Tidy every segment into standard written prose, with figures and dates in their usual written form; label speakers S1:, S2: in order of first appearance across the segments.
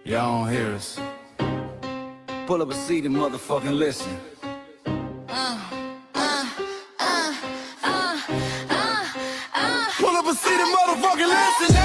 S1: Y'all don't hear us. Pull up a seat and motherfucking listen. Pull up a seat and motherfucking listen.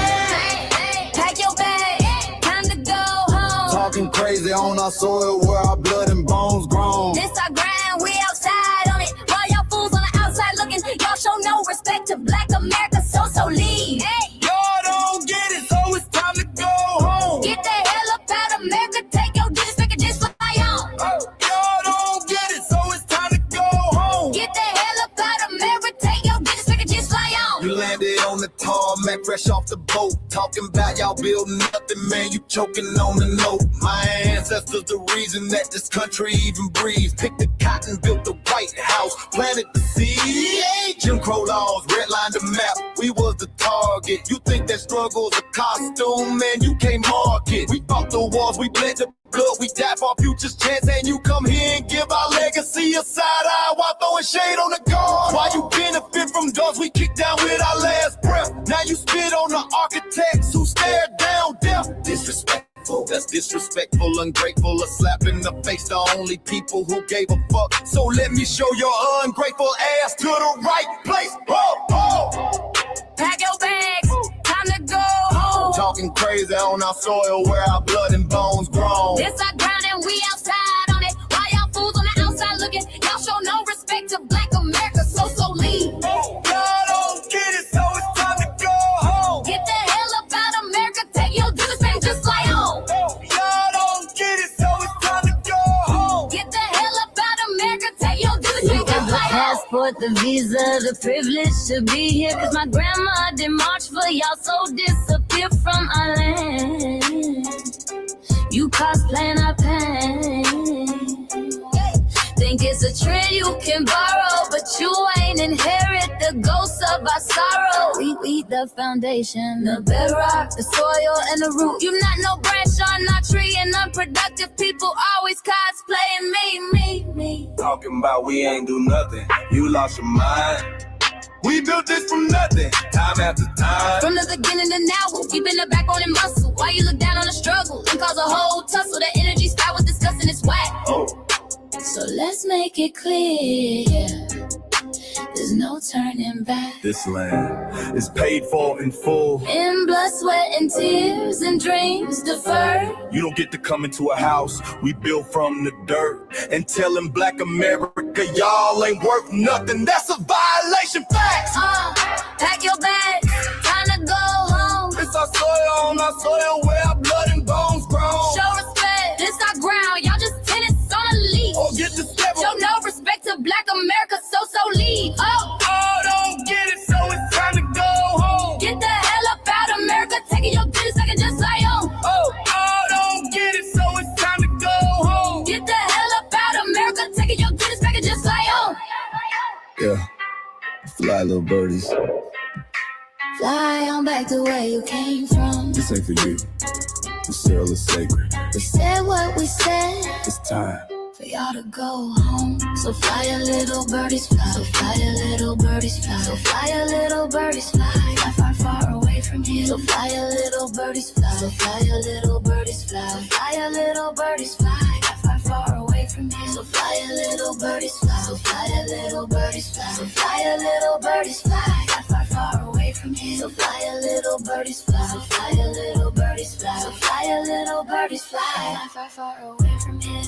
S2: Pack your bag, time to go home.
S1: Talking crazy on our soil where our blood and bones grown.
S2: This our grind, we outside on it. While y'all fools on the outside looking, y'all show no respect to Black America, so leave. Hey.
S1: Y'all don't get it, so it's time to go home.
S2: Get the hell up out of America, take your disrespect and just fly on.
S1: Y'all don't get it, so it's time to go home.
S2: Get the hell up out of America, take your disrespect and just fly on.
S1: You landed on the tarmac, fresh off the boat. Talking about y'all building nothing, man, you choking on the note. My ancestors the reason that this country even breathes. Picked the cotton, built the White House, planted the seed. Jim Crow laws, redlined the map, we was the target. You think that struggle's a costume, man, you can't mark it. We fought the wars, we bled the blood, we died for our future's chance. And you come here and give our legacy a side eye while throwing shade on the guard. While you benefit from doors we kicked down with our last breath. Now you spit on the architects who stared down death. Disrespectful, that's disrespectful, ungrateful, a slap in the face to only people who gave a fuck. So let me show your ungrateful ass to the right place.
S2: Pack your bags, time to go home.
S1: Talking crazy on our soil where our blood and bones grown.
S2: This our ground and we outside on it. While y'all fools on the outside looking, y'all show no respect to Black America, so leave.
S1: Y'all don't get it, so it's time to go home.
S2: Get the hell up out of America, take your disrespect, just fly on.
S1: Y'all don't get it, so it's time to go home.
S2: Get the hell up out of America, take your disrespect,
S3: We got
S2: just
S3: the
S2: fly on.
S3: passport, the visa, the privilege to be here. Cause my grandma didn't march for y'all, so disappear from our land. You cosplaying our pain. Think it's a trend you can borrow, but you ain't inherit the ghosts of our sorrow. We the foundation, the bedrock, the soil, and the root. You not no branch on our tree, and unproductive people always cosplaying me.
S1: Talking about we ain't do nothing, you lost your mind. We built this from nothing, time after time.
S2: From the beginning to now, we been the backbone and muscle. Why you look down on the struggle and cause a whole tussle? The energy style was discussing, it's whack. So let's make it clear, there's no turning back.
S1: This land is paid for in full.
S2: In blood, sweat, and tears, and dreams deferred.
S1: You don't get to come into a house we built from the dirt and telling Black America y'all ain't worth nothing. That's a violation, facts.
S2: Pack your bags, time to go home.
S1: It's our soil on our soil where our blood and bones grown.
S2: Show respect, this our ground, y'all just tenants on a leash.
S1: Or get the step.
S2: Show no respect to Black America, so leave.
S1: Don't get it, so it's time to go home.
S2: Get the hell up out of America, taking your business, I can just fly on.
S1: Don't get it, so it's time to go home.
S2: Get the hell up out of America, taking your business, I can just fly on.
S1: Yeah, fly little birdies.
S2: Fly on back to where you came from.
S1: This ain't for you. The soil is sacred.
S2: We said what we said,
S1: It's time.
S2: for y'all to go home. So fly a little birdies fly. So fly a little birdies fly. So fly a little birdies fly. Fly far, far away from here. So fly a little birdies fly. So fly a little birdies fly. So fly a little birdies fly. Fly far, far away from here. So fly a little birdies fly. So fly a little birdies fly. So fly a little birdies fly. Fly far, far away from here. So fly a little birdies fly. So fly a little birdies fly. So fly a little birdies fly. Fly far, far away from here.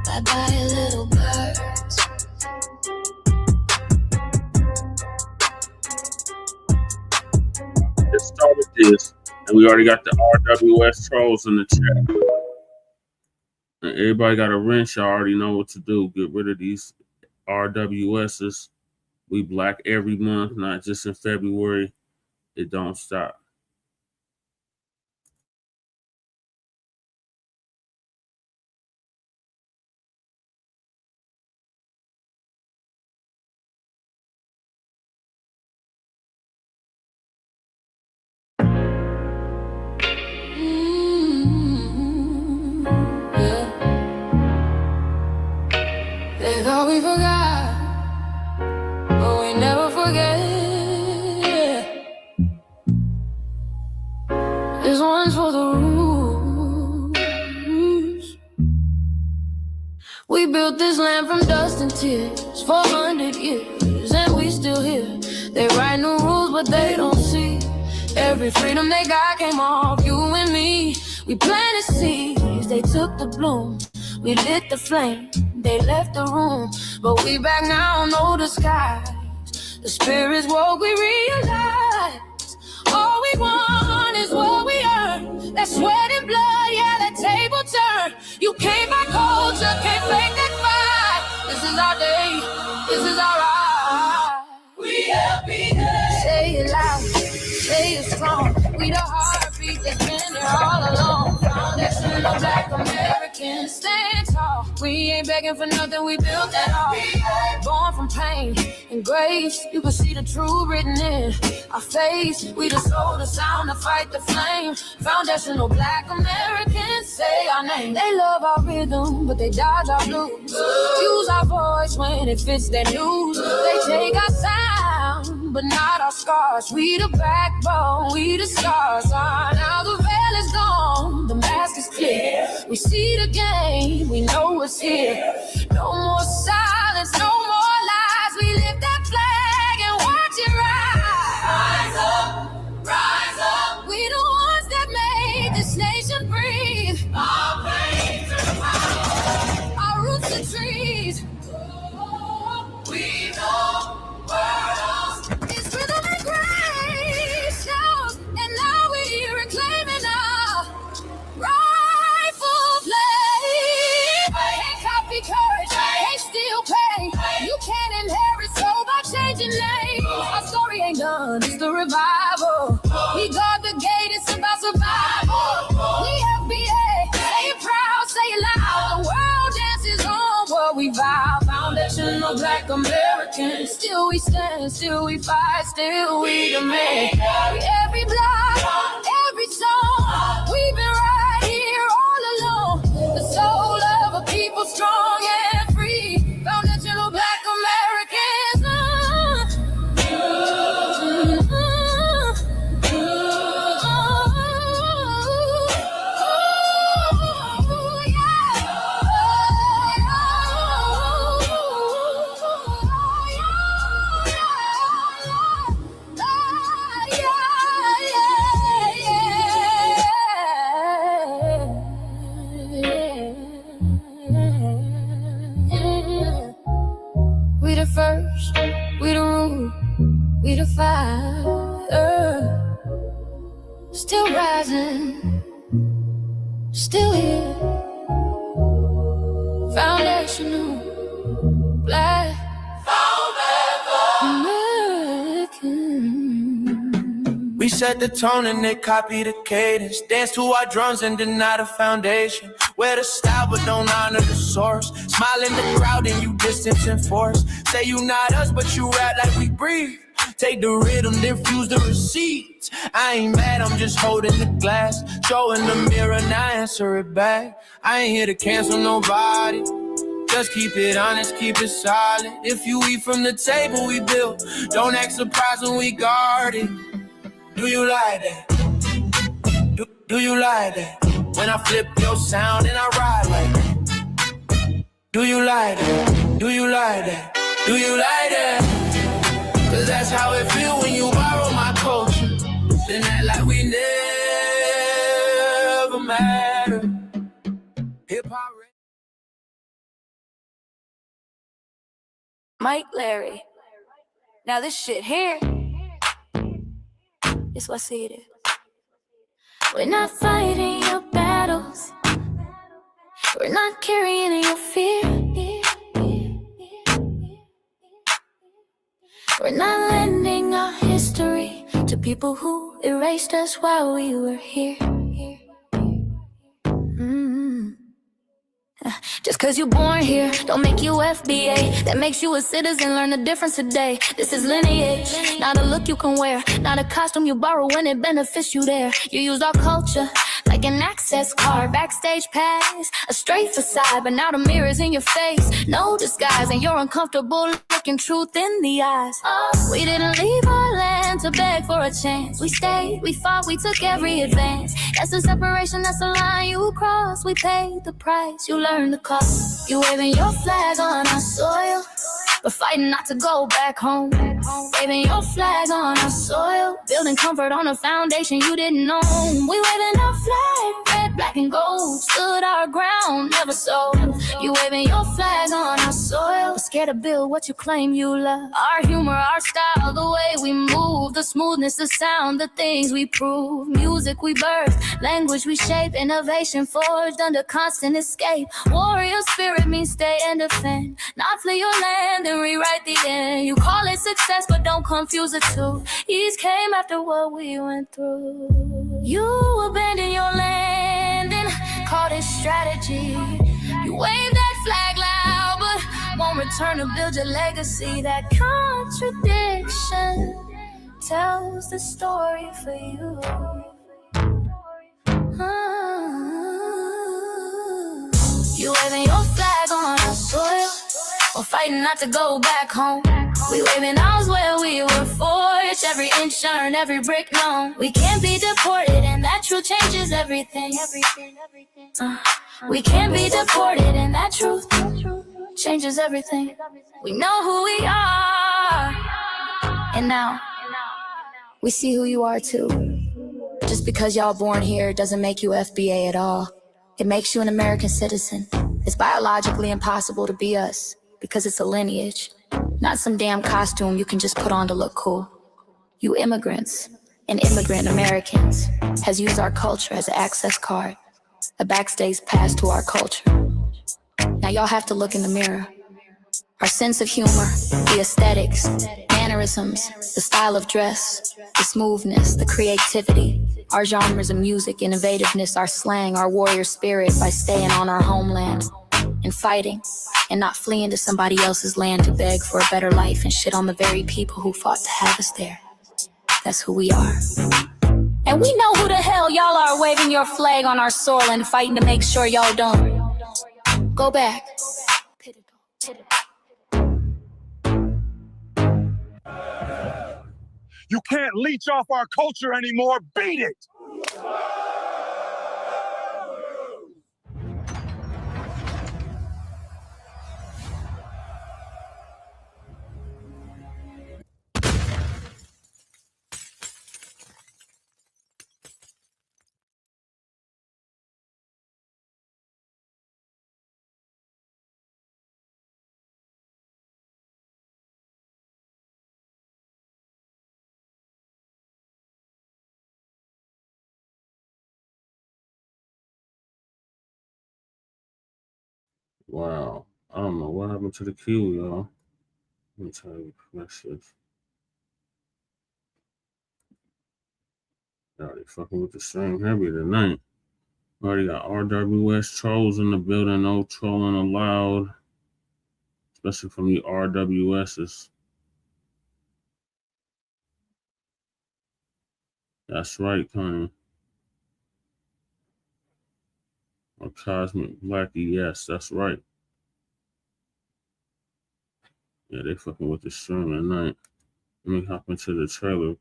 S2: Bye-bye, little birds.
S4: Let's start with this. And we already got the RWS trolls in the chat. And everybody got a wrench. Y'all already know what to do. Get rid of these RWSs. We black every month, not just in February. It don't stop.
S2: They thought we forgot, but we never forget. This one's for the root.
S3: built this land from dust and tears, 400 years, and we still here. They write new rules, but they don't see. Every freedom they got came off you and me. We planted seeds, they took the bloom. We lit the flame, they left the room. But we back now, no disguise. The spirit's woke, we realize. All we want is what we earn. That sweat and blood, yeah, that table turn. You can't buy culture, can't fake that fight. This is our day, this is our right. We happiness. Say it loud, say it strong. We the heartbeat that's been there all along. Foundation of Black Americans, stand tall. We ain't begging for nothing, we built that all. Born from pain and grace, you can see the truth written in our face. We the soul, the sound, to fight the flame. Foundational Black Americans, say our name. They love our rhythm, but they dodge our blues. Use our voice when it fits their news. They take our sound, but not our scars. We the backbone, we the stars. Now the veil is gone, the mask is clear. We see the game, we know it's here. No more silence, no more lies. We lift that flag and watch it rise. Rise up, rise up. We the ones that made this nation breathe. Our veins are power, our roots are trees. We know world is rhythm and grace shows, and now we're reclaiming our rightful place. Can't copy courage, can't steal pain. You can't inherit soul by changing names. Our story ain't done, it's the revival. We guard the gate, it's about survival. We FBA, say it proud, say it loud. The world dances on what we vow. Foundational Black Americans, still we stand, still we fight, still we demand. Every block, every song, we've been right here all along. The soul of a people strong and free. Foundational Black Americans. We the first, we the rule, we the fire. Still rising, still here. Foundational Black American.
S5: We set the tone and they copy the cadence. Dance to our drums and deny the foundation. Wear the style but don't honor the source. Smile in the crowd and you distance and force. Say you not us but you rap like we breathe. Take the rhythm, then fuse the receipts. I ain't mad, I'm just holding the glass. Showing the mirror, now answer it back. I ain't here to cancel nobody. Just keep it honest, keep it solid. If you eat from the table we built, don't act surprised when we guard it. Do you like that? Do you like that? When I flip your sound and I ride like that. Do you like that? Do you like that? Do you like that? Cause that's how it feel when you borrow my culture. Then act like we never mattered. Hip-hop.
S2: Mike Larry. Now this shit here is what I see it is. We're not fighting your battles. We're not carrying your fear. We're not lending our history to people who erased us while we were here. Just cause you're born here, don't make you FBA. That makes you a citizen, learn the difference today. This is lineage, not a look you can wear. Not a costume you borrow when it benefits you there. You use our culture
S3: like an access card, backstage pass, a straight facade, but now the mirror's in your face. No disguise, and you're uncomfortable looking truth in the eyes. We didn't leave our land to beg for a chance. We stayed, we fought, we took every advance. That's the separation, that's the line you cross. We paid the price, you learned the cost. You waving your flag on our soil, but fighting not to go back home. Waving your flag on our soil, building comfort on a foundation you didn't own. We waving our flag, red, black, and gold. Stood our ground, never sold. You waving your flag on our soil, but scared to build what you claim you love. Our humor, our style, the way we move, the smoothness, the sound, the things we prove. Music we birth, language we shape, innovation forged under constant escape. Warrior spirit means stay and defend, not flee your land and rewrite the end. You call it success, but don't confuse the two. Ease came after what we went through. You abandoned your land and called it strategy. You wave that flag loud, but won't return to build your legacy. That contradiction tells the story for you. You waving your flag on our soil, we're fighting not to go back home. We waving ours where we were forged, every inch earned, every brick known. We can't be deported, and that truth changes everything. We can't be deported, and that truth changes everything. We know who we are, and now we see who you are too. Just because y'all born here doesn't make you FBA at all. It makes you an American citizen. It's biologically impossible to be us, because it's a lineage, not some damn costume you can just put on to look cool. You immigrants and immigrant Americans has used our culture as an access card, a backstage pass to our culture. Now y'all have to look in the mirror. Our sense of humor, the aesthetics, mannerisms, the style of dress, the smoothness, the creativity, our genres of music, innovativeness, our slang, our warrior spirit by staying on our homeland and fighting and not fleeing to somebody else's land to beg for a better life and shit on the very people who fought to have us there. That's who we are. And we know who the hell y'all are waving your flag on our soil and fighting to make sure y'all don't go back.
S6: You can't leech off our culture anymore. Beat it!
S4: Wow. I don't know what happened to the queue, y'all. Let me tell you message. Y'all, they fucking with the string heavy tonight. Already got RWS trolls in the building. No trolling allowed, especially from the RWSs. That's right, Connie. Or Cosmic Blackie, yes, that's right. Yeah, they fucking with the stream tonight. Let me hop into the trailer.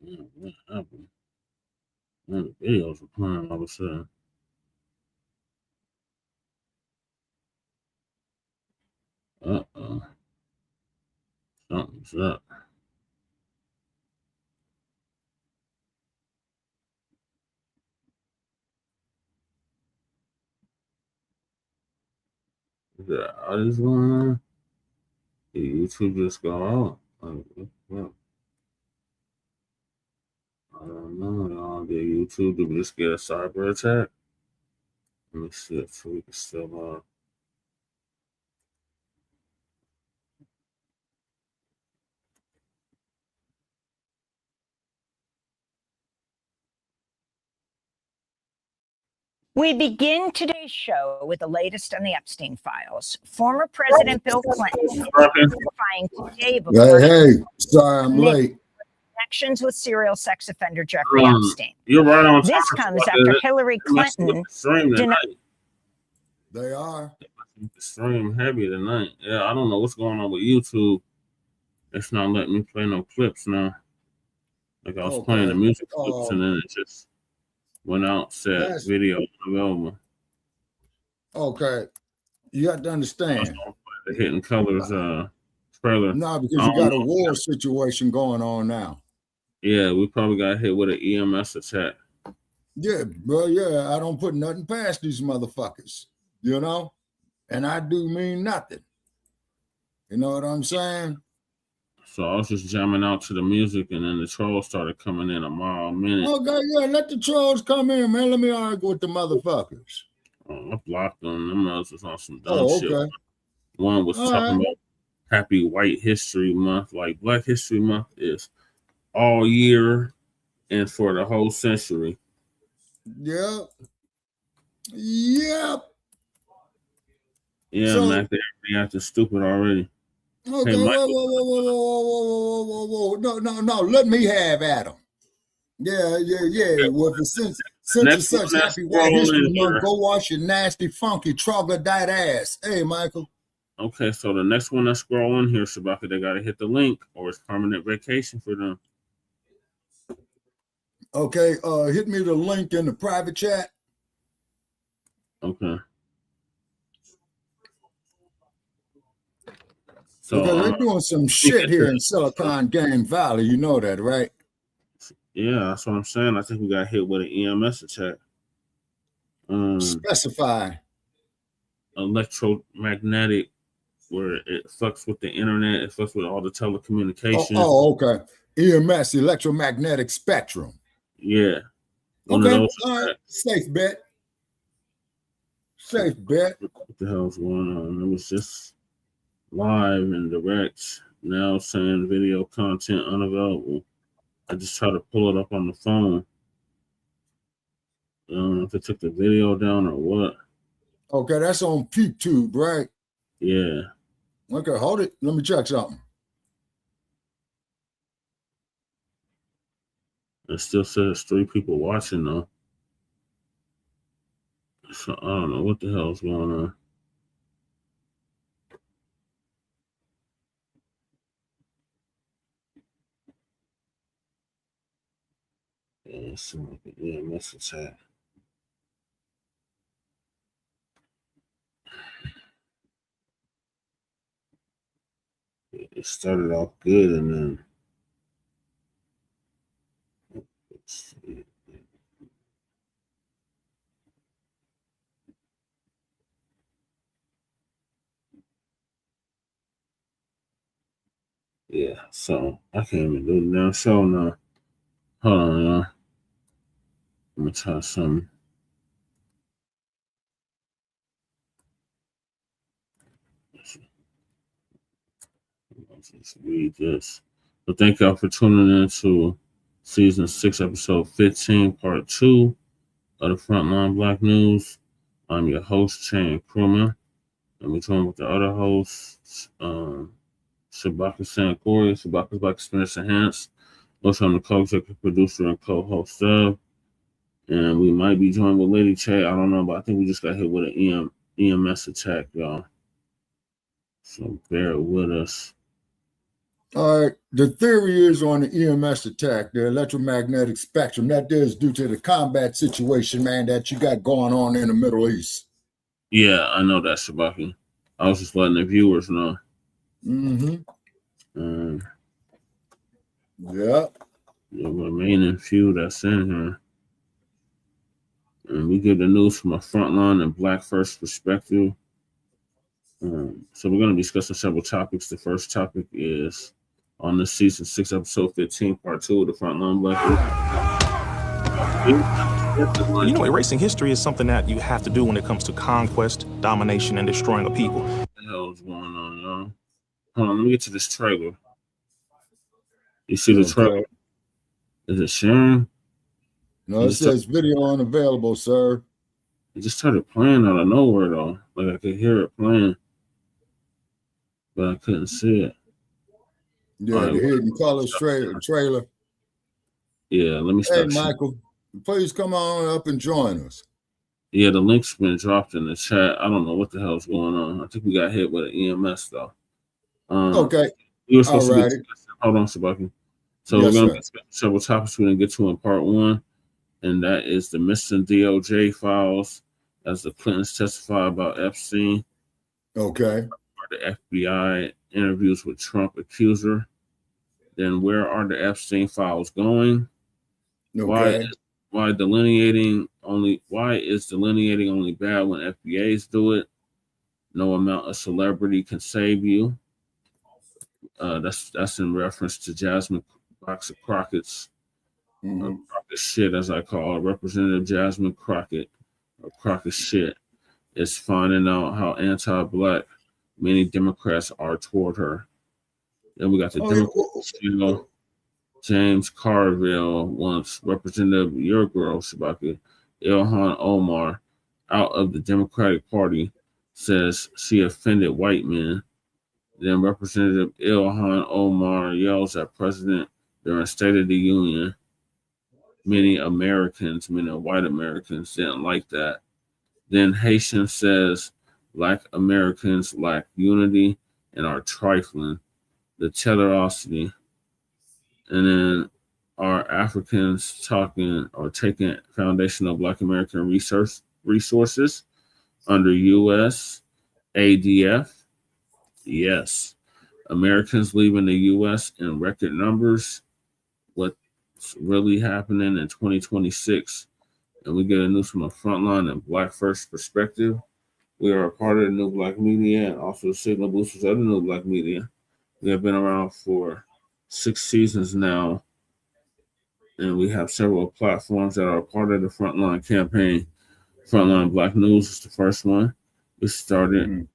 S4: Man, what happened? Man, the videos were playing all of a sudden. Uh-oh. Something's up. Is there others going on? Did YouTube just go out? Well, I don't know, y'all. Did YouTube just get a cyber attack? Let me see if we can still
S7: We begin today's show with the latest on the Epstein files. Former President Bill Clinton testifying today before
S8: Hey, sorry I'm late.
S7: Connections with serial sex offender Jeffrey Epstein.
S4: You're right on.
S7: This comes after Hillary Clinton denied.
S8: They are
S4: stream heavy tonight. Yeah, I don't know what's going on with YouTube. It's not letting me play no clips now. Like I was playing the music clips and then it just went out, said video available.
S8: Okay. You have to understand.
S4: The Hidden Colors trailer.
S8: No, because you got a war situation going on now.
S4: Yeah, we probably got hit with an EMS attack.
S8: Yeah, bro, yeah. I don't put nothing past these motherfuckers, you know? And I do mean nothing. You know what I'm saying?
S4: So I was just jamming out to the music, and then the trolls started coming in a mile a minute.
S8: Okay, yeah, let the trolls come in, man. Let me argue with the motherfuckers.
S4: Oh, I blocked them. Them was on some dumb shit. One was talking about Happy White History Month. Like Black History Month is all year and for the whole century.
S8: Yep. Yep.
S4: Yeah, so, Mac, they're acting stupid already.
S8: Okay, hey, whoa. No. Let me have Adam. Yeah. Well, since it's such Happy White History Month, go wash your nasty, funky, troglodyte ass. Hey, Michael.
S4: Okay, so the next one that's scrolling here, Shabaka, they got to hit the link or it's permanent vacation for them.
S8: Okay, hit me the link in the private chat.
S4: Okay. So
S8: they're doing some shit here in Silicon Gang Valley. You know that, right?
S4: Yeah, that's what I'm saying. I think we got hit with an EMS attack.
S8: Specify.
S4: Electromagnetic, where it fucks with the internet, it fucks with all the telecommunications.
S8: Okay. EMS, electromagnetic spectrum.
S4: Yeah.
S8: Okay, all right. Safe bet. What
S4: the hell's going on? It was just live and direct, now saying video content unavailable. I just try to pull it up on the phone. I don't know if they took the video down or what.
S8: Okay, that's on PeepTube, right?
S4: Yeah.
S8: Okay, hold it. Let me check something.
S4: It still says 3 people watching though. So I don't know what the hell's going on. Yeah, it seems like an EMS attack. It started off good and then let's see. Yeah, so I can't even do the damn show now. Hold on, y'all. I'm gonna try something. Let's read this. So thank y'all for tuning in to season 6, episode 15, part 2 of the Frontline Black News. I'm your host, Chan Krumah, and we're joined with the other hosts, Shabaka Sankoria, Shabaka's Black Experience Enhanced. Also, I'm the co-executive producer and co-host of, and we might be joined with Lady Che. I don't know, but I think we just got hit with an EMS attack, y'all. So bear with us.
S8: All right. The theory is on the EMS attack, the electromagnetic spectrum. That is due to the combat situation, man, that you got going on in the Middle East.
S4: Yeah, I know that, Shabaki. I was just letting the viewers know.
S8: Mm-hmm. Yep.
S4: The remaining few that's in here. And we give the news from a frontline and Black first perspective. So we're going to be discussing several topics. The first topic is on this season 6, episode 15, part 2 of the Frontline Black News.
S9: You know, erasing history is something that you have to do when it comes to conquest, domination, and destroying a people.
S4: What the hell is going on, y'all? Hold on, let me get to this trailer. You see the trailer? Is it sharing?
S8: No, it says video unavailable, sir.
S4: It just started playing out of nowhere though. Like I could hear it playing, but I couldn't see it.
S8: Yeah, the Hidden Colors trailer.
S4: Yeah, let me
S8: start. Hey, Michael, please come on up and join us.
S4: Yeah, the link's been dropped in the chat. I don't know what the hell's going on. I think we got hit with an EMS though.
S8: Okay.
S4: You were supposed to be. Hold on, Sabaki. So we're going to get several topics we didn't get to in part one, and that is the missing DOJ files as the Clintons testify about Epstein.
S8: Okay.
S4: The FBI interviews with Trump accuser. Then where are the Epstein files going?
S8: Okay.
S4: Why is delineating only bad when FBAs do it? No amount of celebrity can save you. That's in reference to Jasmine box of Crockett's Crockett shit, as I call it. Representative Jasmine Crockett, or Crockett shit, is finding out how anti-Black many Democrats are toward her. Then we got the Democrat James Carville wants Representative your girl, Shabaka, Ilhan Omar, out of the Democratic Party, says she offended white men. Then Representative Ilhan Omar yells at President during State of the Union. Many Americans, many white Americans, didn't like that. Then Haitian says Black Americans lack unity and are trifling. The generosity. And then are Africans talking or taking foundational Black American resources under USADF? Yes. Americans leaving the U.S. in record numbers. What's really happening in 2026? And we get a news from a frontline and Black First perspective. We are a part of the New Black Media and also the Signal Boosters of the New Black Media. We have been around for 6 seasons now, and we have several platforms that are part of the Frontline campaign. Frontline Black News is the first one. We started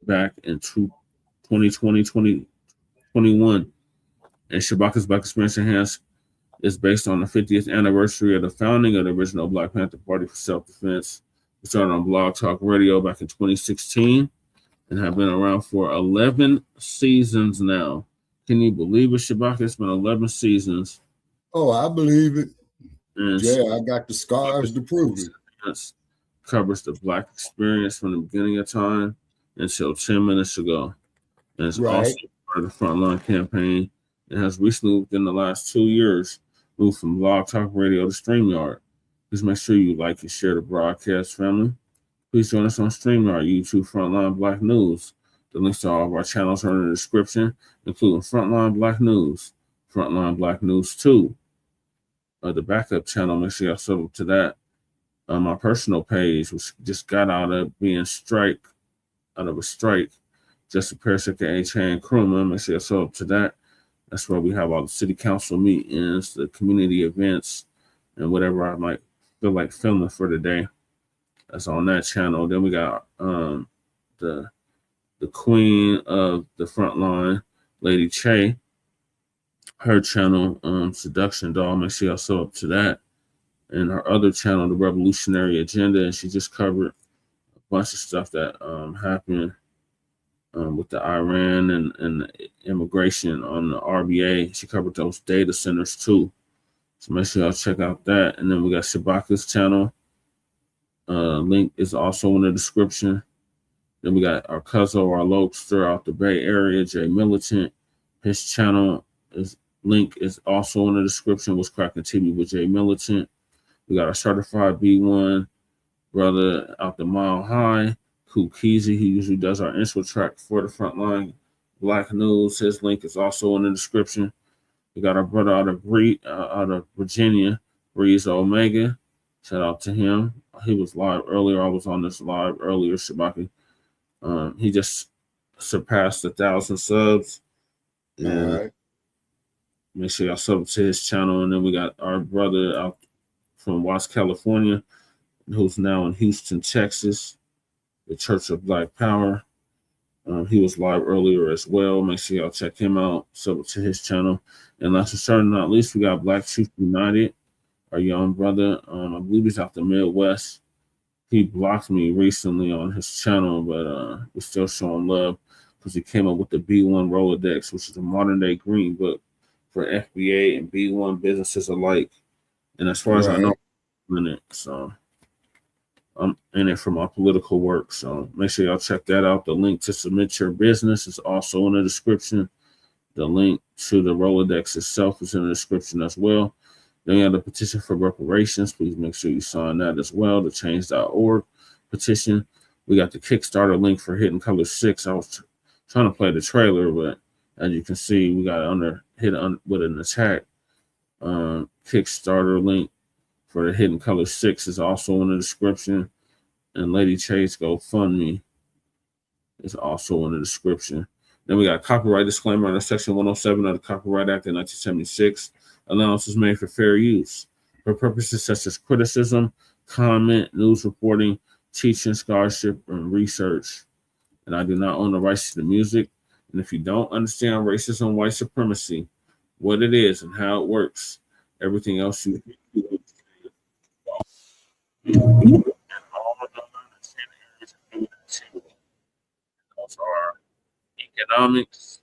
S4: back in 2020, 2021, and Shabaka's Black Experience Enhanced is based on the 50th anniversary of the founding of the original Black Panther Party for Self-Defense. We started on Blog Talk Radio back in 2016 and have been around for 11 seasons now. Can you believe it, Shabaka? It's been 11 seasons.
S8: Oh, I believe it.
S4: And
S8: yeah, I got the scars to prove it.
S4: Covers the Black experience from the beginning of time until 10 minutes ago. And it's also part of the Frontline campaign. It has recently, within the last 2 years, moved from Blog Talk Radio to StreamYard. Please make sure you like and share the broadcast, family. Please join us on StreamYard, YouTube, Frontline Black News. The links to all of our channels are in the description, including Frontline Black News, Frontline Black News 2, the backup channel. Make sure y'all sub up to that. My personal page, which just got out of a strike, just a parasitic and crewman. Make sure y'all sub up to that. That's where we have all the city council meetings, the community events, and whatever I might feel like filming for the day. That's on that channel. Then we got the queen of the Frontline, Lady Che, her channel, Seduction Doll. Make sure y'all sub up to that. And her other channel, The Revolutionary Agenda, and she just covered a bunch of stuff that happened with the Iran and the immigration on the RBA. She covered those data centers too. So make sure y'all check out that. And then we got Shabaka's channel. Link is also in the description. Then we got our cousin, our Lobster out the Bay Area, Jay Militant. His channel link is also in the description. What's Cracking TV with Jay Militant. We got our certified B1 brother out the Mile High, Kukizi. He usually does our intro track for the Frontline Black News. His link is also in the description. We got our brother out of Virginia, Breeze Omega. Shout out to him. He was live earlier. I was on this live earlier, Shabaki. He just surpassed 1,000 subs. And all right. Make sure y'all sub to his channel. And then we got our brother out from Watts, California, who's now in Houston, Texas, the Church of Black Power. He was live earlier as well. Make sure y'all check him out. Sub to his channel. And last but certainly not least, we got Black Truth United, our young brother. I believe he's out the Midwest. he blocked me recently on his channel, but we're still showing love because he came up with the B1 Rolodex, which is a modern day green book for FBA and B1 businesses alike. And as far as I know, I'm in it. So I'm in it for my political work. So make sure y'all check that out. The link to submit your business is also in the description. The link to the Rolodex itself is in the description as well. Then you have the petition for reparations. Please make sure you sign that as well. The change.org petition. We got the Kickstarter link for Hidden Color 6. I was trying to play the trailer, but as you can see, we got it hidden with an attack. Kickstarter link for the Hidden Color 6 is also in the description. And Lady Chase GoFundMe is also in the description. Then we got copyright disclaimer under Section 107 of the Copyright Act of 1976. Allowances made for fair use for purposes such as criticism, comment, news reporting, teaching, scholarship, and research. And I do not own the rights to the music. And if you don't understand racism, white supremacy, what it is and how it works, everything else you do. Those are economics,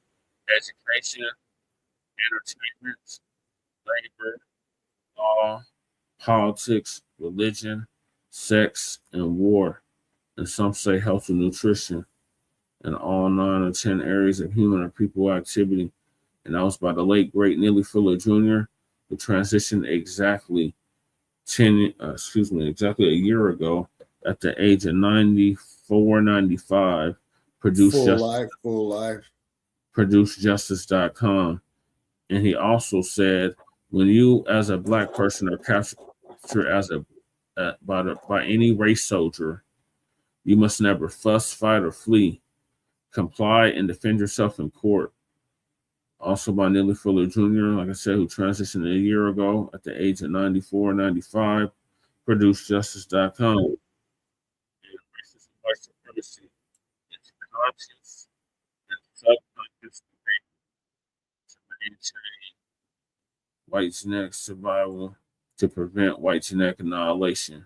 S4: education, entertainment, labor, law, politics, religion, sex, and war. And some say health and nutrition, and all 9 or 10 areas of human or people activity. And that was by the late great Neely Fuller Jr., who transitioned exactly a year ago at the age of 94, 95.
S8: Full life.
S4: ProduceJustice.com. And he also said, when you as a Black person are captured as by any race soldier, you must never fuss, fight, or flee. Comply and defend yourself in court. Also by Neely Fuller Jr., like I said, who transitioned a year ago at the age of 94, 95. ProduceJustice.com. And racist white supremacy is conscious and subconscious to maintain white genetic survival to prevent white genetic annihilation.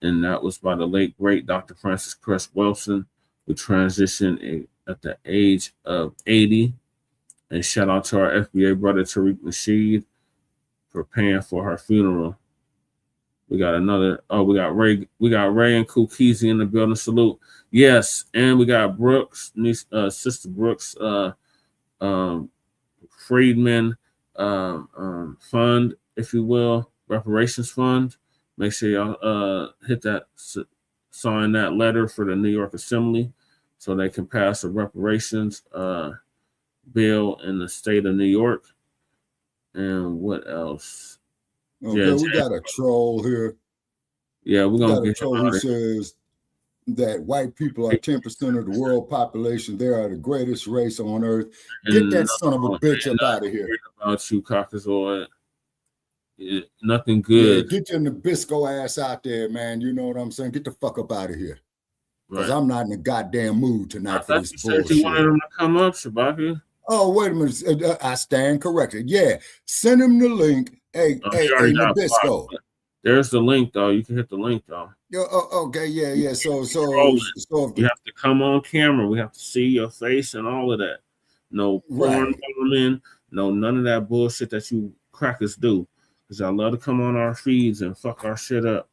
S4: And that was by the late great Dr. Francis Cress Wilson, who transitioned at the age of 80. And shout out to our FBA brother Tariq Nasheed for paying for her funeral. We got Ray and Kukisi in the building. Salute. Yes, and we got Brooks, Sister Brooks, Freedman fund, if you will, reparations fund. Make sure y'all hit that, sign that letter for the New York Assembly so they can pass a reparations bill in the state of New York. And what else?
S8: Okay, we got a troll here.
S4: Yeah, we're gonna get
S8: a troll who says that white people are 10% of the world population. They are the greatest race on earth. Get that son of a bitch up out of here.
S4: About you, Caucasoid. Yeah, nothing good.
S8: Yeah, get your Nabisco ass out there, man. You know what I'm saying? Get the fuck up out of here. Because I'm not in the goddamn mood tonight for this bullshit.
S4: You wanted him to come up, Shabaki.
S8: Oh, wait a minute. I stand corrected. Yeah, send him the link. Hey, Nabisco.
S4: There's the link, though. You can hit the link, though.
S8: Okay, yeah. So
S4: you have to come on camera. We have to see your face and all of that. No porn woman, no none of that bullshit that you crackers do. Because I love to come on our feeds and fuck our shit up.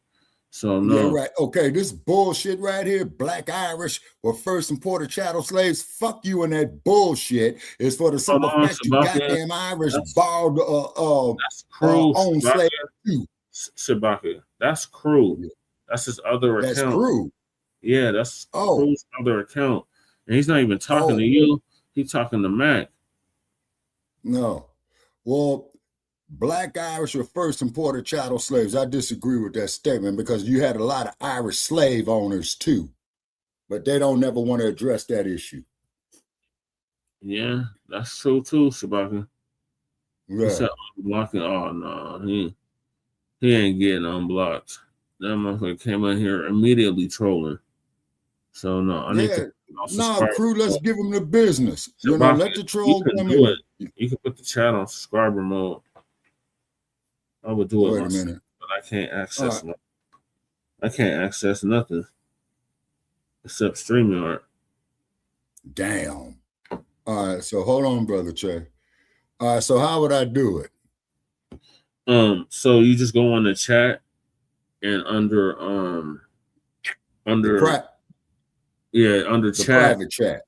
S4: So no.
S8: Yeah, right. Okay, this bullshit right here, Black Irish were first imported chattel slaves. Fuck you and that bullshit. Is for the simple fact you goddamn Irish borrowed own slaves too.
S4: Shabaka, that's cruel. Yeah. That's his other account.
S8: That's cruel.
S4: Yeah, that's Cruel's other account. And he's not even talking to you. He's talking to Mac.
S8: No. Well, Black Irish were first imported chattel slaves. I disagree with that statement because you had a lot of Irish slave owners too. But they don't never want to address that issue.
S4: Yeah, that's true too, Shabaka.
S8: Yeah.
S4: He said unblocking. Oh no, he ain't getting unblocked. That motherfucker came in here immediately trolling. So no, I need to.
S8: No, crew, let's give him the business. You know, let the troll come in.
S4: You can put the chat on subscriber mode. I would do it
S8: myself,
S4: but I can't access it. I can't access nothing except StreamYard.
S8: Damn. All right, so hold on, Brother Che. All right, so how would I do it?
S4: So you just go on the chat and under
S8: the
S4: chat,
S8: private chat.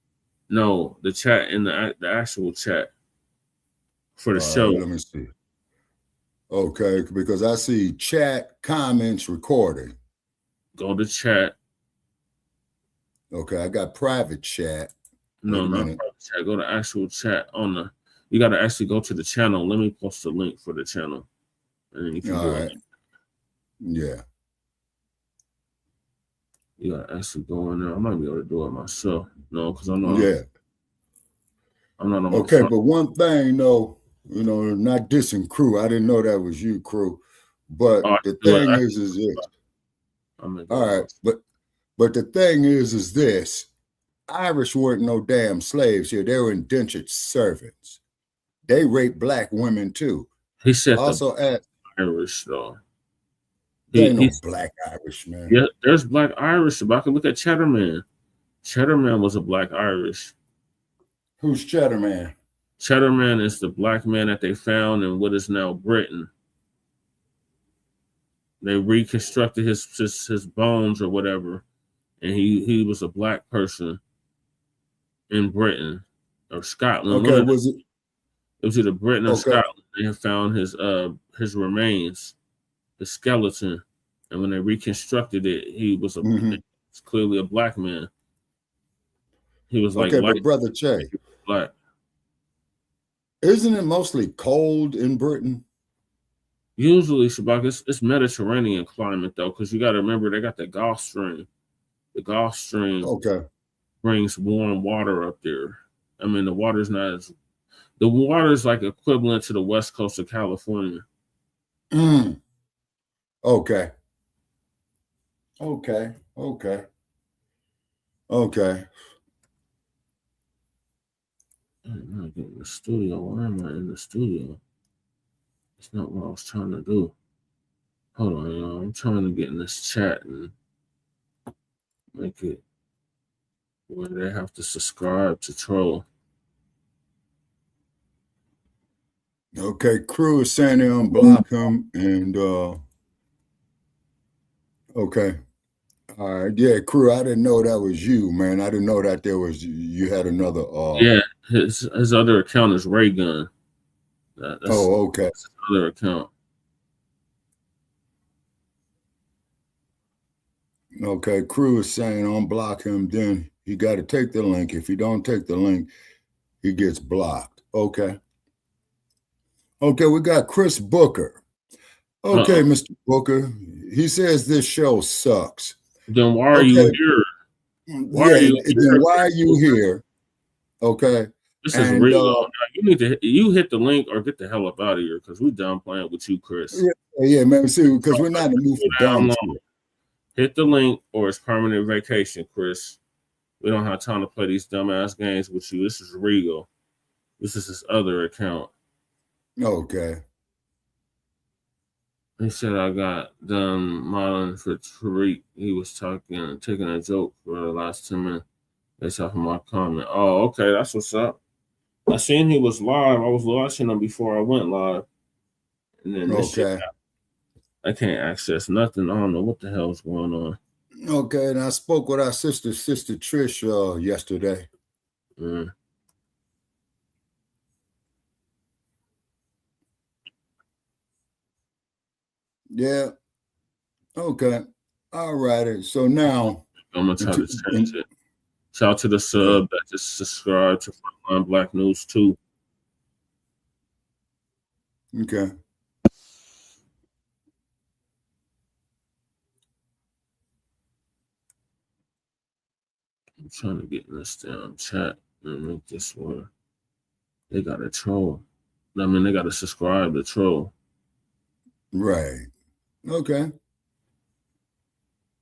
S4: No, the chat in the actual chat for the show.
S8: Let me see. Okay, because I see chat, comments, recording.
S4: Go to chat.
S8: Okay, I got private chat.
S4: No, not private chat. Go to actual chat on the. You got to actually go to the channel. Let me post the link for the channel, and then you can do it.
S8: Yeah.
S4: You got to actually go in there. I might be able to do it myself. No, because I'm not.
S8: Yeah.
S4: I'm not on
S8: okay, but one thing, though, you know, not dissing Crew. I didn't know that was you, Crew. But the thing is this. All right, but the thing is this. Irish weren't no damn slaves here. They were indentured servants. They raped black women too.
S4: He said
S8: also at
S4: Irish though.
S8: Ain't no black Irish, man.
S4: Yeah, there's black Irish. But I can look at Cheddar Man. Cheddar Man was a black Irish.
S8: Who's Cheddar Man?
S4: Cheddar Man is the black man that they found in what is now Britain. They reconstructed his bones or whatever, and he was a black person in Britain or Scotland.
S8: Okay,
S4: was it? It was either Britain or Scotland. They had found his remains, his skeleton, and when they reconstructed it, he was clearly a black man. He was like,
S8: but Brother Che,
S4: black.
S8: Isn't it mostly cold in Britain?
S4: Usually, Shabak, it's Mediterranean climate though, because you got to remember they got the Gulf Stream. The Gulf Stream brings warm water up there. I mean, the water's like equivalent to the west coast of California.
S8: Okay.
S4: I'm not getting the studio. Why am I in the studio? It's not what I was trying to do. Hold on, y'all. I'm trying to get in this chat and make it where they have to subscribe to troll.
S8: Okay, Crew is saying they unblock him, and okay. All right, yeah, Crew, I didn't know that was you, man. I didn't know that you had another
S4: yeah, his other account is Ray Gun. That's
S8: okay.
S4: That's his other account.
S8: Okay, Crew is saying unblock him, then he got to take the link. If he don't take the link, he gets blocked. Okay. Okay, we got Chris Booker. Okay, Mr. Booker. He says this show sucks.
S4: Then why are you here?
S8: Why are you here? Okay.
S4: This is real. You hit the link or get the hell up out of here because we're done playing with you, Chris.
S8: Yeah, man. See, because we're not in the mood for dumb shit.
S4: Hit the link or it's permanent vacation, Chris. We don't have time to play these dumbass games with you. This is real. This is his other account.
S8: Okay.
S4: He said I got done modeling for Tariq. He was taking a joke for the last 10 minutes. That's off of my comment. Oh, okay, that's what's up. I seen he was live. I was watching him before I went live. And then this shit happened. I can't access nothing. I don't know what the hell's going on.
S8: Okay, and I spoke with our sister Trish yesterday. Yeah. Okay. All righty. So now
S4: I'm gonna try to change it. Shout out to the sub that just subscribed to Frontline Black News too.
S8: Okay.
S4: I'm trying to get in this damn chat and make this where they got to troll. I mean, they got to subscribe to troll.
S8: Right. Okay.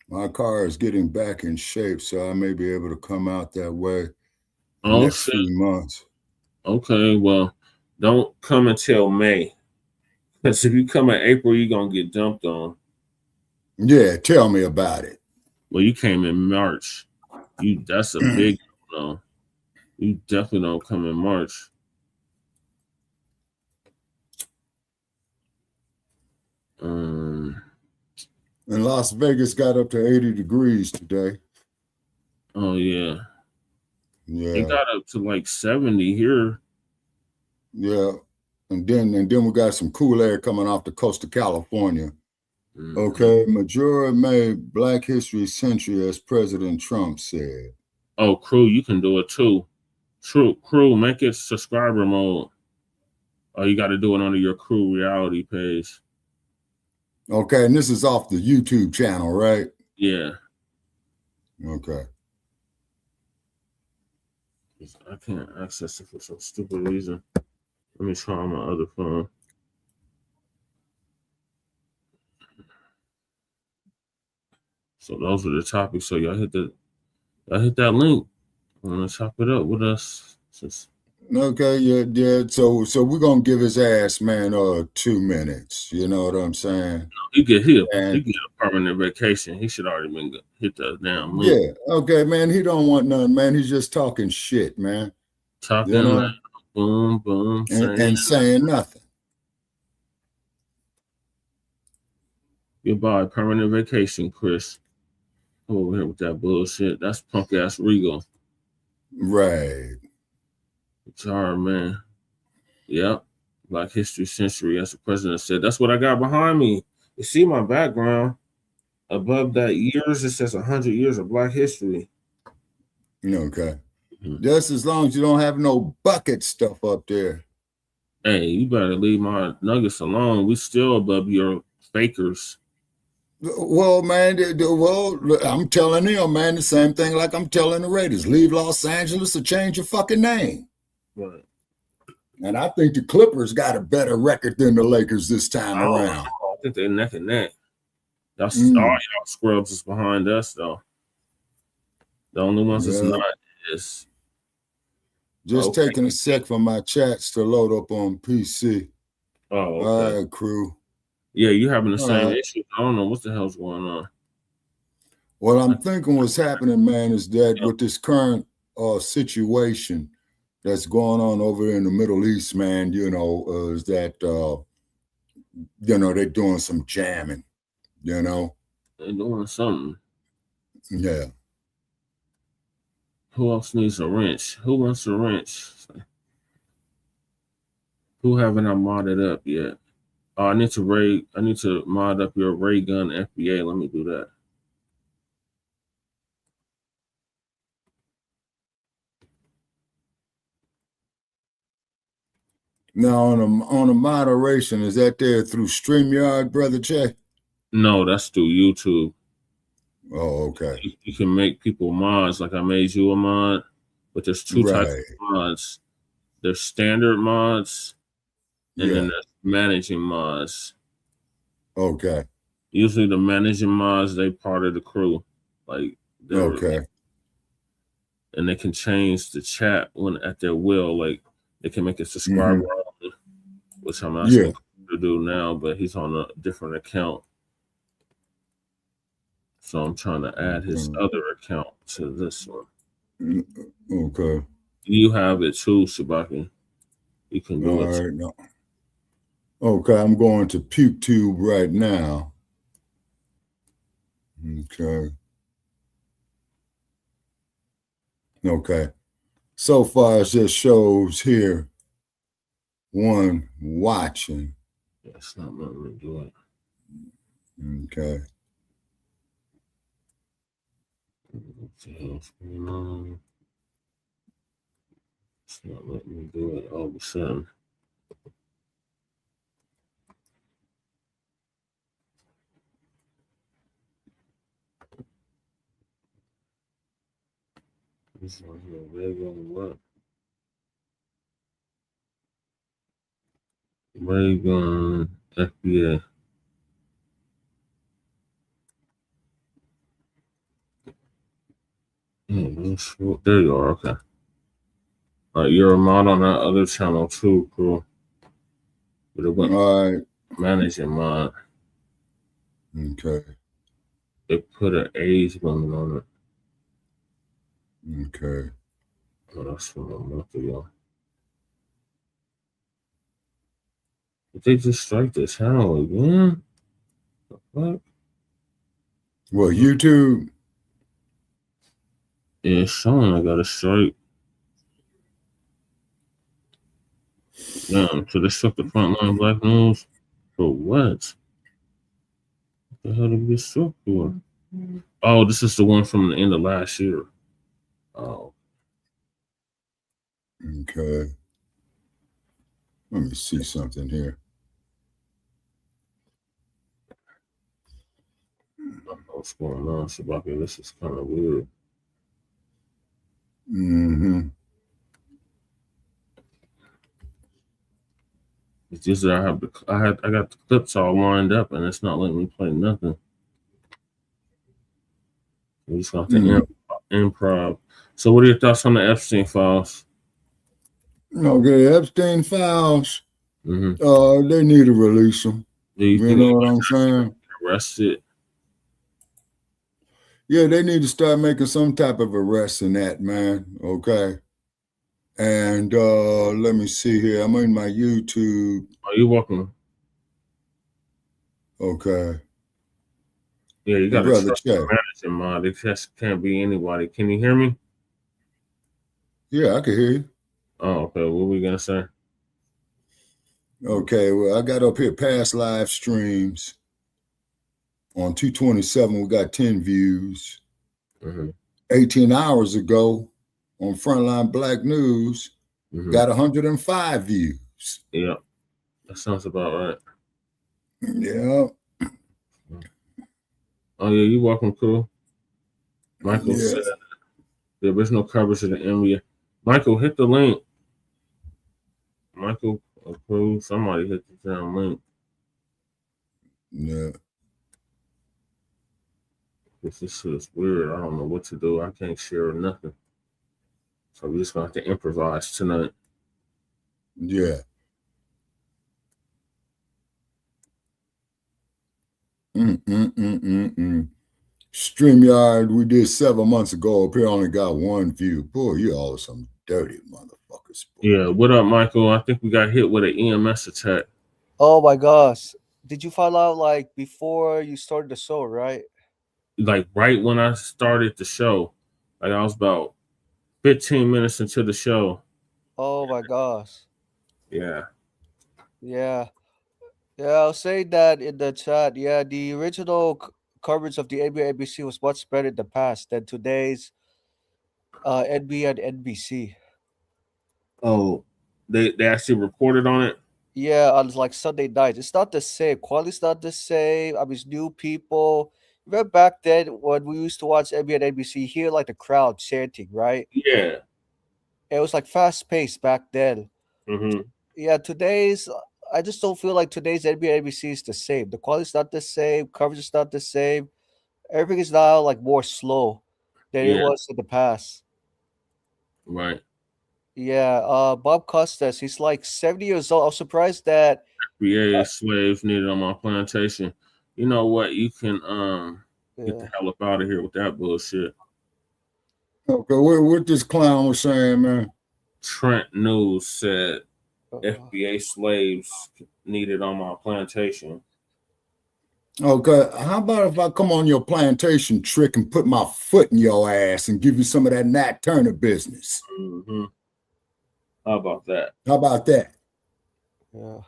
S8: My car is getting back in shape, so I may be able to come out that way next few months.
S4: Okay, well, don't come until May. Because if you come in April, you're going to get dumped on.
S8: Yeah, tell me about it.
S4: Well, you came in March. That's a big no. You definitely don't come in March.
S8: And Las Vegas got up to 80 degrees today.
S4: Oh yeah.
S8: Yeah.
S4: It got up to like 70 here.
S8: Yeah. And then we got some cool air coming off the coast of California. Mm-hmm. Okay. Majority made Black History Century, as President Trump said.
S4: Oh, crew, you can do it too. Crew, make it subscriber mode. Oh, you got to do it under your crew reality page.
S8: Okay, and this is off the YouTube channel, right?
S4: Yeah.
S8: Okay.
S4: I can't access it for some stupid reason. Let me try on my other phone. So those are the topics. So y'all hit that link. I'm gonna chop it up with us.
S8: Okay, yeah. So we're gonna give his ass, man, 2 minutes. You know what I'm saying?
S4: He get a permanent vacation. He should already been hit the damn link.
S8: Yeah. Okay, man. He don't want nothing, man. He's just talking shit, man.
S4: Talking, you know? Like, boom, boom,
S8: and saying nothing.
S4: Goodbye, permanent vacation, Chris. I'm over here with that bullshit. That's punk ass Regal.
S8: Right.
S4: It's hard, man. Yep. Black History Century, as the president said. That's what I got behind me. You see my background. Above that years, it says 100 years of Black history.
S8: Okay. Mm-hmm. Just as long as you don't have no bucket stuff up there.
S4: Hey, you better leave my nuggets alone. We still above your fakers.
S8: Well, man, I'm telling them, man, the same thing like I'm telling the Raiders. Leave Los Angeles or change your fucking name.
S4: Right.
S8: And I think the Clippers got a better record than the Lakers this time around.
S4: I think they're neck and neck. That's all y'all scrubs is behind us, though. The only ones that's not is
S8: just taking a sec for my chats to load up on PC.
S4: Oh, okay.
S8: All right, crew.
S4: Yeah, you having the same issue. I don't know what the hell's going on.
S8: What I'm thinking what's happening, man, is that with this current situation that's going on over in the Middle East, man, is that, they're doing some jamming, They're
S4: doing something.
S8: Yeah.
S4: Who else needs a wrench? Who wants a wrench? Who haven't I modded up yet? Oh, I need to mod up your ray gun FBA. Let me do that.
S8: Now on a moderation, is that there through StreamYard, Brother Che?
S4: No, that's through YouTube.
S8: Oh, okay.
S4: You can make people mods, like I made you a mod, but there's two types of mods. There's standard mods, and then there's managing mods.
S8: Okay.
S4: Usually the managing mods, they part of the crew. Like and they can change the chat at their will. Like they can make a subscriber only, which I'm asking to do now, but he's on a different account. So I'm trying to add his other account to this one.
S8: Okay.
S4: You have it too, Shabaki. You can do it.
S8: Right, no. Okay, I'm going to PukeTube right now. Okay. So far, it just shows here one watching.
S4: That's not letting me do it.
S8: Okay.
S4: What the hell's going on? It's not letting me do it all of a sudden. This one here, ray gun what? Ray gun FBA. There you are. Okay. All right, you're a mod on that other channel too, cool. But it went managing mod.
S8: Okay.
S4: They put an age limit on it.
S8: Okay.
S4: Oh, that's from a month ago. Did they just strike the channel again? The fuck?
S8: Well, YouTube.
S4: Yeah, it's showing I got a strike. Damn, so they struck the Frontline Black News for what? What the hell did we get struck for? Oh, this is the one from the end of last year. Oh.
S8: Okay. Let me see something here.
S4: I don't know what's going on, Shabaka. This is kind of weird.
S8: Mm-hmm.
S4: It's just that I got the clips all lined up and it's not letting me play nothing. We just got to improv. So, what are your thoughts on the Epstein files?
S8: Okay, Epstein files.
S4: Mm-hmm.
S8: They need to release them. You know what I'm saying?
S4: Arrested.
S8: Yeah, they need to start making some type of arrest in that, man. Okay. And let me see here. I'm in my YouTube.
S4: Oh, you're welcome.
S8: Okay.
S4: Yeah, you got to trust the manager, man. It just can't be anybody. Can you hear me?
S8: Yeah, I can hear you.
S4: Oh, okay. What were we gonna say?
S8: Okay, well, I got up here past live streams. On 227, we got 10 views. 18 hours ago, on Frontline Black News, got 105 views.
S4: Yeah, that sounds about right.
S8: Yeah.
S4: Oh, yeah, you're welcome, cool. Michael said there was no coverage of the NBA. Michael, hit the link. Michael, approve. Somebody hit the damn link.
S8: Yeah.
S4: This shit is weird. I don't know what to do. I can't share nothing. So we're just going to have to improvise tonight.
S8: Yeah. StreamYard, we did 7 months ago. Up here only got 1 view. Boy, you all some dirty motherfuckers. Boy.
S4: Yeah, what up, Michael? I think we got hit with an EMS attack.
S10: Oh my gosh. Did you find out like before you started the show, right?
S4: Like right when I started the show. Like I was about 15 minutes into the show.
S10: Oh my gosh.
S4: Yeah.
S10: Yeah. Yeah, I'll say that in the chat. Yeah, the original coverage of the NBA ABC was much better in the past than today's NBA and NBC.
S4: Oh, they actually reported on it?
S10: Yeah, on like Sunday nights. It's not the same. Quality's not the same. I mean, it's new people. Remember back then when we used to watch NBA and NBC, hear like the crowd chanting, right?
S4: Yeah.
S10: It was like fast paced back then. Yeah, I just don't feel like today's NBA and NBC is the same. The quality's not the same. Coverage is not the same. Everything is now like more slow than it was in the past.
S4: Right.
S10: Yeah, Bob Costas, he's like 70 years old. I was surprised that
S4: FBA slaves needed on my plantation. You know what? You can get the hell up out of here with that bullshit.
S8: Okay, what this clown was saying, man?
S4: Trent News said FBA slaves needed on my plantation.
S8: Okay, how about if I come on your plantation trick and put my foot in your ass and give you some of that Nat Turner business?
S4: How about that?
S8: How about that?
S10: Yeah.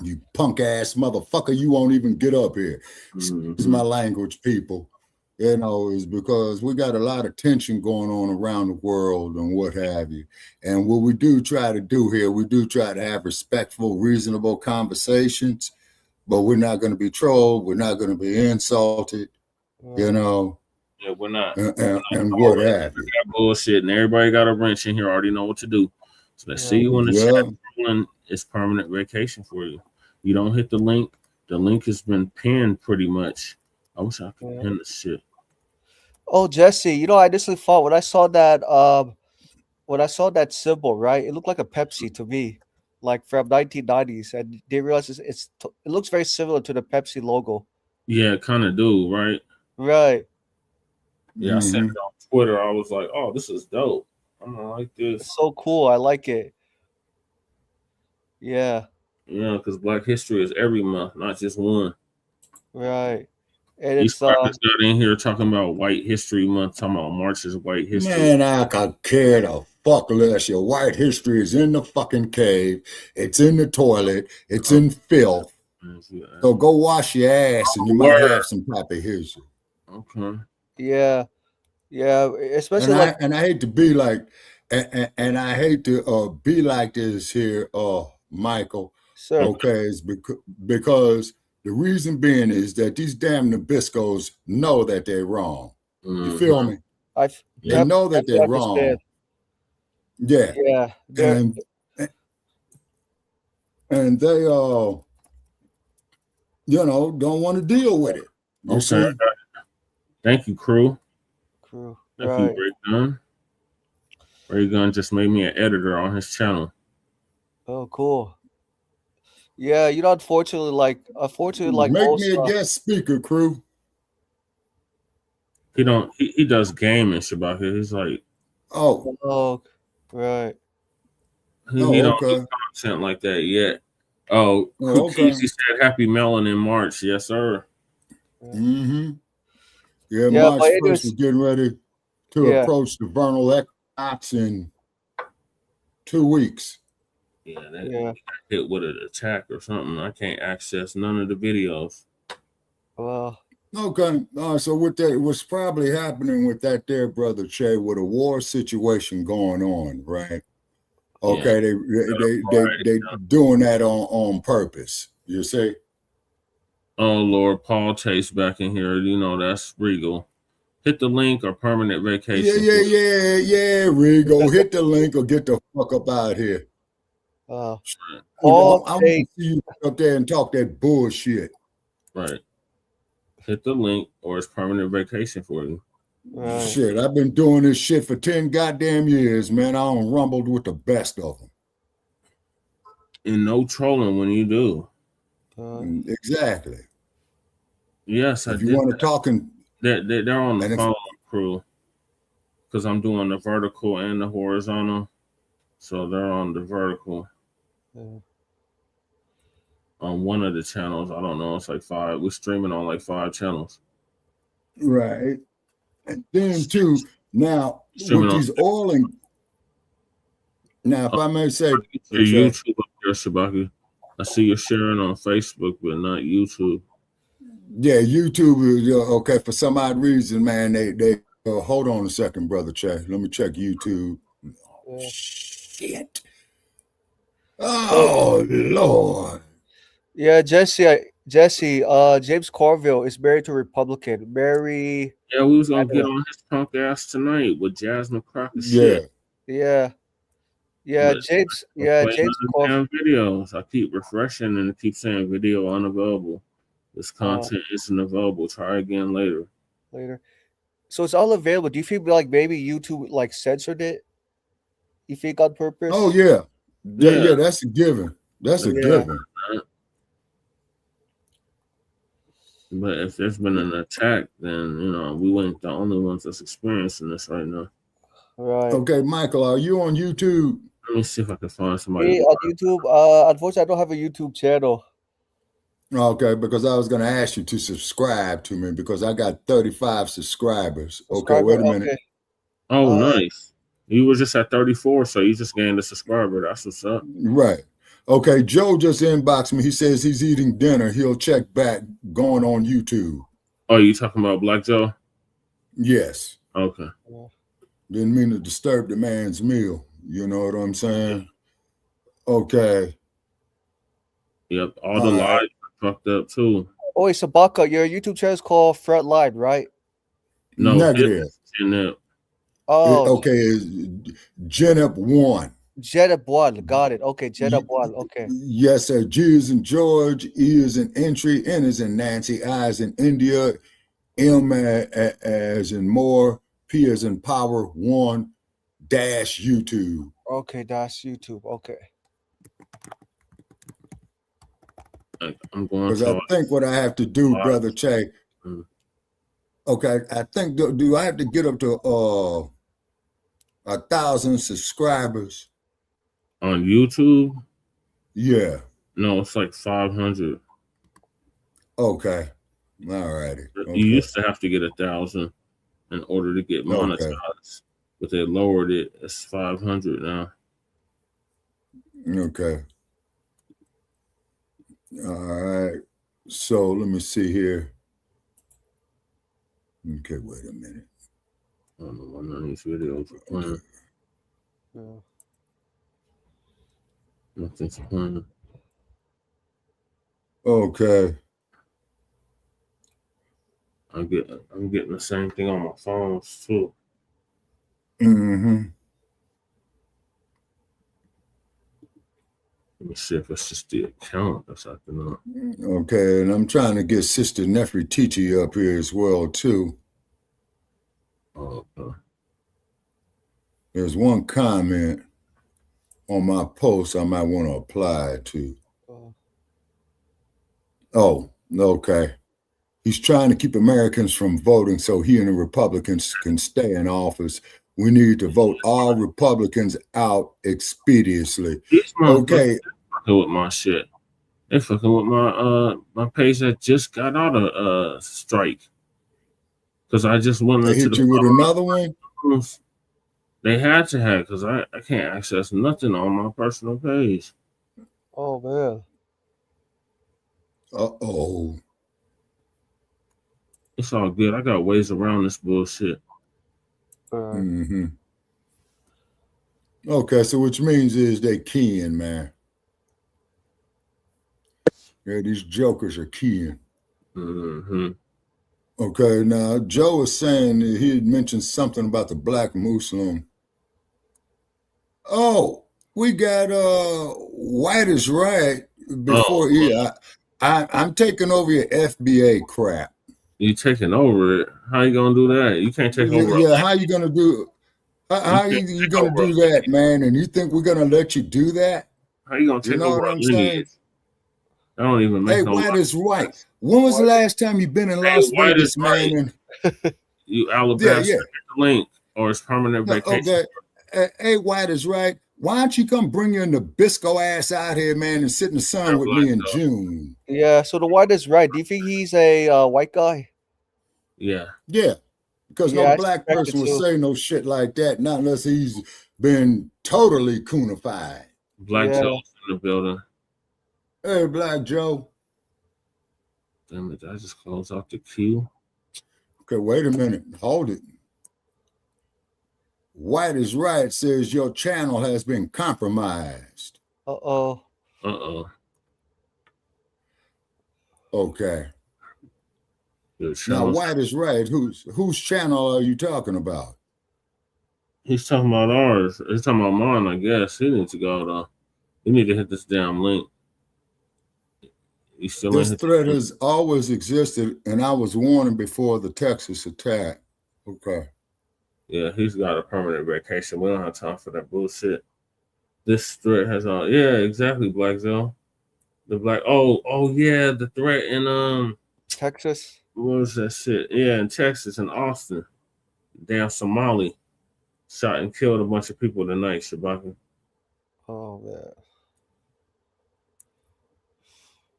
S8: You punk ass motherfucker, you won't even get up here. This is my language, people. You know, is because we got a lot of tension going on around the world and what have you. And what we do try to do here, we do try to have respectful, reasonable conversations, but we're not going to be trolled. We're not going to be insulted, you know.
S4: Yeah, we're not.
S8: And what have you.
S4: Got bullshit, and everybody got a wrench in here, already know what to do. So let's see you in the chat. It's permanent vacation for you. You don't hit the link. The link has been pinned pretty much. I wish I could pin this shit.
S10: Oh, Jesse, you know, I initially thought when I saw that symbol, right, it looked like a Pepsi to me, like from 1990s, and they realized it looks very similar to the Pepsi logo.
S4: Yeah, kind of do, right?
S10: Right.
S4: Yeah, I sent it on Twitter. I was like, "Oh, this is dope. I'm gonna like this."
S10: It's so cool. I like it. Yeah.
S4: Yeah, because Black History is every month, not just one.
S10: Right. And
S4: These
S10: it's
S4: crackers got in here talking about White History Month, talking about March is White History.
S8: Man, I could care the fuck less. Your white history is in the fucking cave. It's in the toilet. It's in filth. So go wash your ass and you might have some type of history.
S4: Okay.
S10: Yeah. Yeah. Especially
S8: and I hate to be like, and I hate to be like this here, Michael.
S10: Sir.
S8: Okay, it's because the reason being is that these damn Nabiscos know that they're wrong. You feel me? They know that they're wrong. Yeah.
S10: Yeah.
S8: And they don't want to deal with it. You see?
S4: Thank you, crew.
S10: Thank
S4: you, Ray Gun. Ray Gun just made me an editor on his channel.
S10: Oh, cool. Yeah, unfortunately,
S8: make
S10: most,
S8: me a guest speaker, crew.
S4: He does game and shit about here. He's like,
S10: right.
S4: He don't do content like that yet. Cookies, he said happy melon in March. Yes, sir.
S8: Mm-hmm. Yeah, March 1st, we're getting ready to approach the vernal equinox in 2 weeks.
S4: Yeah, got hit with an attack or something. I can't access none of the videos.
S10: Well,
S8: okay. So with that, what's probably happening with that there, brother Che, with a war situation going on, right? Okay, they doing that on purpose. You see?
S4: Oh Lord, Paul Tate's back in here. You know that's Regal. Hit the link or permanent vacation.
S8: Yeah, Regal. Hit the link or get the fuck up out here. I want to see you up there and talk that bullshit.
S4: Right. Hit the link or it's permanent vacation for you.
S10: Right.
S8: Shit, I've been doing this shit for 10 goddamn years, man. I done rumbled with the best of them.
S4: And no trolling when you do.
S8: Exactly.
S4: Yes,
S8: if you want to talk
S4: they're on the phone, crew, because I'm doing the vertical and the horizontal, so they're on the vertical. On one of the channels, I don't know, it's like 5. We're streaming on like 5 channels.
S8: Right. And then too, now with these oil and now, if I may say,
S4: your YouTube up there, Shabaki. I see you're sharing on Facebook, but not YouTube.
S8: Yeah, YouTube is okay for some odd reason, man. They hold on a second, brother. Check. Let me check YouTube. Oh, shit. Oh Lord.
S10: Yeah, Jesse, James Carville is married to a Republican. Mary.
S4: Yeah, we was gonna get on his punk ass tonight with Jasmine Croccett.
S10: Yeah. James. Yeah, James
S4: Carville videos. I keep refreshing and it keeps saying video unavailable. This content isn't available. Try again later.
S10: So it's all available. Do you feel like maybe YouTube like censored it? You think on purpose?
S8: Oh yeah. That's a given. That's a given.
S4: But if there's been an attack, then we ain't the only ones that's experiencing this right now.
S10: Right.
S8: Okay, Michael, are you on YouTube?
S4: Let me see if I can find somebody.
S10: On YouTube. Unfortunately, I don't have a YouTube channel.
S8: Okay, because I was going to ask you to subscribe to me because I got 35 subscribers. Okay, wait a minute.
S10: Okay.
S4: Oh, nice. You were just at 34, so you just gained a subscriber. That's what's up.
S8: Right. Okay, Joe just inboxed me. He says he's eating dinner. He'll check back going on YouTube.
S4: Oh, you talking about Black Joe?
S8: Yes.
S4: Okay.
S8: Didn't mean to disturb the man's meal. You know what I'm saying? Okay.
S4: Yep. All the lives are fucked up too.
S10: Oh, it's Sabaka. Your YouTube channel is called Frontline, right?
S8: No, negative.
S10: Oh,
S8: okay. Genep 1.
S10: Genep 1. Got it. Okay, Genep 1. Okay.
S8: Yes, sir. G is in George, E is in entry, N is in Nancy, I is in India, M as in more, P as in power, 1 dash YouTube.
S10: Okay, that's YouTube. Okay.
S4: I'm going
S8: because I think what I have to do, brother Che, Okay, I think do I have to get up to 1,000 subscribers
S4: on YouTube?
S8: Yeah.
S4: No, it's like 500.
S8: Okay. All righty.
S4: You
S8: Okay.
S4: used to have to get 1,000 in order to get monetized, but they lowered it. It's 500 now.
S8: Okay. All right. So let me see here. Okay, wait a minute.
S4: I don't know why none of these videos are playing. Nothing's playing.
S8: Okay.
S4: I'm getting the same thing on my phones too.
S8: Mm-hmm.
S4: Let me see if it's just the account that's acting up.
S8: Okay, and I'm trying to get Sister Nefertiti up here as well too.
S4: Okay.
S8: There's one comment on my post I might want to apply to. Oh, okay. He's trying to keep Americans from voting so he and the Republicans can stay in office. We need to vote all Republicans out expeditiously. Okay.
S4: They fucking with my shit. They fucking with my page that just got out of strike. Because I just went into
S8: hit you with another one?
S4: They had to have, because I can't access nothing on my personal page.
S10: Oh man.
S8: Uh-oh.
S4: It's all good. I got ways around this bullshit.
S8: Mm-hmm. Okay, so which means is they keying, man. Yeah, these jokers are keying.
S4: Mm-hmm.
S8: Okay, now Joe was saying that he had mentioned something about the black Muslim. Oh, we got White is Right before I'm taking over your FBA crap.
S4: You taking over it? How you gonna do that? You can't take over.
S8: Yeah, how you gonna do? How you gonna do that, man? And you think we're gonna let you do that?
S4: How you gonna take over a lineage? I don't even make no.
S8: White is Right. When was the last time you been in Las Vegas, man?
S4: Right. You Alabama, the link or it's permanent vacation.
S8: Okay. Hey, White is Right. Why don't you come bring your Nabisco ass out here, man, and sit in the sun with me in June?
S10: Yeah, so the White is Right. Do you think he's a white guy?
S4: Yeah.
S8: Yeah. Because no black person would say no shit like that, not unless he's been totally coonified.
S4: Black Joe's in the building.
S8: Hey, Black Joe.
S4: Damn it, did I just close out the queue?
S8: Okay, wait a minute. Hold it. White is Right says your channel has been compromised.
S10: Uh-oh.
S4: Uh-oh.
S8: Okay. Now, White is Right. Whose channel are you talking about?
S4: He's talking about ours. He's talking about mine, I guess. He needs to go, though. You need to hit this damn link.
S8: This threat has always existed, and I was warning before the Texas attack. Okay.
S4: Yeah, he's got a permanent vacation. We don't have time for that bullshit. This threat has all. Yeah, exactly, Black Zone. The black. Oh yeah, the threat in
S10: Texas.
S4: What was that shit? Yeah, in Texas, in Austin. Damn Somali shot and killed a bunch of people tonight, Shabaka.
S10: Oh man.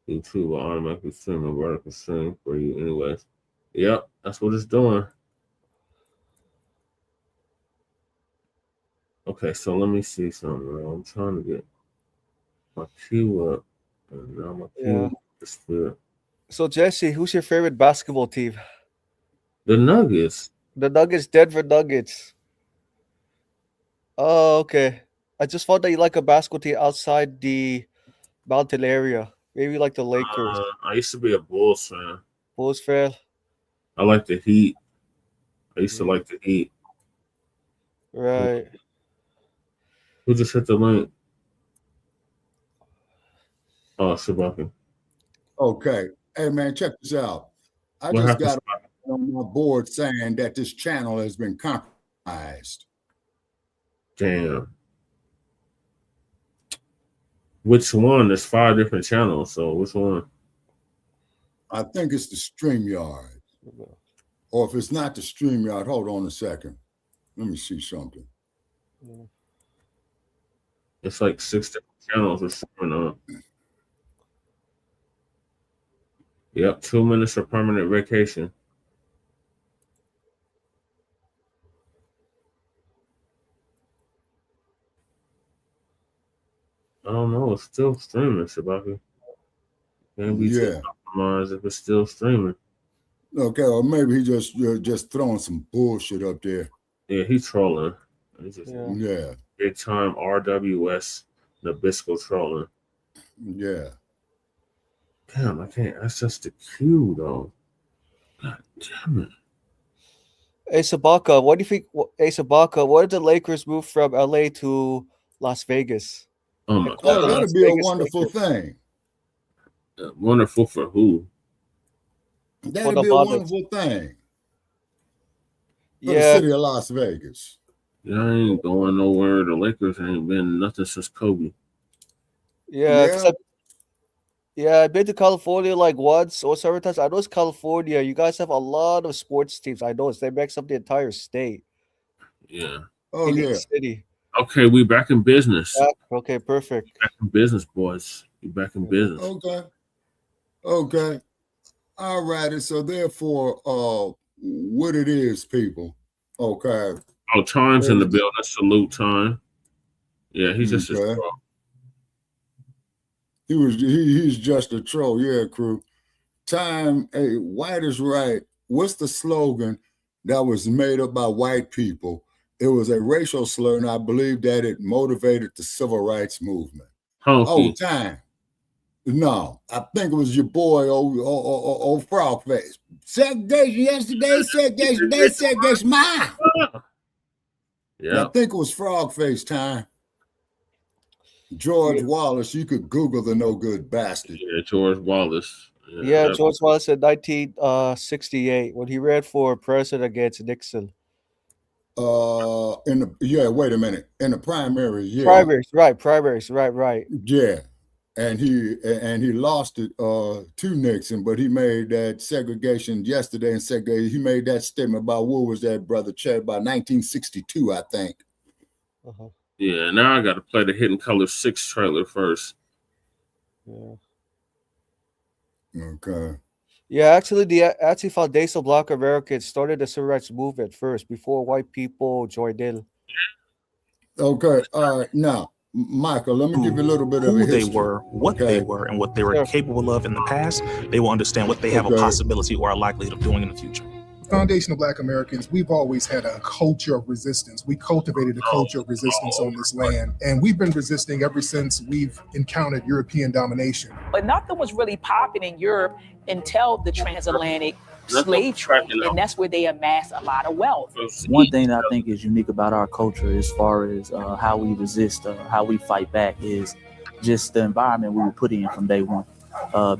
S4: YouTube will automatically stream a vertical stream for you anyways. Yep, that's what it's doing. Okay, so let me see something. I'm trying to get my queue up. And now my queue is clear.
S10: So Jesse, who's your favorite basketball team?
S4: The Nuggets.
S10: The Nuggets, Denver Nuggets. Oh, okay. I just thought that you like a basketball team outside the mountain area. Maybe like the Lakers.
S4: I used to be a Bulls fan.
S10: Bulls fan?
S4: I like the Heat. I used to like the Heat.
S10: Right.
S4: Who just hit the link? Oh, Shabaka.
S8: Okay. Hey, man, check this out. I just got on my board saying that this channel has been compromised.
S4: Damn. Which one? There's 5 different channels, so which one?
S8: I think it's the StreamYard. or if it's not the StreamYard, hold on a second. Let me see something.
S4: It's like 6 different channels or something. Yep, 2 minutes for permanent vacation. I don't know. It's still streaming, Shabaka. Can't be too compromised if it's still streaming.
S8: Okay, or maybe he just throwing some bullshit up there.
S4: Yeah, he's trolling. He's just big time RWS Nabisco trolling.
S8: Yeah.
S4: Damn, I can't access the queue though. God damn it.
S10: Hey Sabaka, what do you think? Hey Sabaka, what if the Lakers move from LA to Las Vegas?
S4: Oh my
S8: God, that'd be a wonderful thing.
S4: Wonderful for who?
S8: That'd be a wonderful thing. For the city of Las Vegas.
S4: Yeah, I ain't going nowhere. The Lakers ain't been nothing since Kobe.
S10: I've been to California like once or several times. I know it's California. You guys have a lot of sports teams. I know they make up the entire state.
S4: Yeah.
S8: Oh yeah.
S10: City.
S4: Okay, we back in business.
S10: Okay, perfect.
S4: Back in business, boys. We back in business.
S8: Okay. All righty. So therefore, what it is, people. Okay.
S4: Oh, Time's in the building. Salute, Time. Yeah, he's just a troll.
S8: He's just a troll. Yeah, crew. Time, hey, white is right. What's the slogan that was made up by white people? It was a racial slur, and I believe that it motivated the civil rights movement. Oh, Time. No, I think it was your boy, old frog face. Segregation yesterday, segregation today, segregation mine. Yeah, I think it was frog face Time. George Wallace, you could Google the no good bastard.
S4: Yeah, George Wallace.
S10: George Wallace in 1968 when he ran for president against Nixon.
S8: Wait a minute. In the primary,
S10: Primaries, right.
S8: Yeah. And he lost it to Nixon, but he made that segregation yesterday and he made that statement about what was that, Brother Chad, by 1962, I think.
S4: Yeah, now I got to play the Hidden Color 6 trailer first.
S10: Yeah.
S8: Okay.
S10: Yeah, actually, the Anti-Foundation Black Americans started the civil rights movement first before white people joined in.
S8: Okay. All right. Now, Michael, let me give you a little bit of
S9: who they were, what they were, and what they were capable of in the past. They will understand what they have a possibility or a likelihood of doing in the future.
S11: Foundation of Black Americans, we've always had a culture of resistance. We cultivated a culture of resistance on this land, and we've been resisting ever since we've encountered European domination.
S12: But nothing was really popping in Europe until the transatlantic slave trade, and that's where they amassed a lot of wealth.
S13: One thing that I think is unique about our culture as far as how we resist, how we fight back, is just the environment we were put in from day one.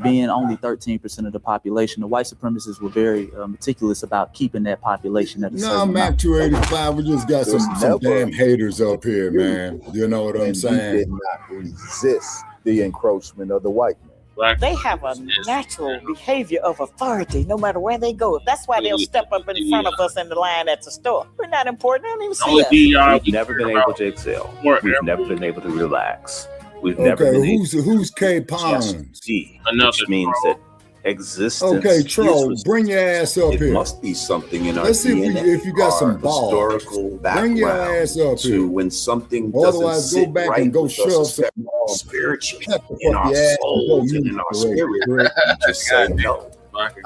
S13: Being only 13% of the population, the white supremacists were very meticulous about keeping that population at a certain amount.
S8: Mac 285, we just got some damn haters up here, man. You know what I'm saying?
S14: We did not resist the encroachment of the white man.
S15: They have a natural behavior of authority no matter where they go. That's why they'll step up in front of us in the line at the store. We're not important. They don't even see us.
S16: We've never been able to excel. We've never been able to relax. We've never been able
S8: who's K Pons?
S16: Which means that existence.
S8: Okay, Troll, bring your ass up here.
S14: It must be something in our
S8: Let's see
S14: DNA,
S8: if you got some balls.
S14: Historical background.
S8: Bring your ass up
S14: to
S8: here.
S14: when something
S8: Otherwise,
S14: doesn't
S8: go back
S14: right
S8: and go
S14: with
S8: shove
S14: us,
S8: some
S14: spiritually in our souls and in our spirit. You just say no.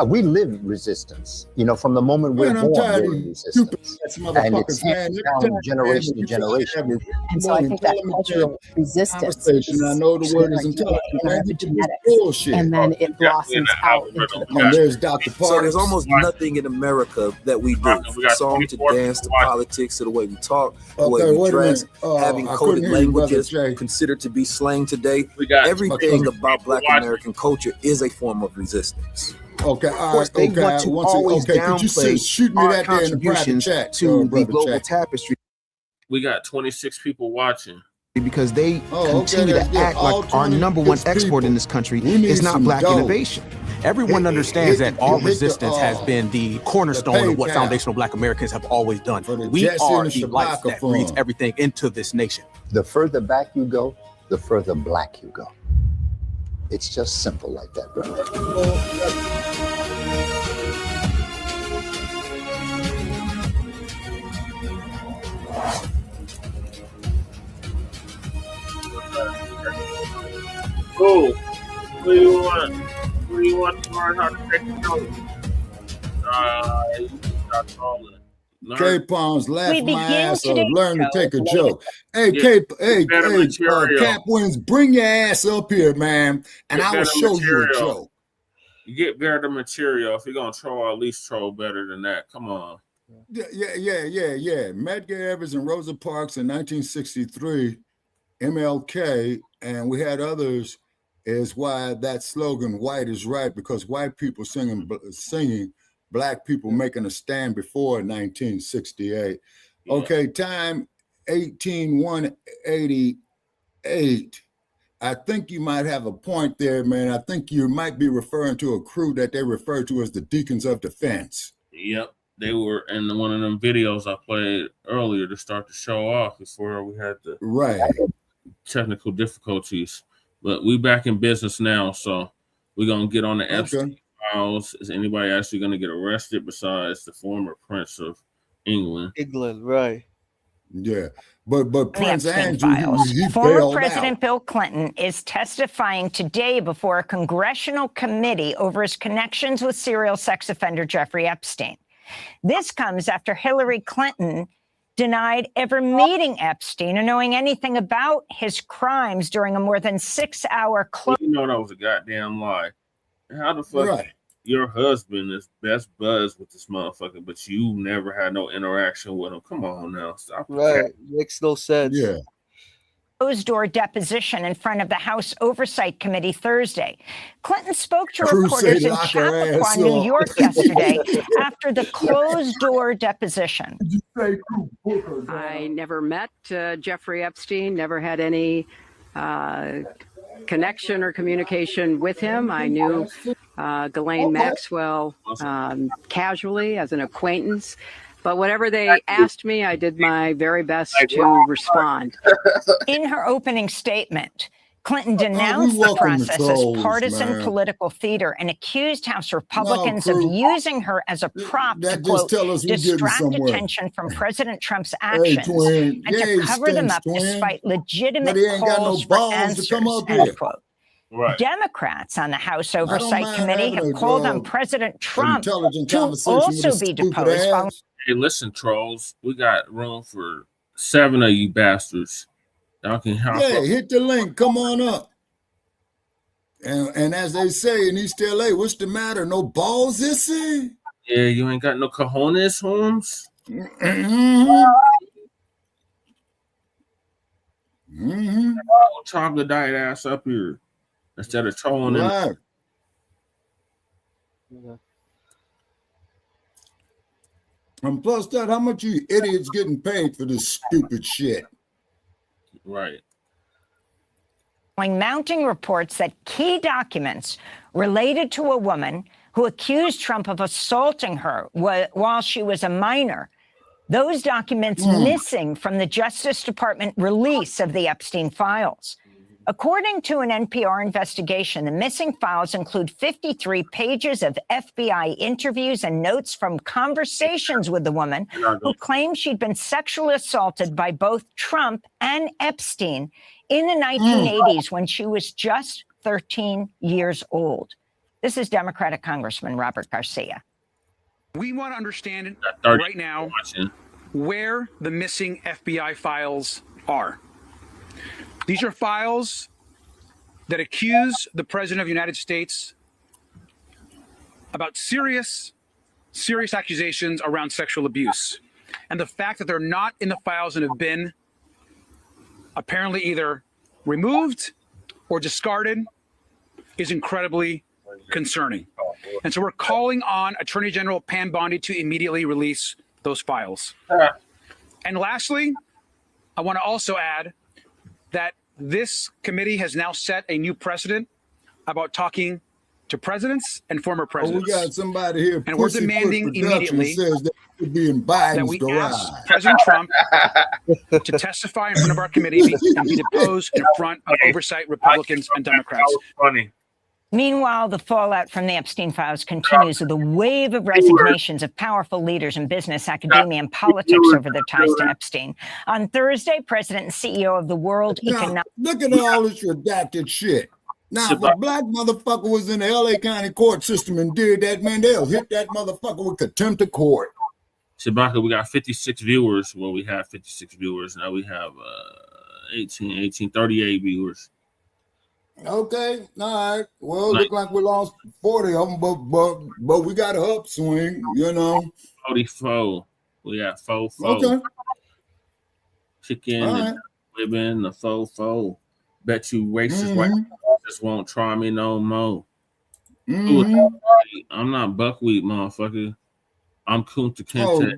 S17: We live resistance, from the moment we're born, we're in resistance. And it's handed down generation to generation.
S18: And so I think that culture of resistance is
S8: I know the word is intelligent,
S18: and then it blossoms out into the culture.
S8: And there's Dr.
S19: So there's almost nothing in America that we do. From song to dance to politics to the way we talk, the way we dress, having coded languages considered to be slang today. Everything about Black American culture is a form of resistance.
S8: Okay,
S19: of course, they want to always downplay
S8: shoot me that there in the private chat
S19: to the global tapestry.
S4: We got 26 people watching.
S20: Because they continue to act like our number one export in this country is not Black innovation.
S9: Everyone understands that our resistance has been the cornerstone of what foundational Black Americans have always done. We are the light that breathes everything into this nation.
S17: The further back you go, the further Black you go. It's just simple like that, brother.
S4: Cool. What do you want? What do you want to learn how to take a joke? Stop calling.
S8: K-Pons laugh my ass off. Learn to take a joke. Hey, Cap Wins, bring your ass up here, man, and I will show you a joke.
S4: You get better material. If you're gonna troll, at least troll better than that. Come on.
S8: Yeah. Medgar Evers and Rosa Parks in 1963, MLK, and we had others. Is why that slogan "White is right" because white people singing Black people making a stand before 1968. Yeah. Okay, time 18188. I think you might have a point there, man. I think you might be referring to a crew that they refer to as the Deacons of Defense.
S4: Yep, they were in one of them videos I played earlier to start the show off before we had the technical difficulties. But we back in business now, so we're gonna get on the Epstein files. Is anybody actually gonna get arrested besides the former Prince of England?
S10: Right?
S8: Yeah, but Prince Andrew, he
S7: former President Bill Clinton is testifying today before a congressional committee over his connections with serial sex offender Jeffrey Epstein. This comes after Hillary Clinton denied ever meeting Epstein or knowing anything about his crimes during a more than 6-hour close.
S4: You know that was a goddamn lie. How the fuck your husband is best buds with this motherfucker, but you never had no interaction with him? Come on now, stop.
S10: Right, makes no sense.
S8: Yeah.
S7: Closed-door deposition in front of the House Oversight Committee Thursday. Clinton spoke to reporters in Chappaqua, New York yesterday after the closed-door deposition.
S20: I never met Jeffrey Epstein, never had any connection or communication with him. I knew Ghislaine Maxwell casually as an acquaintance. But whatever they asked me, I did my very best to respond.
S7: In her opening statement, Clinton denounced the process as partisan political theater and accused House Republicans of using her as a prop to, quote, distract attention from President Trump's actions and to cover them up despite legitimate calls for answers, end quote.
S4: Right.
S7: Democrats on the House Oversight Committee have called on President Trump to also be deposed.
S4: Hey, listen, trolls, we got room for 7 of you bastards. Y'all can hop up.
S8: Hit the link. Come on up. And as they say in East LA, what's the matter? No balls this thing?
S4: Yeah, you ain't got no cojones, Holmes. Chocolate diet ass up here instead of trolling in.
S8: And plus that, how much you idiots getting paid for this stupid shit?
S4: Right.
S7: Mounting reports that key documents related to a woman who accused Trump of assaulting her while she was a minor, those documents missing from the Justice Department release of the Epstein files. According to an NPR investigation, the missing files include 53 pages of FBI interviews and notes from conversations with the woman who claimed she'd been sexually assaulted by both Trump and Epstein in the 1980s when she was just 13 years old. This is Democratic Congressman Robert Garcia.
S21: We want to understand right now where the missing FBI files are. These are files that accuse the President of the United States about serious accusations around sexual abuse. And the fact that they're not in the files and have been apparently either removed or discarded is incredibly concerning. And so we're calling on Attorney General Pam Bondi to immediately release those files. And lastly, I want to also add that this committee has now set a new precedent about talking to presidents and former
S8: Oh,
S21: presidents.
S8: we got somebody here.
S21: And we're demanding immediately
S8: says that could be in Biden's
S21: that we
S8: garage.
S21: ask President Trump to testify in front of our committee and be deposed in front of oversight Republicans and Democrats.
S4: That was funny.
S7: Meanwhile, the fallout from the Epstein files continues with a wave of resignations of powerful leaders in business, academia, and politics over their ties to Epstein. On Thursday, President and CEO of the World Economic...
S8: Look at all this redacted shit. Now, if a black motherfucker was in the LA County court system and did that, man, they'll hit that motherfucker with contempt of court.
S4: Shabaka, we got 56 viewers. Well, we have 56 viewers. Now we have 38 viewers.
S8: Okay, all right. Well, look like we lost 40 of them, but we got an upswing, you know.
S4: 44. We got 4.
S8: Okay.
S4: Chicken,
S8: All
S4: the
S8: right.
S4: women, the 4. Bet you racist white just won't try me no more. I'm not buckwheat, motherfucker. I'm Kunta Kinte.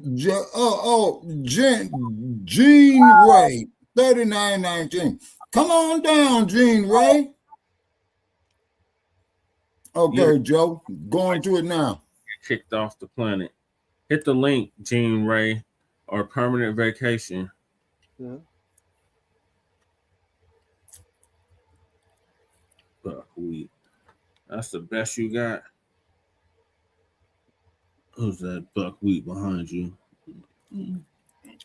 S8: Gene Ray, 3919. Come on down, Gene Ray. Okay, Joe, going to it now.
S4: Kicked off the planet. Hit the link, Gene Ray, or permanent vacation.
S10: Yeah.
S4: Buckwheat. That's the best you got. Who's that buckwheat behind you?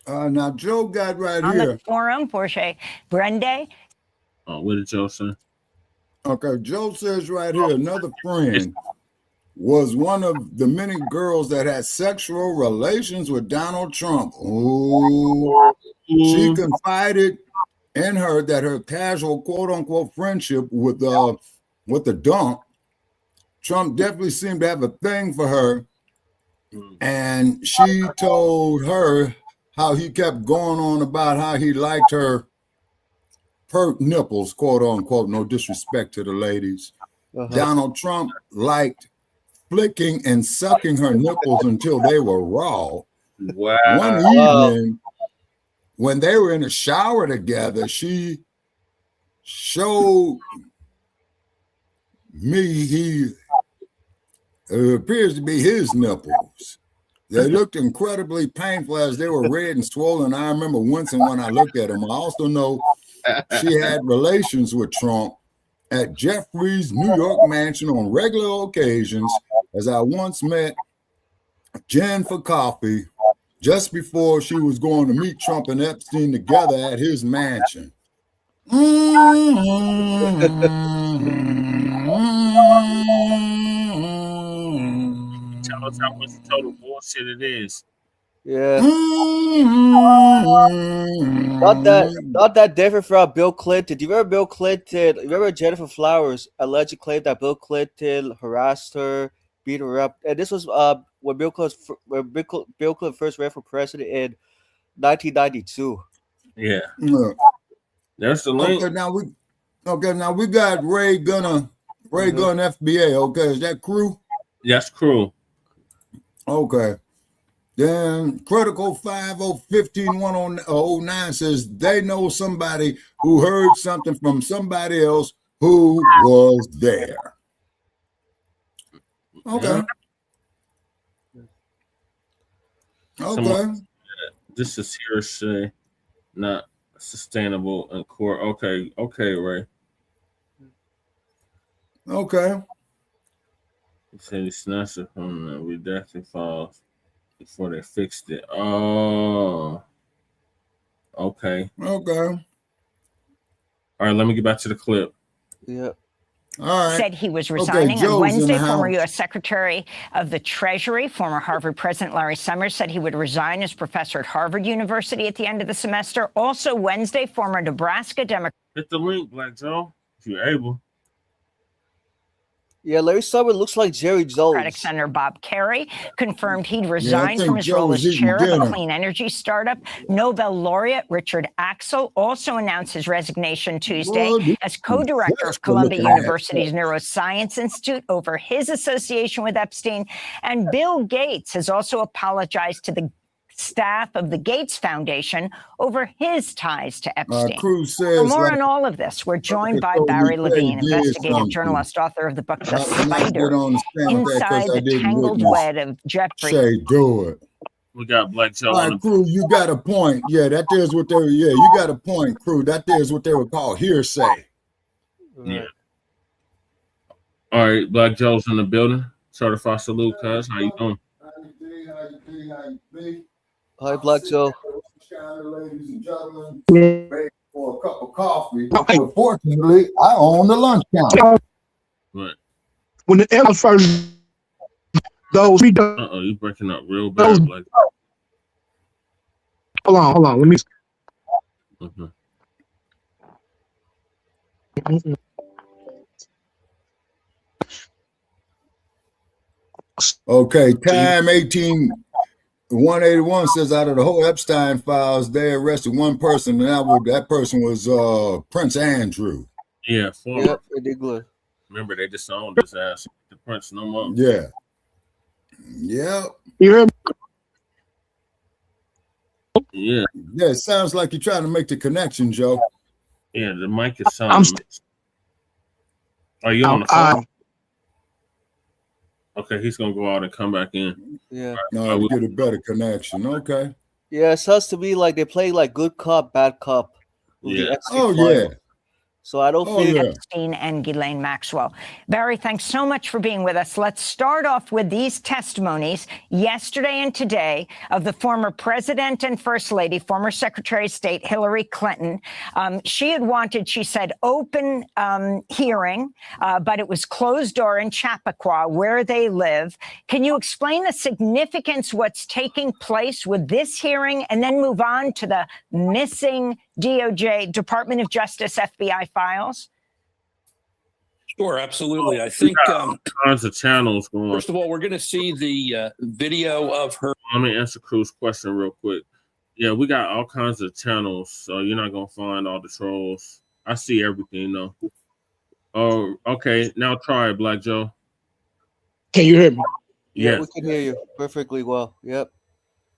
S8: Now Joe got right
S7: on
S8: here.
S7: the forum, Porsche Brende.
S4: Oh, what did Joe say?
S8: Okay, Joe says right here, another friend was one of the many girls that had sexual relations with Donald Trump. Ooh. She confided in her that her casual quote-unquote friendship with the dump, Trump definitely seemed to have a thing for her. And she told her how he kept going on about how he liked her pert nipples, quote unquote, no disrespect to the ladies. Donald Trump liked flicking and sucking her nipples until they were raw.
S4: Wow.
S8: One evening, when they were in the shower together, she showed me it appears to be his nipples. They looked incredibly painful as they were red and swollen. I remember wincing when I looked at them. I also know she had relations with Trump at Jeffrey's New York mansion on regular occasions, as I once met Jen for coffee just before she was going to meet Trump and Epstein together at his mansion.
S4: Tell us how much total bullshit it is.
S10: Yeah. Not that different from Bill Clinton. Do you remember Bill Clinton? Remember Jennifer Flowers allegedly claimed that Bill Clinton harassed her, beat her up, and this was when Bill Clinton first ran for president in 1992.
S4: Yeah. There's the link.
S8: Okay, now we got Ray Gunn FBA. Okay, is that crew?
S4: Yes, crew.
S8: Okay. Then Critical 5015-109 says they know somebody who heard something from somebody else who was there. Okay. Okay.
S4: This is hearsay, not sustainable in court. Okay, Ray.
S8: Okay.
S4: He said he snatched it from the redacted files before they fixed it. Oh. Okay.
S8: Okay.
S4: All right, let me get back to the clip.
S10: Yeah.
S8: All right.
S7: Said he was resigning on Wednesday. Former
S8: house.
S7: U.S. Secretary of the Treasury, former Harvard President Larry Summers, said he would resign as professor at Harvard University at the end of the semester. Also Wednesday, former Nebraska Democrat.
S4: Hit the link, Black Joe, if you're able.
S10: Yeah, Larry Summers looks like Jerry Jones.
S7: Democratic Senator Bob Kerrey confirmed he'd resign from his role as chair of a clean energy startup. Nobel laureate Richard Axel also announced his resignation Tuesday as co-director of Columbia University's Neuroscience Institute over his association with Epstein. And Bill Gates has also apologized to the staff of the Gates Foundation over his ties to Epstein.
S8: Cruz
S7: For
S8: says,
S7: more
S8: like,
S7: on all of this, we're joined by
S8: so
S7: Barry
S8: we say
S7: Levine,
S8: did
S7: investigative
S8: something.
S7: journalist, author of the book The
S8: I cannot get
S7: Spider,
S8: on the stand with that
S7: Inside
S8: because I
S7: the
S8: didn't
S7: Tangled
S8: witness
S7: Web of Jeffrey.
S8: Shay do it.
S4: We got Black Joe
S8: All
S4: on
S8: right,
S4: the
S8: Crew, you got a point. Yeah, that is what they were. Yeah, you got a point, Crew. That is what they would call hearsay.
S4: Yeah. All right, Black Joe's in the building. Certified salute, cuz. How you doing?
S10: Hi, Black Joe.
S8: Ladies and gentlemen, for a cup of coffee. Unfortunately, I own the lunch counter.
S4: What?
S6: When the L first those
S4: Uh-oh, you breaking up real bad, Black.
S6: Hold on. Let me.
S8: Okay, time 181 says out of the whole Epstein files, they arrested one person, and that person was Prince Andrew.
S4: Yeah, former.
S10: Yep,
S4: remember, they disowned his ass. The Prince no more.
S8: Yeah. Yep.
S6: You heard me?
S4: Yeah.
S8: Yeah, it sounds like you're trying to make the connection, Joe.
S4: Yeah, the mic is sounding. Are you on the phone? Okay, he's gonna go out and come back in.
S10: Yeah.
S8: No, we get a better connection. Okay.
S10: Yeah, it sounds to me like they play like good cop, bad cop.
S4: Yeah.
S8: Yeah.
S10: So I don't feel
S7: Epstein and Ghislaine Maxwell. Barry, thanks so much for being with us. Let's start off with these testimonies yesterday and today of the former president and first lady, former Secretary of State Hillary Clinton. She had wanted, she said, open hearing, but it was closed door in Chappaqua, where they live. Can you explain the significance, what's taking place with this hearing, and then move on to the missing DOJ, Department of Justice, FBI files?
S1: Sure, absolutely. I think
S4: kinds of channels going.
S1: First of all, we're going to see the video of her.
S4: Let me answer Cruz's question real quick. Yeah, we got all kinds of channels, so you're not gonna find all the trolls. I see everything though. Oh, okay. Now try it, Black Joe.
S6: Can you hear me?
S10: Yeah, we can hear you perfectly well. Yep.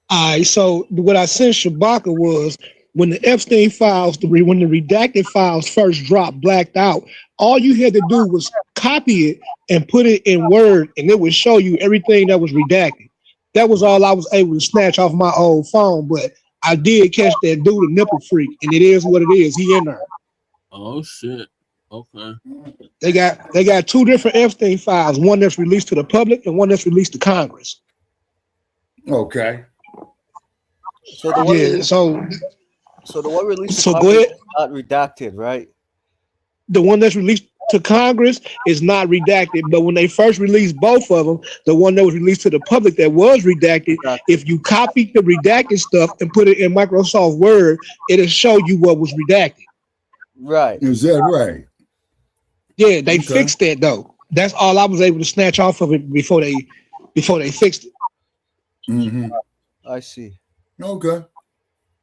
S6: All right. So what I sent Shabaka was, when the Epstein files, when the redacted files first dropped, blacked out, all you had to do was copy it and put it in Word, and it would show you everything that was redacted. That was all I was able to snatch off my old phone, but I did catch that dude, a nipple freak, and it is what it is. He in there.
S4: Oh shit. Okay.
S6: They got two different Epstein files, one that's released to the public and one that's released to Congress.
S8: Okay.
S10: So the one
S6: yeah,
S10: so the one released
S6: so
S10: to
S6: go
S10: Congress
S6: ahead.
S10: is not redacted, right?
S6: The one that's released to Congress is not redacted, but when they first released both of them, the one that was released to the public that was redacted, if you copy the redacted stuff and put it in Microsoft Word, it'll show you what was redacted.
S10: Right.
S8: Is that right?
S6: Yeah, they fixed that though. That's all I was able to snatch off of it before they fixed it.
S8: Mm-hmm.
S10: I see.
S8: Okay.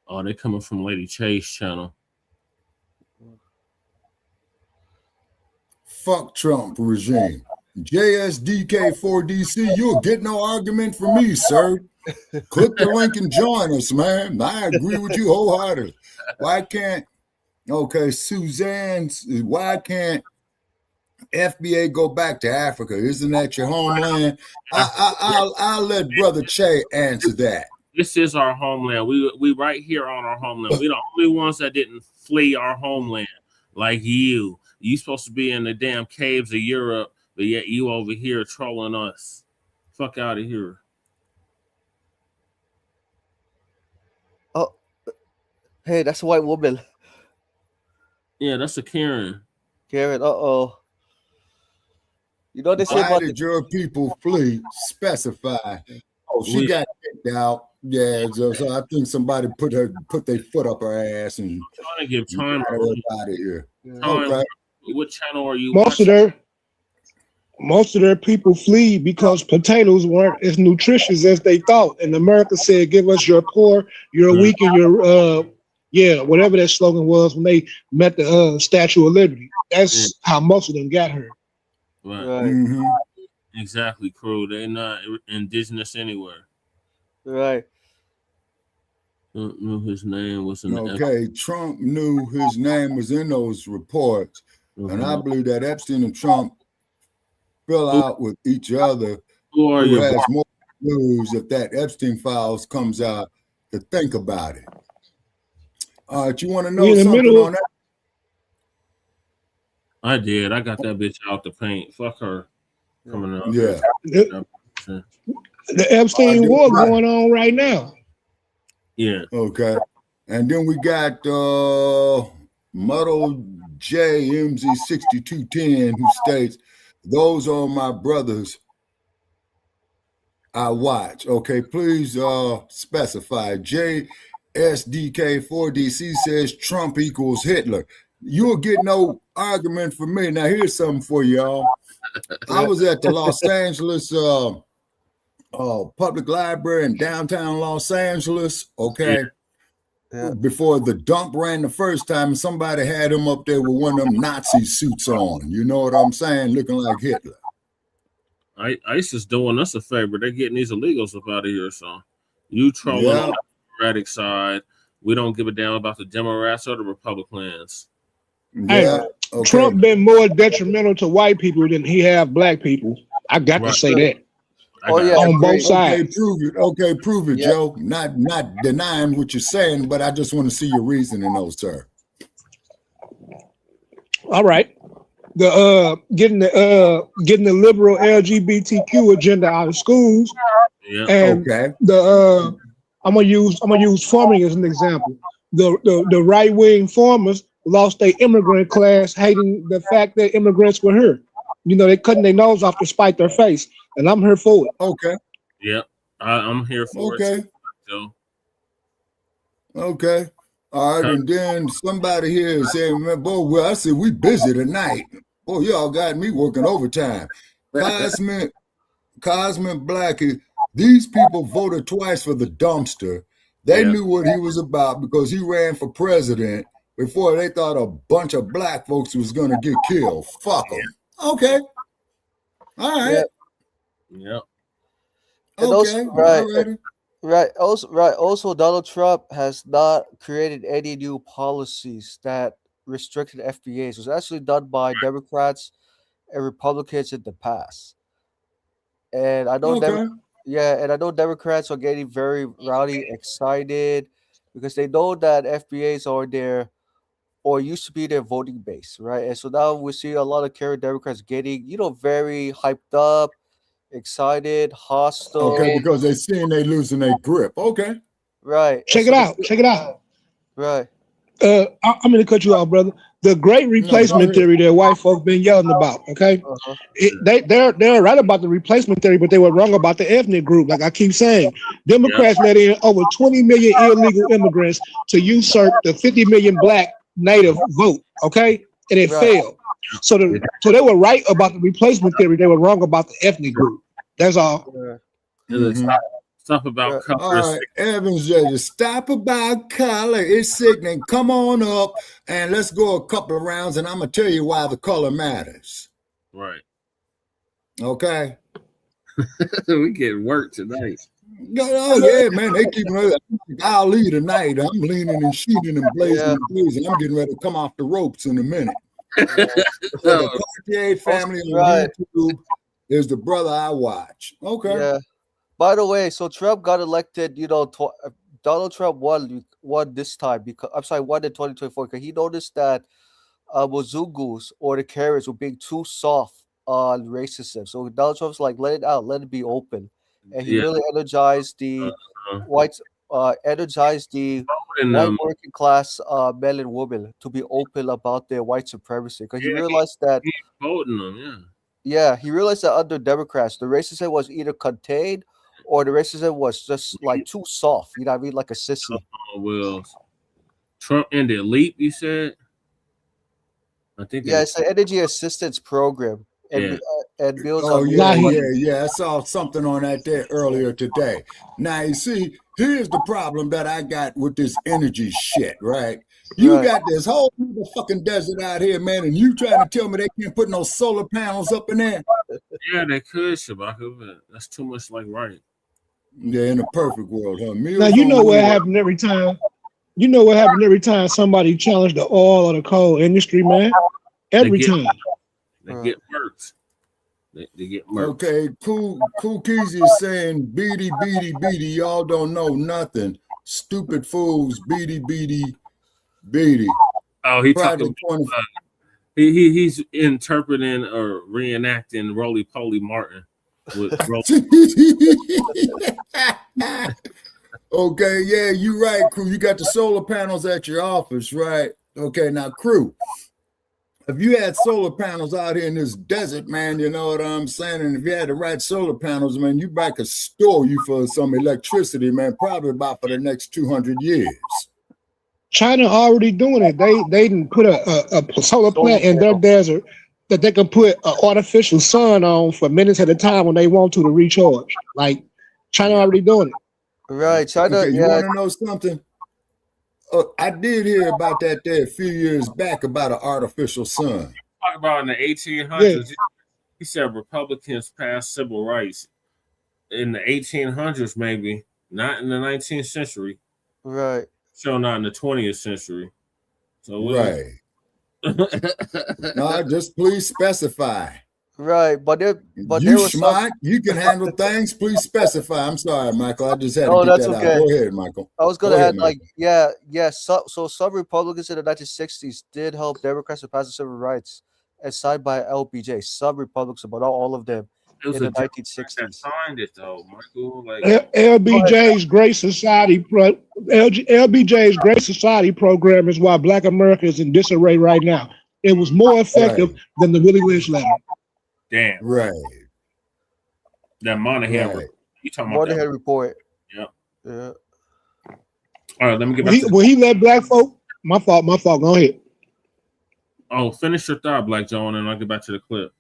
S4: Oh, they coming from Lady Chase channel.
S8: Fuck Trump regime. JSDK4DC, you'll get no argument from me, sir. Click the link and join us, man. I agree with you wholeheartedly. Why can't FBA go back to Africa? Isn't that your homeland? I'll let Brother Che answer that.
S4: This is our homeland. We right here on our homeland. We the only ones that didn't flee our homeland like you. You supposed to be in the damn caves of Europe, but yet you over here trolling us. Fuck out of here.
S10: Oh, hey, that's a white woman.
S4: Yeah, that's a Karen.
S10: Karen, uh-oh. You know they say
S8: Why
S10: about
S8: did your people flee? Specify. Oh, she got kicked out. Yeah, so I think somebody put their foot up her ass and
S4: trying to give time
S8: out of here.
S4: Okay. What channel are you
S6: most of their people flee because potatoes weren't as nutritious as they thought. And America said, give us your poor, your weak, and your whatever that slogan was when they met the Statue of Liberty. That's how most of them got her.
S4: Right.
S8: Mm-hmm.
S4: Exactly, crew. They're not indigenous anywhere.
S10: Right.
S4: Knew his name was in the
S8: Okay, Trump knew his name was in those reports, and I believe that Epstein and Trump fell out with each other.
S4: Who are you?
S8: Has more news if that Epstein files comes out to think about it. All right, you want to know something on that?
S4: I did. I got that bitch out the paint. Fuck her. Coming up.
S8: Yeah.
S6: The Epstein war going on right now.
S4: Yeah.
S8: Okay. And then we got Muddle JMZ6210 who states, those are my brothers I watch. Okay, please specify. JSDK4DC says Trump equals Hitler. You'll get no argument from me. Now here's something for y'all. I was at the Los Angeles Public Library in downtown Los Angeles, okay? Yeah. Before the dump ran the first time, and somebody had him up there with one of them Nazi suits on. You know what I'm saying? Looking like Hitler.
S4: ICE is doing us a favor. They're getting these illegals up out of here. So you trolling on the Democratic side. We don't give a damn about the Democrats or the Republicans.
S6: Yeah. Hey, Trump been more detrimental to white people than he have black people. I got to say that. On both sides.
S8: Okay, prove it. Okay, prove it, Joe. Not denying what you're saying, but I just want to see your reasoning, though, sir.
S6: All right. Getting the liberal LGBTQ agenda out of schools.
S4: Yeah.
S6: And I'm gonna use farming as an example. The right wing farmers lost their immigrant class, hating the fact that immigrants were here. You know, they cutting their nose off to spite their face, and I'm here for it.
S8: Okay.
S4: Yep. I'm here for it. Too,
S8: okay. All right, and then somebody here is saying, boy, well, I said we busy tonight. Boy, y'all got me working overtime. Cosmic Blackie, these people voted twice for the dumpster. They knew what he was about because he ran for president before they thought a bunch of black folks was going to get killed. Fuck them. Okay. All right.
S4: Yep.
S10: Okay. Also, Donald Trump has not created any new policies that restricted FBAs. It was actually done by Democrats and Republicans in the past. And I know I know Democrats are getting very rowdy, excited because they know that FBAs are their or used to be their voting base, right? And so now we see a lot of current Democrats getting, very hyped up, excited, hostile.
S8: Okay, because they're seeing they losing their grip. Okay.
S10: Right.
S6: Check it out.
S10: Right.
S6: I'm going to cut you off, brother. The great replacement theory that white folks been yelling about, okay? They're right about the replacement theory, but they were wrong about the ethnic group. Like I keep saying, Democrats let in over 20 million illegal immigrants to usurp the 50 million black native vote, okay? And it failed. So they were right about the replacement theory. They were wrong about the ethnic group. That's all.
S4: Stop about color.
S8: All right, Evans, stop about color. It's sickening. Come on up and let's go a couple of rounds, and I'm gonna tell you why the color matters.
S4: Right.
S8: Okay.
S4: We getting work tonight.
S8: Oh yeah, man. They keep I'll lead tonight. I'm leaning and shooting and blazing and blazing. I'm getting ready to come off the ropes in a minute. The Cartier family on YouTube is the brother I watch. Okay.
S10: Yeah. By the way, so Trump got elected. Donald Trump won this time won in 2024 because he noticed that Mozungus or the Karens were being too soft on racism. So Donald Trump's like, let it out, let it be open, and he really energized the white working class men and women to be open about their white supremacy because he realized that
S4: he's voting them.
S10: Yeah, he realized that under Democrats, the racism was either contained or the racism was just like too soft. You know what I mean? Like a sissy.
S4: Well, Trump and the elite, you said? I think.
S10: Yeah, it's an energy assistance program. And bills
S8: I saw something on that there earlier today. Now, you see, here's the problem that I got with this energy shit, right? You got this whole fucking desert out here, man, and you trying to tell me they can't put no solar panels up in there?
S4: Yeah, they could, Shabaka, but that's too much like right.
S8: Yeah, in a perfect world, huh?
S6: Now you know what happened every time. You know what happened every time somebody challenged the oil or the coal industry, man. Every time.
S4: They get murked. They get murked.
S8: Okay, Cool Keezy is saying beady, beady, beady. Y'all don't know nothing. Stupid fools, beady, beady, beady.
S4: Oh, he talking. He's interpreting or reenacting Roly Poly Martin with
S8: Okay, yeah, you right, crew. You got the solar panels at your office, right? Okay, now, crew, if you had solar panels out here in this desert, man, you know what I'm saying? And if you had the right solar panels, man, you back could store you for some electricity, man, probably about for the next 200 years.
S6: China already doing it. They didn't put a solar plant in their desert that they can put an artificial sun on for minutes at a time when they want to recharge. Like China already doing it.
S10: Right, China.
S8: Okay, you want to know something? I did hear about that there a few years back about an artificial sun.
S4: Talk about in the 1800s. Yeah. He said Republicans passed civil rights in the 1800s, maybe not in the 19th century.
S10: Right.
S4: So not in the 20th century. So
S8: right. No, just please specify.
S10: Right, but
S8: you smart, you can handle things. Please specify. I'm sorry, Michael. I just had to get that out. Go ahead, Michael.
S10: I was going to add, like, so some Republicans in the 1960s did help Democrats to pass the civil rights, as signed by LBJ. Some Republicans, but not all of them, in the 1960s.
S4: That signed it though, Michael. Like
S6: LBJ's Great Society LBJ's Great Society program is why Black America is in disarray right now. It was more effective than the Willie Lynch letter.
S4: Damn.
S8: Right.
S4: That Monahan report. You talking about
S10: Monahan report.
S4: Yeah.
S10: Yeah.
S4: All right, let me get back to
S6: when he let black folk. My fault. Go ahead.
S4: Oh, finish your thought, Black John, and I'll get back to the clip.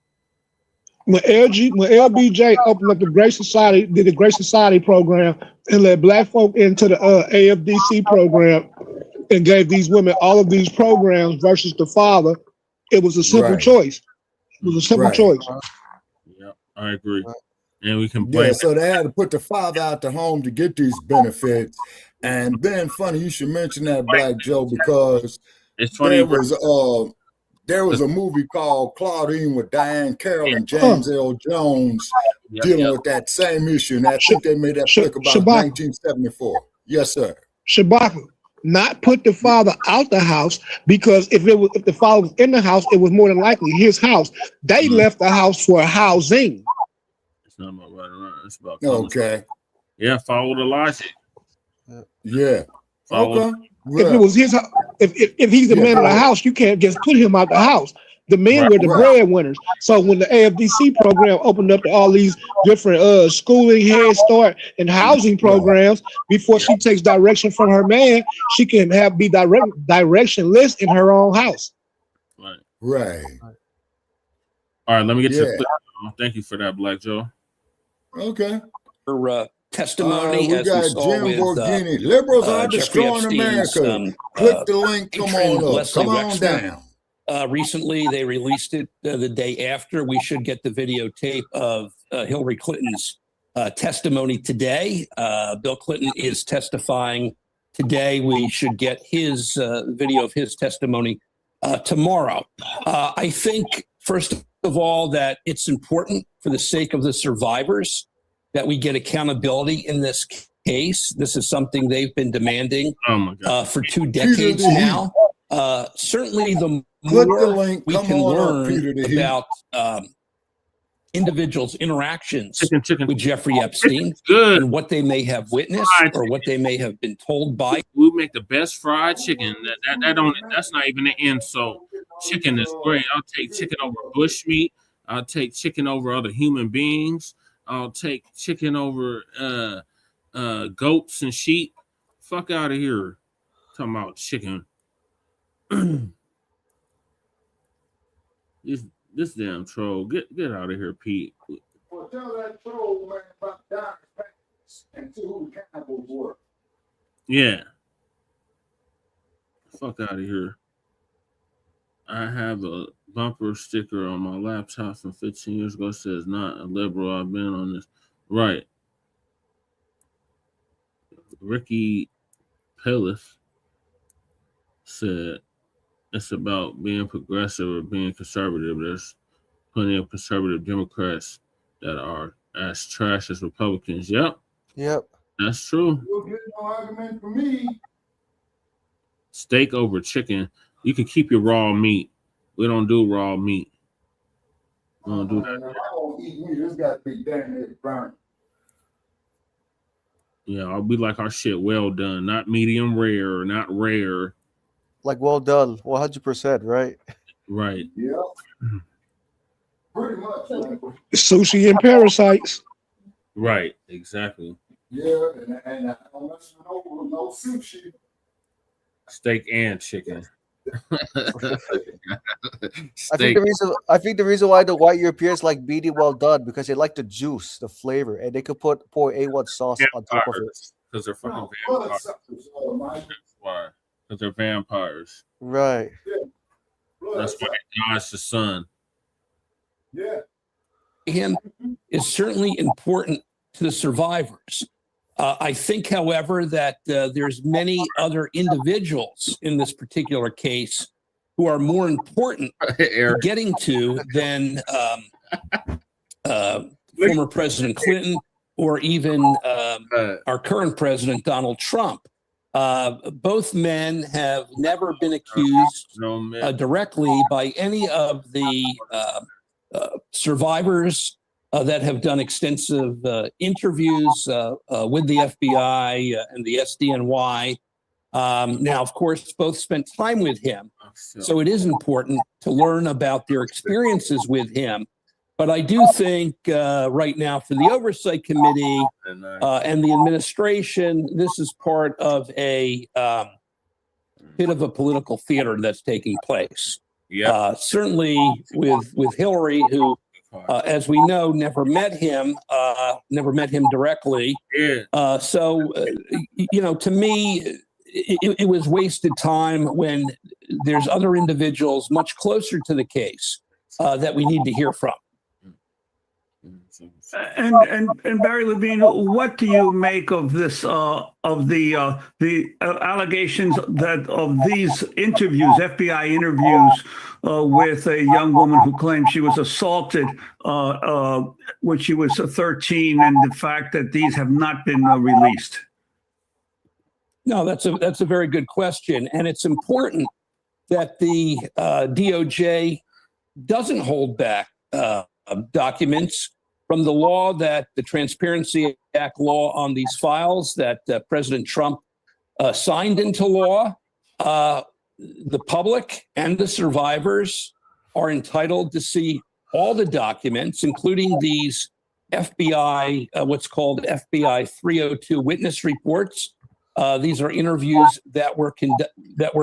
S6: When LBJ opened up the Great Society, did the Great Society program and let black folk into the AFDC program and gave these women all of these programs versus the father, it was a simple choice. It was a simple choice.
S4: Yeah, I agree. And we can blame.
S8: Yeah, so they had to put the father out the home to get these benefits. And then, funny, you should mention that, Black Joe, because
S4: it's funny.
S8: There was a movie called Claudine with Diane Carroll and James L. Jones dealing with that same issue. And I think they made that flick about 1974. Yes, sir.
S6: Shabaka. Not put the father out the house, because if the father was in the house, it was more than likely his house. They left the house for housing.
S4: It's not about right around. It's about
S8: okay.
S4: Yeah, follow the logic.
S8: Yeah. Okay.
S6: If it was his, if he's the man of the house, you can't just put him out the house. The men were the breadwinners. So when the AFDC program opened up to all these different schooling, Head Start, and housing programs, before she takes direction from her man, she can be directionless in her own house.
S8: Right.
S4: All right, let me get to the clip. Thank you for that, Black Joe.
S8: Okay.
S1: Her testimony,
S8: we
S1: as
S8: got
S1: we saw
S8: Jim
S1: with
S8: Borghini. Liberals are
S1: Jeffrey
S8: destroying
S1: Epstein's,
S8: America. Click the link. Come on up.
S1: Leslie
S8: Come on
S1: Wexner.
S8: down.
S1: Recently, they released it the day after. We should get the videotape of Hillary Clinton's testimony today. Bill Clinton is testifying today. We should get his video of his testimony tomorrow. I think, first of all, that it's important for the sake of the survivors that we get accountability in this case. This is something they've been demanding for 2 decades now. Certainly, the more we can learn about individuals' interactions with Jeffrey Epstein and what they may have witnessed or what they may have been told by.
S4: We make the best fried chicken. That's not even the insult. Chicken is great. I'll take chicken over bushmeat. I'll take chicken over other human beings. I'll take chicken over goats and sheep. Fuck out of here. Talking about chicken. This damn troll. Get out of here, Pete.
S8: Well, tell that troll, man, about Diamond Pants and who the cannibals were.
S4: Yeah. Fuck out of here. I have a bumper sticker on my laptop from 15 years ago. It says, not a liberal. I've been on this. Right. Ricky Pillis said it's about being progressive or being conservative. There's plenty of conservative Democrats that are as trash as Republicans. Yep. That's true.
S8: You'll get no argument from me.
S4: Steak over chicken. You can keep your raw meat. We don't do raw meat. We don't do that.
S8: I don't eat meat. This got to be damn near burnt.
S4: Yeah, we like our shit well done, not medium rare, not rare.
S10: Like well done, 100%, right?
S4: Right.
S8: Yeah. Pretty much. Like,
S6: Sushi and parasites.
S4: Right. Exactly.
S8: yeah, and I don't mess with no sushi.
S4: Steak and chicken.
S10: I think the reason why the white Europeans like medium well done because they like the juice, the flavor, and they could pour A1 sauce on top of it.
S4: Because they're fucking vampires. That's why. Because they're vampires.
S10: Right.
S4: That's why they dodge the sun.
S8: Yeah.
S1: Him is certainly important to the survivors. I think, however, that there's many other individuals in this particular case who are more important getting to than former President Clinton or even our current president, Donald Trump. Both men have never been accused directly by any of the survivors that have done extensive interviews with the FBI and the SDNY. Now, of course, both spent time with him. So it is important to learn about their experiences with him. But I do think right now for the Oversight Committee and the administration, this is part of a bit of a political theater that's taking place. Certainly with Hillary, who, as we know, never met him directly. So, to me, it was wasted time when there's other individuals much closer to the case that we need to hear from.
S5: And Barry Levine, what do you make of this of the allegations that of these interviews, FBI interviews with a young woman who claimed she was assaulted when she was 13, and the fact that these have not been released?
S1: No, that's a very good question, and it's important that the DOJ doesn't hold back documents from the law, that the Transparency Act law on these files that President Trump signed into law. The public and the survivors are entitled to see all the documents, including these FBI, what's called FBI 302 witness reports. These are interviews that were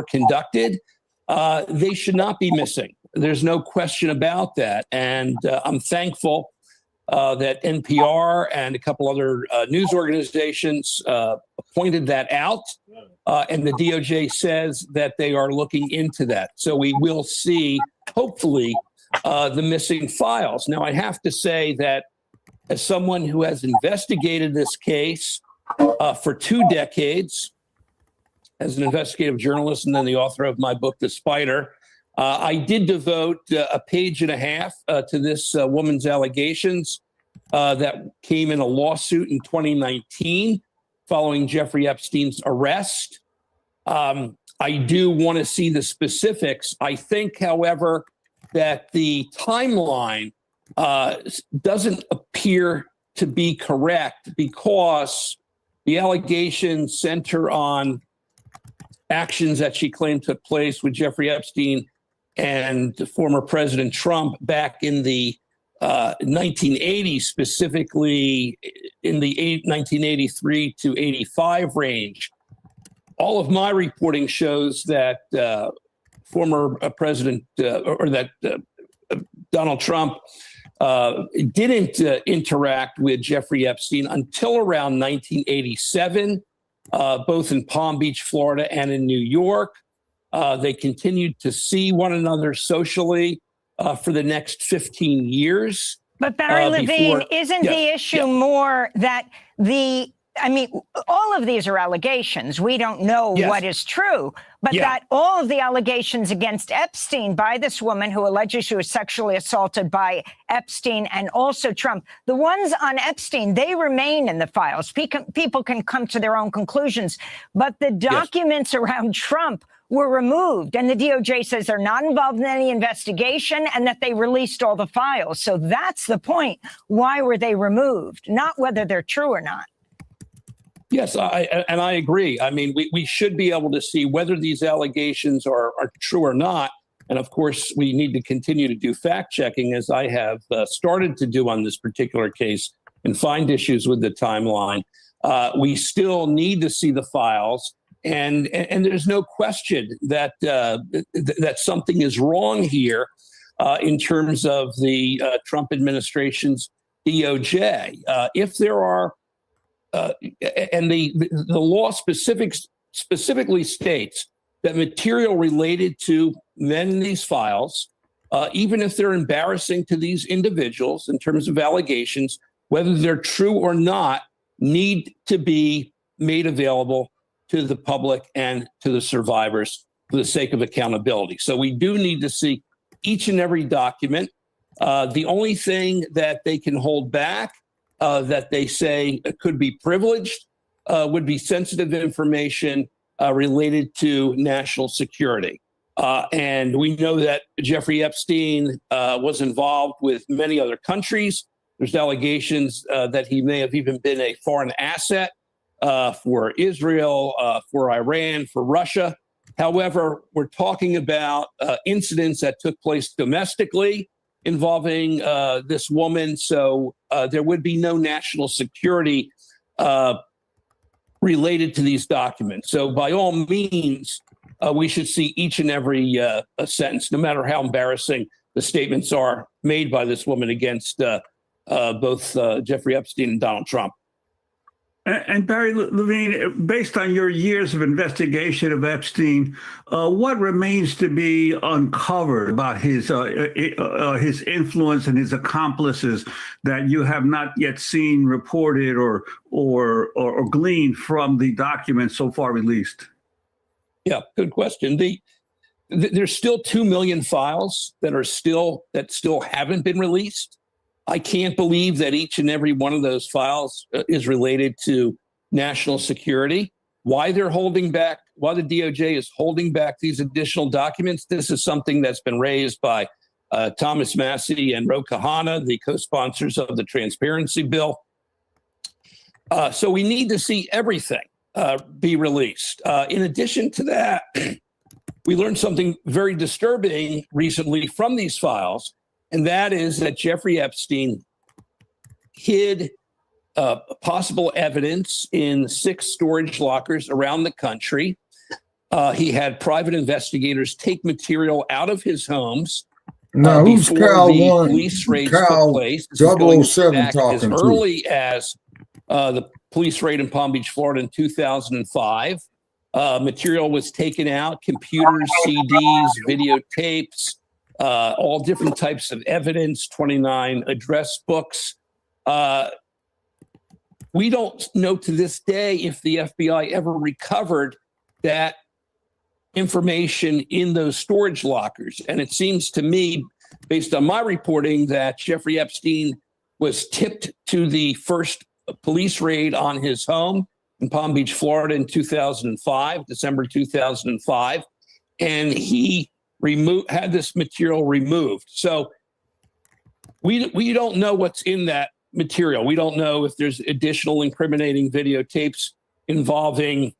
S1: conducted. They should not be missing. There's no question about that. And I'm thankful that NPR and a couple other news organizations pointed that out. And the DOJ says that they are looking into that. So we will see, hopefully, the missing files. Now, I have to say that as someone who has investigated this case for 2 decades, as an investigative journalist and then the author of my book, The Spider, I did devote a page and a half to this woman's allegations that came in a lawsuit in 2019 following Jeffrey Epstein's arrest. I do want to see the specifics. I think, however, that the timeline doesn't appear to be correct because the allegations center on actions that she claimed took place with Jeffrey Epstein and former President Trump back in the 1980s, specifically in the 1983 to 85 range. All of my reporting shows that former President or that Donald Trump didn't interact with Jeffrey Epstein until around 1987, both in Palm Beach, Florida, and in New York. They continued to see one another socially for the next 15 years.
S7: But Barry Levine, isn't the issue more that the I mean, all of these are allegations. We don't know what is true, but that all of the allegations against Epstein by this woman who alleges she was sexually assaulted by Epstein and also Trump, the ones on Epstein, they remain in the files. People can come to their own conclusions, but the documents around Trump were removed, and the DOJ says they're not involved in any investigation and that they released all the files. So that's the point. Why were they removed? Not whether they're true or not.
S1: Yes, I agree. I mean, we should be able to see whether these allegations are true or not. And of course, we need to continue to do fact checking, as I have started to do on this particular case, and find issues with the timeline. We still need to see the files. And there's no question that that something is wrong here in terms of the Trump administration's DOJ. If there are and the law specifically states that material related to men in these files, even if they're embarrassing to these individuals in terms of allegations, whether they're true or not, need to be made available to the public and to the survivors for the sake of accountability. So we do need to see each and every document. The only thing that they can hold back that they say could be privileged would be sensitive information related to national security. And we know that Jeffrey Epstein was involved with many other countries. There's allegations that he may have even been a foreign asset for Israel, for Iran, for Russia. However, we're talking about incidents that took place domestically involving this woman. So there would be no national security related to these documents. So by all means, we should see each and every sentence, no matter how embarrassing the statements are made by this woman against both Jeffrey Epstein and Donald Trump.
S5: And Barry Levine, based on your years of investigation of Epstein, what remains to be uncovered about his influence and his accomplices that you have not yet seen reported or gleaned from the documents so far released?
S1: Yeah, good question. There's still 2 million files that still haven't been released. I can't believe that each and every one of those files is related to national security. Why they're holding back, why the DOJ is holding back these additional documents, this is something that's been raised by Thomas Massie and Ro Khanna, the co-sponsors of the transparency bill. So we need to see everything be released. In addition to that, we learned something very disturbing recently from these files, and that is that Jeffrey Epstein hid possible evidence in 6 storage lockers around the country. He had private investigators take material out of his homes
S2: now, who's
S1: before
S2: Cal
S1: the
S2: one?
S1: police raids
S2: Cal
S1: took place. This is going
S2: 007
S1: back
S2: talking
S1: as
S2: to.
S1: early as the police raid in Palm Beach, Florida in 2005. Material was taken out, computers, CDs, videotapes, all different types of evidence, 29 address books. We don't know to this day if the FBI ever recovered that information in those storage lockers. And it seems to me, based on my reporting, that Jeffrey Epstein was tipped to the first police raid on his home in Palm Beach, Florida in 2005, December 2005. And he had this material removed. So we don't know what's in that material. We don't know if there's additional incriminating videotapes involving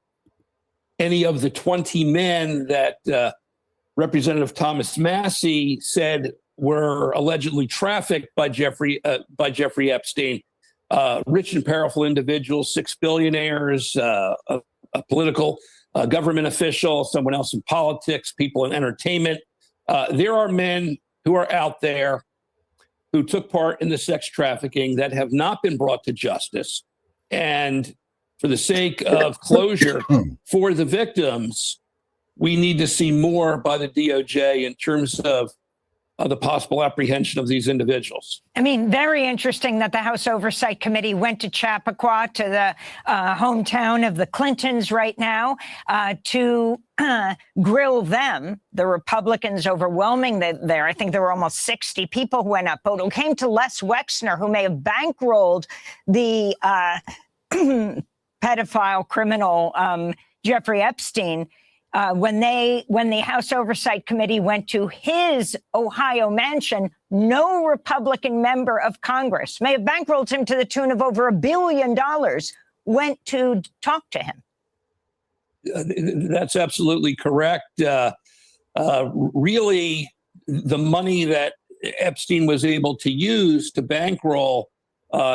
S1: any of the 20 men that Representative Thomas Massie said were allegedly trafficked by Jeffrey Epstein. Rich and powerful individuals, 6 billionaires, a political government official, someone else in politics, people in entertainment. There are men who are out there who took part in the sex trafficking that have not been brought to justice. And for the sake of closure for the victims, we need to see more by the DOJ in terms of the possible apprehension of these individuals.
S7: I mean, very interesting that the House Oversight Committee went to Chappaqua, to the hometown of the Clintons right now, to grill them. The Republicans overwhelming there. I think there were almost 60 people who went up. But it came to Les Wexner, who may have bankrolled the pedophile criminal Jeffrey Epstein. When the House Oversight Committee went to his Ohio mansion, no Republican member of Congress, may have bankrolled him to the tune of over $1 billion, went to talk to him.
S1: That's absolutely correct. Really, the money that Epstein was able to use to bankroll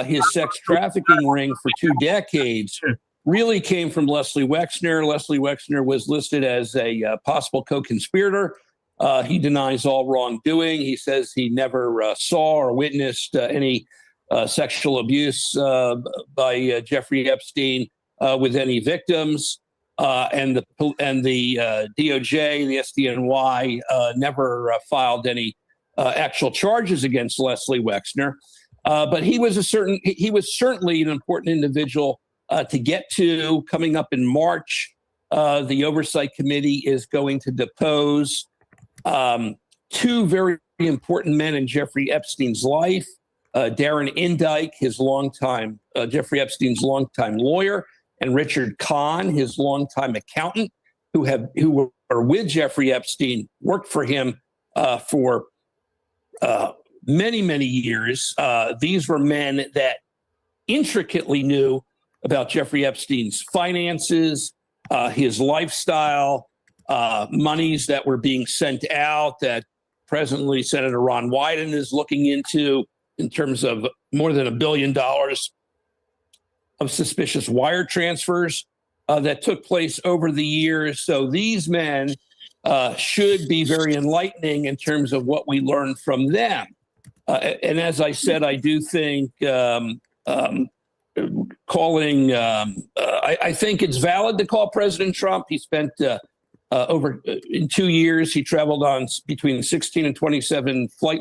S1: his sex trafficking ring for 2 decades really came from Leslie Wexner. Leslie Wexner was listed as a possible co-conspirator. He denies all wrongdoing. He says he never saw or witnessed any sexual abuse by Jeffrey Epstein with any victims. And the DOJ, the SDNY, never filed any actual charges against Leslie Wexner. But he was certainly an important individual to get to. Coming up in March, the Oversight Committee is going to depose 2 very important men in Jeffrey Epstein's life. Darren Indyke, Jeffrey Epstein's longtime lawyer, and Richard Kahn, his longtime accountant, who were with Jeffrey Epstein, worked for him for many, many years. These were men that intricately knew about Jeffrey Epstein's finances, his lifestyle, monies that were being sent out that presently Senator Ron Wyden is looking into in terms of more than $1 billion of suspicious wire transfers that took place over the years. So these men should be very enlightening in terms of what we learn from them. And as I said, I do think I think it's valid to call President Trump. He spent in 2 years, he traveled on between 16 and 27 flight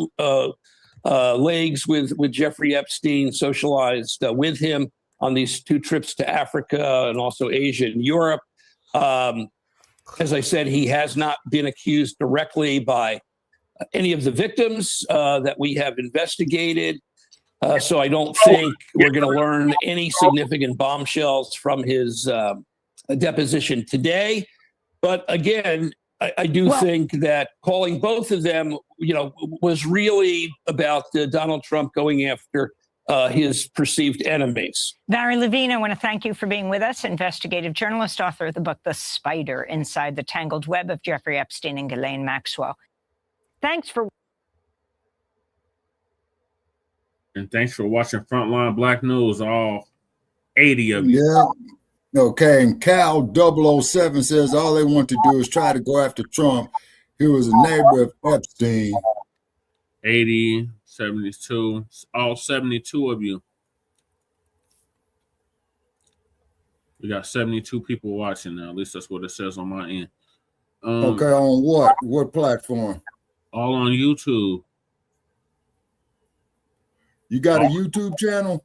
S1: legs with Jeffrey Epstein, socialized with him on these 2 trips to Africa and also Asia and Europe. As I said, he has not been accused directly by any of the victims that we have investigated. So I don't think we're going to learn any significant bombshells from his deposition today. But again, I do think that calling both of them, was really about Donald Trump going after his perceived enemies.
S7: Barry Levine, I want to thank you for being with us, investigative journalist, author of the book, The Spider Inside the Tangled Web of Jeffrey Epstein and Ghislaine Maxwell. Thanks for
S4: watching Frontline Black News, all 80 of you.
S8: Yeah. Okay, and Cal 007 says all they want to do is try to go after Trump. He was a neighbor of Epstein.
S4: 80, 72, all 72 of you. We got 72 people watching now. At least that's what it says on my end.
S8: Okay, on what? What platform?
S4: All on YouTube.
S8: You got a YouTube channel?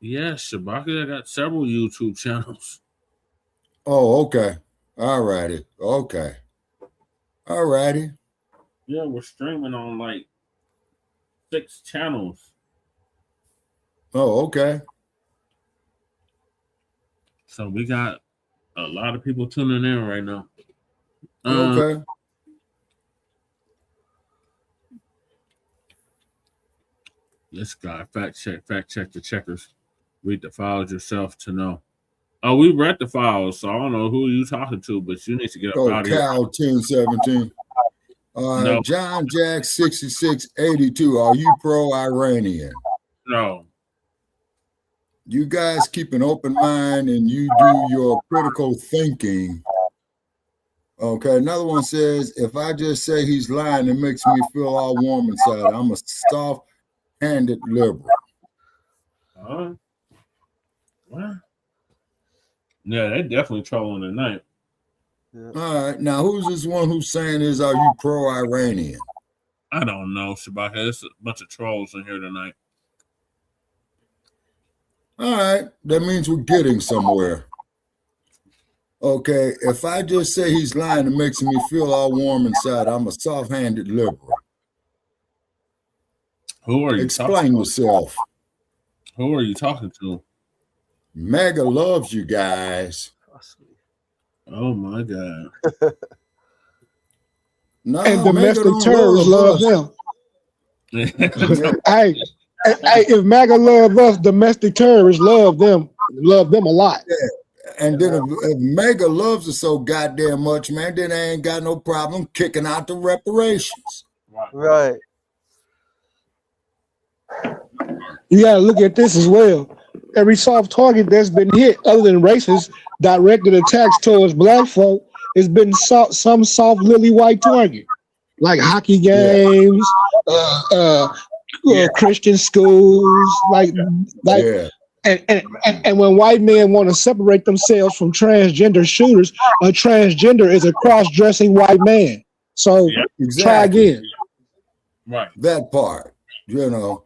S4: Yes, Shabaka. I got several YouTube channels.
S8: Oh, okay. All righty. Okay. All righty.
S4: Yeah, we're streaming on like 6 channels.
S8: Oh, okay.
S4: So we got a lot of people tuning in right now.
S8: Okay.
S4: This guy, fact check the checkers. Read the files yourself to know. Oh, we read the files, so I don't know who you talking to, but you need to get up out of here.
S8: Cal 1017.
S4: No.
S8: John Jack 6682. Are you pro-Iranian?
S4: No.
S8: You guys keep an open mind and you do your critical thinking. Okay, another one says, if I just say he's lying, it makes me feel all warm inside. I'm a soft-handed liberal.
S4: What? Yeah, they definitely trolling tonight.
S8: All right, now who's this one who's saying are you pro-Iranian?
S4: I don't know, Shabaka. There's a bunch of trolls in here tonight.
S8: All right, that means we're getting somewhere. Okay, if I just say he's lying, it makes me feel all warm inside. I'm a soft-handed liberal.
S4: Who are you?
S8: Explain yourself.
S4: Who are you talking to?
S8: MAGA loves you guys.
S4: Oh my God.
S8: No,
S6: and domestic terrorists love them. Hey, if MAGA love us, domestic terrorists love them a lot.
S8: Yeah. And then if MAGA loves us so goddamn much, man, then they ain't got no problem kicking out the reparations.
S10: Right.
S6: You gotta look at this as well. Every soft target that's been hit, other than racist directed attacks towards black folk, has been some soft lily white target, like hockey games, Christian schools, And when white men want to separate themselves from transgender shooters, a transgender is a cross-dressing white man. So try again.
S4: Right.
S8: That part, you know.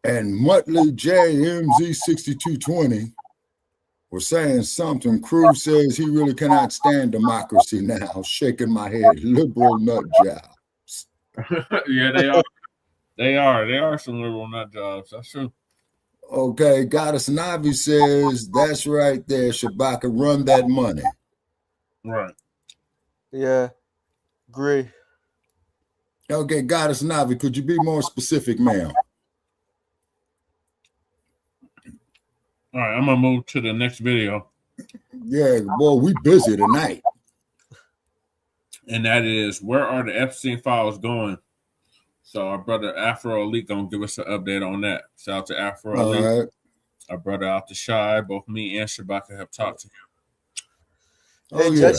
S8: And Muttley JMZ6220 was saying something. Cruz says he really cannot stand democracy now. Shaking my head. Liberal nut jobs.
S4: Yeah, they are. They are some liberal nut jobs. That's true.
S8: Okay, Goddess Navi says that's right there, Shabaka. Run that money.
S4: Right.
S10: Yeah. Agree.
S8: Okay, Goddess Navi, could you be more specific, ma'am?
S4: All right, I'm gonna move to the next video.
S8: Yeah, boy, we busy tonight.
S4: And that is, where are the Epstein files going? So our brother Afro Elite gonna give us an update on that. Shout out to Afro Elite.
S8: All right.
S4: Our brother out the shy. Both me and Shabaka have talked to him.
S8: Oh yeah.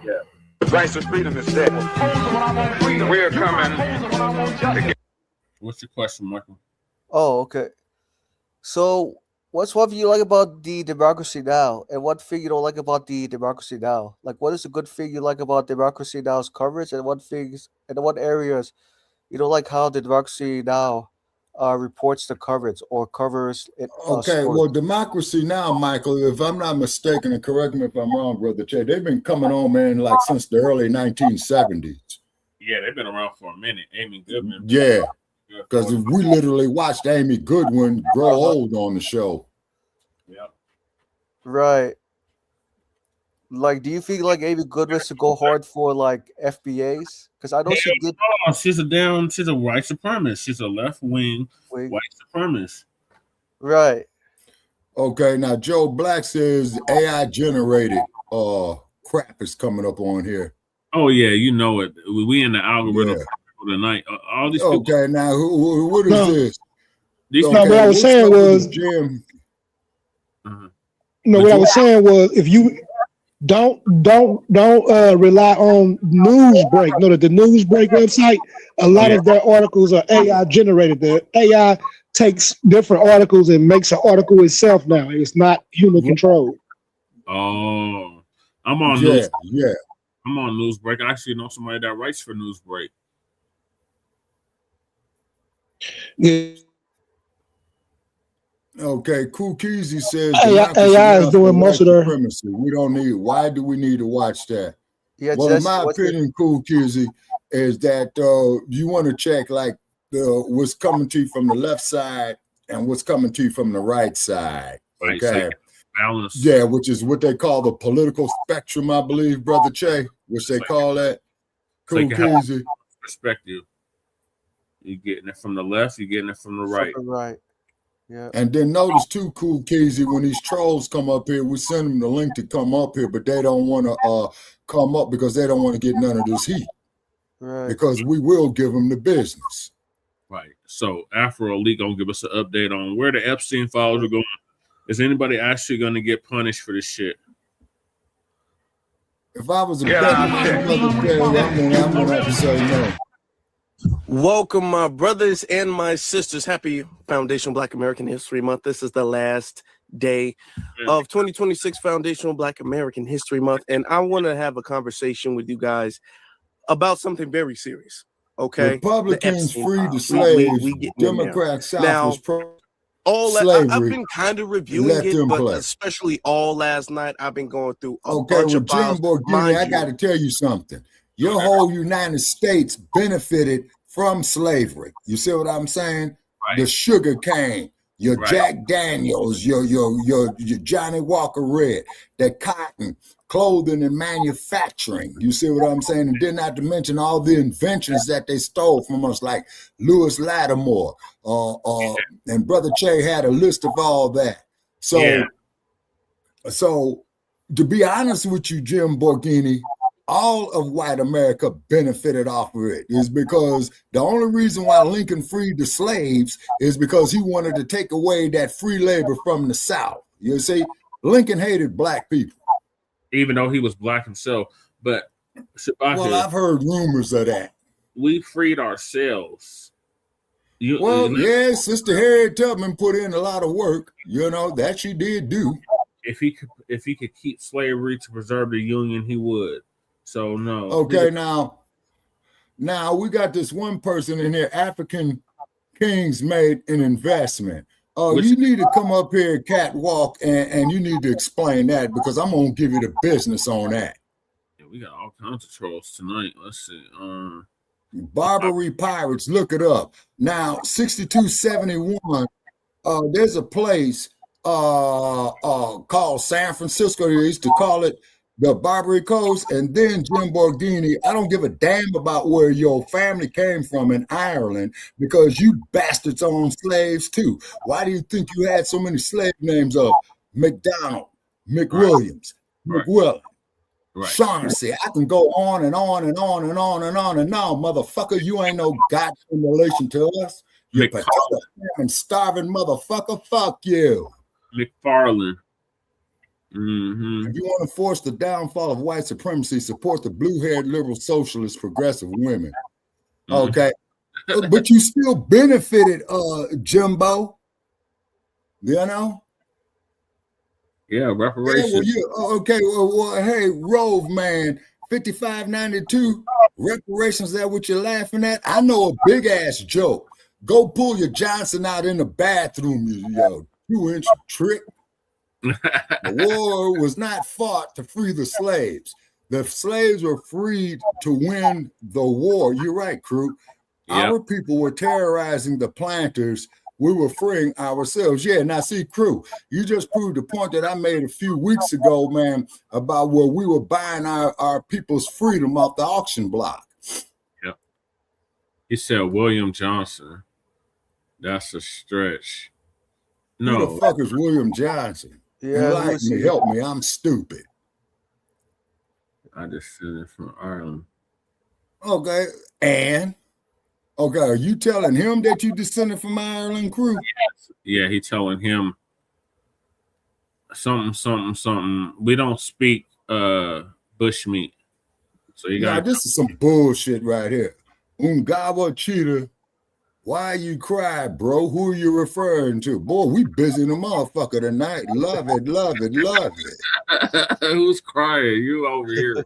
S2: Yeah. The price of freedom is dead. We're coming.
S4: What's your question, Michael?
S10: Oh, okay. So what's what you like about the Democracy Now? And what thing you don't like about the Democracy Now? Like, what is a good thing you like about Democracy Now's coverage, and what things and what areas you don't like how the Democracy Now reports the coverage or covers it?
S8: Okay, well, Democracy Now, Michael, if I'm not mistaken, and correct me if I'm wrong, Brother Che, they've been coming on, man, like since the early 1970s.
S4: Yeah, they've been around for a minute. Amy Goodman.
S8: Yeah, because we literally watched Amy Goodwin grow old on the show.
S4: Yeah.
S10: Right. Like, do you feel like Amy Goodwin should go hard for like FBAs? Because I know she did.
S4: No, she's a white supremacist. She's a left-wing white supremacist.
S10: Right.
S8: Okay, now Joe Black says AI generated crap is coming up on here.
S4: Oh yeah, you know it. We in the algorithm tonight. All these people.
S8: Okay, now what is this?
S6: What I was saying was,
S8: Jim.
S6: What I was saying was, if you don't rely on Newsbreak. Know that the Newsbreak website, a lot of their articles are AI generated. The AI takes different articles and makes an article itself now. It's not human controlled.
S4: Oh, I'm on
S8: Newsbreak.
S4: I'm on Newsbreak. I actually know somebody that writes for Newsbreak.
S6: Yeah.
S8: Okay, Cool Keezy says
S6: AI is doing most of their
S8: supremacy. We don't need. Why do we need to watch that?
S10: Yeah,
S8: well, in my opinion, Cool Keezy, is that you want to check like what's coming to you from the left side and what's coming to you from the right side. Okay,
S4: balance.
S8: Yeah, which is what they call the political spectrum, I believe, Brother Che, which they call that. Cool Keezy.
S4: Perspective. You're getting it from the left. You're getting it from the right.
S10: Right. Yeah.
S8: And then notice too, Cool Keezy, when these trolls come up here, we send them the link to come up here, but they don't want to come up because they don't want to get none of this heat.
S10: Right.
S8: Because we will give them the business.
S4: Right. So Afro Elite gonna give us an update on where the Epstein files are going. Is anybody actually gonna get punished for this shit?
S8: If I was a I'm gonna have to say no.
S22: Welcome, my brothers and my sisters. Happy Foundational Black American History Month. This is the last day of 2026 Foundational Black American History Month, and I want to have a conversation with you guys about something very serious. Okay,
S8: Republicans freed the slaves. Democrats South was slavery.
S22: I've been kind of reviewing it, but especially all last night, I've been going through a bunch of
S8: Jim Borghini, I got to tell you something. Your whole United States benefited from slavery. You see what I'm saying? Right. The sugar cane, your Jack Daniels, your Johnny Walker Red, the cotton, clothing and manufacturing. You see what I'm saying? And then not to mention all the inventions that they stole from us, like Lewis Lattimore, and Brother Che had a list of all that. So to be honest with you, Jim Borghini, all of white America benefited off of it is because the only reason why Lincoln freed the slaves is because he wanted to take away that free labor from the South. You see, Lincoln hated black people.
S4: Even though he was black himself. But
S8: I've heard rumors of that.
S4: We freed ourselves.
S8: Sister Harriet Tubman put in a lot of work. You know, that she did do.
S4: If he could keep slavery to preserve the Union, he would. So no.
S8: Okay, now we got this one person in here. African Kings made an investment. You need to come up here, catwalk, and you need to explain that because I'm gonna give you the business on that.
S4: Yeah, we got all kinds of trolls tonight. Let's see.
S8: Barbary Pirates, look it up. Now, 6271. There's a place called San Francisco. They used to call it the Barbary Coast. And then Jim Borghini, I don't give a damn about where your family came from in Ireland because you bastards owned slaves too. Why do you think you had so many slave names of McDonald, McWilliams, McWillan, Shaughnessy? I can go on and on and on and on and on and on, motherfucker. You ain't no goddamn relation to us. You potato and starving motherfucker. Fuck you.
S4: McFarland.
S8: If you want to force the downfall of white supremacy, support the blue-haired liberal socialist progressive women. Okay. But you still benefited, Jimbo. You know?
S4: Yeah, reparations.
S8: Hey, Rove, man, 5592, reparations, that what you're laughing at? I know a big-ass joke. Go pull your Johnson out in the bathroom, you 2-inch trick. The war was not fought to free the slaves. The slaves were freed to win the war. You're right, crew. Yep. Our people were terrorizing the planters. We were freeing ourselves. Yeah, now see, crew, you just proved the point that I made a few weeks ago, man, about where we were buying our people's freedom off the auction block.
S4: Yep. He said William Johnson. That's a stretch. No.
S8: Who the fuck is William Johnson? Yeah, help me. I'm stupid.
S4: I just said it from Ireland.
S8: Okay, and are you telling him that you descended from Ireland, crew?
S4: Yes. Yeah, he telling him something. We don't speak bushmeat. So you got
S8: this is some bullshit right here. Ungawa cheetah. Why you cry, bro? Who are you referring to? Boy, we busy in the motherfucker tonight. Love it, love it, love it.
S4: Who's crying? You over here.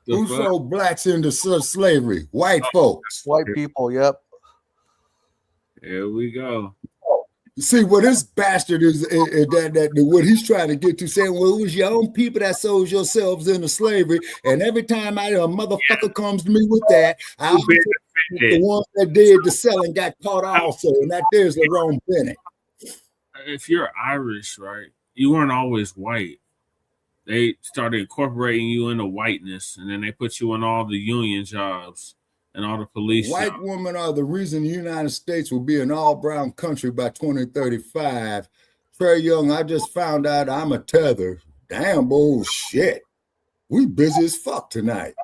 S8: Who sold blacks into slavery? White folks.
S10: White people, yep.
S4: Here we go.
S8: See, what this bastard is that what he's trying to get to, saying, well, it was your own people that sold yourselves into slavery, and every time a motherfucker comes to me with that, I'll be the ones that did the selling got caught also, and that there's Lerone Bennett.
S4: If you're Irish, right, you weren't always white. They started incorporating you into whiteness, and then they put you in all the union jobs and all the police.
S8: White women are the reason the United States will be an all-brown country by 2035. Trey Young, I just found out I'm a tether. Damn bullshit. We busy as fuck tonight.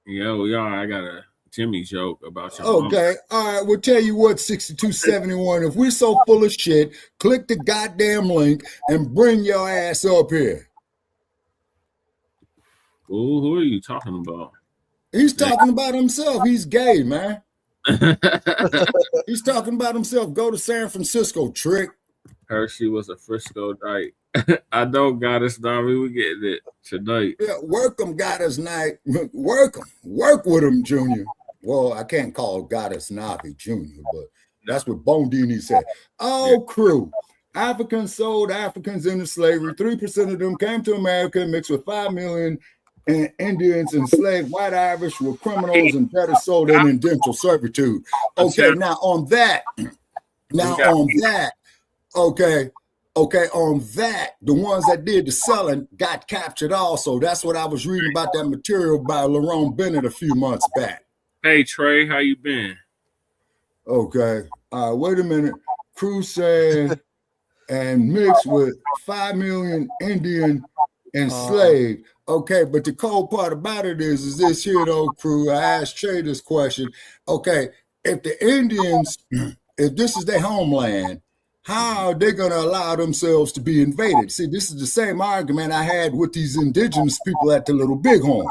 S4: Yeah, we are. I got a Jimmy joke about your
S8: Okay, all right, we'll tell you what, 6271, if we're so full of shit, click the goddamn link and bring your ass up here.
S4: Ooh, who are you talking about?
S8: He's talking about himself. He's gay, man. He's talking about himself. Go to San Francisco, trick.
S4: Hershey was a Frisco night. I know, Goddess Nami, we getting it tonight.
S8: Yeah, work them, Goddess night. Work them. Work with him, Junior. well, I can't call Goddess Navi Jr., but that's what Bondini said. Oh, crew. Africans sold Africans into slavery. 3% of them came to America and mixed with 5 million Indians enslaved. White Irish were criminals and debtors sold in indentured servitude. Okay, now on that, the ones that did the selling got captured also. That's what I was reading about that material by Lerone Bennett a few months back.
S4: Hey, Trey, how you been?
S8: Okay. Wait a minute. Crew said, and mixed with 5 million Indian enslaved. Okay, but the cold part about it is this here, though, crew. I asked Trey this question. Okay, if the Indians, if this is their homeland, how are they going to allow themselves to be invaded? See, this is the same argument I had with these indigenous people at the Little Bighorn.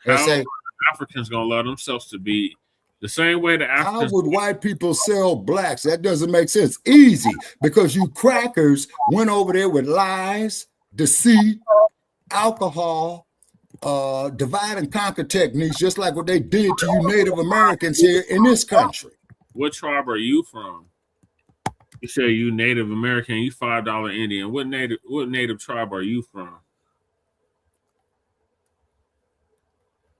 S4: They say Africans going to allow themselves to be the same way the Africans.
S8: How would white people sell blacks? That doesn't make sense. Easy, because you crackers went over there with lies, deceit, alcohol, divide and conquer techniques, just like what they did to you Native Americans here in this country.
S4: What tribe are you from? You say you Native American, you $5 Indian. What native tribe are you from?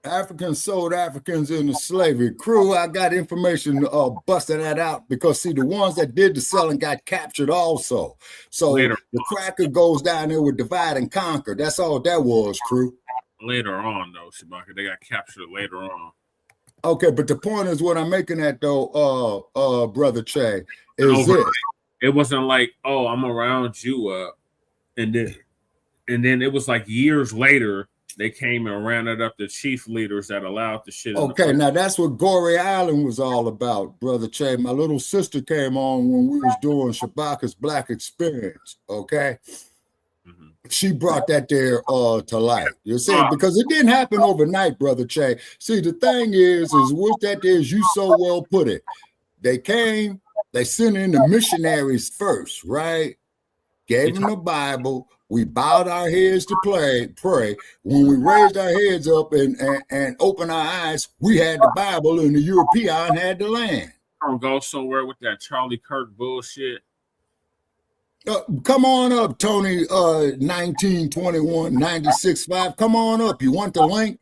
S8: Africans sold Africans into slavery. Crew, I got information busting that out because, see, the ones that did the selling got captured also. So the cracker goes down there with divide and conquer. That's all that was, crew.
S4: Later on, though, Shabaka, they got captured later on.
S8: Okay, but the point is what I'm making at, though, Brother Che, is this.
S4: It wasn't like, oh, I'm around you up. And then it was like years later, they came and rounded up the chief leaders that allowed the shit.
S8: Okay, now that's what Goree Island was all about, Brother Che. My little sister came on when we was doing Shabaka's Black Experience, okay? She brought that there to light. You see, because it didn't happen overnight, Brother Che. See, the thing is what that is, you so well put it. They came, they sent in the missionaries first, right? Gave them the Bible. We bowed our heads to pray. When we raised our heads up and opened our eyes, we had the Bible and the European had the land.
S4: Don't go somewhere with that Charlie Kirk bullshit.
S8: Come on up, Tony, 1921 96.5. Come on up. You want the link?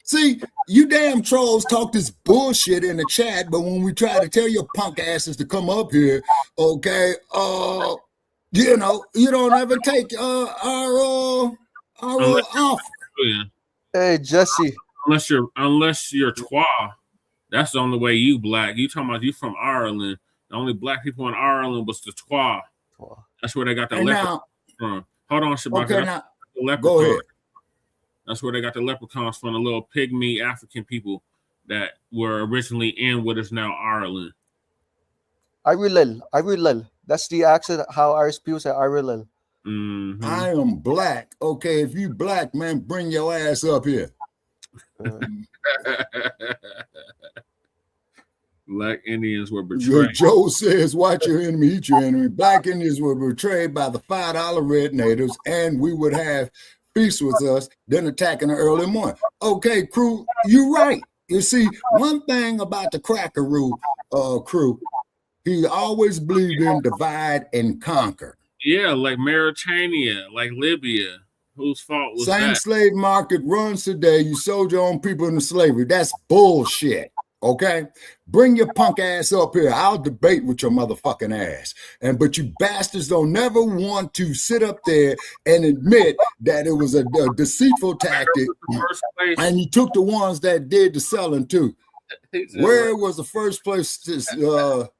S8: See, you damn trolls talk this bullshit in the chat, but when we try to tell your punk asses to come up here, okay, you know, you don't ever take our offer.
S10: Hey, Jesse.
S4: Unless you're twa, that's the only way you black. You talking about you from Ireland. The only black people in Ireland was the twa. That's where they got the leprechaun from. Hold on, Shabaka.
S8: Okay, now, go ahead.
S4: That's where they got the leprechauns from, the little pygmy African people that were originally in what is now Ireland.
S10: Irilel. That's the accent, how Irish people say Irilel.
S4: Mm-hmm.
S8: I am black. Okay, if you black, man, bring your ass up here.
S4: Black Indians were betrayed.
S8: Joe says, watch your enemy, eat your enemy. Black Indians were betrayed by the $5 red natives, and we would have feast with us, then attack in the early morning. Okay, crew, you're right. You see, one thing about the Crackaroo crew, he always believed in divide and conquer.
S4: Yeah, like Mauritania, like Libya. Whose fault was that?
S8: Same slave market runs today. You sold your own people into slavery. That's bullshit. Okay, bring your punk ass up here. I'll debate with your motherfucking ass. But you bastards don't never want to sit up there and admit that it was a deceitful tactic. And you took the ones that did the selling too. Where was the first place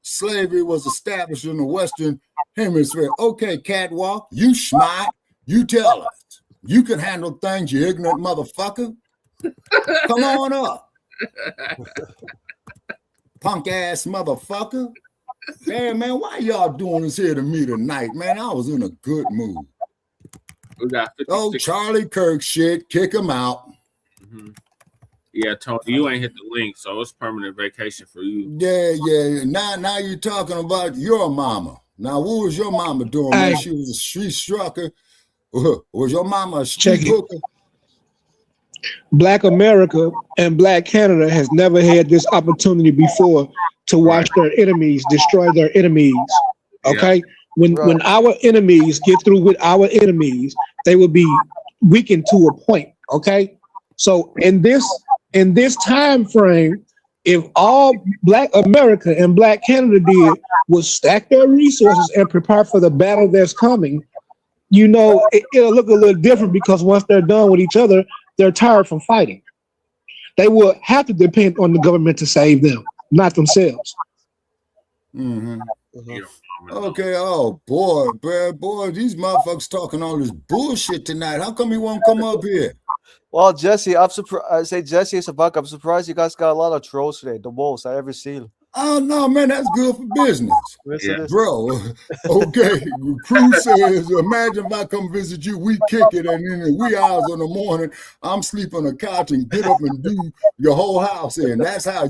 S8: slavery was established in the Western Hemisphere? Okay, catwalk, you smart. You tell us. You can handle things, you ignorant motherfucker. Come on up. Punk ass motherfucker. Hey man, why y'all doing this here to me tonight, man? I was in a good mood.
S4: We got
S8: Charlie Kirk shit, kick him out.
S4: Mm-hmm. Yeah, Tony, you ain't hit the link, so it's permanent vacation for you.
S8: Yeah. Now you're talking about your mama. Now, what was your mama doing? Man? She was a street strucker. Was your mama a street hooker?
S6: Black America and Black Canada has never had this opportunity before to watch their enemies destroy their enemies. Okay? When our enemies get through with our enemies, they will be weakened to a point. Okay? So in this time frame, if all Black America and Black Canada did was stack their resources and prepare for the battle that's coming, it'll look a little different, because once they're done with each other, they're tired from fighting. They will have to depend on the government to save them, not themselves.
S8: Mm-hmm. Okay. Oh boy, these motherfuckers talking all this bullshit tonight. How come you won't come up here?
S10: Well, Jesse, I'm surprised. I say Jesse and Sabak, I'm surprised you guys got a lot of trolls today. The most I ever seen.
S8: Oh no, man, that's good for business,
S10: Yeah.
S8: bro. Okay, Crew says, imagine if I come visit you, we kick it, and in the wee hours in the morning, I'm sleep on the couch and get up and do your whole house in. That's how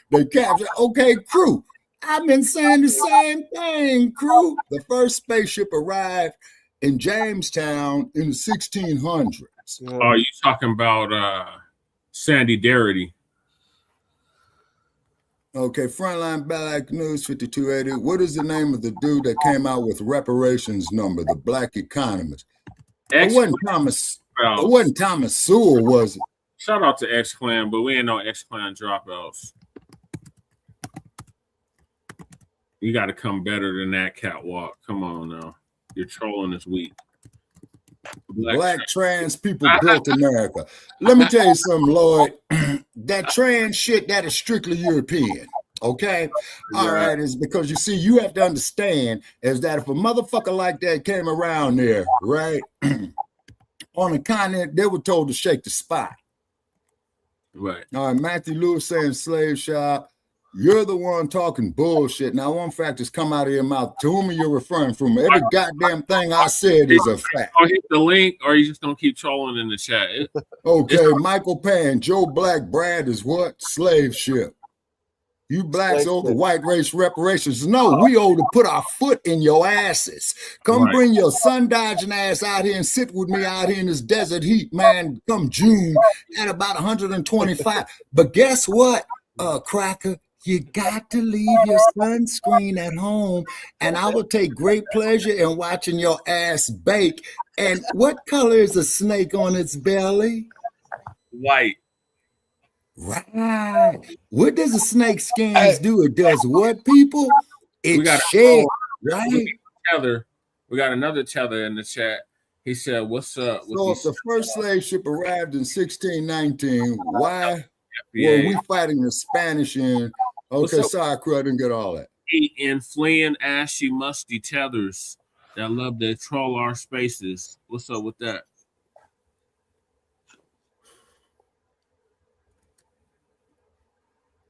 S8: they capture. Okay, Crew, I've been saying the same thing, Crew. The first spaceship arrived in Jamestown in the 1600s.
S4: Oh, you talking about Sandy Darity?
S8: Okay, Frontline Black News 5280. What is the name of the dude that came out with reparations number, the Black economist? It wasn't Thomas Sewell, was it?
S4: Shout out to X-Clan, but we ain't no X-Clan dropouts. You got to come better than that, Catwalk. Come on now. You're trolling this week.
S8: Black trans people built America. Let me tell you something, Lloyd. That trans shit, that is strictly European. Okay? All right, is because you see, you have to understand is that if a motherfucker like that came around there, right, on the continent, they were told to shake the spot.
S4: Right.
S8: All right, Matthew Lewis saying slave shop. You're the one talking bullshit. Now, one fact has come out of your mouth. To whom are you referring from? Every goddamn thing I said is a fact.
S4: I'll hit the link, or you just don't keep trolling in the chat.
S8: Okay, Michael Pan, Joe Black, Brad is what? Slave ship. You blacks owe the white race reparations. No, we owe to put our foot in your asses. Come bring your sun-dodging ass out here and sit with me out here in this desert heat, man, come June at about 125. But guess what, Cracker? You got to leave your sunscreen at home, and I will take great pleasure in watching your ass bake. And what color is a snake on its belly?
S4: White.
S8: Right. What does a snake skins do? It does what, people? It sheds, right?
S4: We got another tether in the chat. He said, what's up?
S8: So if the first slave ship arrived in 1619, why were we fighting the Spanish in... Okay, sorry, crew, I didn't get all that.
S4: In fleeing ashy, musty tethers that love to troll our spaces. What's up with that?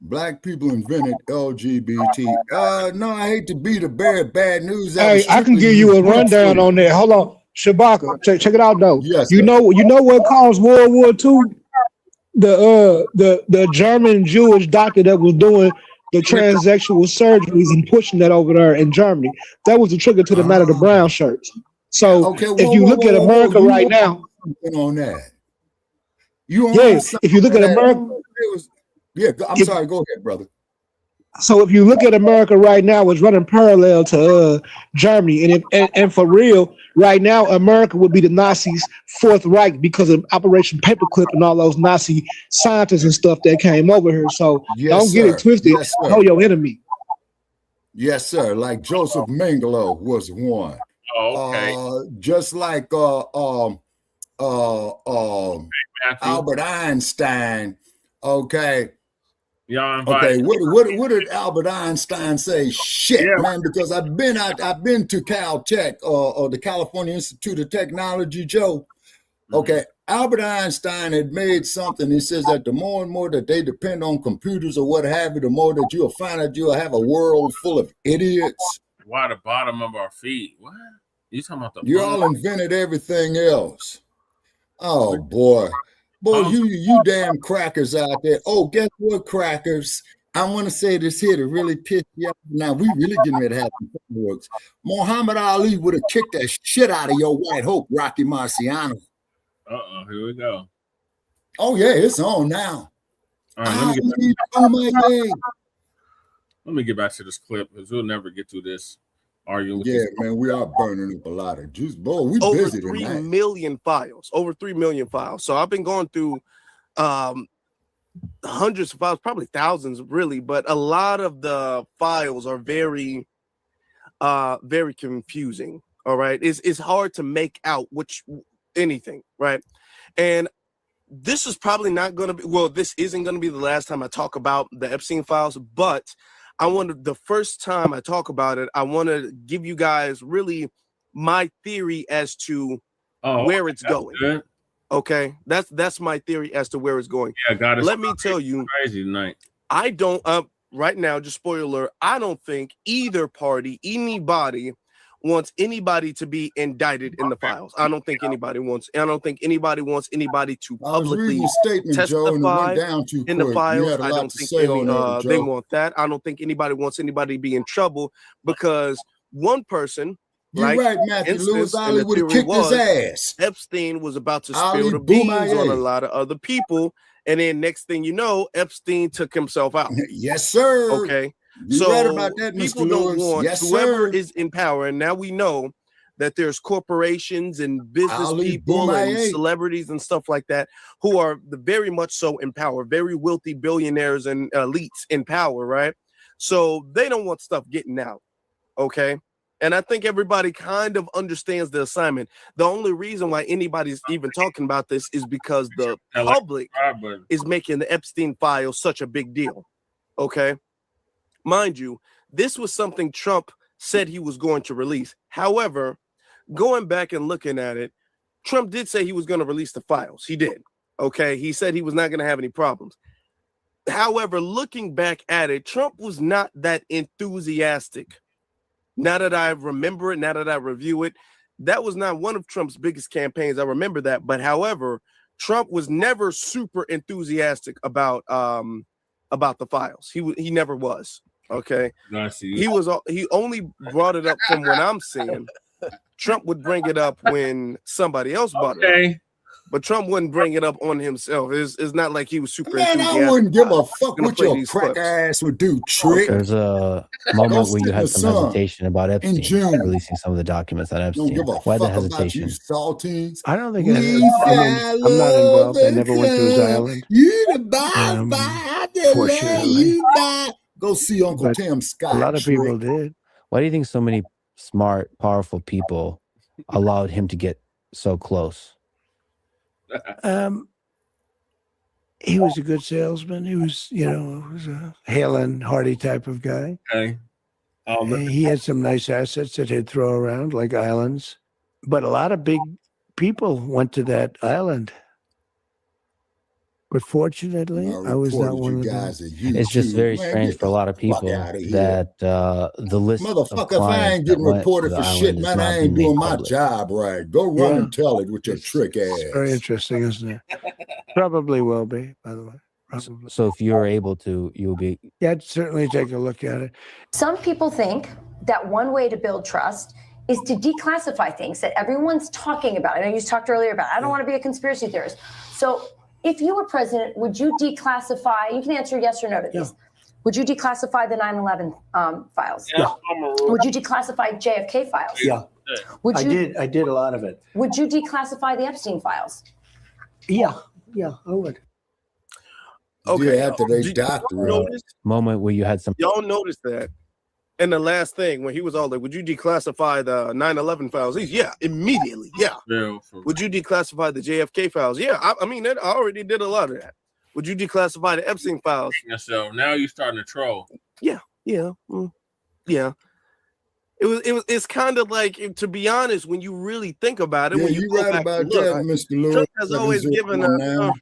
S8: Black people invented LGBT. No, I hate to be the bearer of bad news.
S6: Hey, I can give you a rundown on that. Hold on, Shabaka, check it out though.
S8: Yes,
S6: you know what caused World War II? The German Jewish doctor that was doing the transsexual surgeries and pushing that over there in Germany. That was the trigger to the matter of the brown shirts. So if you look at America right now,
S8: on that,
S6: if you look at America,
S8: I'm sorry. Go ahead, brother.
S6: So if you look at America right now, it's running parallel to Germany, and for real, right now, America would be the Nazis' Fourth Reich because of Operation Paperclip and all those Nazi scientists and stuff that came over here. So don't get it twisted. Know your enemy.
S8: Yes, sir. Like Joseph Mengele was one.
S4: Oh, okay.
S8: Just like Albert Einstein. Okay. Okay, what did Albert Einstein say? Shit, man, because I've been to Caltech or the California Institute of Technology, Joe. Okay, Albert Einstein had made something. He says that the more and more that they depend on computers or what have you, the more that you'll find that you'll have a world full of idiots.
S4: Why the bottom of our feet? What? You talking about the?
S8: You all invented everything else. Oh boy. Boy, you damn crackers out there. Oh, guess what, crackers? I want to say this here to really piss you off. Now, we really getting ready to have some fireworks. Muhammad Ali would have kicked that shit out of your white hope, Rocky Marciano.
S4: Uh-oh, here we go.
S8: Oh yeah, it's on now.
S4: All right, let me get back to this clip because we'll never get through this arguing.
S8: Yeah, man, we are burning up a lot of juice. Boy, we
S22: over
S8: busy
S22: 3
S8: tonight.
S22: million files. Over 3 million files. So I've been going through hundreds of files, probably thousands, really, but a lot of the files are very, very confusing. All right, it's hard to make out anything, right? And this is probably not going to be, well, this isn't going to be the last time I talk about the Epstein files, but the first time I talk about it, I want to give you guys really my theory as to where it's going.
S4: Good.
S22: Okay, that's my theory as to where it's going.
S4: Yeah, God,
S22: let me tell you,
S4: crazy tonight.
S22: I don't right now, just spoiler alert, I don't think either party, anybody wants anybody to be indicted in the files. I don't think anybody wants anybody to publicly testify in the files. I don't think they want that. I don't think anybody wants anybody to be in trouble because one person,
S8: you're right, Matthew Lewis, Ali would have kicked his ass.
S22: Epstein was about to spill the beans on a lot of other people, and then next thing you know, Epstein took himself out.
S8: Yes, sir.
S22: Okay.
S8: You're right about that,
S22: people
S8: Mr.
S22: don't
S8: Lewis.
S22: want
S8: Yes,
S22: whoever
S8: sir.
S22: is in power, and now we know that there's corporations and business people and celebrities and stuff like that who are very much so in power, very wealthy billionaires and elites in power, right? So they don't want stuff getting out, okay? And I think everybody kind of understands the assignment. The only reason why anybody's even talking about this is because the public is making the Epstein file such a big deal, okay? Mind you, this was something Trump said he was going to release. However, going back and looking at it, Trump did say he was going to release the files. He did. Okay. He said he was not going to have any problems. However, looking back at it, Trump was not that enthusiastic. Now that I remember it, now that I review it, that was not one of Trump's biggest campaigns. I remember that. But however, Trump was never super enthusiastic about the files. He never was. Okay. He only brought it up from when I'm seeing. Trump would bring it up when somebody else brought it up. But Trump wouldn't bring it up on himself. It's not like he was super enthusiastic.
S8: I wouldn't give a fuck what your crack ass would do, Trick.
S3: There's a moment where you had some hesitation about Epstein releasing some of the documents on Epstein. Why the hesitation?
S8: Saltines.
S3: I don't think
S11: I'm not involved. I never went to his island.
S8: You the buy, go see Uncle Tim Scott.
S11: A lot of people did.
S3: Why do you think so many smart, powerful people allowed him to get so close?
S11: He was a good salesman. He was, was a hale and hearty type of guy.
S4: Okay.
S11: He had some nice assets that he'd throw around, like islands. But a lot of big people went to that island. But fortunately, I was not one of them.
S3: It's just very strange for a lot of people that the list
S8: motherfucker, if I ain't getting reported for shit, man, I ain't doing my job right. Go run and tell it with your trick ass.
S11: It's very interesting, isn't it? Probably will be, by the way. Probably.
S3: So if you're able to, you'll be.
S11: Yeah, I'd certainly take a look at it.
S23: Some people think that one way to build trust is to declassify things that everyone's talking about. I know you talked earlier about, I don't want to be a conspiracy theorist. So if you were president, would you declassify, you can answer yes or no to these. Would you declassify the 9/11 files?
S11: Yeah.
S23: Would you declassify JFK files?
S11: Yeah.
S23: Would you,
S11: I did a lot of it.
S23: Would you declassify the Epstein files?
S11: Yeah, I would.
S22: Okay.
S8: Yeah, after they doctor
S3: moment where you had some.
S22: Y'all noticed that. And the last thing, when he was all like, would you declassify the 9/11 files? Yeah, immediately. Yeah. Would you declassify the JFK files? Yeah. I mean, I already did a lot of that. Would you declassify the Epstein files?
S4: So now you're starting to troll.
S22: Yeah. It's kind of like, to be honest, when you really think about it, when you go
S8: right
S22: back
S8: about
S22: and look,
S8: that, Mr. Lewis.
S22: Trump has always given a.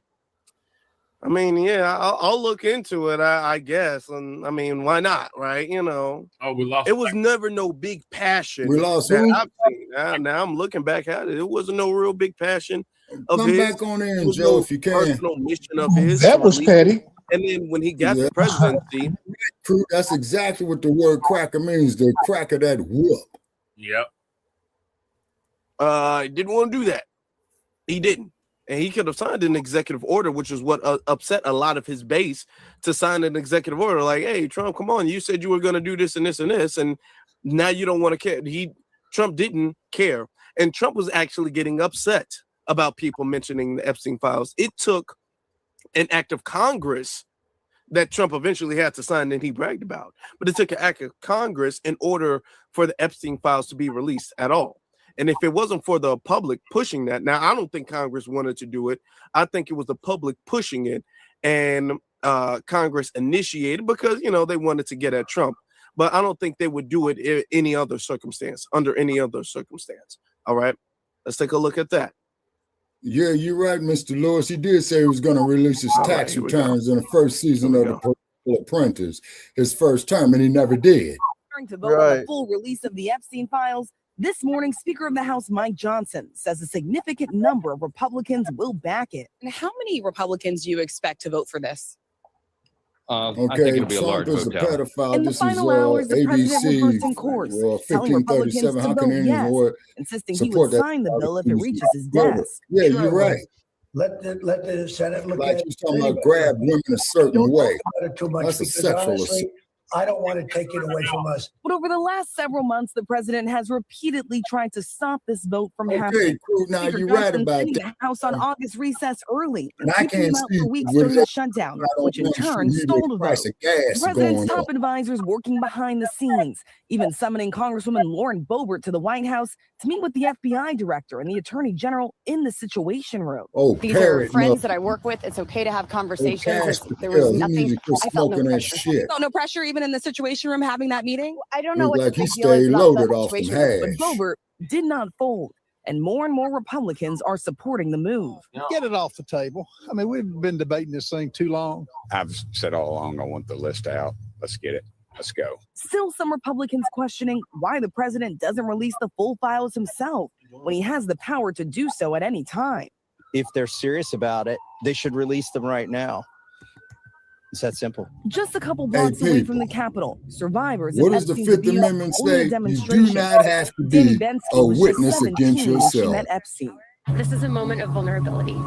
S22: I mean, yeah, I'll look into it, I guess. And I mean, why not, right?
S4: Oh, we lost.
S22: It was never no big passion.
S8: We lost
S22: that
S8: who?
S22: I've seen. Now I'm looking back at it. It wasn't no real big passion of
S8: Come
S22: his.
S8: back on in, Joe, if you can.
S22: Personal mission of his.
S6: That was petty.
S22: And then when he got the presidency,
S8: that's exactly what the word cracker means. The cracker that whoop.
S4: Yep.
S22: Didn't want to do that. He didn't. And he could have signed an executive order, which is what upset a lot of his base, to sign an executive order like, hey, Trump, come on, you said you were going to do this and this and this, and now you don't want to care. Trump didn't care. And Trump was actually getting upset about people mentioning the Epstein files. It took an act of Congress that Trump eventually had to sign and he bragged about. But it took an act of Congress in order for the Epstein files to be released at all. And if it wasn't for the public pushing that, now I don't think Congress wanted to do it. I think it was the public pushing it, and Congress initiated because, you know, they wanted to get at Trump. But I don't think they would do it in any other circumstance, under any other circumstance. All right, let's take a look at that.
S8: Yeah, you're right, Mr. Lewis. He did say he was going to release his tax returns in the first season of The Political Apprentice, his first term, and he never did.
S12: To vote on the full release of the Epstein files, this morning, Speaker of the House Mike Johnson says a significant number of Republicans will back it.
S13: And how many Republicans do you expect to vote for this?
S8: I think it'll be a large vote. Pedophile.
S12: In the final hours, the president reversed in court, telling Republicans to vote yes, insisting he would sign the bill if it reaches his desk.
S8: Yeah, you're right.
S15: Let the Senate look
S8: like
S15: at it.
S8: You're talking about grab women a certain way.
S15: Too much.
S8: That's a sexual assault.
S15: I don't want to take it away from us.
S12: But over the last several months, the president has repeatedly tried to stop this vote from happening.
S8: Cool. Now
S12: Speaker
S8: you're
S12: Johnson
S8: right about
S12: sending
S8: that.
S12: the House on August recess early
S8: And I
S12: keeping
S8: can't
S12: them out
S8: see
S12: for weeks
S8: what
S12: during the shutdown, which in turn stalled the vote. The president's top advisors working behind the scenes, even summoning Congresswoman Lauren Boebert to the White House to meet with the FBI director and the Attorney General in the Situation Room.
S13: These are friends that I work with. It's okay to have conversations. There was nothing. I felt no pressure. You felt no pressure even in the Situation Room having that meeting?
S12: I don't know what
S8: like
S12: the
S8: he
S12: big deal is
S8: stayed
S12: about
S8: loaded
S12: that
S8: off some
S12: situation, but
S8: hash.
S12: Boebert did not fold, and more Republicans are supporting the move.
S24: Get it off the table. I mean, we've been debating this thing too long.
S25: I've said all along, I want the list out. Let's get it. Let's go.
S12: Still, some Republicans questioning why the president doesn't release the full files himself when he has the power to do so at any time.
S26: If they're serious about it, they should release them right now. It's that simple.
S12: Just a couple blocks away from the Capitol, survivors
S8: What
S12: of
S8: does the
S12: Epstein's
S8: Fifth
S12: abuse
S8: Amendment
S12: hold a
S8: say? You
S12: demonstration.
S8: do not have to
S12: Danny
S8: be
S12: Bensky
S8: a
S12: was just
S8: witness
S12: 17
S8: against
S12: when she
S8: yourself.
S12: met Epstein.
S27: This is a moment of vulnerability.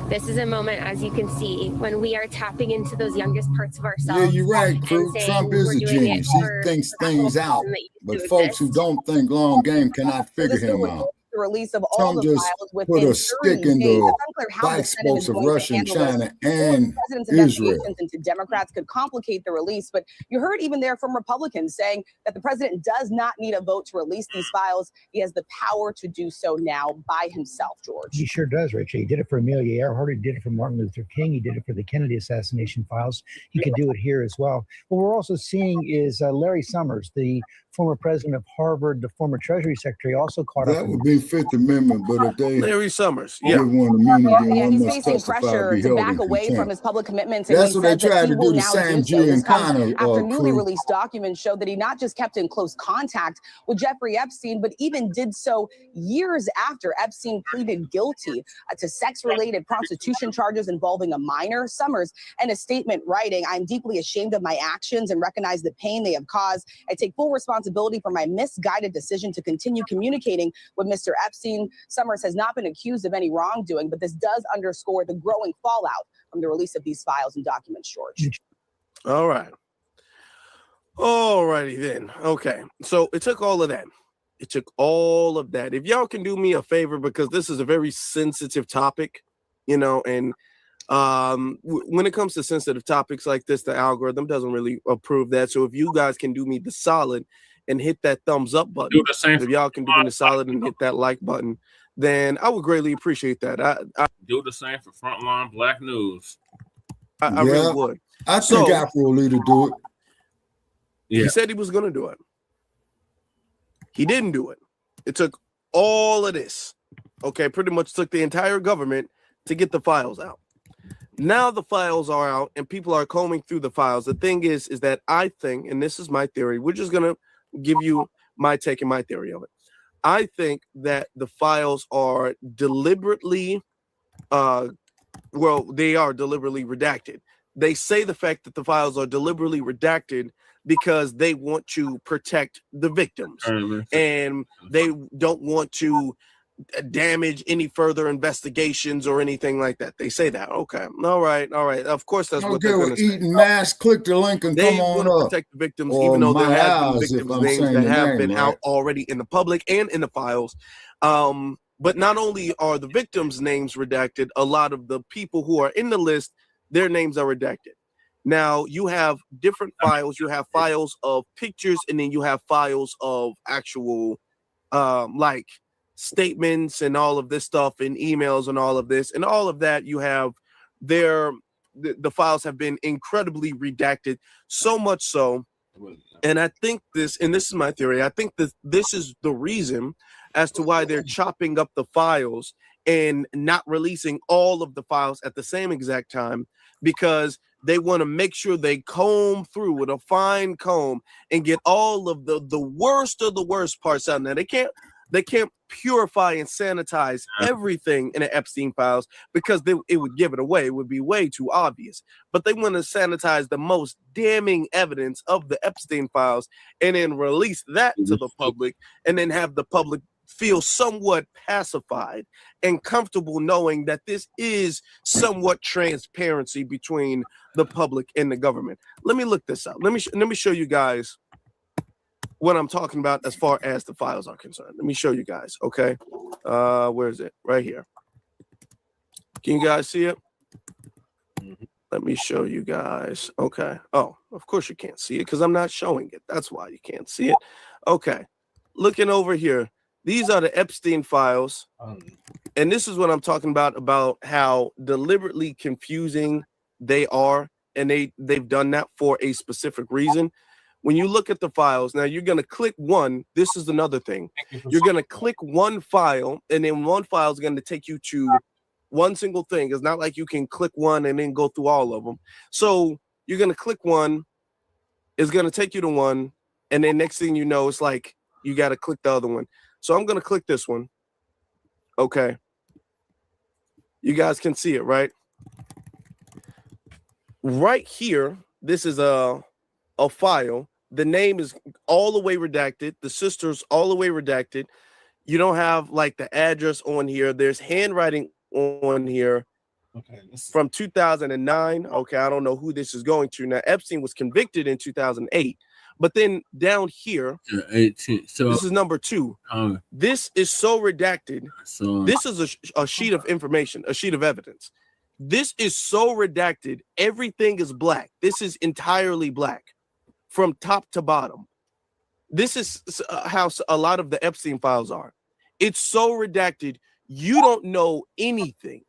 S27: This is a moment, as you can see, when we are tapping into those youngest parts of ourselves.
S8: Yeah, you're right, Crew.
S27: and saying
S8: Trump is
S27: we're
S8: a
S27: doing it
S8: genius. He
S27: for
S8: thinks
S27: that
S8: things
S27: whole
S8: out.
S27: person that used
S8: But
S27: to
S8: folks who
S27: exist.
S8: don't think long game cannot figure him out.
S12: The release of all
S8: Trump
S12: the
S8: just
S12: files
S8: put
S12: within
S8: a
S12: 30
S8: stick in
S12: days.
S8: the
S12: It's unclear how the
S8: bike
S12: Senate is
S8: spokes of
S12: going to
S8: Russia and
S12: handle this.
S8: China
S12: The
S8: and
S12: president's
S8: Israel.
S12: investigations into Democrats could complicate the release, but you heard even there from Republicans saying that the president does not need a vote to release these files. He has the power to do so now by himself, George.
S28: He sure does, Richie. He did it for Amelia Earhart. He did it for Martin Luther King. He did it for the Kennedy assassination files. He could do it here as well. What we're also seeing is Larry Summers, the former president of Harvard, the former Treasury Secretary, also caught up.
S8: That would be Fifth Amendment, but if they
S22: Larry Summers,
S8: give one immunity,
S12: Yeah,
S8: one
S12: he's
S8: must
S12: facing
S8: testify,
S12: pressure
S8: be
S12: to
S8: held
S12: back
S8: in
S12: away
S8: contempt.
S12: from his public commitments. And
S8: That's
S12: he
S8: what they
S12: said that
S8: tried
S12: he
S8: to
S12: will
S8: do to
S12: now
S8: Sam
S12: do
S8: G.
S12: so. This
S8: and
S12: comes
S8: Connor
S12: after newly
S8: crew.
S12: released documents show that he not just kept in close contact with Jeffrey Epstein, but even did so years after Epstein pleaded guilty to sex-related prostitution charges involving a minor. Summers, in a statement writing, "I'm deeply ashamed of my actions and recognize the pain they have caused. I take full responsibility for my misguided decision to continue communicating with Mr. Epstein." Summers has not been accused of any wrongdoing, but this does underscore the growing fallout from the release of these files and documents, George.
S22: All right. All righty then. Okay. So it took all of that. It took all of that. If y'all can do me a favor, because this is a very sensitive topic, you know, and when it comes to sensitive topics like this, the algorithm doesn't really approve that. So if you guys can do me the solid and hit that thumbs up button,
S4: Do the same
S22: if y'all can do me the solid and hit that like button, then I would greatly appreciate that. I
S4: Do the same for Frontline Black News.
S22: I really would.
S8: I think Afro will leader do it.
S22: He said he was going to do it. He didn't do it. It took all of this. Okay, pretty much took the entire government to get the files out. Now the files are out and people are combing through the files. The thing is that I think, and this is my theory, we're just going to give you my take and my theory of it. I think that the files are deliberately, they are deliberately redacted. They say the fact that the files are deliberately redacted because they want to protect the victims and they don't want to damage any further investigations or anything like that. They say that. Okay. All right. Of course, that's what they're going to say.
S8: Eating mass, click the link and come on up.
S22: Protect the victims, even though there have been victims' names that have been out already in the public and in the files. But not only are the victims' names redacted, a lot of the people who are in the list, their names are redacted. Now, you have different files. You have files of pictures, and then you have files of actual, like, statements and all of this stuff and emails and all of this. And all of that, you have the files have been incredibly redacted, so much so. And I think this is my theory, I think that this is the reason as to why they're chopping up the files and not releasing all of the files at the same exact time, because they want to make sure they comb through with a fine comb and get all of the worst of the worst parts out. Now, they can't purify and sanitize everything in the Epstein files, because it would give it away. It would be way too obvious. But they want to sanitize the most damning evidence of the Epstein files and then release that to the public, and then have the public feel somewhat pacified and comfortable knowing that this is somewhat transparency between the public and the government. Let me look this up. Let me show you guys what I'm talking about as far as the files are concerned. Let me show you guys, okay? Where is it? Right here. Can you guys see it? Let me show you guys. Okay. Oh, of course you can't see it because I'm not showing it. That's why you can't see it. Okay. Looking over here. These are the Epstein files. And this is what I'm talking about how deliberately confusing they are. And they've done that for a specific reason. When you look at the files, now you're going to click one. This is another thing. You're going to click one file, and then one file is going to take you to one single thing. It's not like you can click one and then go through all of them. So you're going to click one. It's going to take you to one. And then next thing you know, it's like you got to click the other one. So I'm going to click this one. Okay. You guys can see it, right? Right here, this is a file. The name is all the way redacted. The sister's all the way redacted. You don't have like the address on here. There's handwriting on here from 2009. Okay, I don't know who this is going to. Now, Epstein was convicted in 2008. But then down here,
S4: 18. So
S22: this is number 2. This is so redacted.
S4: So
S22: this is a sheet of information, a sheet of evidence. This is so redacted. Everything is black. This is entirely black from top to bottom. This is how a lot of the Epstein files are. It's so redacted. You don't know anything.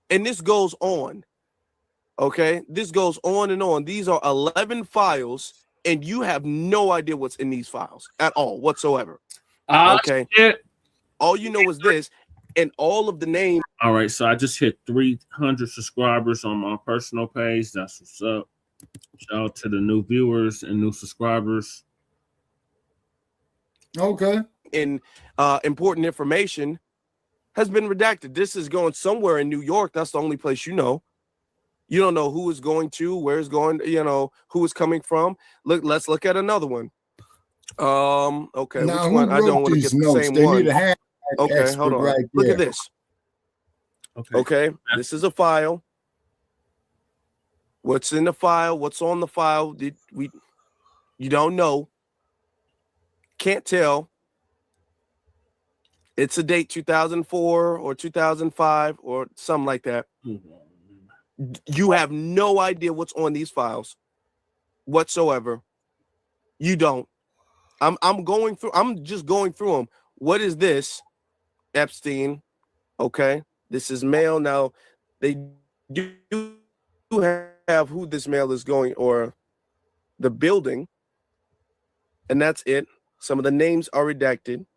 S22: And this goes on. Okay. This goes on and on. These are 11 files. And you have no idea what's in these files at all whatsoever. Okay. All you know is this, and all of the names.
S4: All right. So I just hit 300 subscribers on my personal page. That's what's up. Shout out to the new viewers and new subscribers.
S8: Okay.
S22: And important information has been redacted. This is going somewhere in New York. That's the only place you know. You don't know who is going to, where is going, who is coming from. Let's look at another one. Okay,
S8: now,
S22: which one? I don't want to get the same one. Okay, hold on.
S8: Right
S22: look at this. Okay, this is a file. What's in the file? What's on the file? You don't know. Can't tell. It's a date 2004 or 2005 or something like that. You have no idea what's on these files whatsoever. You don't. I'm just going through them. What is this? Epstein. Okay. This is mail. Now they do have who this mail is going or the building. And that's it. Some of the names are redacted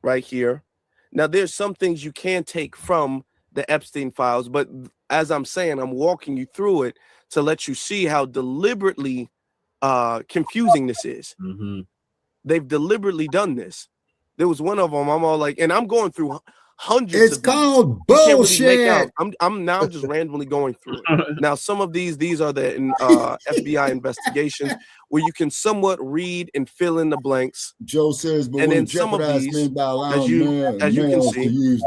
S22: right here. Now there's some things you can take from the Epstein files, but as I'm saying, I'm walking you through it to let you see how deliberately confusing this is. They've deliberately done this. There was one of them, I'm all like, and I'm going through hundreds.
S8: It's
S22: of these.
S8: called
S22: You can't really make
S8: bullshit.
S22: out. I'm now just randomly going through it. Now, some of these are the FBI investigations where you can somewhat read and fill in the blanks.
S8: Joe says, but
S22: and
S8: when
S22: then some of
S8: jeopardize
S22: these,
S8: men by allowing
S22: as you can
S8: males
S22: see,
S8: to use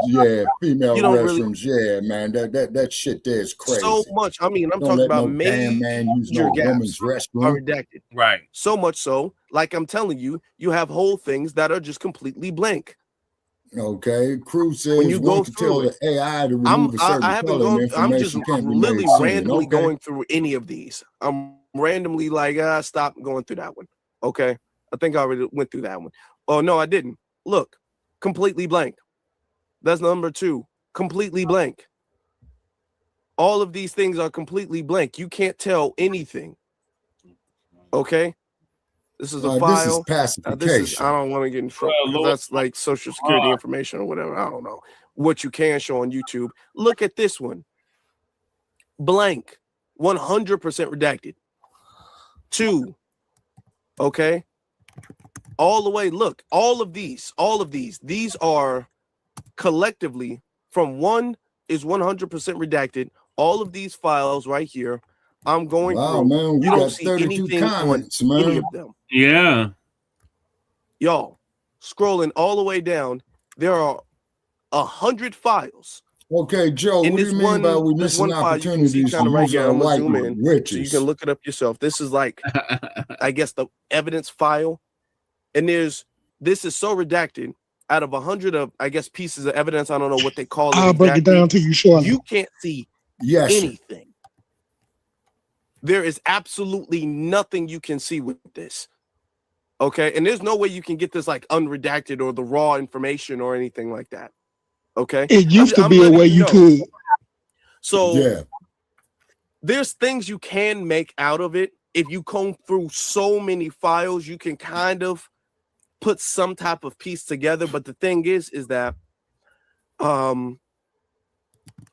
S8: female
S22: you don't
S8: restrooms, man, that shit there is crazy.
S22: So much. I mean, I'm
S8: don't
S22: talking
S8: let
S22: about
S8: no damn man use no woman's
S22: are
S8: restroom.
S22: redacted.
S4: Right.
S22: So much so, like I'm telling you, you have whole things that are just completely blank.
S8: Okay, Cruz says
S22: when you go
S8: to tell
S22: through it,
S8: the AI to remove a certain
S22: I haven't
S8: color
S22: gone.
S8: information
S22: I'm just
S8: can't be
S22: literally
S8: made seen.
S22: randomly
S8: Okay.
S22: going through any of these. I'm randomly like, stop going through that one. Okay, I think I already went through that one. Oh no, I didn't. Look, completely blank. That's number 2. Completely blank. All of these things are completely blank. You can't tell anything. Okay. This is a file.
S8: This is pacification.
S22: I don't want to get in trouble because that's like social security information or whatever. I don't know what you can show on YouTube. Look at this one. Blank. 100% redacted. 2. Okay. All the way. Look, all of these are collectively from 1 is 100% redacted. All of these files right here. I'm going through.
S8: Man,
S22: you don't see anything comments, on any of them.
S4: Yeah.
S22: Y'all, scrolling all the way down, there are 100 files.
S8: Okay, Joe, what do you mean by we missing opportunities to use our white witches?
S22: So you can look it up yourself. This is like, I guess, the evidence file. And this is so redacted. Out of 100 of, I guess, pieces of evidence, I don't know what they call it.
S6: I'll break it down to you shortly.
S22: You can't see anything. There is absolutely nothing you can see with this. Okay. And there's no way you can get this like unredacted or the raw information or anything like that. Okay.
S6: It used to be a way you could.
S22: So there's things you can make out of it. If you comb through so many files, you can kind of put some type of piece together. But the thing is that all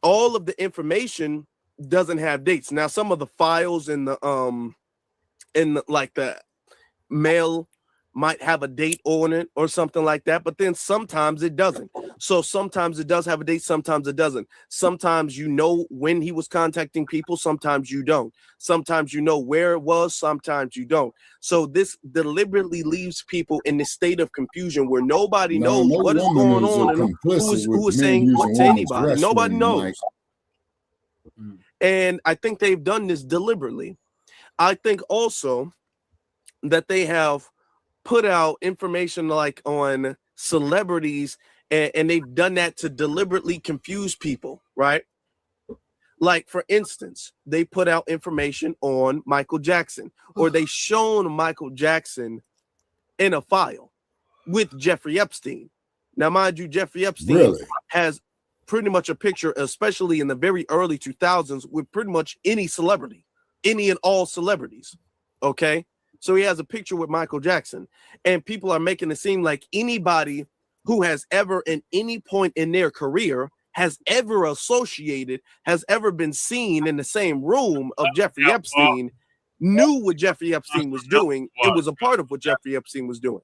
S22: of the information doesn't have dates. Now, some of the files in the like the mail might have a date on it or something like that, but then sometimes it doesn't. So sometimes it does have a date, sometimes it doesn't. Sometimes you know when he was contacting people, sometimes you don't. Sometimes you know where it was, sometimes you don't. So this deliberately leaves people in this state of confusion where nobody knows what is going on and who is saying what to anybody. Nobody knows. And I think they've done this deliberately. I think also that they have put out information like on celebrities, and they've done that to deliberately confuse people, right? Like, for instance, they put out information on Michael Jackson, or they shown Michael Jackson in a file with Jeffrey Epstein. Now, mind you, Jeffrey Epstein has pretty much a picture, especially in the very early 2000s, with pretty much any celebrity, any and all celebrities. Okay. So he has a picture with Michael Jackson, and people are making it seem like anybody who has ever in any point in their career has ever associated, has ever been seen in the same room of Jeffrey Epstein, knew what Jeffrey Epstein was doing. It was a part of what Jeffrey Epstein was doing.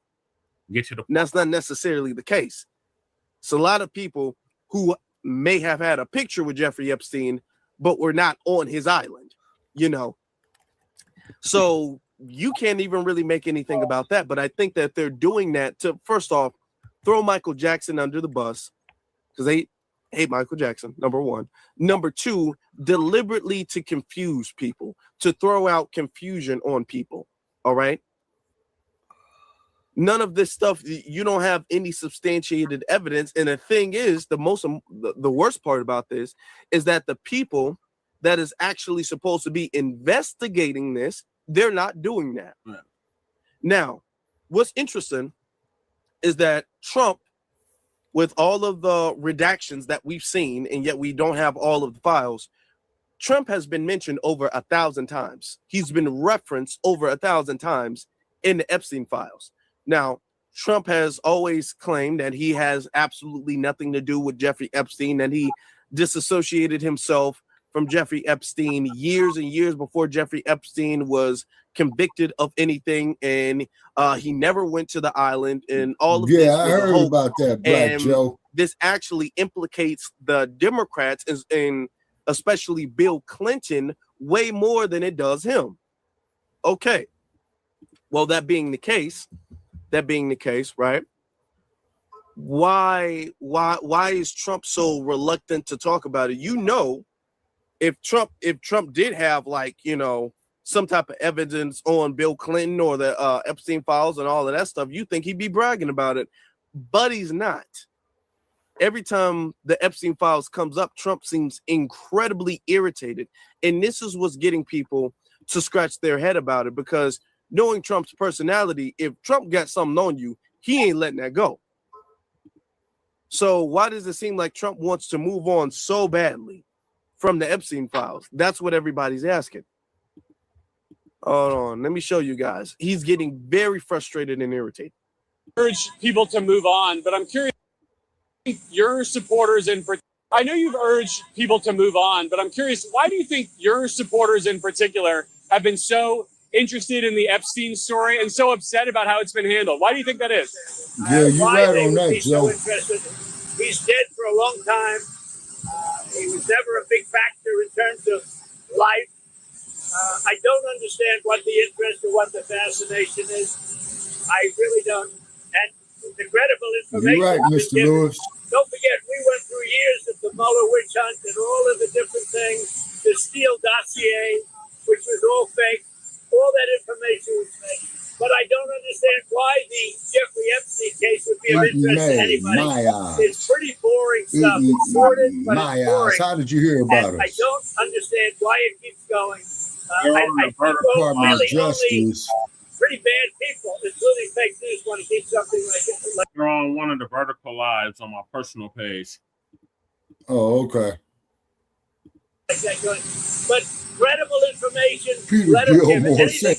S4: Get to the
S22: and that's not necessarily the case. So a lot of people who may have had a picture with Jeffrey Epstein, but were not on his island, you know. So you can't even really make anything about that. But I think that they're doing that to, first off, throw Michael Jackson under the bus, because they hate Michael Jackson, number one. Number two, deliberately to confuse people, to throw out confusion on people. All right. None of this stuff, you don't have any substantiated evidence. And the thing is, the worst part about this is that the people that is actually supposed to be investigating this, they're not doing that. Right. Now, what's interesting is that Trump, with all of the redactions that we've seen, and yet we don't have all of the files, Trump has been mentioned over 1,000 times. He's been referenced over 1,000 times in the Epstein files. Now, Trump has always claimed that he has absolutely nothing to do with Jeffrey Epstein, and he disassociated himself from Jeffrey Epstein years and years before Jeffrey Epstein was convicted of anything, and he never went to the island, and all of this.
S8: Yeah, I heard about that, Black Joe.
S22: This actually implicates the Democrats and especially Bill Clinton way more than it does him. Okay. Well, that being the case, right? Why is Trump so reluctant to talk about it? You know, if Trump did have, like, you know, some type of evidence on Bill Clinton or the Epstein files and all of that stuff, you think he'd be bragging about it, but he's not. Every time the Epstein files comes up, Trump seems incredibly irritated. And this is what's getting people to scratch their head about it, because knowing Trump's personality, if Trump got something on you, he ain't letting that go. So why does it seem like Trump wants to move on so badly from the Epstein files? That's what everybody's asking. Hold on, let me show you guys. He's getting very frustrated and irritated.
S9: Urge people to move on, but I'm curious, your supporters in particular, I know you've urged people to move on, but I'm curious, why do you think your supporters in particular have been so interested in the Epstein story and so upset about how it's been handled? Why do you think that is?
S8: Yeah, you're right on that, Joe.
S14: He's dead for a long time. He was never a big factor in terms of life. I don't understand what the interest or what the fascination is. I really don't. And the credible information.
S8: You're right, Mr. Lewis.
S14: Don't forget, we went through years of the Mueller witch hunt and all of the different things, the Steele dossier, which was all fake. All that information was fake. But I don't understand why the Jeffrey Epstein case would be of interest to anybody. It's pretty boring stuff. It's sordid, but it's boring.
S8: How did you hear about it?
S14: I don't understand why it keeps going.
S4: I think
S14: really only pretty bad people, including fake news, want to keep something like it.
S4: You're on one of the vertical lives on my personal page.
S8: Oh, okay.
S14: But credible information.
S8: Peter
S14: let them give
S8: Gilmore
S14: it.
S8: said,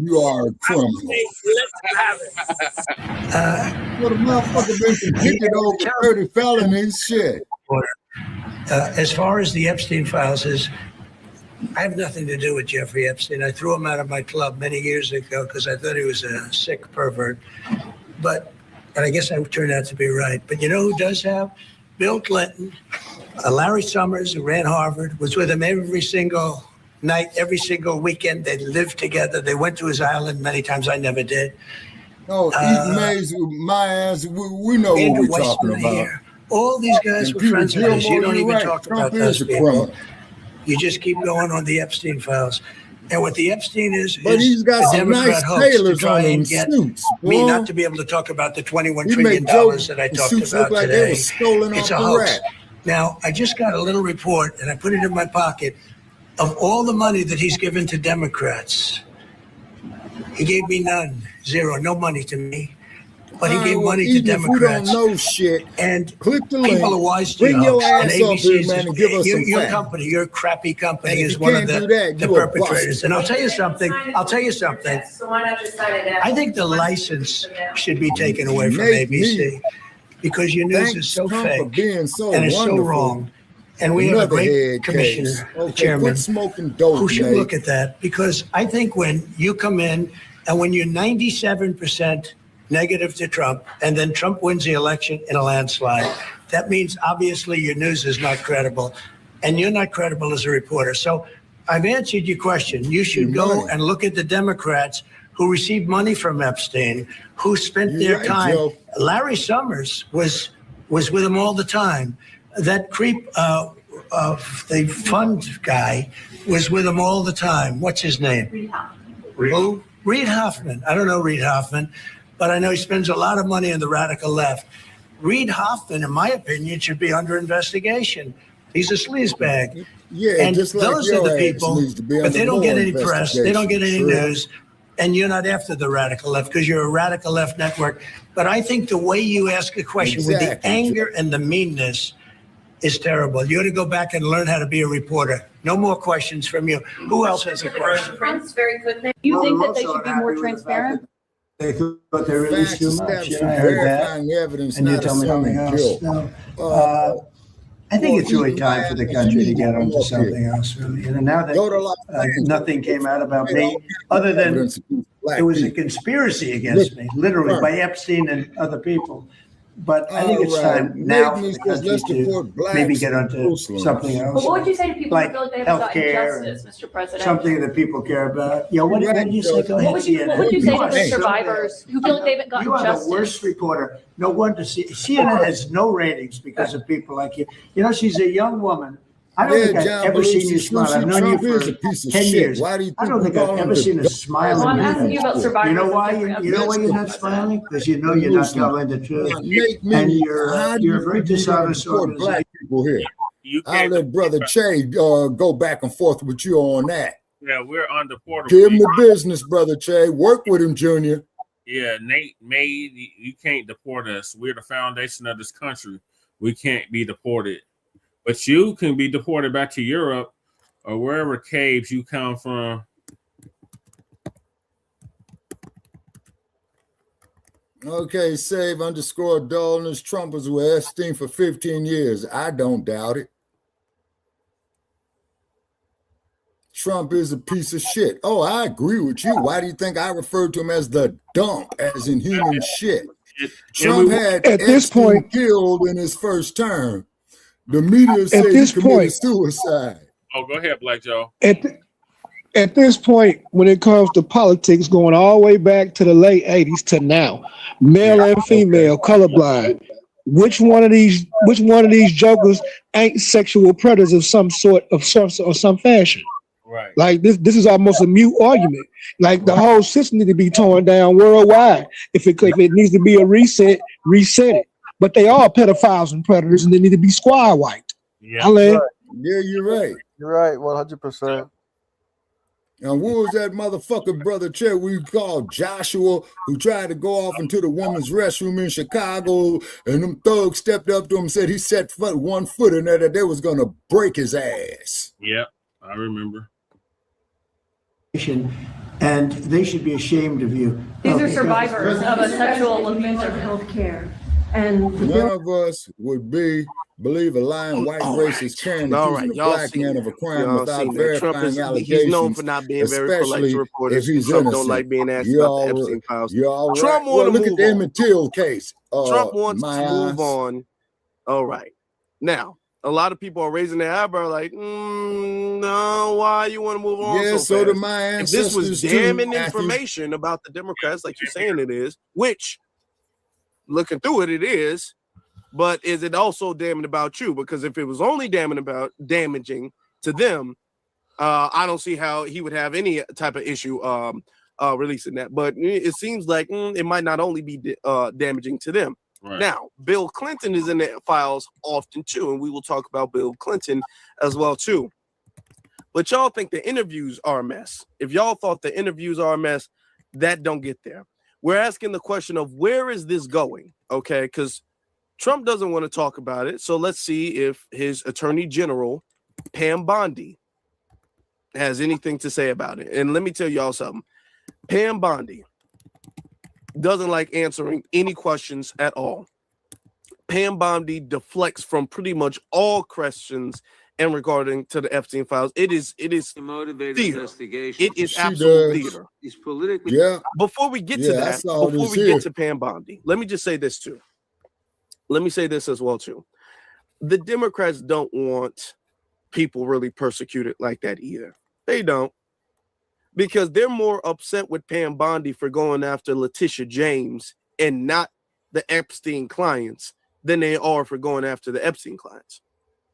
S8: you are a criminal.
S14: Let's have it.
S8: What a motherfucker been convicted over 30 felonies, shit.
S15: As far as the Epstein files is, I have nothing to do with Jeffrey Epstein. I threw him out of my club many years ago because I thought he was a sick pervert. But I guess I turned out to be right. But you know who does have? Bill Clinton, Larry Summers, who ran Harvard, was with him every single night, every single weekend. They lived together. They went to his island many times. I never did.
S8: Oh, eat maize with my ass. We know what we're talking about.
S15: Here. All these guys were friends of his. You don't even talk about those people. You just keep going on the Epstein files. And what the Epstein is,
S8: but he's got some nice tailors on them suits.
S15: Me not to be able to talk about the $21 trillion that I talked about
S8: like
S15: today.
S8: They were stolen
S15: it's
S8: off
S15: a
S8: the
S15: hoax.
S8: rack.
S15: Now, I just got a little report, and I put it in my pocket, of all the money that he's given to Democrats. He gave me none, zero, no money to me. But he gave money to Democrats.
S8: If we don't know shit,
S15: and
S8: click the link.
S15: People are wise to
S8: Bring your ass
S15: and
S8: up here, man, and give us some
S15: your
S8: facts.
S15: company, your crappy company,
S8: And
S15: is
S8: if you
S15: one of
S8: can't
S15: the
S8: do that, you a
S15: perpetrators. And I'll tell you something.
S23: So why not just sign it down?
S15: I think the license should be taken away from ABC because your news is so fake
S8: for being so
S15: and it's so
S8: wonderful.
S15: wrong. And we have a
S8: Another
S15: great
S8: head
S15: commissioner,
S8: case.
S15: the
S8: Okay,
S15: chairman,
S8: quit smoking dope,
S15: who should
S8: Nate.
S15: look at that, because I think when you come in and when you're 97% negative to Trump, and then Trump wins the election in a landslide, that means obviously your news is not credible, and you're not credible as a reporter. So I've answered your question. You should go and look at the Democrats who received money from Epstein, who spent their time.
S8: Joe.
S15: Larry Summers was with him all the time. That creep of the fund guy was with him all the time. What's his name? Who? Reid Hoffman. I don't know Reid Hoffman, but I know he spends a lot of money on the radical left. Reid Hoffman, in my opinion, should be under investigation. He's a sleazebag.
S8: Yeah,
S15: and
S8: just like
S15: those are
S8: your
S15: the
S8: ass
S15: people,
S8: needs to be
S15: but
S8: under
S15: they don't get
S8: more
S15: any press. They don't get any
S8: investigation.
S15: news. And you're not after the radical left because you're a radical left network. But I think the way you ask a question with the anger and the meanness is terrible. You ought to go back and learn how to be a reporter. No more questions from you. Who else has a question?
S23: Prince, very quickly. You think that they should be more transparent?
S15: They thought they released too much.
S8: Steps
S15: I heard that.
S8: verifying evidence,
S15: And you
S8: not
S15: tell me something
S8: assuming
S15: else.
S8: guilt.
S15: No. I think it's really time for the country to get onto something else. Really, and now that nothing came out about me, other than it was a conspiracy against me, literally by Epstein and other people. But I think it's time now for the country to maybe get onto something else.
S1: But what would you say to people
S15: like
S1: who feel like they haven't gotten
S15: healthcare,
S1: justice, Mr. President?
S15: something that people care about? Yeah, what did you say? Go ahead,
S1: What would you say to the survivors who feel like they haven't gotten
S15: you are
S1: justice?
S15: the worst reporter. No wonder CNN has no ratings because of people like you. You know, she's a young woman. I don't think I've ever seen you smile. I've known you for 10 years. I don't think I've ever seen a smile.
S1: Well, I'm asking you about survivors.
S15: You know why? You know why you're not smiling? Because you know you're not telling the truth, and you're very dishonest.
S8: Black people here. I'll let Brother Che go back and forth with you on that.
S4: Yeah, we're undeportable.
S8: Give him the business, Brother Che. Work with him, Junior.
S4: Yeah, Nate made you can't deport us. We're the foundation of this country. We can't be deported. But you can be deported back to Europe or wherever caves you come from.
S8: Okay, save _ dullness. Trump was with Epstein for 15 years. I don't doubt it. Trump is a piece of shit. Oh, I agree with you. Why do you think I referred to him as the dump, as in human shit? Trump had
S6: at this point
S8: killed in his first term. The media said he committed suicide.
S4: Oh, go ahead, Black Joe.
S6: At this point, when it comes to politics, going all the way back to the late 80s to now, male and female, colorblind, which one of these jokers ain't sexual predators of some sort of or some fashion?
S4: Right.
S6: Like this is almost a mute argument. Like the whole system needs to be torn down worldwide. If it needs to be a reset it. But they are pedophiles and predators, and they need to be squad wiped.
S4: Yeah,
S8: yeah, you're right.
S10: You're right, 100%.
S8: And what was that motherfucker, Brother Che, we called Joshua, who tried to go off into the women's restroom in Chicago, and them thugs stepped up to him and said he set 1 foot in there that they was gonna break his ass.
S4: Yeah, I remember.
S15: And they should be ashamed of you.
S1: These are survivors of a sexual abuse of health care. And
S8: none of us would believe a lying white racist can accusing a black man of a crime without verifying allegations.
S22: He's known for not being very polite to reporters.
S8: If he's
S22: Trump
S8: innocent.
S22: don't like being asked about the Epstein files.
S8: Trump
S22: want to
S8: look at the Emmett Till case.
S22: Trump wants to move on. All right. Now, a lot of people are raising their eyebrow like, no, why you want to move on?
S8: Yeah, so do my
S22: ancestors. If this was damning
S8: too,
S22: information about the Democrats, like you're saying it is, which looking through it is, but is it also damning about you? Because if it was only damaging to them, I don't see how he would have any type of issue releasing that. But it seems like it might not only be damaging to them. Right. Now, Bill Clinton is in the files often too, and we will talk about Bill Clinton as well too. But y'all think the interviews are a mess. If y'all thought the interviews are a mess, that don't get there. We're asking the question of where is this going? Okay, because Trump doesn't want to talk about it. So let's see if his Attorney General, Pam Bondi, has anything to say about it. And let me tell y'all something. Pam Bondi doesn't like answering any questions at all. Pam Bondi deflects from pretty much all questions and regarding to the Epstein files. It is motivated investigation. It is absolute theater.
S14: He's politically.
S8: Yeah.
S22: Before we get to that, before we get to Pam Bondi, let me just say this too. Let me say this as well too. The Democrats don't want people really persecuted like that either. They don't. Because they're more upset with Pam Bondi for going after Letitia James and not the Epstein clients than they are for going after the Epstein clients.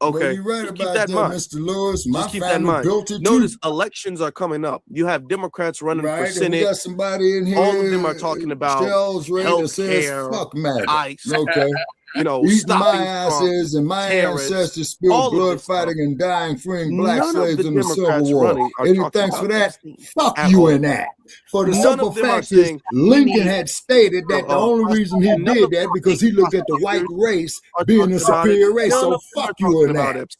S22: Okay,
S8: well, you're right about that, Mr. Lewis. My family built it
S22: Notice
S8: too.
S22: Elections are coming up. You have Democrats running for
S8: Senate. We got somebody in here.
S22: All of them are talking about healthcare,
S8: fuck matter.
S22: ICE.
S8: Okay.
S22: You know,
S8: eating my asses and my ancestors spilled blood fighting and dying, freeing black slaves in the Civil War. Any thanks for that? Fuck you in that. For the simple fact is, Lincoln had stated that the only reason he did that because he looked at the white race being a superior race. So fuck you in that.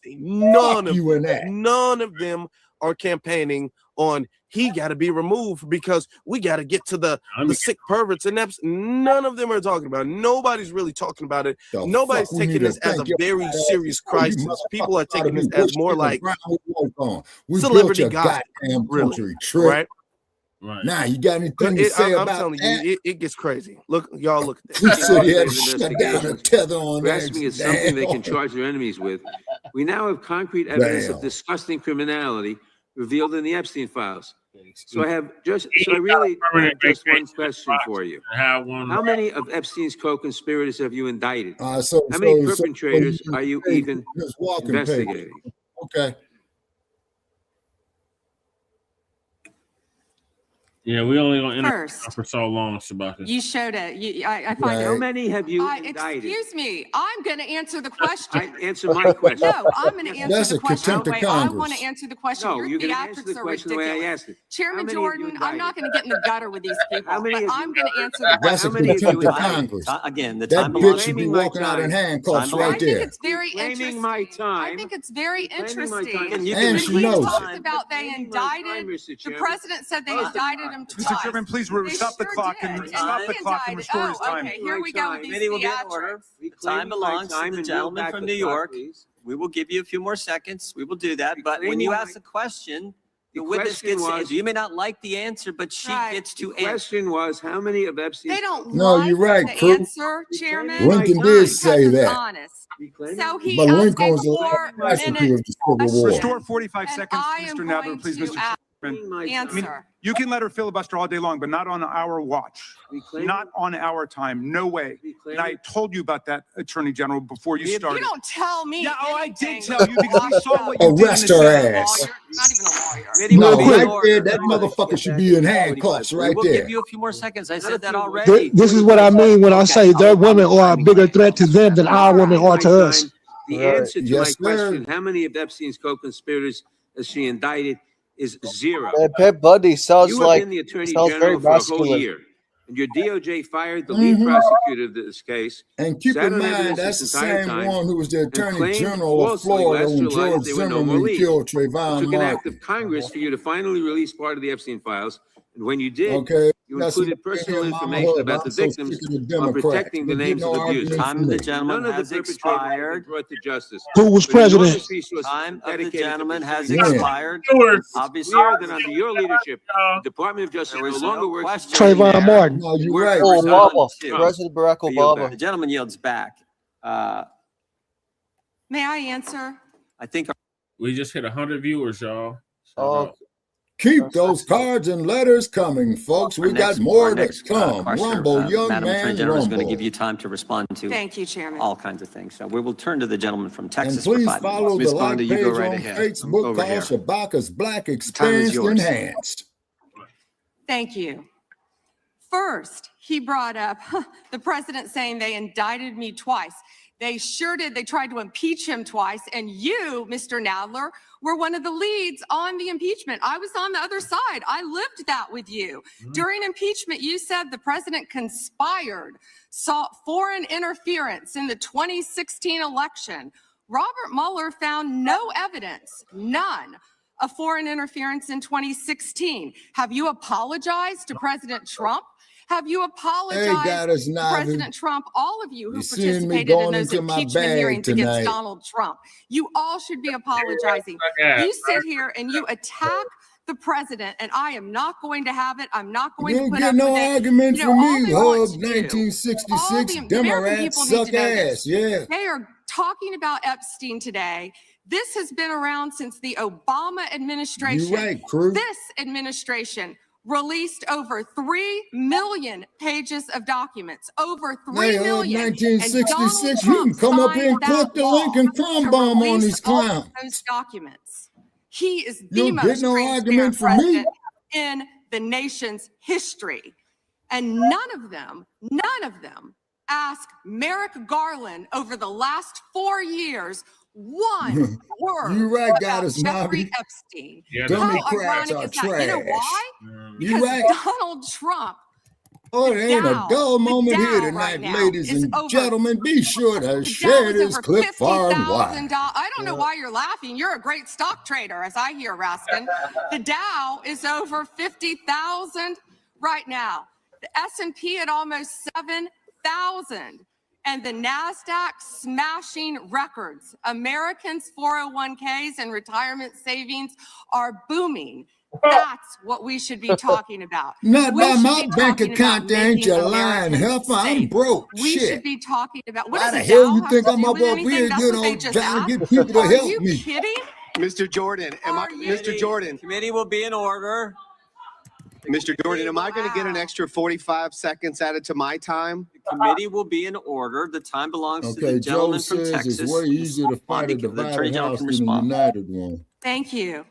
S22: None of them are campaigning on he got to be removed because we got to get to the sick perverts and none of them are talking about it. Nobody's really talking about it. Nobody's taking this as a very serious crisis. People are taking this as more like celebrity gossip, really, right?
S8: Right. Now, you got anything to say about
S22: telling
S8: that?
S22: you, it gets crazy. Look, y'all look at this.
S8: You said he had to shut down a tether on
S5: Grasping is something they can charge their enemies with. We now have concrete evidence of disgusting criminality revealed in the Epstein files. So I really have just one question for you. How many of Epstein's co-conspirators have you indicted? How many perpetrators are you even investigating?
S8: Okay.
S4: Yeah, we only gonna interview for so long, Shabaka.
S7: You showed it. I find
S5: How many have you indicted?
S7: Excuse me. I'm going to answer the question.
S5: Answer my question.
S7: No, I'm going to answer the question. I want to answer the question.
S5: No, you're going to answer the question the way I asked it.
S7: Chairman Jordan, I'm not going to get in the gutter with these people. I'm going to answer the
S8: That's a
S7: question.
S8: contempt of Congress.
S5: Again, the
S8: that
S5: time
S8: bitch should be walking out in handcuffs right there.
S7: I think it's very interesting. I think it's very interesting.
S8: And she knows.
S7: Talked about they indicted. The president said they indicted him twice.
S16: Mr. Chairman, please stop the clock and restore his time.
S7: Okay, here we go with these
S17: Committee will get in order. The time belongs to the gentleman from New York. We will give you a few more seconds. We will do that. But when you ask the question, the witness gets to answer. You may not like the answer, but she gets to answer.
S5: The question was, how many of Epstein's...
S7: They don't
S8: No, you're right,
S7: the
S8: Crew.
S7: answer, Chairman.
S8: Lincoln did say that.
S7: Honest. So he
S8: But Lincoln was
S7: the
S8: the casualty of the Civil War.
S16: Restore 45 seconds, Mr. Nadler, please, Mr. Chairman. I mean, you can let her filibuster all day long, but not on our watch. Not on our time. No way. And I told you about that, Attorney General, before you started.
S7: You don't tell me.
S16: Yeah, I did tell you because we saw what you did.
S8: Arrest her ass.
S7: Not even a lawyer.
S8: No, right there, that motherfucker should be in handcuffs right
S17: We'll
S8: there.
S17: give you a few more seconds. I said that already.
S6: This is what I mean when I say their women are a bigger threat to them than our women are to us.
S5: The answer to my question, how many of Epstein's co-conspirators has she indicted, is zero.
S10: Pet Buddy sounds
S5: You have
S10: like
S5: been the Attorney
S10: sounds very
S5: General for a whole
S10: masculine.
S5: year, and your DOJ fired the lead prosecutor of this case.
S8: And keep
S5: sat
S8: in
S5: on
S8: mind,
S5: evidence
S8: that's the
S5: this entire
S8: same
S5: time,
S8: one who was the
S5: and
S8: Attorney
S5: claimed
S8: General of
S5: falsely
S8: Florida when
S5: last July
S8: George
S5: that they were no more
S8: Zimmerman
S5: leads.
S8: killed
S5: It
S8: Trayvon
S5: took an act
S8: Martin.
S5: of Congress for you to finally release part of the Epstein files, and when you did,
S8: Okay,
S5: you
S8: that's
S5: included
S8: what
S5: personal
S8: Mama
S5: information
S8: Hood.
S5: about the
S8: I'm so
S5: victims
S8: sick of the
S5: on
S8: Democrats.
S5: protecting the
S8: They
S5: names
S8: get no
S5: of
S8: argument
S5: abusers.
S17: Time of the gentleman
S5: None of
S17: has
S5: the perpetrators have been
S17: expired.
S5: brought to justice.
S6: Who was
S5: But enormous
S6: president?
S5: resources
S17: Time of the
S5: dedicated to
S17: gentleman has
S5: pursuing justice.
S17: expired. Obviously,
S5: Clear that under your leadership, the Department of Justice
S17: there
S5: no
S17: was
S5: longer
S17: no
S5: works.
S17: question.
S6: Trayvon Martin.
S8: No, you're
S17: We're
S8: right.
S10: Obama,
S17: to-
S10: President Barack
S5: I yield
S10: Obama.
S17: The gentleman yields back.
S7: May I answer?
S17: I think
S4: We just hit 100 viewers, y'all.
S10: Oh,
S8: Keep those cards and letters coming, folks. We got more to come.
S17: question,
S8: Rumble, young
S17: Madam Attorney
S8: man,
S17: General is going to
S8: rumble.
S17: give you time to respond to
S7: Thank you, Chairman.
S17: all kinds of things. So we will turn to the gentleman from
S8: And
S17: Texas for
S8: please
S17: 5
S8: follow
S17: minutes.
S8: the like page on Facebook called Shabaka's Black Experienced
S17: yours.
S8: Enhanced.
S7: Thank you. First, he brought up the president saying they indicted me twice. They sure did. They tried to impeach him twice. And you, Mr. Nadler, were one of the leads on the impeachment. I was on the other side. I lived that with you. During impeachment, you said the president conspired, sought foreign interference in the 2016 election. Robert Mueller found no evidence, none, of foreign interference in 2016. Have you apologized to President Trump? Have you apologized to President Trump, all of you who participated in those impeachment hearings against Donald Trump? You all should be apologizing. You sit here and you attack the president, and I am not going to have it. I'm not going to put up with it.
S8: You don't get no argument from me,
S7: all
S8: Hub. 1966
S7: American
S8: Democrats
S7: people need
S8: suck
S7: to know
S8: ass.
S7: this.
S8: Yeah.
S7: They are talking about Epstein today. This has been around since the Obama administration.
S8: You're right, Crew.
S7: This administration released over 3 million pages of documents. Over 3 million.
S8: 1966, you can come up here and click the link and crumb bomb on these clowns.
S7: Those documents. He is
S8: You
S7: the
S8: don't
S7: most
S8: get no
S7: transparent
S8: argument from me.
S7: president in the nation's history. And none of them ask Merrick Garland over the last 4 years one word
S8: You right,
S7: about
S8: Goddess
S7: Jeffrey
S8: Nobby.
S7: Epstein.
S8: Yeah,
S7: How
S8: Democrats
S7: ironic
S8: are
S7: is that? You know
S8: trash.
S7: why?
S8: You
S7: Because
S8: right.
S7: Donald Trump
S8: Oh, it ain't a dull moment here
S7: Dow
S8: tonight,
S7: right now
S8: ladies
S7: is
S8: and
S7: over-
S8: gentlemen. Be sure to
S7: The Dow
S8: share
S7: is
S8: this
S7: over
S8: clip far and wide.
S7: $50,000. I don't know why you're laughing. You're a great stock trader, as I hear, Raskin. The Dow is over 50,000 right now. The S&P at almost 7,000. And the NASDAQ smashing records. Americans' 401ks and retirement savings are booming. That's what we should be talking about.
S8: Not
S7: We
S8: by
S7: should
S8: my
S7: be
S8: bank
S7: talking
S8: account,
S7: about
S8: there ain't
S7: making
S8: your lying
S7: Americans
S8: heifer. I'm
S7: safe.
S8: broke.
S7: We
S8: Shit.
S7: should be talking about what
S8: Why
S7: does
S8: the hell you
S7: Dow
S8: think
S7: have
S8: I'm
S7: to do
S8: up
S7: with
S8: here,
S7: anything? That's
S8: you
S7: what they
S8: know,
S7: just
S8: trying to
S7: asked.
S8: get people to
S7: Are
S8: help
S7: you
S8: me?
S7: kidding?
S2: Mr. Jordan, Mr. Jordan,
S17: Committee will be in order.
S2: Mr. Jordan, am I going to get an extra 45 seconds added to my time?
S17: The committee will be in order. The time belongs to the
S8: Okay, Joe
S17: gentleman from
S8: says
S17: Texas.
S8: it's way easier to fight a
S17: The Attorney
S8: divided
S17: General
S8: house
S17: can
S8: than a
S17: respond.
S8: united one.
S7: Thank you.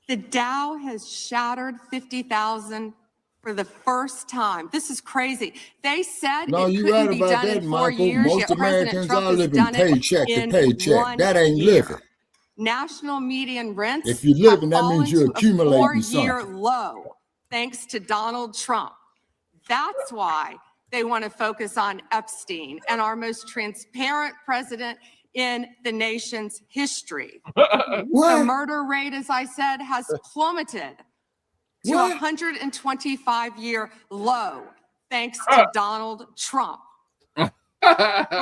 S7: The Dow has shattered 50,000 for the first time. This is crazy. They said
S8: No,
S7: it
S8: you
S7: couldn't
S8: right
S7: be
S8: about
S7: done
S8: that,
S7: in 4
S8: Michael.
S7: years,
S8: Most
S7: yet President
S8: Americans
S7: Trump
S8: are
S7: has
S8: living
S7: done it
S8: paycheck to
S7: in
S8: paycheck.
S7: 1
S8: That ain't
S7: year.
S8: living.
S7: National median rents
S8: If you're living, that means you're accumulating
S7: a 4-year
S8: something.
S7: low, thanks to Donald Trump. That's why they want to focus on Epstein and our most transparent president in the nation's history.
S8: What?
S7: The murder rate, as I said, has plummeted to a 125-year low, thanks to Donald Trump. For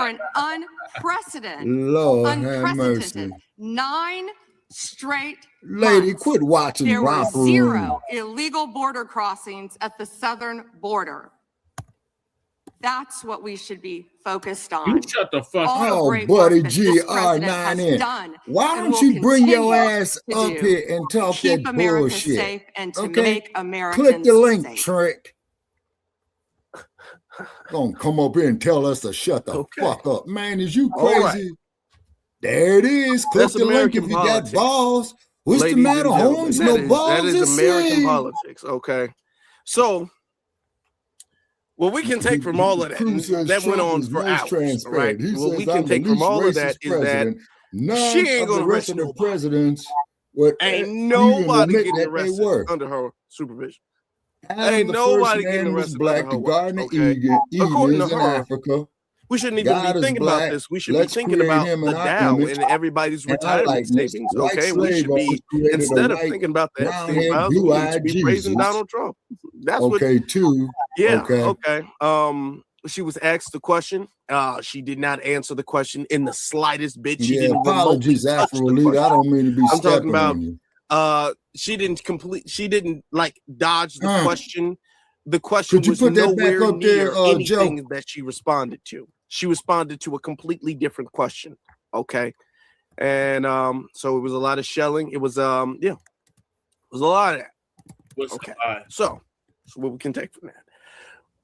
S7: an unprecedented,
S8: Lord have mercy.
S7: 9 straight
S8: Lady,
S7: months,
S8: quit watching
S7: there were
S8: Romper Room.
S7: 0 illegal border crossings at the southern border. That's what we should be focused on.
S4: You shut the fuck
S7: All the
S4: up.
S8: Oh,
S7: great
S8: buddy
S7: work that this president has
S8: GR9N.
S7: done
S8: Why
S7: and
S8: don't
S7: will
S8: you bring your
S7: continue
S8: ass
S7: to
S8: up
S7: do
S8: here and
S7: to
S8: talk
S7: keep
S8: that
S7: America
S8: bullshit?
S7: safe and to
S8: Okay?
S7: make
S8: Click
S7: Americans
S8: the link,
S7: safe.
S8: Trent. Gonna come up here and tell us to shut the fuck up. Man, is you
S22: All right.
S8: crazy? There it is. Click
S22: That's
S8: the link if
S22: American
S8: you
S22: politics.
S8: got balls. What's
S22: Ladies
S8: the matter,
S22: and gentlemen,
S8: Holmes?
S22: that
S8: No
S22: is-
S8: balls
S22: that is
S8: this
S22: American
S8: thing.
S22: politics, okay? So, what we can take from all of that,
S8: Cruz says
S22: that went
S8: Trump
S22: on
S8: is
S22: for
S8: most
S22: hours, right?
S8: transparent. He
S22: What
S8: says
S22: we
S8: I'm
S22: can
S8: the
S22: take from
S8: least
S22: all of
S8: racist
S22: that is that
S8: president. None
S22: she ain't
S8: of
S22: gonna
S8: the rest
S22: arrest
S8: of the
S22: nobody.
S8: presidents would
S22: Ain't
S8: even
S22: nobody
S8: admit
S22: getting
S8: that they
S22: arrested
S8: were.
S22: under her supervision.
S8: Adam,
S22: Ain't
S8: the
S22: nobody
S8: first
S22: getting
S8: man was
S22: arrested
S8: black.
S22: under
S8: The
S22: her watch,
S8: Garden of
S22: okay?
S8: Eden
S22: According
S8: is
S22: to
S8: in
S22: her,
S8: Africa.
S22: we shouldn't even
S8: God
S22: be
S8: is
S22: thinking
S8: black.
S22: about this. We should
S8: Let's
S22: be thinking
S8: create
S22: about
S8: him in
S22: the
S8: our
S22: Dow
S8: image
S22: and everybody's
S8: and our
S22: retirement
S8: likeness.
S22: savings,
S8: White
S22: okay? We
S8: slave
S22: should
S8: owners
S22: be,
S8: created
S22: instead
S8: a
S22: of
S8: white,
S22: thinking about the Epstein
S8: brown-haired,
S22: files, we need to
S8: blue-eyed
S22: be praising
S8: Jesus.
S22: Donald Trump. That's what,
S8: Okay, two.
S22: yeah,
S8: Okay.
S22: okay. She was asked the question. She did not answer the question in the slightest bit. She
S8: Yeah,
S22: didn't remotely
S8: apologies,
S22: touch
S8: Afro
S22: the
S8: Leader. I
S22: question.
S8: don't mean to be
S22: I'm talking
S8: stepping
S22: about,
S8: on you.
S22: she didn't like dodge the question. The question
S8: Could you
S22: was
S8: put that back
S22: nowhere
S8: up there,
S22: near
S8: Joe?
S22: anything that she responded to. She responded to a completely different question. Okay. And so it was a lot of shelling. It was yeah, it was a lot of that. Okay. So what we can take from that.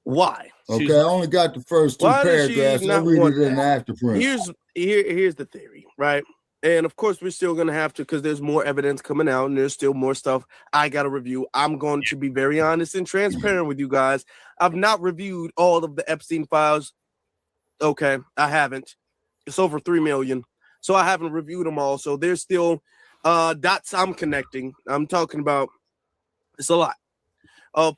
S22: Why?
S8: Okay, I only got the first two
S22: Why does she
S8: paragraphs. I'll
S22: not
S8: read
S22: want
S8: it in the
S22: that?
S8: afterprint.
S22: Here's the theory, right? And of course, we're still gonna have to, because there's more evidence coming out, and there's still more stuff I gotta review. I'm going to be very honest and transparent with you guys. I've not reviewed all of the Epstein files. Okay, I haven't. It's over 3 million, so I haven't reviewed them all. So there's still dots I'm connecting. I'm talking about. It's a lot.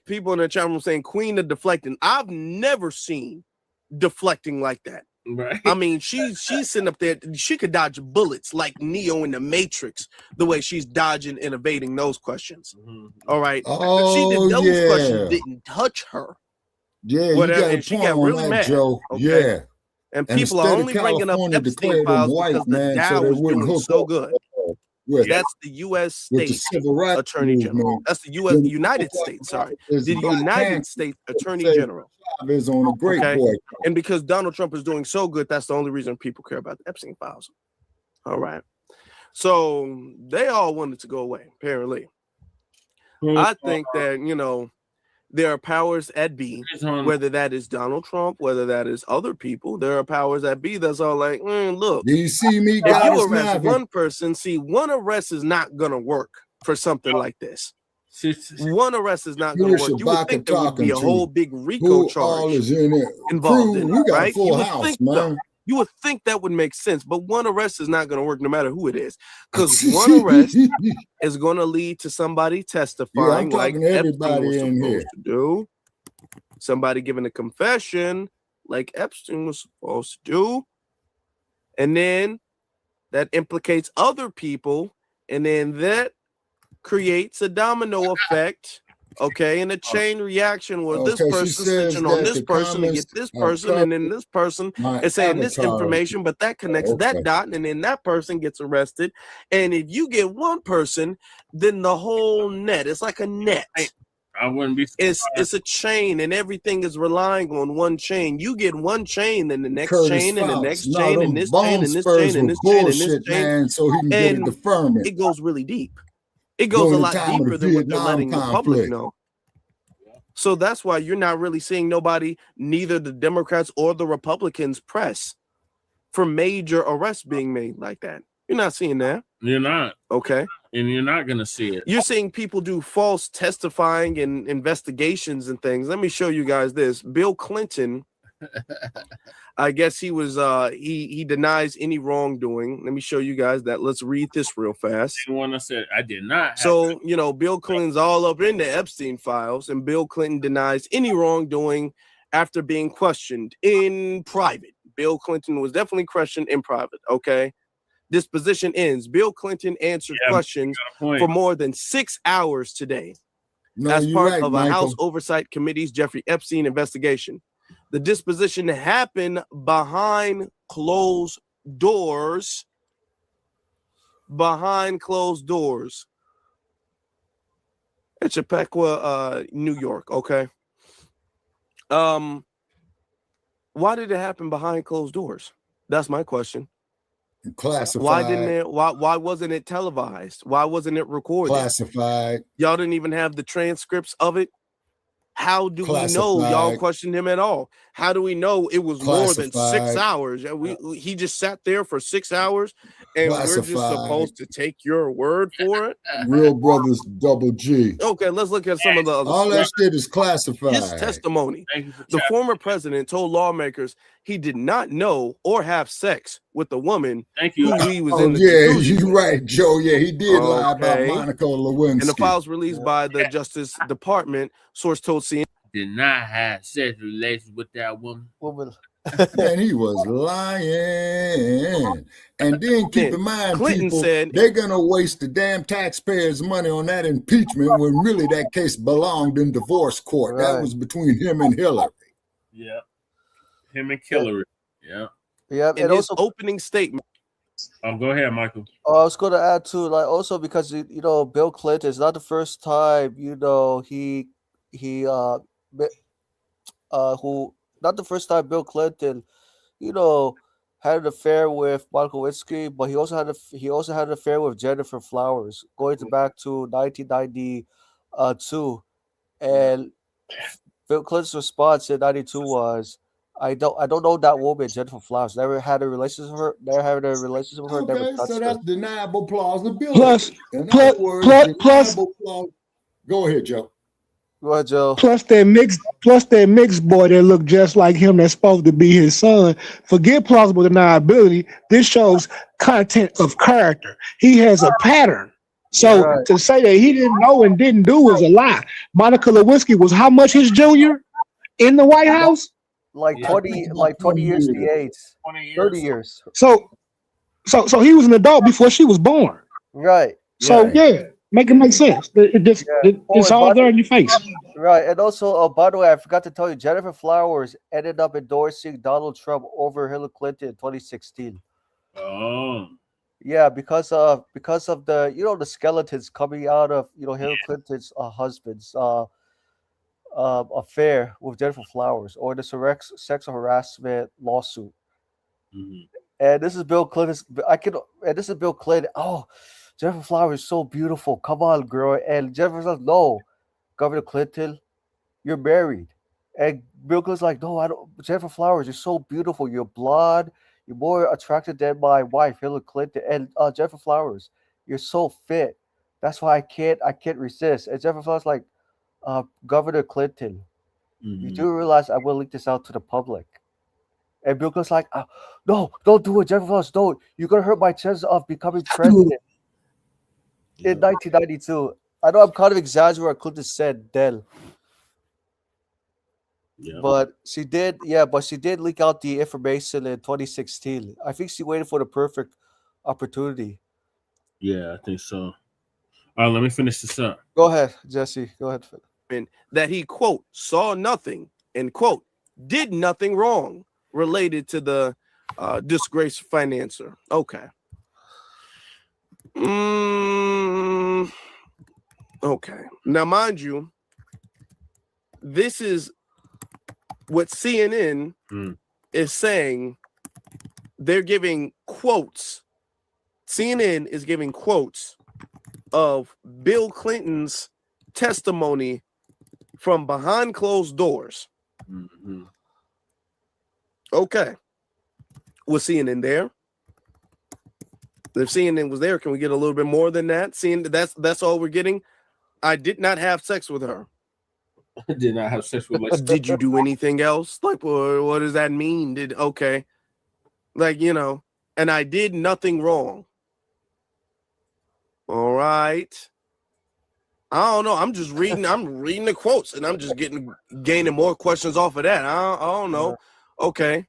S22: People in the chat room saying Queen of Deflecting. I've never seen deflecting like that.
S4: Right.
S22: I mean, she's sitting up there. She could dodge bullets like Neo in the Matrix, the way she's dodging and evading those questions. All right.
S8: Oh,
S22: she did those
S8: yeah.
S22: questions didn't touch her.
S8: Yeah,
S22: Whatever.
S8: you got
S22: And
S8: a
S22: she
S8: point
S22: got
S8: on
S22: really
S8: that,
S22: mad.
S8: Joe.
S22: Okay?
S8: Yeah.
S22: And
S8: And the
S22: people are
S8: state of
S22: only bringing up
S8: California
S22: Epstein
S8: declared them
S22: files
S8: white,
S22: because the
S8: man, so
S22: Dow
S8: they
S22: was
S8: wouldn't
S22: doing
S8: hook
S22: so
S8: up
S22: good.
S8: with
S22: That's the U.S.
S8: with the
S22: State
S8: civil rights
S22: Attorney General.
S8: movement.
S22: That's the U.S.
S8: Then
S22: United States. Sorry,
S8: there's
S22: the
S8: Black
S22: United
S8: Panther
S22: States Attorney
S8: say
S22: General.
S8: Chavez on a great
S22: Okay,
S8: boy.
S22: and because Donald Trump is doing so good, that's the only reason people care about the Epstein files. All right, so they all wanted to go away. Apparently, I think that there are powers at B, whether that is Donald Trump, whether that is other people. There are powers at B that's all like, look.
S8: Do you see me,
S22: If
S8: Goddess
S22: you arrest
S8: Maverick?
S22: one person, see, one arrest is not gonna work for something like this. One arrest is not gonna
S8: Here's
S22: work. You would
S8: Shabaka
S22: think there would be
S8: talking
S22: a
S8: to
S22: whole big RICO
S8: who all
S22: charge
S8: is in it.
S22: involved
S8: Crew,
S22: in
S8: we
S22: it,
S8: got a
S22: right?
S8: full
S22: You would
S8: house,
S22: think
S8: man.
S22: so. You would think that would make sense, but one arrest is not going to work no matter who it is, because one arrest is going to lead to somebody testifying like
S8: talking to
S22: Epstein
S8: everybody
S22: was
S8: in
S22: supposed
S8: here.
S22: to do. somebody giving a confession like Epstein was supposed to do, and then that implicates other people, and then that creates a domino effect, okay, and a chain reaction where this person snitching on this person to get this person, and then this person is saying this information, but that connects that dot, and then that person gets arrested. And if you get one person, then the whole net, it's like a net.
S4: I wouldn't be surprised.
S22: It's a chain, and everything is relying on one chain. You get one chain, then the next
S8: Curtis
S22: chain, and the
S8: Fox.
S22: next
S8: No,
S22: chain,
S8: them
S22: and this
S8: bone
S22: chain, and this
S8: spurs
S22: chain, and
S8: were
S22: this chain, and this
S8: bullshit,
S22: chain,
S8: man, so he can get a
S22: and
S8: deferment.
S22: it goes really deep. It goes
S8: During
S22: a
S8: the
S22: lot
S8: time of
S22: deeper
S8: the
S22: than what they're
S8: Vietnam
S22: letting the public
S8: conflict.
S22: know. So that's why you're not really seeing nobody, neither the Democrats or the Republicans, press for major arrests being made like that. You're not seeing that.
S4: You're not.
S22: Okay.
S4: And you're not going to see it.
S22: You're seeing people do false testifying and investigations and things. Let me show you guys this. Bill Clinton, I guess he was he denies any wrongdoing. Let me show you guys that. Let's read this real fast.
S4: The one that said I did not.
S22: So, you know, Bill Clinton's all up in the Epstein files, and Bill Clinton denies any wrongdoing after being questioned in private. Bill Clinton was definitely questioned in private, okay? Disposition ends. Bill Clinton answered questions for more than 6 hours today as part of a House Oversight Committee's Jeffrey Epstein investigation. The disposition happened behind closed doors. Behind closed doors. It's Chappaqua, New York, okay? Why did it happen behind closed doors? That's my question.
S8: Classified.
S22: Why didn't it? Why wasn't it televised? Why wasn't it recorded?
S8: Classified.
S22: Y'all didn't even have the transcripts of it. How do we know y'all questioned him at all? How do we know it was more than 6 hours? He just sat there for 6 hours, and we're just supposed to take your word for it?
S8: Real Brothers Double G.
S22: Okay, let's look at some of the other
S8: all
S22: stuff.
S8: that shit is classified.
S22: His testimony. The former president told lawmakers he did not know or have sex with the woman who he was in the jacuzzi
S8: you're
S22: with.
S8: right, Joe. Yeah, he did lie about Monica Lewinsky.
S22: And the files released by the Justice Department, source told CNN.
S4: Did not have sex relations with that woman.
S8: Man, he was lying. And then keep in mind,
S22: Clinton
S8: people,
S22: said
S8: they're going to waste the damn taxpayers' money on that impeachment when really that case belonged in divorce court.
S22: Right.
S8: That was between him and Hillary.
S4: Yeah. Him and Hillary. Yeah.
S10: Yeah.
S22: In his opening statement.
S4: Go ahead, Michael.
S10: I was going to add too, like also because you know Bill Clinton is not the first time not the first time Bill Clinton, had an affair with Monica Lewinsky, but he also had an affair with Jennifer Flowers going back to 1992, and Bill Clinton's response in '92 was, I don't know that woman, Jennifer Flowers. Never had a relationship with her. Never had a relationship with her.
S8: Okay,
S10: never touched
S8: so
S10: her.
S8: that's deniable plausibility.
S6: Plus,
S8: go ahead, Joe.
S10: Go ahead, Joe.
S6: Plus that mixed boy that looked just like him that's supposed to be his son. Forget plausible deniability. This shows content of character. He has a pattern. So to say that he didn't know and didn't do is a lie. Monica Lewinsky was how much his junior in the White House?
S10: Like 20 years the age. 30 years.
S6: So he was an adult before she was born.
S10: Right.
S6: So yeah, make it make sense. It's all there in your face.
S10: Right. And also, by the way, I forgot to tell you, Jennifer Flowers ended up endorsing Donald Trump over Hillary Clinton in 2016.
S4: Oh.
S10: Yeah, because of the the skeletons coming out of Hillary Clinton's husband's affair with Jennifer Flowers, or the sexual harassment lawsuit.
S4: Mm-hmm.
S10: And this is Bill Clinton's. This is Bill Clinton. Oh, Jennifer Flowers is so beautiful. Come on, girl. And Jennifer's like, no, Governor Clinton, you're married. And Bill Clinton's like, no, I don't. Jennifer Flowers, you're so beautiful. You're blonde. You're more attractive than my wife, Hillary Clinton. And Jennifer Flowers, you're so fit. That's why I can't resist. And Jennifer Flowers like, Governor Clinton, you do realize I will leak this out to the public. And Bill Clinton's like, no, don't do it, Jennifer Flowers, don't. You're going to hurt my chances of becoming president. In 1992. I know I'm kind of exaggerating what Clinton said then.
S4: Yeah.
S10: But she did leak out the information in 2016. I think she waited for the perfect opportunity.
S4: Yeah, I think so. All right, let me finish this up.
S10: Go ahead, Jesse. Go ahead.
S22: That he, quote, saw nothing and, quote, did nothing wrong related to the disgraced financier. Okay. Okay. Now, mind you, this is what CNN is saying. They're giving quotes. CNN is giving quotes of Bill Clinton's testimony from behind closed doors.
S4: Mm-hmm.
S22: Okay. Was CNN there? If CNN was there, can we get a little bit more than that? Seeing that's all we're getting. I did not have sex with her.
S4: I did not have sex with myself.
S22: Did you do anything else? Like, what does that mean? Like, you know, and I did nothing wrong. All right. I don't know. I'm just reading. I'm reading the quotes, and I'm just gaining more questions off of that. I don't know. Okay.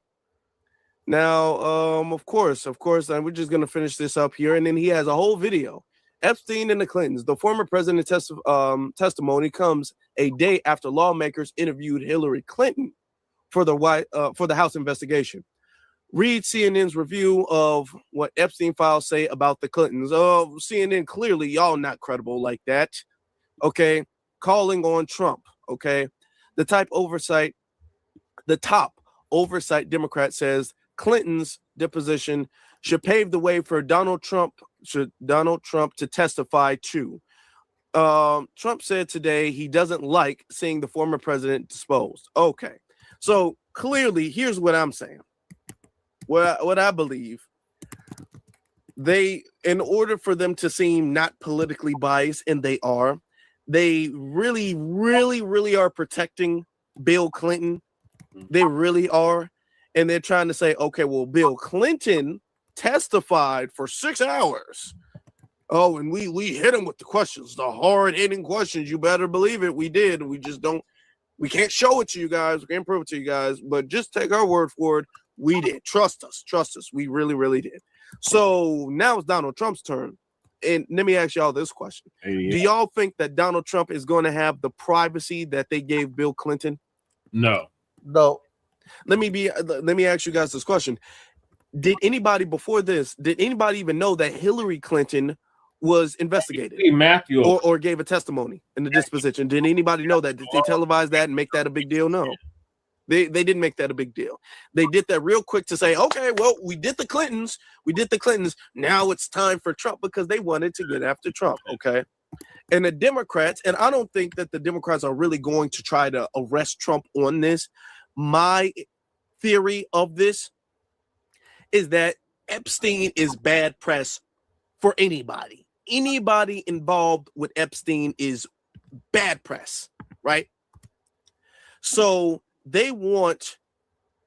S22: Now, of course, and we're just gonna finish this up here, and then he has a whole video. Epstein and the Clintons. The former president's testimony comes a day after lawmakers interviewed Hillary Clinton for the House investigation. Read CNN's review of what Epstein files say about the Clintons. CNN, clearly y'all not credible like that. Okay, calling on Trump. Okay, the top oversight Democrat says Clinton's deposition should pave the way for Donald Trump to testify too. Trump said today he doesn't like seeing the former president disposed. Okay, so clearly, here's what I'm saying. What I believe, in order for them to seem not politically biased, and they are, they really, really, really are protecting Bill Clinton. They really are. And they're trying to say, okay, well, Bill Clinton testified for 6 hours. Oh, and we hit him with the questions, the hard-hitting questions. You better believe it. We did. We can't show it to you guys. We can't prove it to you guys, but just take our word for it. We did. Trust us. We really, really did. So now it's Donald Trump's turn. And let me ask y'all this question.
S4: Yeah.
S22: Do y'all think that Donald Trump is going to have the privacy that they gave Bill Clinton?
S4: No.
S22: Let me ask you guys this question. Did anybody even know that Hillary Clinton was investigated
S4: Matthew
S22: or gave a testimony in the disposition? Did anybody know that? Did they televise that and make that a big deal? No. They didn't make that a big deal. They did that real quick to say, okay, well, we did the Clintons. Now it's time for Trump, because they wanted to get after Trump. Okay. And the Democrats, and I don't think that the Democrats are really going to try to arrest Trump on this. My theory of this is that Epstein is bad press for anybody. Anybody involved with Epstein is bad press, right? So they want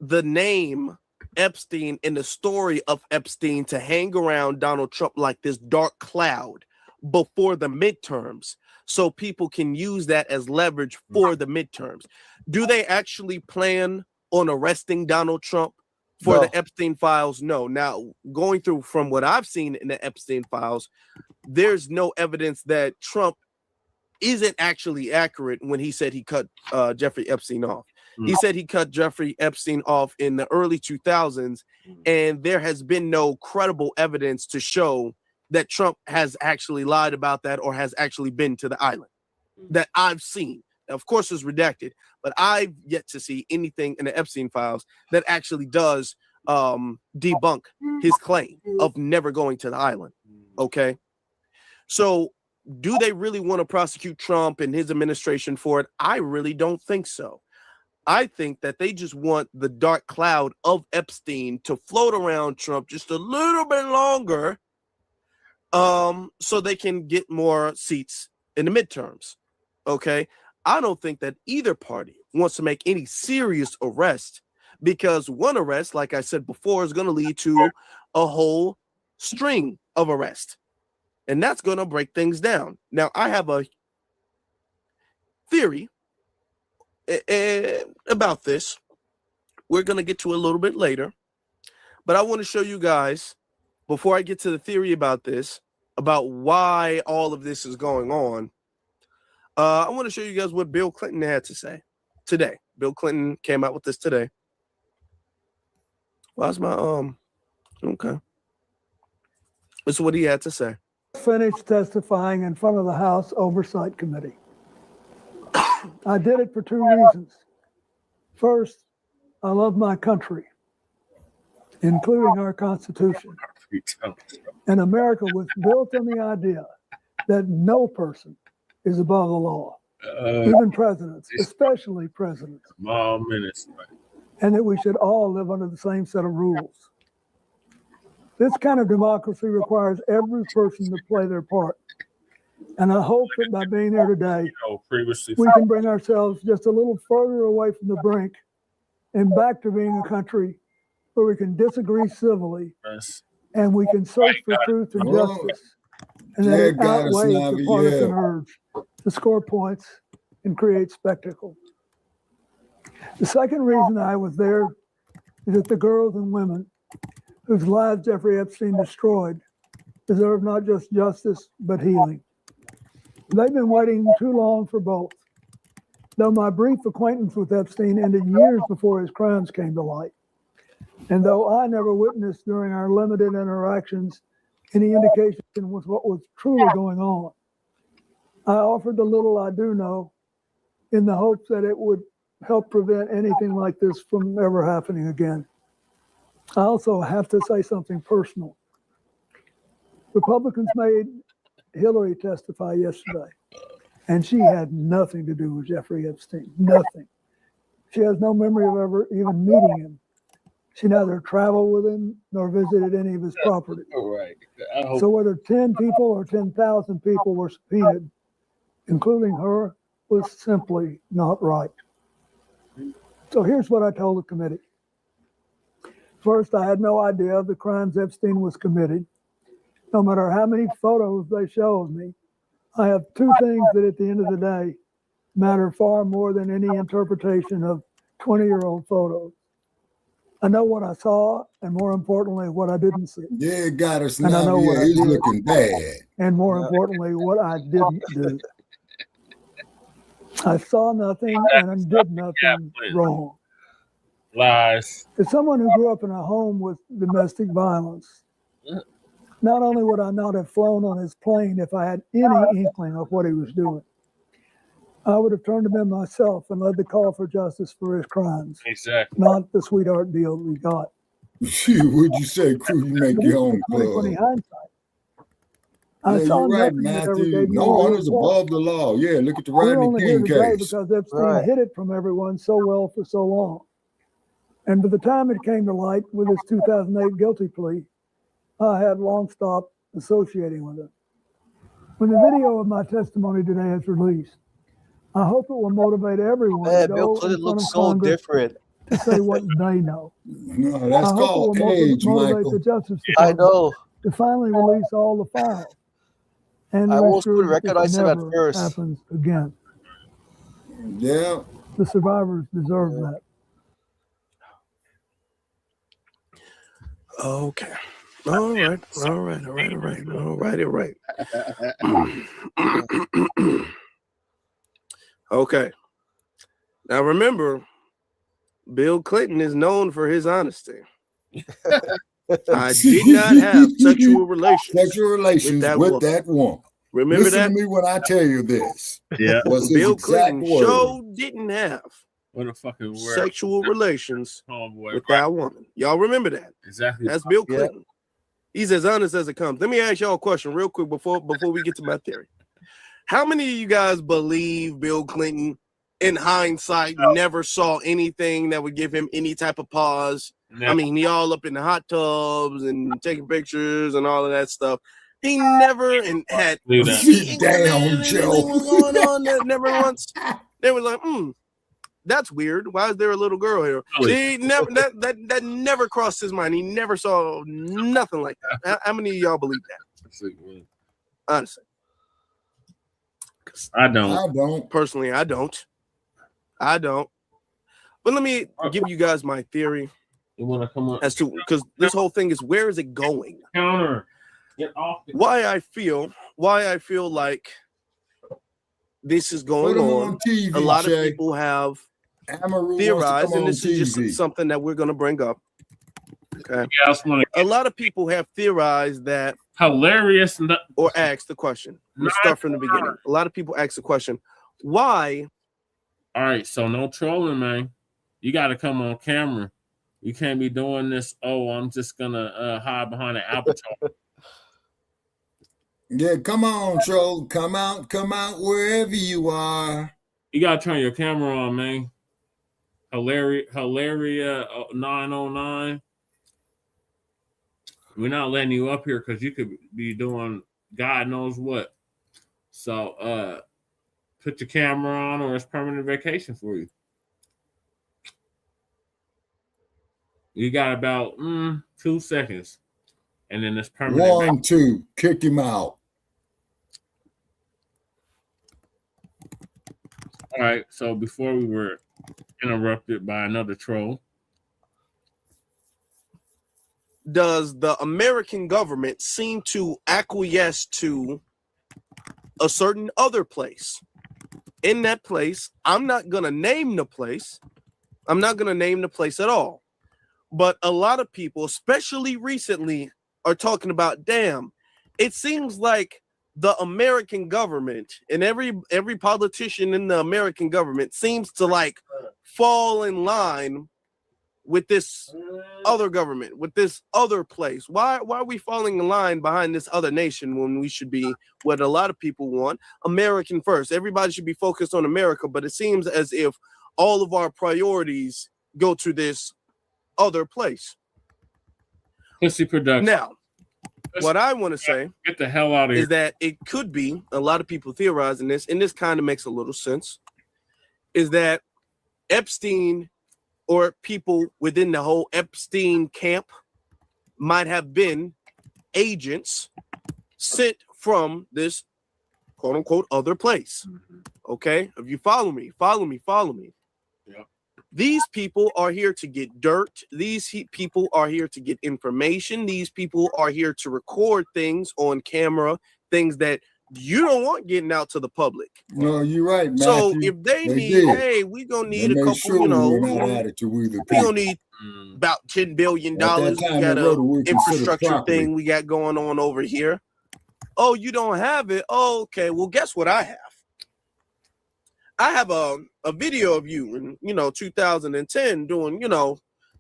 S22: the name Epstein and the story of Epstein to hang around Donald Trump like this dark cloud before the midterms, so people can use that as leverage for the midterms. Do they actually plan on arresting Donald Trump for the Epstein files? No. Now, going through from what I've seen in the Epstein files, there's no evidence that Trump isn't actually accurate when he said he cut Jeffrey Epstein off. He said he cut Jeffrey Epstein off in the early 2000s, and there has been no credible evidence to show that Trump has actually lied about that or has actually been to the island that I've seen. Of course, it's redacted, but I've yet to see anything in the Epstein files that actually does debunk his claim of never going to the island. Okay. So do they really want to prosecute Trump and his administration for it? I really don't think so. I think that they just want the dark cloud of Epstein to float around Trump just a little bit longer, so they can get more seats in the midterms. Okay. I don't think that either party wants to make any serious arrest, because one arrest, like I said before, is going to lead to a whole string of arrests, and that's going to break things down. Now, I have a theory about this. We're going to get to a little bit later. But I want to show you guys, before I get to the theory about this, about why all of this is going on, I want to show you guys what Bill Clinton had to say today. Bill Clinton came out with this today. Why's my okay. This is what he had to say.
S3: Finished testifying in front of the House Oversight Committee. I did it for two reasons. First, I love my country, including our Constitution. And America was built on the idea that no person is above the law, even presidents, especially presidents. And that we should all live under the same set of rules. This kind of democracy requires every person to play their part. And I hope that by being there today, we can bring ourselves just a little further away from the brink and back to being a country where we can disagree civilly and we can search for truth and justice. And that it outweighs the partisan urge to score points and create spectacle. The second reason I was there is that the girls and women whose lives Jeffrey Epstein destroyed deserve not just justice, but healing. They've been waiting too long for both. Though my brief acquaintance with Epstein ended years before his crimes came to light, and though I never witnessed during our limited interactions any indication with what was truly going on, I offered the little I do know in the hopes that it would help prevent anything like this from ever happening again. I also have to say something personal. Republicans made Hillary testify yesterday, and she had nothing to do with Jeffrey Epstein, nothing. She has no memory of ever even meeting him. She neither traveled with him nor visited any of his property. So whether 10 people or 10,000 people were subpoenaed, including her, was simply not right. So here's what I told the committee. First, I had no idea of the crimes Epstein was committing. No matter how many photos they show of me, I have two things that at the end of the day matter far more than any interpretation of 20-year-old photos. I know what I saw, and more importantly, what I didn't see.
S8: Yeah, got us
S3: and
S8: now.
S3: I know
S8: Yeah,
S3: what
S8: he's
S3: I did,
S8: looking bad.
S3: and more importantly, what I didn't do. I saw nothing and I did nothing wrong.
S4: Lies.
S3: As someone who grew up in a home with domestic violence, not only would I not have flown on his plane if I had any inkling of what he was doing, I would have turned him in myself and led the call for justice for his crimes.
S4: Exactly.
S3: Not the sweetheart deal we got.
S8: Would you say, crew, you make your own club?
S3: 20/20 hindsight. I
S8: Yeah,
S3: saw
S8: you're right,
S3: nothing that ever
S8: Matthew.
S3: gave me
S8: No
S3: a
S8: one
S3: real
S8: is
S3: point.
S8: above the law. Yeah, look at the
S3: We're
S8: Rodney
S3: only here
S8: King
S3: today
S8: case.
S3: because Epstein hid it from everyone so well for so long. And by the time it came to light with his 2008 guilty plea, I had long stopped associating with him. When the video of my testimony today is released, I hope it will motivate everyone
S10: Man,
S3: to
S10: Bill
S3: go
S10: Clinton
S3: in front
S10: looks
S3: of
S10: so
S3: Congress
S10: different.
S3: to say what they know.
S8: No, that's
S3: I hope
S8: called
S3: it will
S8: age,
S3: motivate
S8: Michael.
S3: the Justice
S10: I
S3: Department
S10: know.
S3: to finally release all the files and
S10: I
S3: make
S10: almost
S3: sure
S10: couldn't
S3: that this
S10: recognize him at
S3: never
S10: first.
S3: happens again.
S8: Yeah.
S3: The survivors deserve that.
S22: Okay. All right. Okay. Now remember, Bill Clinton is known for his honesty. I did not have sexual relations
S8: with that woman.
S22: Remember
S8: Listen
S22: that?
S8: to me when I tell you this.
S4: Yeah.
S8: Was his
S22: Bill
S8: exact
S22: Clinton
S8: word.
S22: sure didn't have
S4: What a fucking word.
S22: sexual relations
S4: Homeboy,
S22: with that woman. Y'all remember that?
S4: Exactly.
S22: That's Bill
S4: Yeah.
S22: Clinton. He's as honest as it comes. Let me ask y'all a question real quick before we get to my theory. How many of you guys believe Bill Clinton, in hindsight, never saw anything that would give him any type of pause?
S4: Never.
S22: I mean, he all up in the hot tubs and taking pictures and all of that stuff. He never had
S8: Sit down, Joe.
S22: was going on that never once. They were like, that's weird. Why is there a little girl here? See, never that never crossed his mind. He never saw nothing like that. How many of y'all believe that? Honestly.
S4: I don't.
S8: I don't.
S22: Personally, I don't. I don't. But let me give you guys my theory.
S4: You want to come up?
S22: As to, because this whole thing is, where is it going?
S4: Counter. Get off.
S22: Why I feel like this is going on.
S8: TV,
S22: a lot
S8: Shay.
S22: of people have
S8: Amaru
S22: theorized, and
S8: wants
S22: this
S8: to come
S22: is
S8: on TV.
S22: just something that we're going to bring up. Okay.
S4: Yeah,
S22: a lot of people have theorized that
S4: hilarious
S22: or asked the question. Let's start from the beginning. A lot of people ask the question, why?
S4: All right, so no trolling, man. You got to come on camera. You can't be doing this. Oh, I'm just gonna hide behind an avatar.
S8: Yeah, come on, troll. Come out wherever you are.
S4: You gotta turn your camera on, man. Hilaria 909. We're not letting you up here because you could be doing God knows what. So put your camera on or it's permanent vacation for you. You got about 2 seconds. And then it's permanent.
S8: 1, 2, kick him out.
S4: All right, so before we were interrupted by another troll.
S22: Does the American government seem to acquiesce to a certain other place? In that place, I'm not going to name the place. I'm not going to name the place at all. But a lot of people, especially recently, are talking about, damn, it seems like the American government and every politician in the American government seems to like fall in line with this other government, with this other place. Why are we falling in line behind this other nation when we should be what a lot of people want? American first. Everybody should be focused on America, but it seems as if all of our priorities go to this other place.
S4: Pussy production.
S22: Now, what I want to say,
S4: get the hell out of here,
S22: is that it could be, a lot of people theorizing this, and this kind of makes a little sense, is that Epstein or people within the whole Epstein camp might have been agents sent from this quote unquote other place. Okay, if you follow me.
S4: Yep.
S22: These people are here to get dirt. These people are here to get information. These people are here to record things on camera, things that you don't want getting out to the public.
S8: No, you're right, Matthew.
S22: So if they need,
S8: did.
S22: hey, we gonna need
S8: They
S22: a
S8: made
S22: couple,
S8: sure
S22: you know,
S8: we were not added to either
S22: we gonna
S8: people.
S22: need about $10 billion.
S8: At that
S22: We
S8: time,
S22: got
S8: they wrote
S22: a
S8: it, we considered
S22: infrastructure
S8: property.
S22: thing we got going on over here. Oh, you don't have it? Oh, okay. Well, guess what I have? I have a video of you in 2010 doing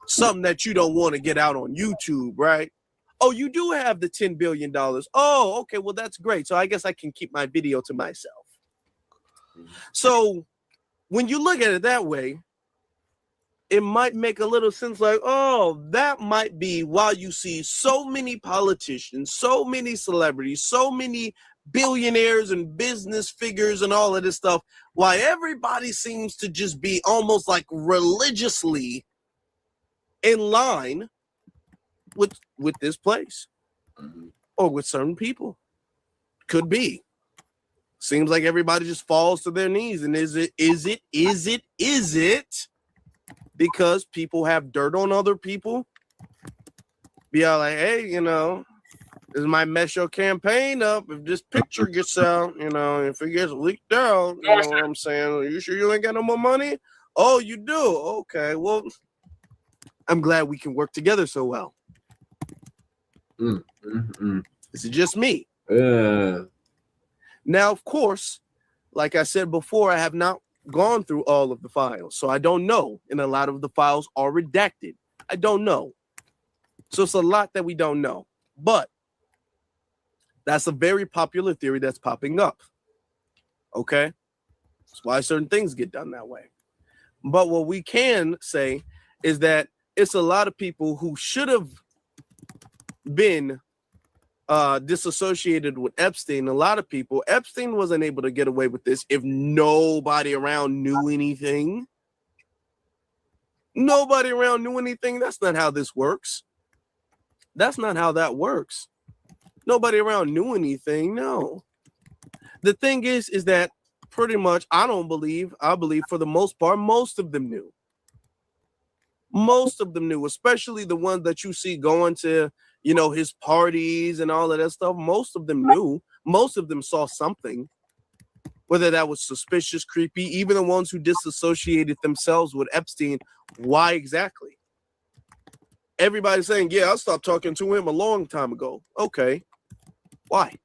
S22: something that you don't want to get out on YouTube, right? Oh, you do have the $10 billion. Oh, okay. Well, that's great. So I guess I can keep my video to myself. So when you look at it that way, it might make a little sense like, oh, that might be why you see so many politicians, so many celebrities, so many billionaires and business figures and all of this stuff, why everybody seems to just be almost like religiously in line with this place or with certain people. Could be. Seems like everybody just falls to their knees. And is it because people have dirt on other people? Be all like, hey, this might mess your campaign up if this picture gets out, if it gets leaked out, you know what I'm saying? Are you sure you ain't got no more money? Oh, you do? Okay, well, I'm glad we can work together so well. Is it just me? Now, of course, like I said before, I have not gone through all of the files, so I don't know. And a lot of the files are redacted. I don't know. So it's a lot that we don't know. But that's a very popular theory that's popping up. Okay? That's why certain things get done that way. But what we can say is that it's a lot of people who should have been disassociated with Epstein. A lot of people, Epstein wasn't able to get away with this if nobody around knew anything. Nobody around knew anything. That's not how this works. That's not how that works. Nobody around knew anything. No. The thing is that pretty much, I believe for the most part, most of them knew. Most of them knew, especially the ones that you see going to, his parties and all of that stuff. Most of them knew. Most of them saw something, whether that was suspicious, creepy, even the ones who disassociated themselves with Epstein. Why exactly? Everybody's saying, yeah, I stopped talking to him a long time ago. Okay. Why?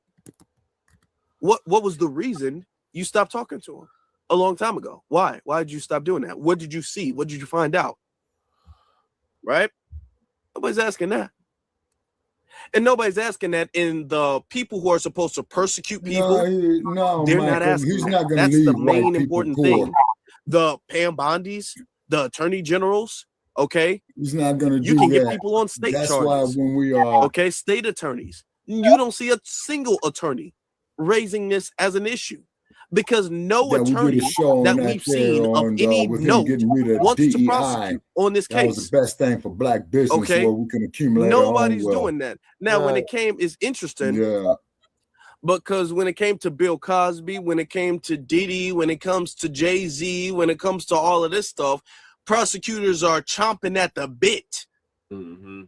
S22: What was the reason you stopped talking to him a long time ago? Why? Why did you stop doing that? What did you see? What did you find out? Right? Nobody's asking that. And nobody's asking that in the people who are supposed to persecute people.
S8: No,
S22: they're
S8: Michael,
S22: not asking
S8: he's
S22: that.
S8: not going to
S22: That's
S8: leave
S22: the
S8: white
S22: main
S8: people
S22: important
S8: poor.
S22: thing. The Pam Bondis, the attorney generals, okay?
S8: He's not going to do
S22: You can get
S8: that.
S22: people on state
S8: That's
S22: charges.
S8: why when we
S22: okay, state attorneys. You don't see a single attorney raising this as an issue because no
S8: that we
S22: attorney
S8: did a show on
S22: that
S8: that
S22: we've
S8: there
S22: seen of
S8: on
S22: any
S8: with him
S22: note
S8: getting rid of
S22: wants to
S8: DEI.
S22: prosecute on this
S8: That was
S22: case.
S8: the best thing for black business,
S22: Okay.
S8: where we can accumulate
S22: Nobody's
S8: our own wealth.
S22: doing that. Now, when it came, it's interesting.
S8: Yeah.
S22: Because when it came to Bill Cosby, when it came to Diddy, when it comes to Jay-Z, when it comes to all of this stuff, prosecutors are chomping at the bit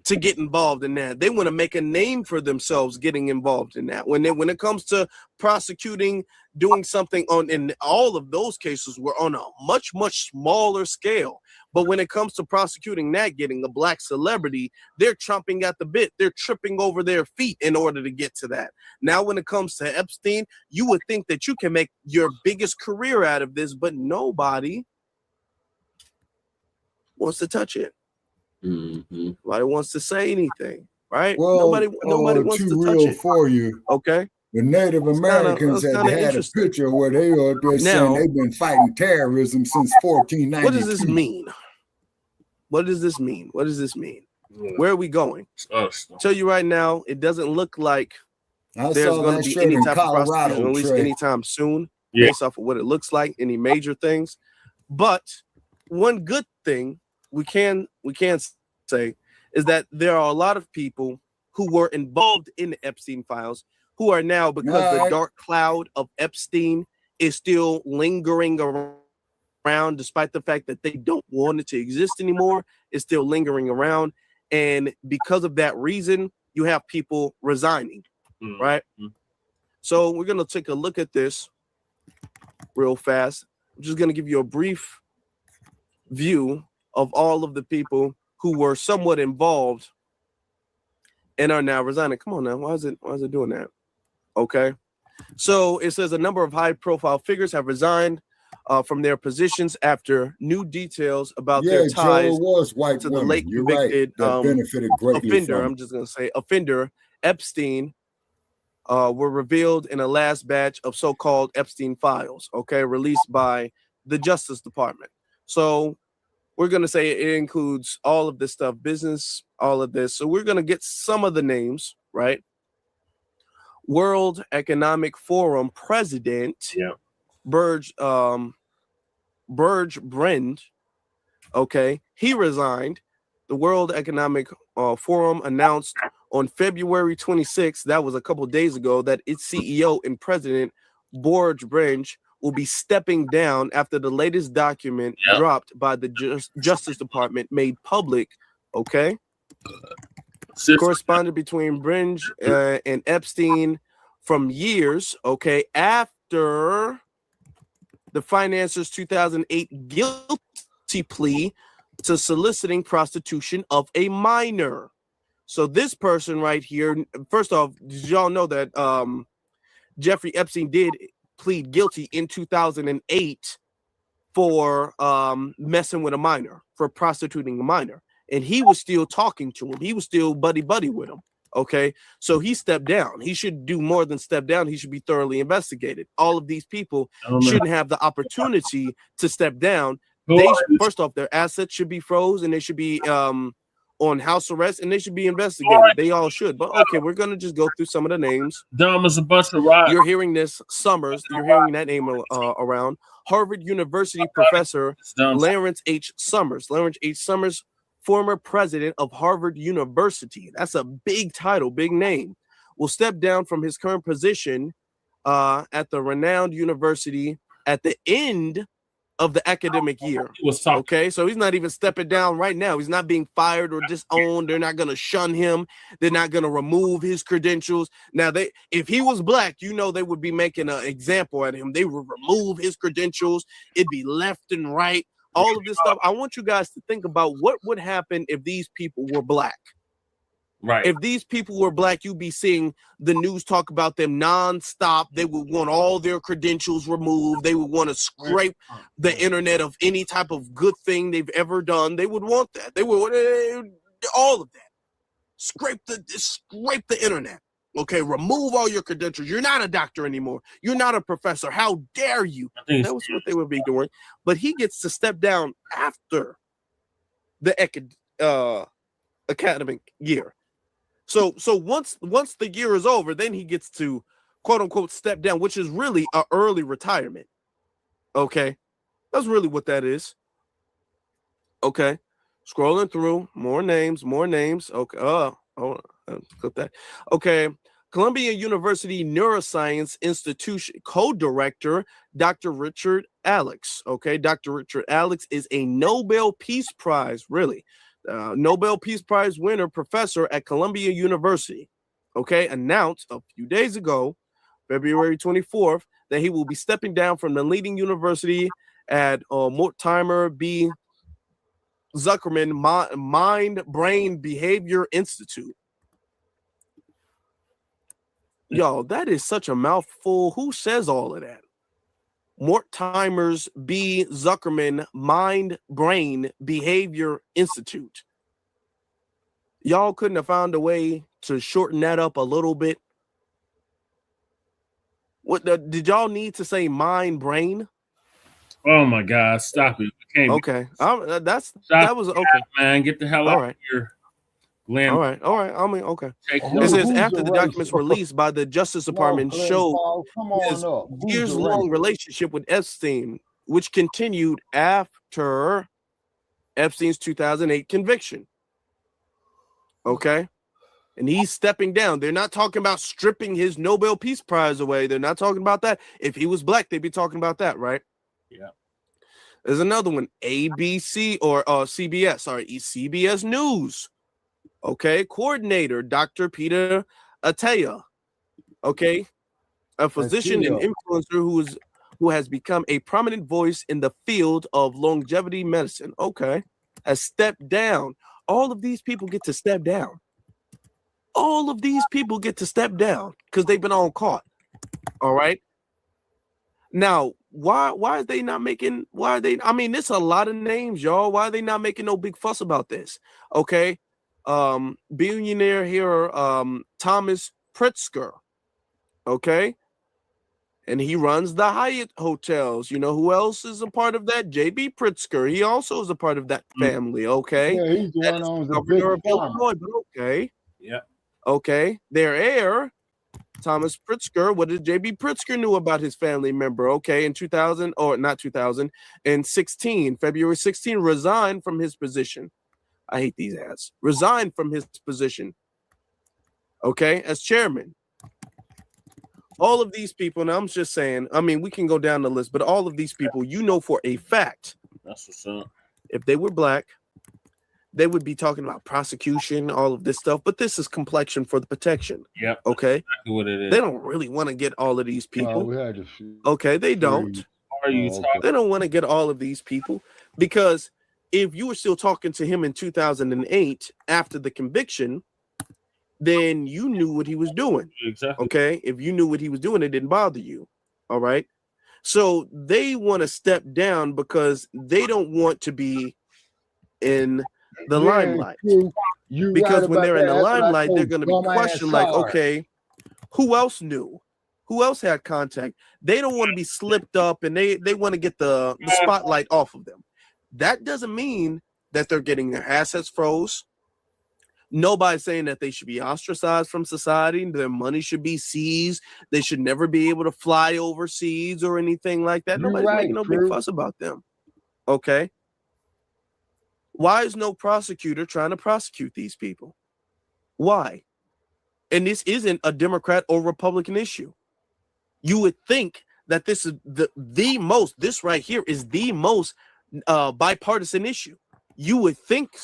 S22: to get involved in that. They want to make a name for themselves getting involved in that. When it comes to prosecuting, doing something in all of those cases were on a much, much smaller scale. But when it comes to prosecuting that, getting a black celebrity, they're chomping at the bit. They're tripping over their feet in order to get to that. Now, when it comes to Epstein, you would think that you can make your biggest career out of this, but nobody wants to touch it. Nobody wants to say anything, right?
S8: Well,
S22: nobody wants
S8: too
S22: to touch
S8: real
S22: it.
S8: for you.
S22: Okay.
S8: The Native Americans
S22: it's
S8: had
S22: kinda
S8: had a
S22: interesting.
S8: picture where they are saying
S22: Now-
S8: they've been fighting terrorism since 1492.
S22: What does this mean? What does this mean? What does this mean? Where are we going? Tell you right now, it doesn't look like
S8: I
S22: there's
S8: saw
S22: going
S8: that
S22: to be
S8: shirt
S22: any
S8: in
S22: type of
S8: Colorado,
S22: prosecution, at least
S8: Trey.
S22: anytime soon,
S4: Yeah.
S22: based off of what it looks like, any major things. But one good thing we can say is that there are a lot of people who were involved in the Epstein files who are now, because the
S8: Right.
S22: dark cloud of Epstein is still lingering around, despite the fact that they don't want it to exist anymore, it's still lingering around. And because of that reason, you have people resigning, right? So we're going to take a look at this real fast. I'm just going to give you a brief view of all of the people who were somewhat involved and are now resigning. Come on now, why is it doing that? Okay, so it says a number of high-profile figures have resigned from their positions after new details about their ties
S8: was white
S22: to the
S8: women.
S22: late
S8: You're
S22: convicted
S8: right. That benefited greatly
S22: offender.
S8: from
S22: I'm just going to say offender Epstein were revealed in a last batch of so-called Epstein files. Okay, released by the Justice Department. So we're going to say it includes all of this stuff, business, all of this. So we're going to get some of the names, right? World Economic Forum president, Burge Brend, okay, he resigned. The World Economic Forum announced on February 26th, that was a couple days ago, that its CEO and president, Burge Brend, will be stepping down after the latest document dropped by the Justice Department made public, okay? Corresponded between Brend and Epstein from years, okay, after the financier's 2008 guilty plea to soliciting prostitution of a minor. So this person right here, first off, did y'all know that Jeffrey Epstein did plead guilty in 2008 for messing with a minor, for prostituting a minor? And he was still talking to him. He was still buddy-buddy with him. Okay, so he stepped down. He should do more than step down. He should be thoroughly investigated. All of these people shouldn't have the opportunity to step down. First off, their assets should be froze and they should be on house arrest and they should be investigated. They all should. But okay, we're gonna just go through some of the names.
S4: Dumb as a bunch of rocks.
S22: You're hearing this Summers. You're hearing that name around. Harvard University professor Lawrence H. Summers. Lawrence H. Summers, former president of Harvard University. That's a big title, big name. Will step down from his current position at the renowned university at the end of the academic year. Okay, so he's not even stepping down right now. He's not being fired or disowned. They're not going to shun him. They're not going to remove his credentials. Now, if he was black, you know, they would be making an example at him. They would remove his credentials. It'd be left and right. All of this stuff. I want you guys to think about what would happen if these people were black.
S4: Right.
S22: If these people were black, you'd be seeing the news talk about them nonstop. They would want all their credentials removed. They would want to scrape the internet of any type of good thing they've ever done. They would want that. They would all of that. Scrape the internet. Okay, remove all your credentials. You're not a doctor anymore. You're not a professor. How dare you? That was what they would be doing. But he gets to step down after the academic year. So once the year is over, then he gets to quote unquote step down, which is really an early retirement. Okay, that's really what that is. Okay, scrolling through more names. Okay, hold on, click that. Okay, Columbia University Neuroscience Institution co-director Dr. Richard Alex. Okay, Dr. Richard Alex is a Nobel Peace Prize, really. Nobel Peace Prize winner professor at Columbia University, okay, announced a few days ago, February 24th, that he will be stepping down from the leading university at Mortimer B. Zuckerman Mind Brain Behavior Institute. Yo, that is such a mouthful. Who says all of that? Mortimer's B. Zuckerman Mind Brain Behavior Institute. Y'all couldn't have found a way to shorten that up a little bit. Did y'all need to say mind brain?
S4: Oh my God! Stop it!
S22: Okay, that was okay,
S4: man. Get the hell out of here.
S22: All right. I mean, okay. It says after the documents released by the Justice Department showed his years-long relationship with Epstein, which continued after Epstein's 2008 conviction. Okay, and he's stepping down. They're not talking about stripping his Nobel Peace Prize away. They're not talking about that. If he was black, they'd be talking about that, right?
S4: Yeah.
S22: There's another one, ABC or CBS News. Okay, coordinator Dr. Peter Ataya. Okay, a physician and influencer who has become a prominent voice in the field of longevity medicine. Okay, has stepped down. All of these people get to step down. All of these people get to step down because they've been on caught. All right. Now, why are they not making? Why are they? I mean, it's a lot of names, y'all. Why are they not making no big fuss about this? Okay. Billionaire here, Thomas Pritzker, okay, and he runs the Hyatt hotels. You know who else is a part of that? J.B. Pritzker. He also is a part of that family. Okay,
S11: yeah, he's the one who owns the
S22: governor of Illinois. But okay,
S4: yeah,
S22: okay. Their heir, Thomas Pritzker. What did J.B. Pritzker knew about his family member? Okay, in 2016, February 16, resigned from his position. I hate these ads. Resigned from his position, okay, as chairman. All of these people, and I'm just saying, I mean, we can go down the list, but all of these people, you know for a fact,
S4: that's what's up.
S22: If they were black, they would be talking about prosecution, all of this stuff, but this is complexion for the protection.
S4: Yep.
S22: Okay.
S4: Exactly what it is.
S22: They don't really want to get all of these people. Okay, they don't.
S4: Are you talking?
S22: They don't want to get all of these people because if you were still talking to him in 2008 after the conviction, then you knew what he was doing.
S4: Exactly.
S22: Okay. If you knew what he was doing, it didn't bother you. All right. So they want to step down because they don't want to be in the limelight. Because when they're in the limelight, they're going to be questioned like, okay, who else knew? Who else had contact? They don't want to be slipped up and they want to get the spotlight off of them. That doesn't mean that they're getting their assets froze. Nobody's saying that they should be ostracized from society. Their money should be seized. They should never be able to fly overseas or anything like that. Nobody's making no big fuss about them. Okay. Why is no prosecutor trying to prosecute these people? Why? And this isn't a Democrat or Republican issue. You would think that this is the most, this right here is the most bipartisan issue. You would think,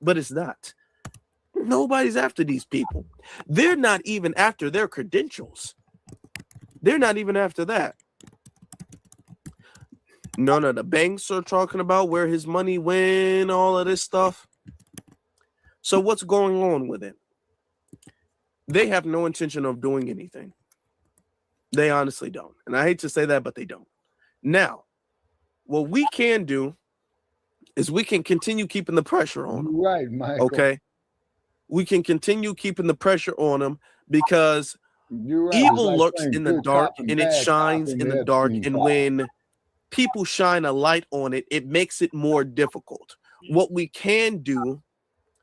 S22: but it's not. Nobody's after these people. They're not even after their credentials. They're not even after that. None of the banks are talking about where his money went, all of this stuff. So what's going on with it? They have no intention of doing anything. They honestly don't. And I hate to say that, but they don't. Now, what we can do is we can continue keeping the pressure on them.
S8: Right, Michael.
S22: Okay? We can continue keeping the pressure on them because
S8: right.
S22: evil
S8: Like
S22: lurks
S8: saying
S22: in the
S8: good
S22: dark
S8: cop and
S22: and it
S8: bad
S22: shines
S8: cop
S22: in the
S8: that
S22: dark.
S8: Epstein
S22: And
S8: file.
S22: when people shine a light on it, it makes it more difficult. What we can do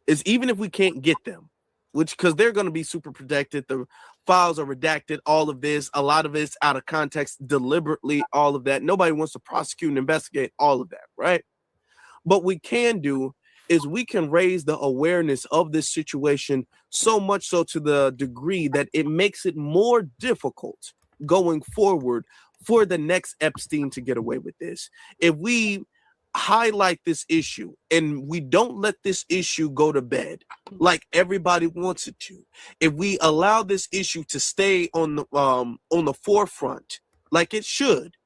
S22: is, even if we can't get them, which because they're going to be super protected, the files are redacted, all of this, a lot of it's out of context deliberately, all of that. Nobody wants to prosecute and investigate all of that, right? What we can do is we can raise the awareness of this situation so much so to the degree that it makes it more difficult going forward for the next Epstein to get away with this. If we highlight this issue and we don't let this issue go to bed like everybody wants it to, if we allow this issue to stay on the forefront like it should,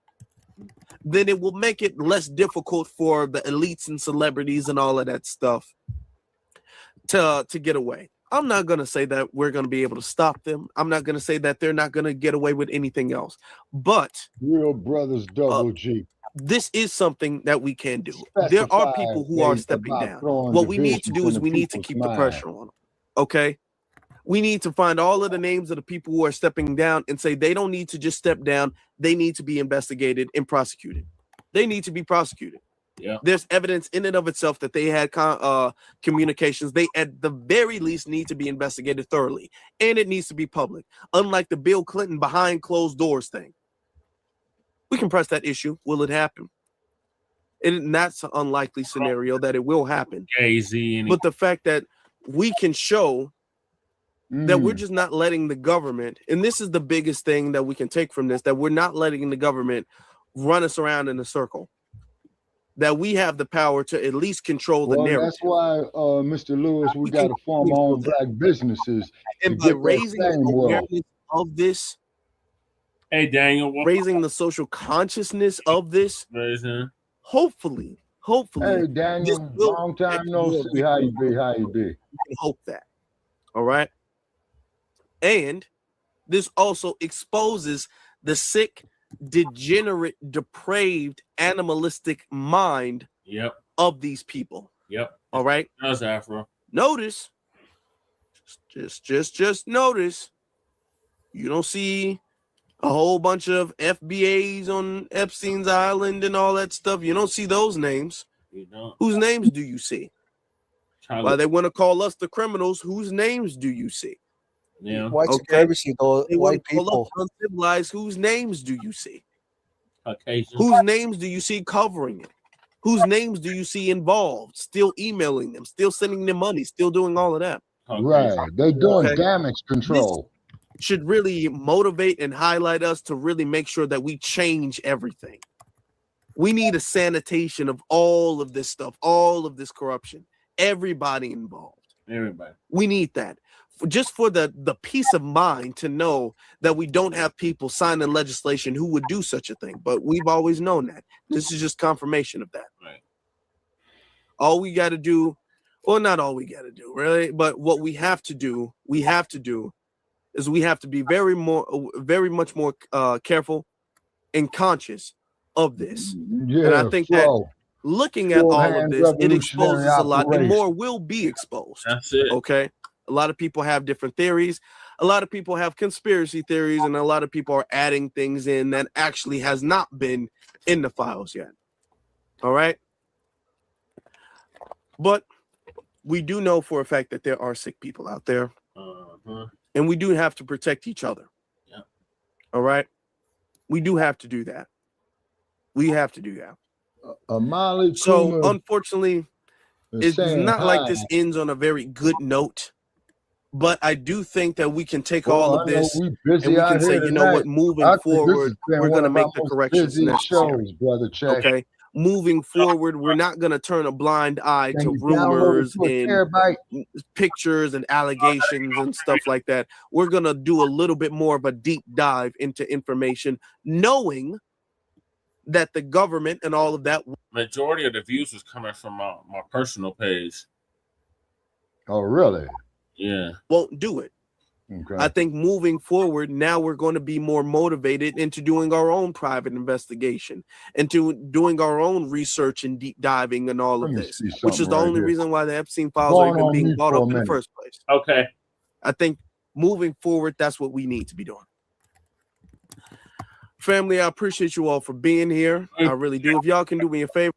S22: then it will make it less difficult for the elites and celebrities and all of that stuff to get away. I'm not going to say that we're going to be able to stop them. I'm not going to say that they're not going to get away with anything else. But
S8: Real Brothers Double G.
S22: This is something that we can do. There are people who are stepping down. What we need to do is we need to keep the pressure on them. Okay? We need to find all of the names of the people who are stepping down and say they don't need to just step down. They need to be investigated and prosecuted. They need to be prosecuted. Yeah. There's evidence in and of itself that they had communications. They at the very least need to be investigated thoroughly. And it needs to be public. Unlike the Bill Clinton behind closed doors thing. We can press that issue. Will it happen? And that's an unlikely scenario that it will happen. But the fact that we can show that we're just not letting the government, and this is the biggest thing that we can take from this, that we're not letting the government run us around in a circle. That we have the power to at least control the narrative.
S8: That's why, Mr. Lewis, we got to form our own black businesses.
S22: And by raising the awareness of this,
S4: hey Daniel,
S22: raising the social consciousness of this, hopefully.
S8: Hey Daniel, long time no see. How you be? How you be?
S22: We can hope that. All right. And this also exposes the sick, degenerate, depraved, animalistic mind of these people.
S4: Yep.
S22: All right.
S4: That's Afro.
S22: Notice, just notice, you don't see a whole bunch of FBAs on Epstein's Island and all that stuff. You don't see those names.
S4: You don't.
S22: Whose names do you see? Why they want to call us the criminals? Whose names do you see?
S10: Yeah. White supremacy, though. White people.
S22: Uncivilized. Whose names do you see?
S4: Caucasian.
S22: Whose names do you see covering it? Whose names do you see involved? Still emailing them, still sending them money, still doing all of that.
S8: Right. They're doing damage control.
S22: This should really motivate and highlight us to really make sure that we change everything. We need a sanitation of all of this stuff, all of this corruption, everybody involved.
S4: Everybody.
S22: We need that. Just for the peace of mind to know that we don't have people signing legislation who would do such a thing. But we've always known that. This is just confirmation of that.
S4: Right.
S22: All we got to do, well, not all we got to do, really, but what we have to do is we have to be very much more careful and conscious of this.
S8: Yeah,
S22: and I think that looking at all of this, it exposes a lot, and more will be exposed.
S4: That's it.
S22: Okay. A lot of people have different theories. A lot of people have conspiracy theories, and a lot of people are adding things in that actually has not been in the files yet. All right. But we do know for a fact that there are sick people out there, and we do have to protect each other.
S4: Yeah.
S22: All right. We do have to do that. We have to do that. So unfortunately, it's not like this ends on a very good note. But I do think that we can take all of
S8: I know
S22: this
S8: we
S22: and
S8: busy
S22: we
S8: out
S22: can say,
S8: here
S22: you know what,
S8: tonight.
S22: moving
S8: I think this
S22: forward,
S8: has been
S22: we're
S8: one
S22: going to
S8: of our
S22: make the
S8: most
S22: corrections
S8: busiest
S22: necessary.
S8: shows, Brother Che.
S22: Okay. Moving forward, we're not going to turn a blind eye
S8: Can
S22: to
S8: you download it
S22: rumors
S8: to a
S22: and
S8: terabyte?
S22: pictures and allegations and stuff like that. We're going to do a little bit more of a deep dive into information, knowing that the government and all of that.
S4: Majority of the views was coming from my personal page.
S8: Oh, really?
S4: Yeah.
S22: Won't do it.
S8: Okay.
S22: I think moving forward, now we're going to be more motivated into doing our own private investigation, into doing our own research and deep diving and all of this, which is the only reason why the Epstein files are even being brought up in the first place.
S4: Okay.
S22: I think moving forward, that's what we need to be doing. Family, I appreciate you all for being here. I really do. If y'all can do me a favor.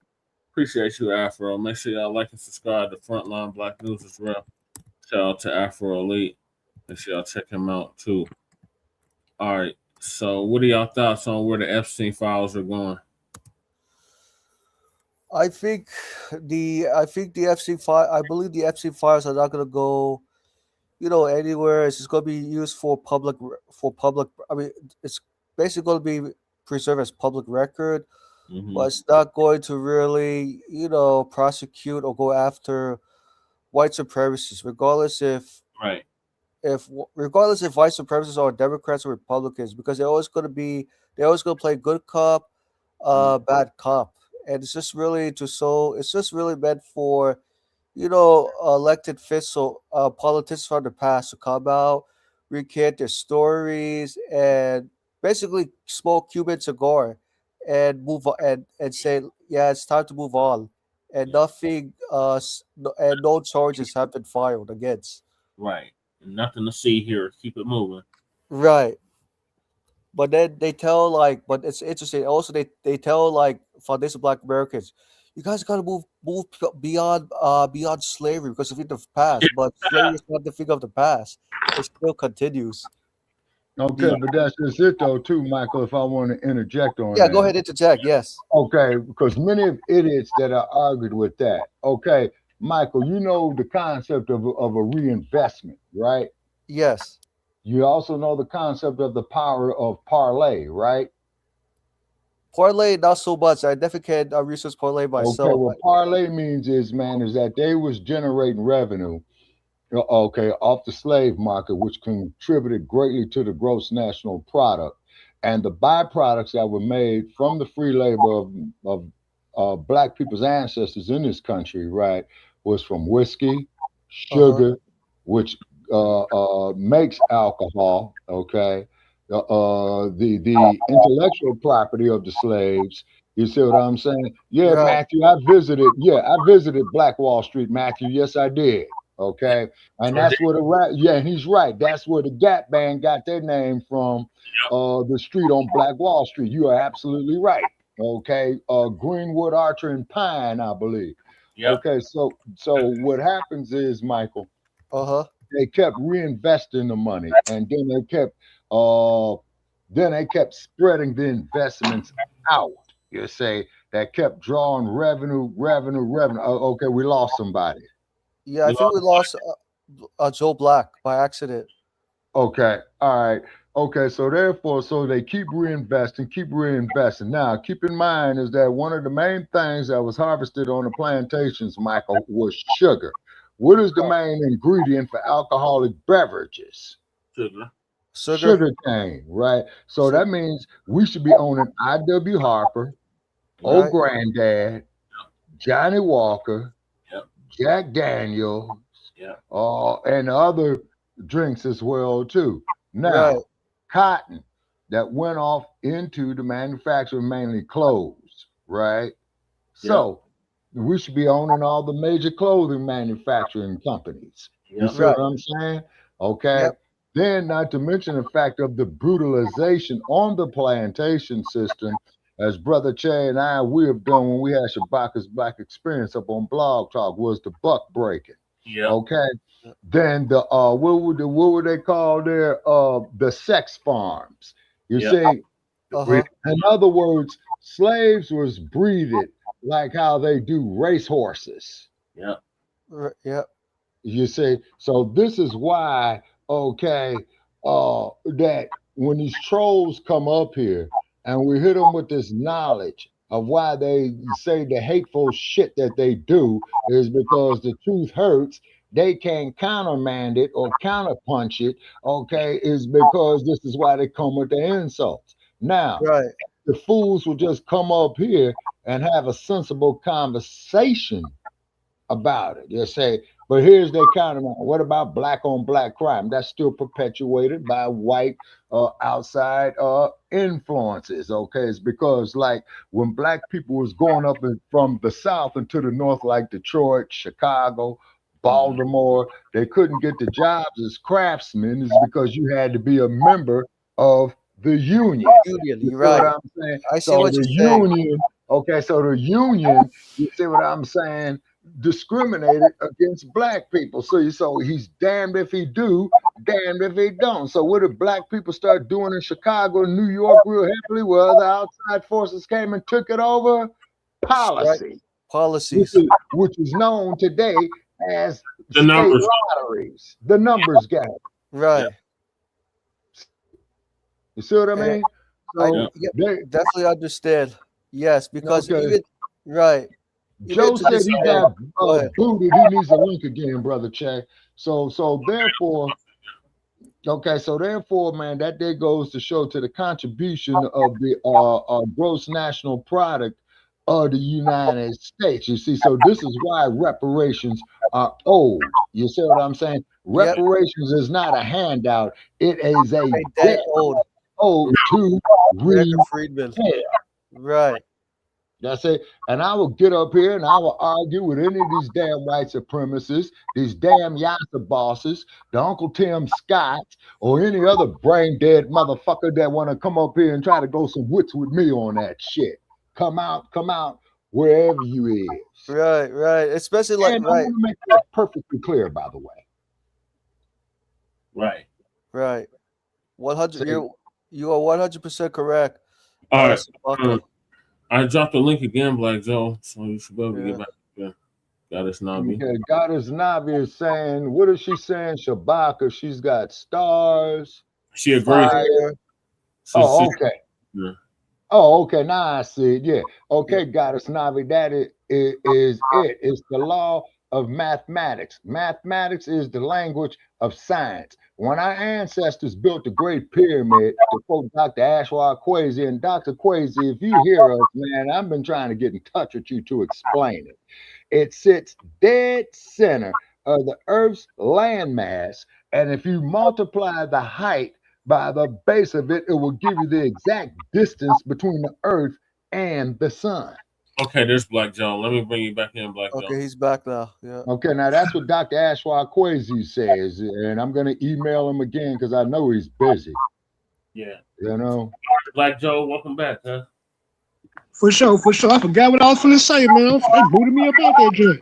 S4: Appreciate you, Afro. Make sure y'all like and subscribe to Frontline Black News as well. Shout out to Afro Elite. Make sure y'all check him out too. All right. So what are y'all thoughts on where the Epstein files are going?
S10: I think the Epstein file. I believe the Epstein files are not going to go, anywhere. It's just going to be used for public. I mean, it's basically going to be preserved as public record, but it's not going to really, prosecute or go after white supremacists, regardless if white supremacists are Democrats or Republicans, because they're always going to play good cop, bad cop. And it's just really it's just really meant for, elected officials, politicians from the past to come out, recant their stories, and basically smoke Cuban cigar and move on and say, yeah, it's time to move on. And nothing, and no charges have been filed against.
S4: Right. Nothing to see here. Keep it moving.
S10: Right. But then they tell but it's interesting. Also, they tell Foundation Black Americans, you guys gotta move beyond slavery because of the past. But slavery is not the thing of the past. It still continues.
S8: Okay, but that's just it though, too, Michael. If I want to interject on that.
S10: Yeah, go ahead, interject. Yes.
S8: Okay, because many of idiots that are argued with that. Okay, Michael, you know the concept of a reinvestment, right?
S10: Yes.
S8: You also know the concept of the power of parlay, right?
S10: Parlay, not so much. I definitely can research parlay myself.
S8: Okay, what parlay means is that they was generating revenue, off the slave market, which contributed greatly to the gross national product. And the byproducts that were made from the free labor of Black people's ancestors in this country, right, was from whiskey, sugar, which makes alcohol, okay, the intellectual property of the slaves. You see what I'm saying? Yeah, right. Matthew, I visited Black Wall Street, Matthew. Yes, I did. Okay, and that's where he's right. That's where the Gap Band got their name from, the street on Black Wall Street. You are absolutely right. Okay, Greenwood, Archer, and Pine, I believe. Yep. Okay, so what happens is, Michael, they kept reinvesting the money, and then they kept spreading the investments out. You say that kept drawing revenue. Okay, we lost somebody.
S10: Yeah, I think we lost Joe Black by accident.
S8: Okay, all right. Okay, so therefore, they keep reinvesting. Now, keep in mind is that one of the main things that was harvested on the plantations, Michael, was sugar. What is the main ingredient for alcoholic beverages? Sugar cane, right? So that means we should be owning I.W. Harper, Old Granddad, Johnny Walker, Jack Daniels, and other drinks as well too. Now, cotton that went off into the manufacturing, mainly clothes, right? So we should be owning all the major clothing manufacturing companies. You see what I'm saying? Okay. Then, not to mention the fact of the brutalization on the plantation system, as Brother Che and I, we have done when we had Shabaka's Black Experience up on Blog Talk, was the buck breaking. Okay. Then the what would they call there? The sex farms. You see, in other words, slaves was breeded like how they do race horses. You see, so this is why, okay, that when these trolls come up here and we hit them with this knowledge of why they say the hateful shit that they do is because the truth hurts. They can't countermand it or counterpunch it, okay, is because this is why they come with the insults. Now,
S10: Right.
S8: the fools will just come up here and have a sensible conversation about it. They'll say, but here's their counter. What about black on black crime? That's still perpetuated by white outside influences. Okay, it's because like when black people was going up from the south into the north, like Detroit, Chicago, Baltimore, they couldn't get the jobs as craftsmen. Is because you had to be a member of the union.
S10: Union,
S8: You
S10: you're
S8: see what
S10: right.
S8: I'm saying?
S10: I see
S8: So
S10: what
S8: the
S10: you're saying.
S8: union, okay, so the union, you see what I'm saying, discriminated against black people. So he's damned if he do, damned if he don't. So what did black people start doing in Chicago and New York real happily? Well, the outside forces came and took it over. Policy.
S10: Right. Policies.
S8: Which is known today as
S4: The
S8: state
S4: numbers.
S8: lotteries, the numbers game.
S10: Right.
S8: You see what I mean? So
S10: definitely understand. Yes, because
S8: Okay.
S10: even right.
S8: Joe
S10: to
S8: said
S10: this
S8: he
S10: day-
S8: got
S10: Go ahead.
S8: booted. He needs a link again, brother Che. So therefore, man, that there goes to show to the contribution of the gross national product of the United States. You see, so this is why reparations are owed. You see what I'm saying? Reparations is not a handout. It is a debt owed to
S10: American freedmen.
S8: repair.
S10: Right.
S8: That's it. And I will get up here and I will argue with any of these damn white supremacists, these damn Yasa bosses, the Uncle Tim Scotts, or any other brain dead motherfucker that want to come up here and try to go some wits with me on that shit. Come out wherever you is.
S10: Right. Especially like
S8: and I want to make that perfectly clear, by the way.
S4: Right.
S10: 100. You are 100% correct.
S4: All right. I dropped the link again, Black Joe, so you should be able to get back there. Goddess Navi.
S8: Okay, Goddess Navi is saying, what is she saying? Shabaka, she's got stars.
S4: She agrees.
S8: Fire. Okay.
S4: Yeah.
S8: Oh, okay. Now I see it. Yeah. Okay, Goddess Navi, that is it. It's the law of mathematics. Mathematics is the language of science. When our ancestors built the Great Pyramid, to quote Dr. Ashwa Kwesi, and Dr. Kwesi, if you hear us, man, I've been trying to get in touch with you to explain it. It sits dead center of the Earth's landmass, and if you multiply the height by the base of it, it will give you the exact distance between the Earth and the sun.
S4: Okay, there's Black Joe. Let me bring you back in, Black Joe.
S10: Okay, he's back now. Yeah.
S8: Okay, now that's what Dr. Ashwa Kwesi says, and I'm going to email him again because I know he's busy.
S4: Yeah.
S8: You know?
S4: Black Joe, welcome back, huh?
S6: For sure. I forgot what I was going to say, man. They booted me up out that joint.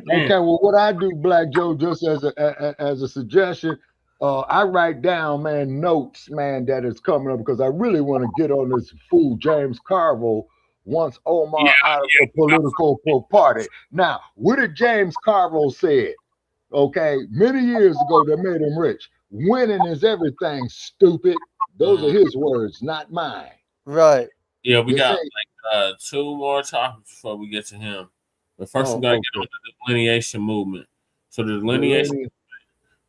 S8: Okay, well, what I do, Black Joe, just as a suggestion, I write down, man, notes, man, that is coming up because I really want to get on this fool James Carville once Omar out of the political party. Now, what did James Carville say? Okay, many years ago that made him rich. Winning is everything, stupid. Those are his words, not mine.
S10: Right.
S4: Yeah, we got like 2 more topics before we get to him. But first, we got to get on the delineation movement. So the delineation movement,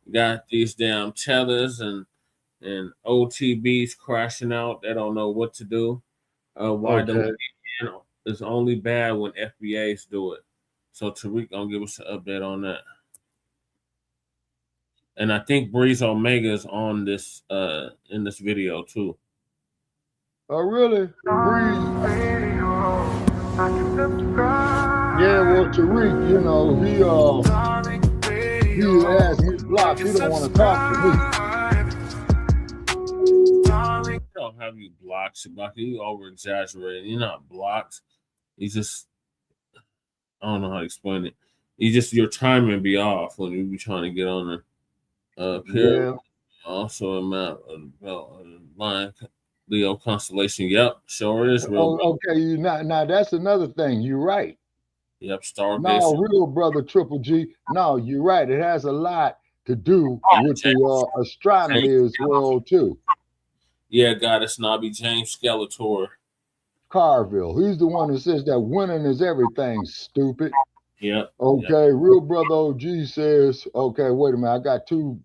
S4: we got these damn tellers and OTBs crashing out. They don't know what to do. Why delineation is only bad when FBAs do it. So Tariq gonna give us an update on that. And I think Breeze Omega is on this in this video too.
S8: Oh, really? Breeze. Yeah, well, Tariq, you know, he has me blocked. He don't want to talk to me.
S4: I don't have you blocked, Shabaka. You over exaggerating. You're not blocked. He's just, I don't know how to explain it. Your timing be off when you be trying to get on the period. Yeah. Also a map of line Leo constellation. Yep, sure is real.
S8: Okay, now that's another thing. You're right.
S4: Yep, starvation.
S8: No, real brother Triple G. No, you're right. It has a lot to do with the astronomy as well too.
S4: Yeah, God, it's Snobby James Skeletor.
S8: Carville. He's the one who says that winning is everything, stupid.
S4: Yep.
S8: Okay, real brother OG says, okay, wait a minute, I got two,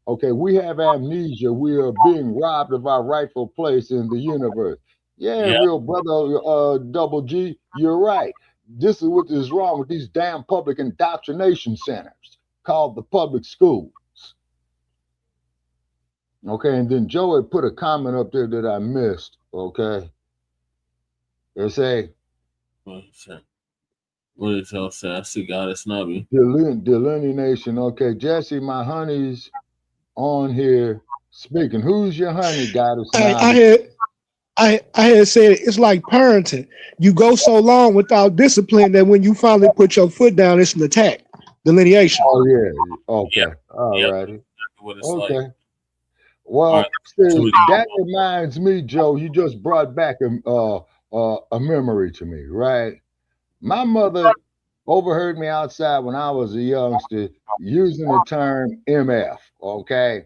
S8: okay, we have amnesia. We are being robbed of our rightful place in the universe. Yeah, real brother Double G, you're right. This is what is wrong with these damn public indoctrination centers called the public schools. Okay, and then Joe had put a comment up there that I missed, okay? They say,
S4: what did Joe say? I see God, it's Snobby.
S8: Delineation. Okay, Jesse, my honey's on here speaking. Who's your honey, Goddess?
S6: I had said it's like parenting. You go so long without discipline that when you finally put your foot down, it's an attack. Delineation.
S8: Oh yeah. Okay. All righty. Okay. Like. Well, see, that reminds me, Joe. You just brought back a memory to me, right? My mother overheard me outside when I was a youngster using the term MF. Okay.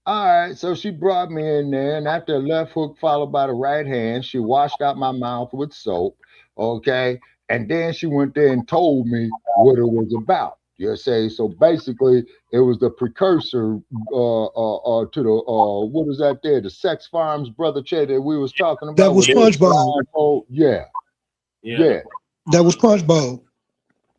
S8: All right, so she brought me in there, and after a left hook followed by the right hand, she washed out my mouth with soap, okay? And then she went there and told me what it was about. You say, so basically, it was the precursor to the, what is that there? The sex farms, Brother Che, that we was talking about.
S6: That was SpongeBob.
S8: Yeah.
S6: That was Punch Bowl.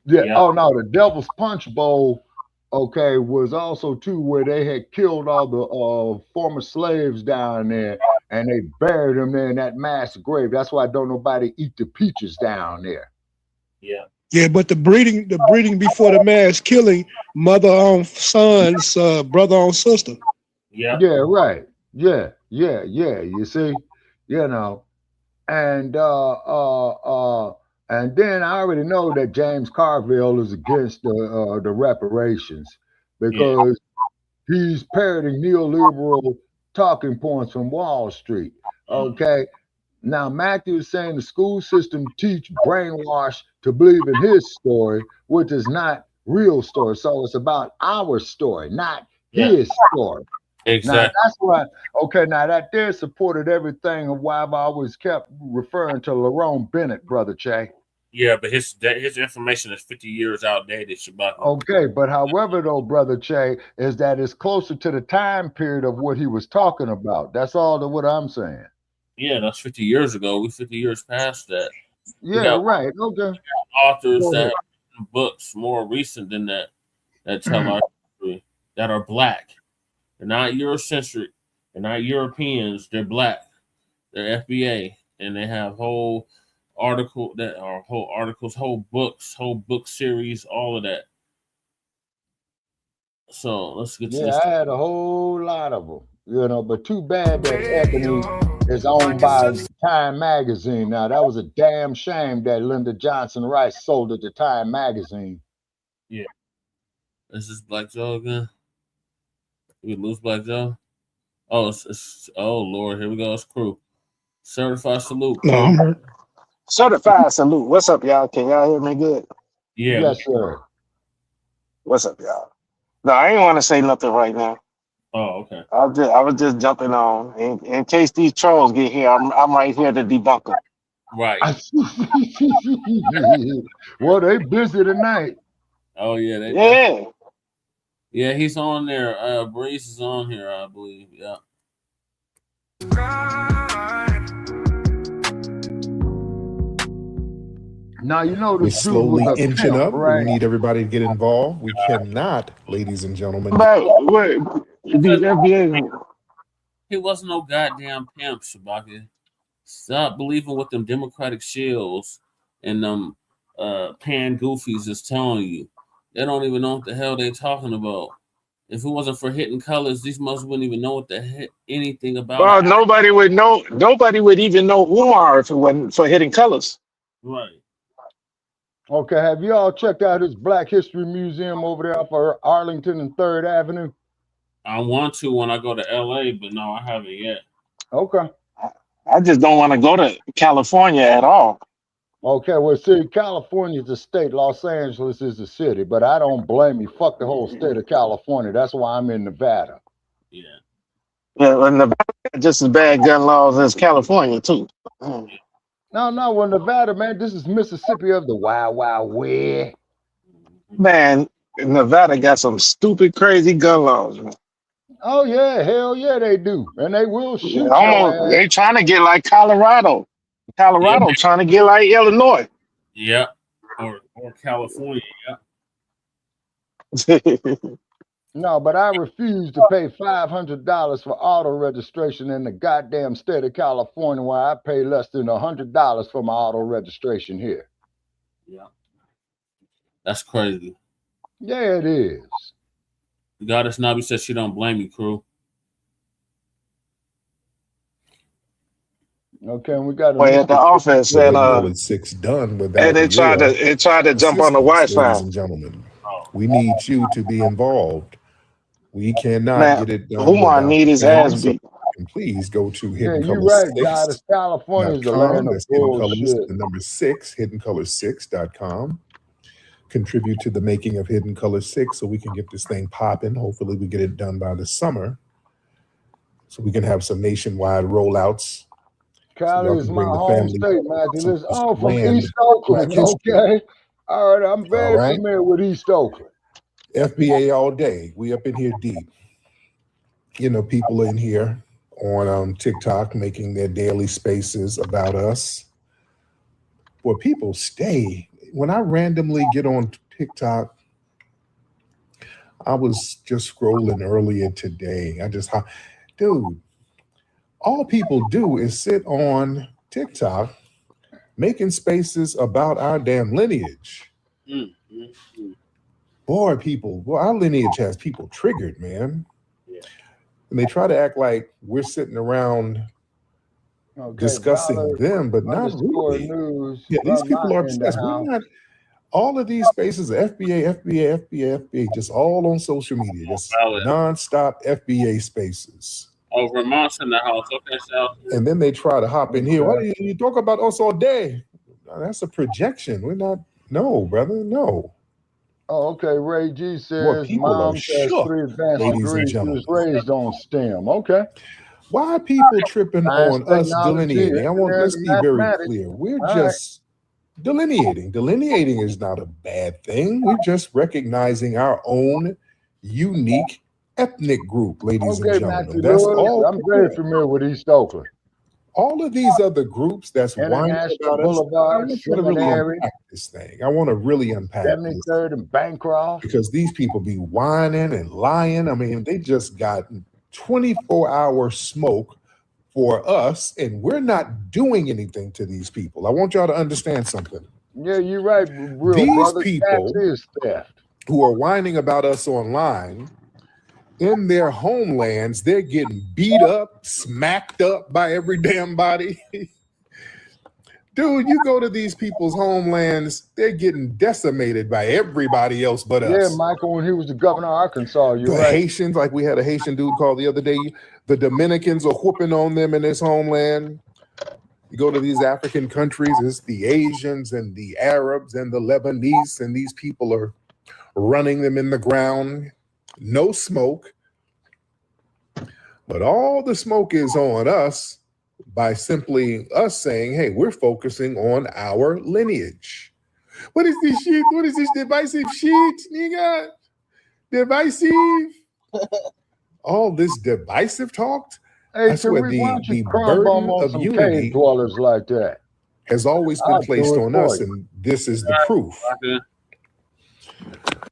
S8: Yeah. Oh, no, the Devil's Punch Bowl. Okay, was also too where they had killed all the former slaves down there, and they buried them there in that mass grave. That's why don't nobody eat the peaches down there.
S4: Yeah.
S6: Yeah, but the breeding before the mass killing, mother on sons, brother on sister.
S4: Yeah.
S8: Yeah. Right. Yeah. You see, you know, and then I already know that James Carville is against the reparations because he's parroting neoliberal talking points from Wall Street. Okay. Now, Matthew is saying the school system teach brainwash to believe in his story, which is not real story. So it's about our story, not his story.
S4: Exactly.
S8: Now, that's why, okay, now that there supported everything of why I've always kept referring to Lerone Bennett, Brother Che.
S4: Yeah, but his information is 50 years outdated, Shabbat.
S8: Okay, but however, though, Brother Che, is that it's closer to the time period of what he was talking about. That's all what I'm saying.
S4: Yeah, that's 50 years ago. We're 50 years past that.
S8: Yeah, right. Okay.
S4: Authors that have written books more recent than that tell our history that are black. They're not Eurocentric. They're not Europeans. They're black. They're FBA, and they have whole articles, whole books, whole book series, all of that. So let's get to this.
S8: I had a whole lot of them, you know, but too bad that Ebony is owned by Time Magazine. Now, that was a damn shame that Lyndon Johnson Rice sold it to Time Magazine.
S4: Yeah. This is Black Joe again. We lose Black Joe. Oh, oh Lord, here we go. It's crew. Certified salute.
S6: No,
S11: certified salute. What's up, y'all? Can y'all hear me good?
S4: Yeah.
S8: Yes, sir.
S11: What's up, y'all? No, I ain't want to say nothing right now.
S4: Oh, okay.
S11: I was just jumping on in case these trolls get here. I'm right here to debunk them.
S4: Right.
S8: Well, they busy tonight.
S4: Oh yeah. Yeah, he's on there. Breeze is on here, I believe. Yeah.
S8: Now you know
S13: we're slowly inching up. Right? We need everybody to get involved. We cannot, ladies and gentlemen.
S4: He wasn't no goddamn pimp, Shabaka. Stop believing what them Democratic shills and them pan goofies is telling you. They don't even know what the hell they talking about. If it wasn't for hitting colors, these motherfuckers wouldn't even know what the heck anything about.
S11: Well, nobody would know. Nobody would even know Omar if it wasn't for hitting colors.
S4: Right.
S8: Okay. Have you all checked out his Black History Museum over there off of Arlington and 3rd Avenue?
S4: I want to when I go to LA, but no, I haven't yet.
S8: Okay.
S11: I just don't want to go to California at all.
S18: Okay, well, see, California's a state, Los Angeles is a city, but I don't blame you. Fuck the whole state of California. That's why I'm in Nevada.
S4: Yeah.
S11: Yeah, and Nevada got just as bad gun laws as California too.
S18: No, well, Nevada, man, this is Mississippi of the Wild Wild West.
S11: Man, Nevada got some stupid, crazy gun laws. Man.
S18: Oh yeah, hell yeah, they do, and they will
S11: Yeah,
S18: shoot
S11: almost,
S18: your ass.
S11: they trying to get like Colorado. Colorado trying to get like Illinois.
S4: Yeah. Or California.
S11: Yeah.
S18: No, but I refuse to pay $500 for auto registration in the goddamn state of California, where I pay less than $100 for my auto registration here.
S4: Yeah. That's crazy.
S18: Yeah, it is.
S4: Goddess Nabi says she don't blame you, crew.
S18: Okay, we got
S11: Well, at the office and
S13: 6 done without
S11: and they tried to jump on the Wi-Fi.
S13: ladies and gentlemen. We need you to be involved. We cannot
S11: Man,
S13: get it done.
S11: Umar need his ass beat.
S13: Please go to
S18: Yeah,
S13: Hidden
S18: you're
S13: Color
S18: right, God. California is the
S13: 6.com.
S18: land of
S13: That's Hidden Colors,
S18: bullshit.
S13: the number 6, hiddencolor6.com. Contribute to the making of Hidden Color 6 so we can get this thing popping. Hopefully we get it done by the summer so we can have some nationwide rollouts.
S18: Cali is my home state, man. This is all from
S13: land,
S18: East Oakland,
S13: Black history.
S18: okay? All right, I'm very
S13: right.
S18: familiar with East Oakland.
S13: FBA all day. We up in here deep. You know, people in here on TikTok making their daily spaces about us. Where people stay. When I randomly get on TikTok, I was just scrolling earlier today. Dude, all people do is sit on TikTok making spaces about our damn lineage. Boy, our lineage has people triggered, man.
S4: Yeah.
S13: And they try to act like we're sitting around discussing them, but not really.
S18: News,
S13: Yeah, these people are obsessed. We're not. All of these spaces are FBA, just all on social media, just nonstop FBA spaces.
S4: Oh, Vermont's in the house. Okay, Sal.
S13: And then they try to hop in here. Why do you talk about us all day? That's a projection. We're not. No, brother, no.
S18: Oh, okay. Ray G says mom has 3 advanced degrees. She was raised on STEM. Okay.
S13: Why are people tripping on us delineating? Let's be very clear. We're just delineating. Delineating is not a bad thing. We're just recognizing our own unique ethnic group, ladies and gentlemen. That's all.
S18: I'm very familiar with East Oakland.
S13: All of these other groups that's whining about us, I want to really unpack this thing. I want to really unpack
S18: 73rd and Bancroft.
S13: Because these people be whining and lying. I mean, they just got 24-hour smoke for us, and we're not doing anything to these people. I want y'all to understand something.
S18: Yeah, you're right.
S13: These people who are whining about us online, in their homelands, they're getting beat up, smacked up by every damn body. Dude, you go to these people's homelands, they're getting decimated by everybody else but us.
S18: Yeah, Michael, when he was the governor of Arkansas, you're
S13: the
S18: right.
S13: Haitians, like we had a Haitian dude called the other day, the Dominicans are whooping on them in this homeland. You go to these African countries, it's the Asians and the Arabs and the Lebanese, and these people are running them in the ground. No smoke. But all the smoke is on us by simply us saying, hey, we're focusing on our lineage. What is this shit? What is this divisive shit, nigga? Divisive? All this divisive talk?
S18: Hey,
S13: I swear the burden of unity
S18: dwellers like that
S13: has always been placed on us, and this is the proof.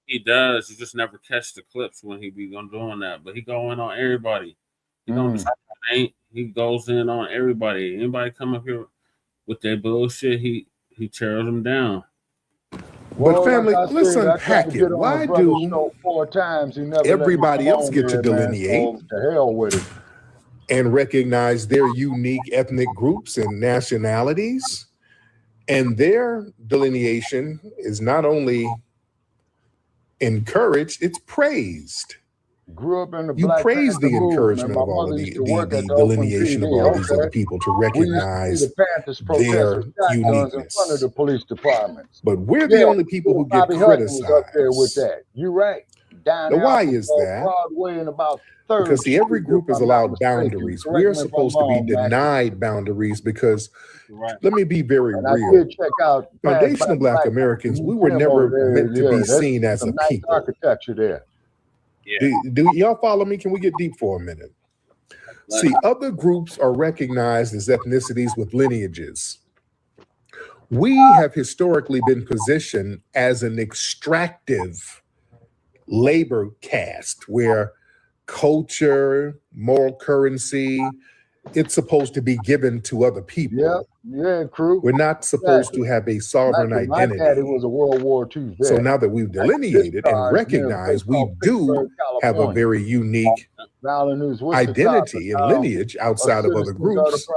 S4: He does. You just never catch the clips when he be doing that. But he go in on everybody. He don't discriminate. He goes in on everybody. Anybody come up here with that bullshit, he tears them down.
S13: But family, let's unpack it. Why do everybody else get to delineate and recognize their unique ethnic groups and nationalities? And their delineation is not only encouraged, it's praised.
S18: Grew up in the
S13: You
S18: Black
S13: praise the
S18: Panther movement.
S13: encouragement
S18: My
S13: of all
S18: mother
S13: of
S18: used to work
S13: the
S18: at the Oakland
S13: delineation of
S18: PD.
S13: all these other
S18: Okay.
S13: people to
S18: We used to see
S13: recognize
S18: the Panthers protest
S13: their
S18: with shotguns in front of
S13: uniqueness.
S18: the police departments.
S13: But we're the
S18: Yeah,
S13: only people who get
S18: Bobby Hutton was up there with
S13: criticized.
S18: that. You right. Down
S13: Now,
S18: there off
S13: why
S18: of
S13: is that?
S18: Broadway and about
S13: Because
S18: 3rd
S13: see, every
S18: Street, if
S13: group is
S18: I'm not
S13: allowed
S18: mistaken.
S13: boundaries.
S18: Correct
S13: We're
S18: me if I'm
S13: supposed to be
S18: wrong, Mac.
S13: denied boundaries because,
S4: Right.
S13: let me be very
S18: And I
S13: real.
S18: did check out pass by
S13: Foundational
S18: the
S13: Black
S18: Black
S13: Americans, we were
S18: Museum over
S13: never
S18: there.
S13: meant to
S18: Yeah,
S13: be
S18: that's
S13: seen as a
S18: some nice
S13: people.
S18: architecture there.
S4: Yeah.
S13: Do y'all follow me? Can we get deep for a minute? See, other groups are recognized as ethnicities with lineages. We have historically been positioned as an extractive labor caste where culture, moral currency, it's supposed to be given to other people.
S18: Yeah, yeah, crew.
S13: We're not supposed
S18: Exactly.
S13: to have a sovereign
S18: My daddy
S13: identity.
S18: was a World War II vet.
S13: So now that we've delineated and recognized we do have a very unique identity and lineage outside of other groups.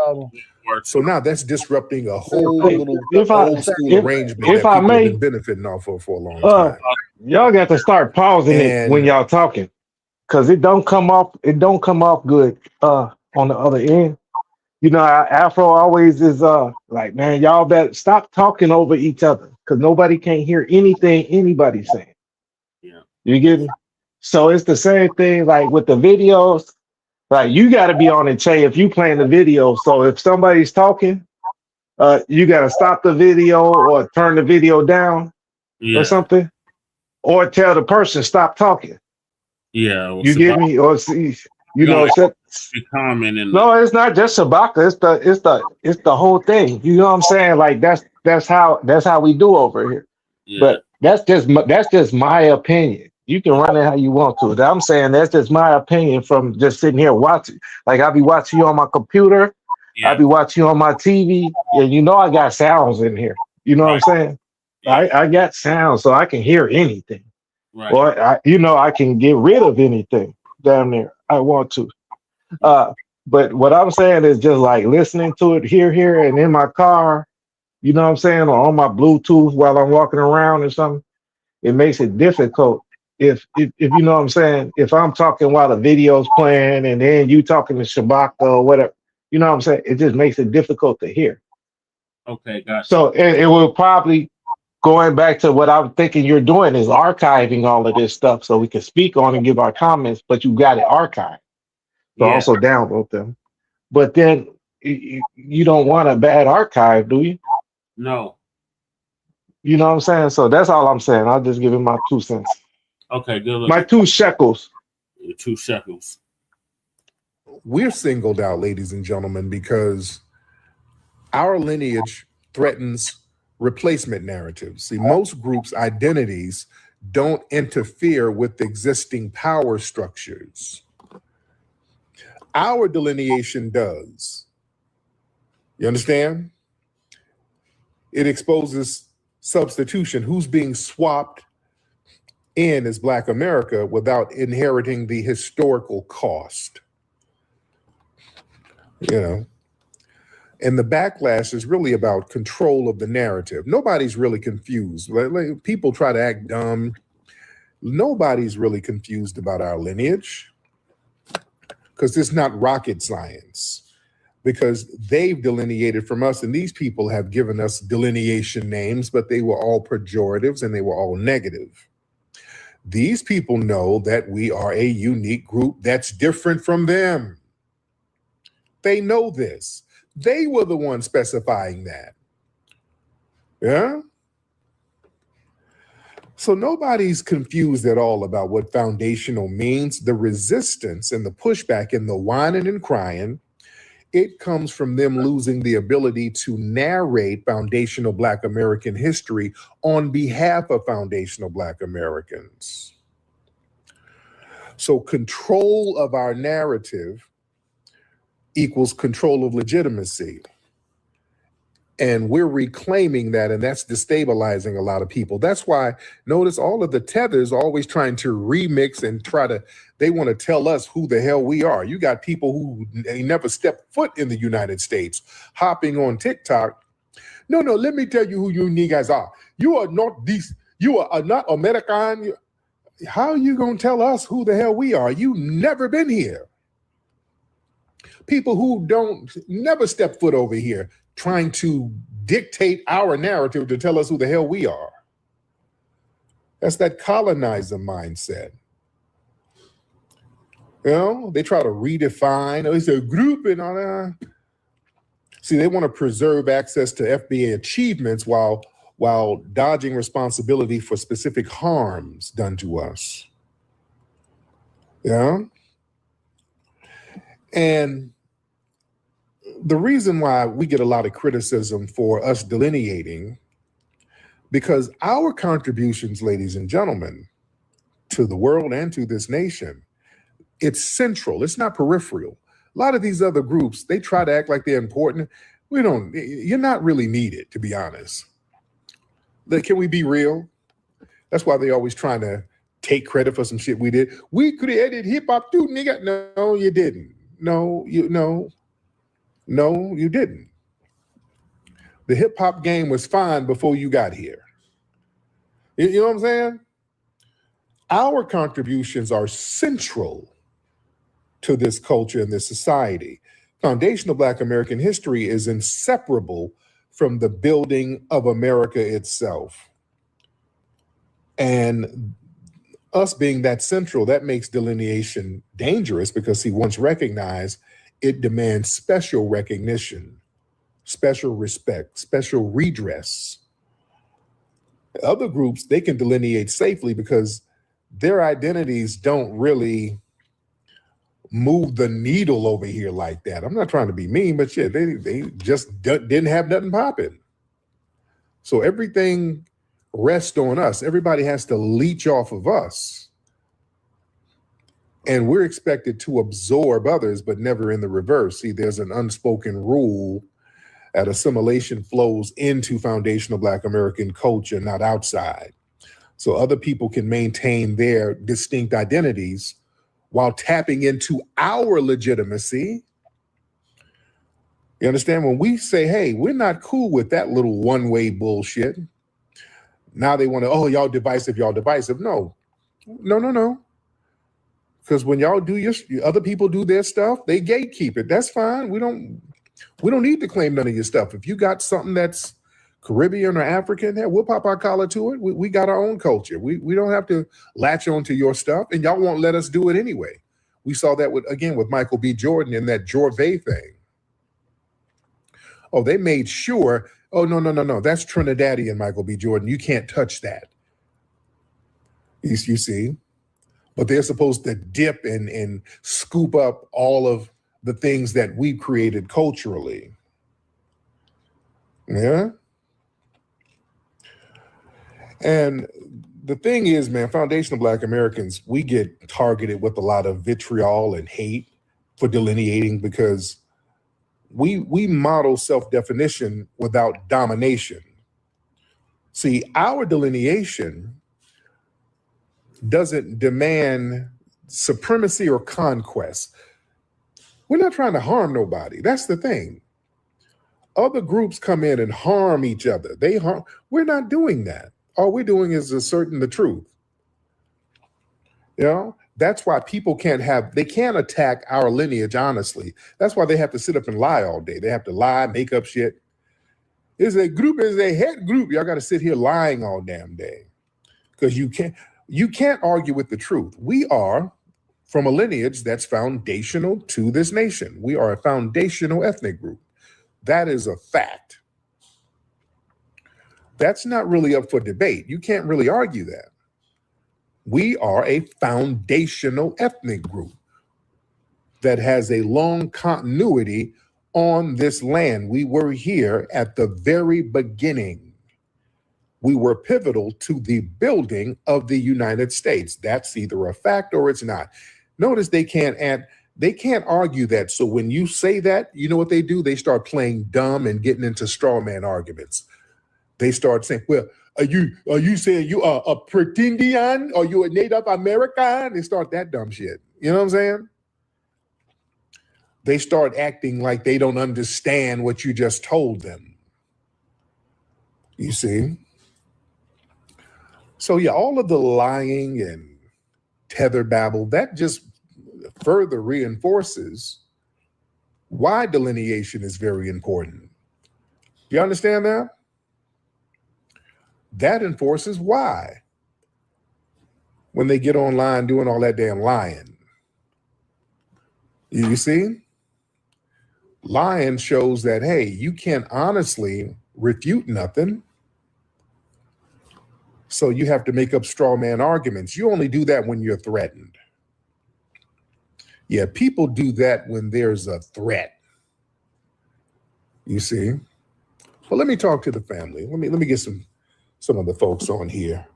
S13: So now that's disrupting a whole little old school arrangement that people have been benefiting off of for a long time.
S11: Y'all got to start pausing it when y'all talking, because it don't come off good on the other end. You know, Afro always is like, man, y'all better stop talking over each other because nobody can't hear anything anybody's saying.
S4: Yeah.
S11: You get me? So it's the same thing like with the videos. Like you got to be on it, Che, if you playing the video. So if somebody's talking, you got to stop the video or turn the video down or something, or tell the person stop talking.
S4: Yeah. Well,
S11: You get me? Or see, you know,
S4: commenting.
S11: no, it's not just Sabaka. It's the whole thing. You know what I'm saying? Like that's how we do over here.
S4: Yeah.
S11: But that's just my opinion. You can run it how you want to. I'm saying that's just my opinion from just sitting here watching. Like I'll be watching you on my computer.
S4: Yeah.
S11: I'll be watching you on my TV. And you know I got sounds in here. You know what I'm saying?
S4: Yeah.
S11: I got sounds so I can hear anything.
S4: Right.
S11: Or I can get rid of anything down there I want to. But what I'm saying is just like listening to it here, and in my car, you know what I'm saying, or on my Bluetooth while I'm walking around or something, it makes it difficult. If you know what I'm saying, if I'm talking while the video's playing and then you talking to Shabaka or whatever, you know what I'm saying, it just makes it difficult to hear.
S4: Okay, gotcha.
S11: So it will probably, going back to what I'm thinking you're doing, is archiving all of this stuff so we can speak on and give our comments, but you got it archived. So also download them. But then you don't want a bad archive, do you?
S4: No.
S11: You know what I'm saying? So that's all I'm saying. I'll just give it my 2 cents.
S4: Okay, good.
S11: My 2 shekels.
S4: 2 shekels.
S13: We're singled out, ladies and gentlemen, because our lineage threatens replacement narratives. See, most groups' identities don't interfere with existing power structures. Our delineation does. You understand? It exposes substitution, who's being swapped in as Black America without inheriting the historical cost. You know, and the backlash is really about control of the narrative. Nobody's really confused. Like, people try to act dumb. Nobody's really confused about our lineage because it's not rocket science, because they've delineated from us, and these people have given us delineation names, but they were all pejoratives and they were all negative. These people know that we are a unique group that's different from them. They know this. They were the ones specifying that. Yeah? So nobody's confused at all about what foundational means. The resistance and the pushback and the whining and crying, it comes from them losing the ability to narrate foundational Black American history on behalf of foundational Black Americans. So control of our narrative equals control of legitimacy. And we're reclaiming that, and that's destabilizing a lot of people. That's why, notice all of the tethers always trying to remix and they want to tell us who the hell we are. You got people who they never stepped foot in the United States hopping on TikTok. No, let me tell you who you niggas are. You are not these, you are not American. how are you going to tell us who the hell we are? You never been here. People who don't never step foot over here trying to dictate our narrative to tell us who the hell we are. That's that colonizer mindset. You know, they try to redefine, it's a group and all that. See, they want to preserve access to FBA achievements while dodging responsibility for specific harms done to us. Yeah. And the reason why we get a lot of criticism for us delineating, because our contributions, ladies and gentlemen, to the world and to this nation, it's central. It's not peripheral. A lot of these other groups, they try to act like they're important. You're not really needed, to be honest. Can we be real? That's why they always trying to take credit for some shit we did. We created hip hop too, nigga. No, you didn't. No, you didn't. The hip hop game was fine before you got here. You know what I'm saying? Our contributions are central to this culture and this society. Foundational Black American history is inseparable from the building of America itself. And us being that central, that makes delineation dangerous because, see, once recognized, it demands special recognition, special respect, special redress. Other groups, they can delineate safely because their identities don't really move the needle over here like that. I'm not trying to be mean, but shit, they just didn't have nothing popping. So everything rests on us. Everybody has to leech off of us. And we're expected to absorb others, but never in the reverse. See, there's an unspoken rule that assimilation flows into foundational Black American culture, not outside. So other people can maintain their distinct identities while tapping into our legitimacy. You understand? When we say, hey, we're not cool with that little one-way bullshit. Now they want to, oh, y'all divisive. No. Because when y'all do other people do their stuff, they gatekeep it. That's fine. We don't need to claim none of your stuff. If you got something that's Caribbean or African, we'll pop our collar to it. We got our own culture. We don't have to latch on to your stuff, and y'all won't let us do it anyway. We saw that with Michael B. Jordan and that Jorvay thing. Oh, they made sure, oh, no. That's Trinidadian, Michael B. Jordan. You can't touch that. You see? But they're supposed to dip and scoop up all of the things that we created culturally. Yeah? And the thing is, man, foundational Black Americans, we get targeted with a lot of vitriol and hate for delineating because we model self-definition without domination. See, our delineation doesn't demand supremacy or conquest. We're not trying to harm nobody. That's the thing. Other groups come in and harm each other. We're not doing that. All we're doing is asserting the truth. You know, that's why people can't attack our lineage honestly. That's why they have to sit up and lie all day. They have to lie, make up shit. Is a head group. Y'all got to sit here lying all damn day because you can't argue with the truth. We are from a lineage that's foundational to this nation. We are a foundational ethnic group. That is a fact. That's not really up for debate. You can't really argue that. We are a foundational ethnic group that has a long continuity on this land. We were here at the very beginning. We were pivotal to the building of the United States. That's either a fact or it's not. Notice they can't argue that. So when you say that, you know what they do? They start playing dumb and getting into straw man arguments. They start saying, well, are you saying you are a pretendian? Are you a Native American? They start that dumb shit. You know what I'm saying? They start acting like they don't understand what you just told them. You see? So yeah, all of the lying and tether babble, that just further reinforces why delineation is very important. Do you understand that? That enforces why. When they get online doing all that damn lying. You see? Lying shows that, hey, you can't honestly refute nothing. So you have to make up straw man arguments. You only do that when you're threatened. Yeah, people do that when there's a threat. You see? Well, let me talk to the family. Let me get some of the folks on here.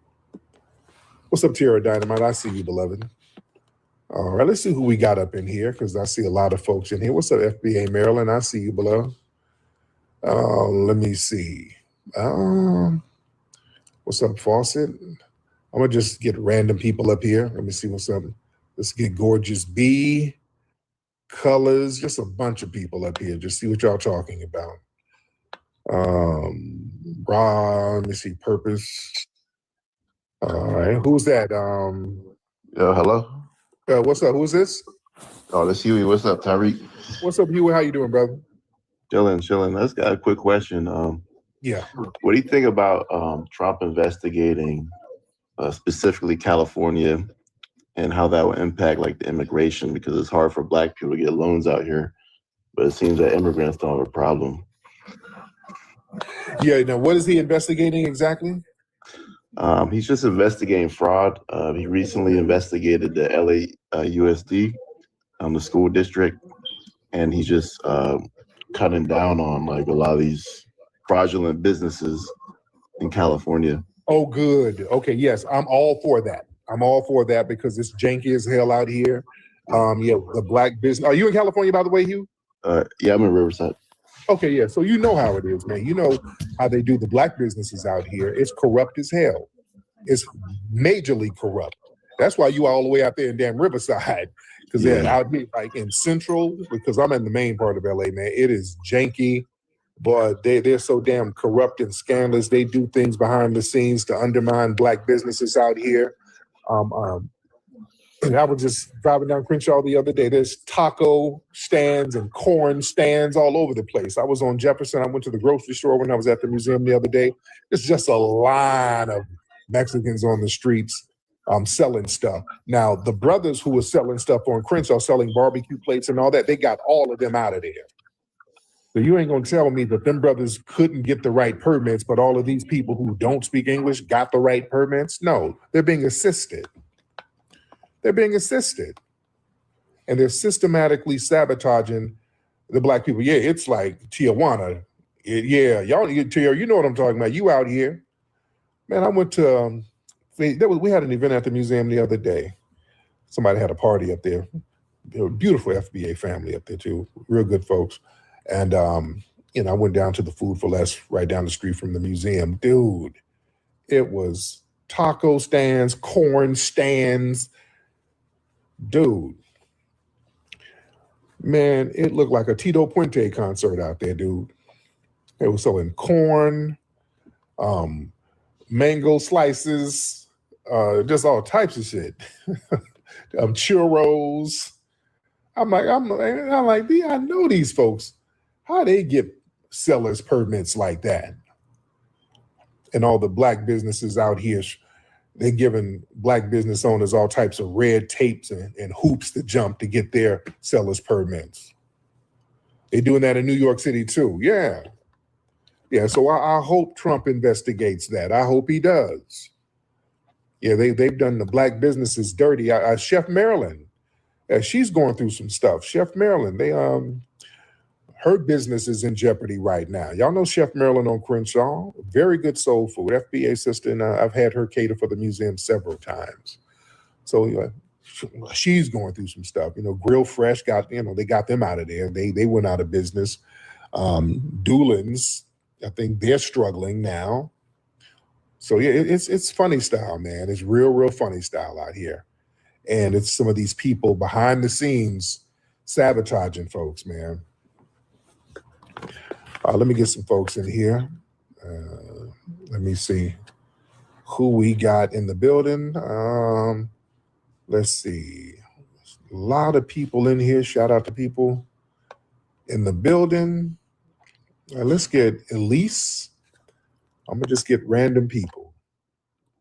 S13: What's up, Tierra Dynamite? I see you, beloved. All right, let's see who we got up in here, because I see a lot of folks in here. What's up, FBA Maryland? I see you, beloved. Let me see. What's up, Fawcett? I'm going to just get random people up here. Let me see what's up. Let's get Gorgeous B, Colors, just a bunch of people up here. Just see what y'all talking about. Let me see, Purpose. All right, who's that?
S19: Hello.
S13: What's up? Who's this?
S19: Oh, that's Huey. What's up, Tyreek?
S13: What's up, Huey? How you doing, brother?
S19: Chilling. I just got a quick question.
S13: Yeah.
S19: What do you think about Trump investigating specifically California and how that would impact like the immigration? Because it's hard for Black people to get loans out here, but it seems that immigrants don't have a problem.
S13: Yeah. Now, what is he investigating exactly?
S19: He's just investigating fraud. He recently investigated the LAUSD, the school district, and he's just cutting down on like a lot of these fraudulent businesses in California.
S13: Oh, good. Okay, yes, I'm all for that. I'm all for that because it's janky as hell out here. Yeah, the Black business. Are you in California, by the way, Hugh?
S19: Yeah, I'm in Riverside.
S13: Okay, yeah. So you know how it is, man. You know how they do the Black businesses out here. It's corrupt as hell. It's majorly corrupt. That's why you are all the way out there in damn Riverside. Because they're out here like in Central, because I'm in the main part of LA, man. It is janky, but they're so damn corrupt and scandalous. They do things behind the scenes to undermine Black businesses out here. And I was just driving down Crenshaw the other day. There's taco stands and corn stands all over the place. I was on Jefferson. I went to the grocery store when I was at the museum the other day. It's just a line of Mexicans on the streets selling stuff. Now, the brothers who were selling stuff on Crenshaw, selling barbecue plates and all that, they got all of them out of there. So you ain't gonna tell me that them brothers couldn't get the right permits, but all of these people who don't speak English got the right permits? No, they're being assisted. They're being assisted. And they're systematically sabotaging the Black people. Yeah, it's like Tijuana. Y'all, you know what I'm talking about. You out here. Man, I went to, we had an event at the museum the other day. Somebody had a party up there. There were a beautiful FBA family up there too. Real good folks. And, I went down to the Food for Less right down the street from the museum. Dude, it was taco stands, corn stands. Dude, man, it looked like a Tito Puente concert out there, dude. They were selling corn, mango slices, just all types of shit. Churros. I'm like, I know these folks. How they get sellers permits like that? And all the Black businesses out here, they're giving Black business owners all types of red tapes and hoops to jump to get their sellers permits. They're doing that in New York City too. Yeah. Yeah, so I hope Trump investigates that. I hope he does. Yeah, they've done the Black businesses dirty. Chef Maryland, she's going through some stuff. Chef Maryland, her business is in jeopardy right now. Y'all know Chef Maryland on Crenshaw, very good soul food, FBA sister, and I've had her cater for the museum several times. So she's going through some stuff. Grill Fresh they got them out of there. They went out of business. Doolin's, I think they're struggling now. So yeah, it's funny style, man. It's real funny style out here. And it's some of these people behind the scenes sabotaging folks, man. Let me get some folks in here. Let me see who we got in the building. Let's see. A lot of people in here. Shout out to people in the building. Let's get Elise. I'm going to just get random people.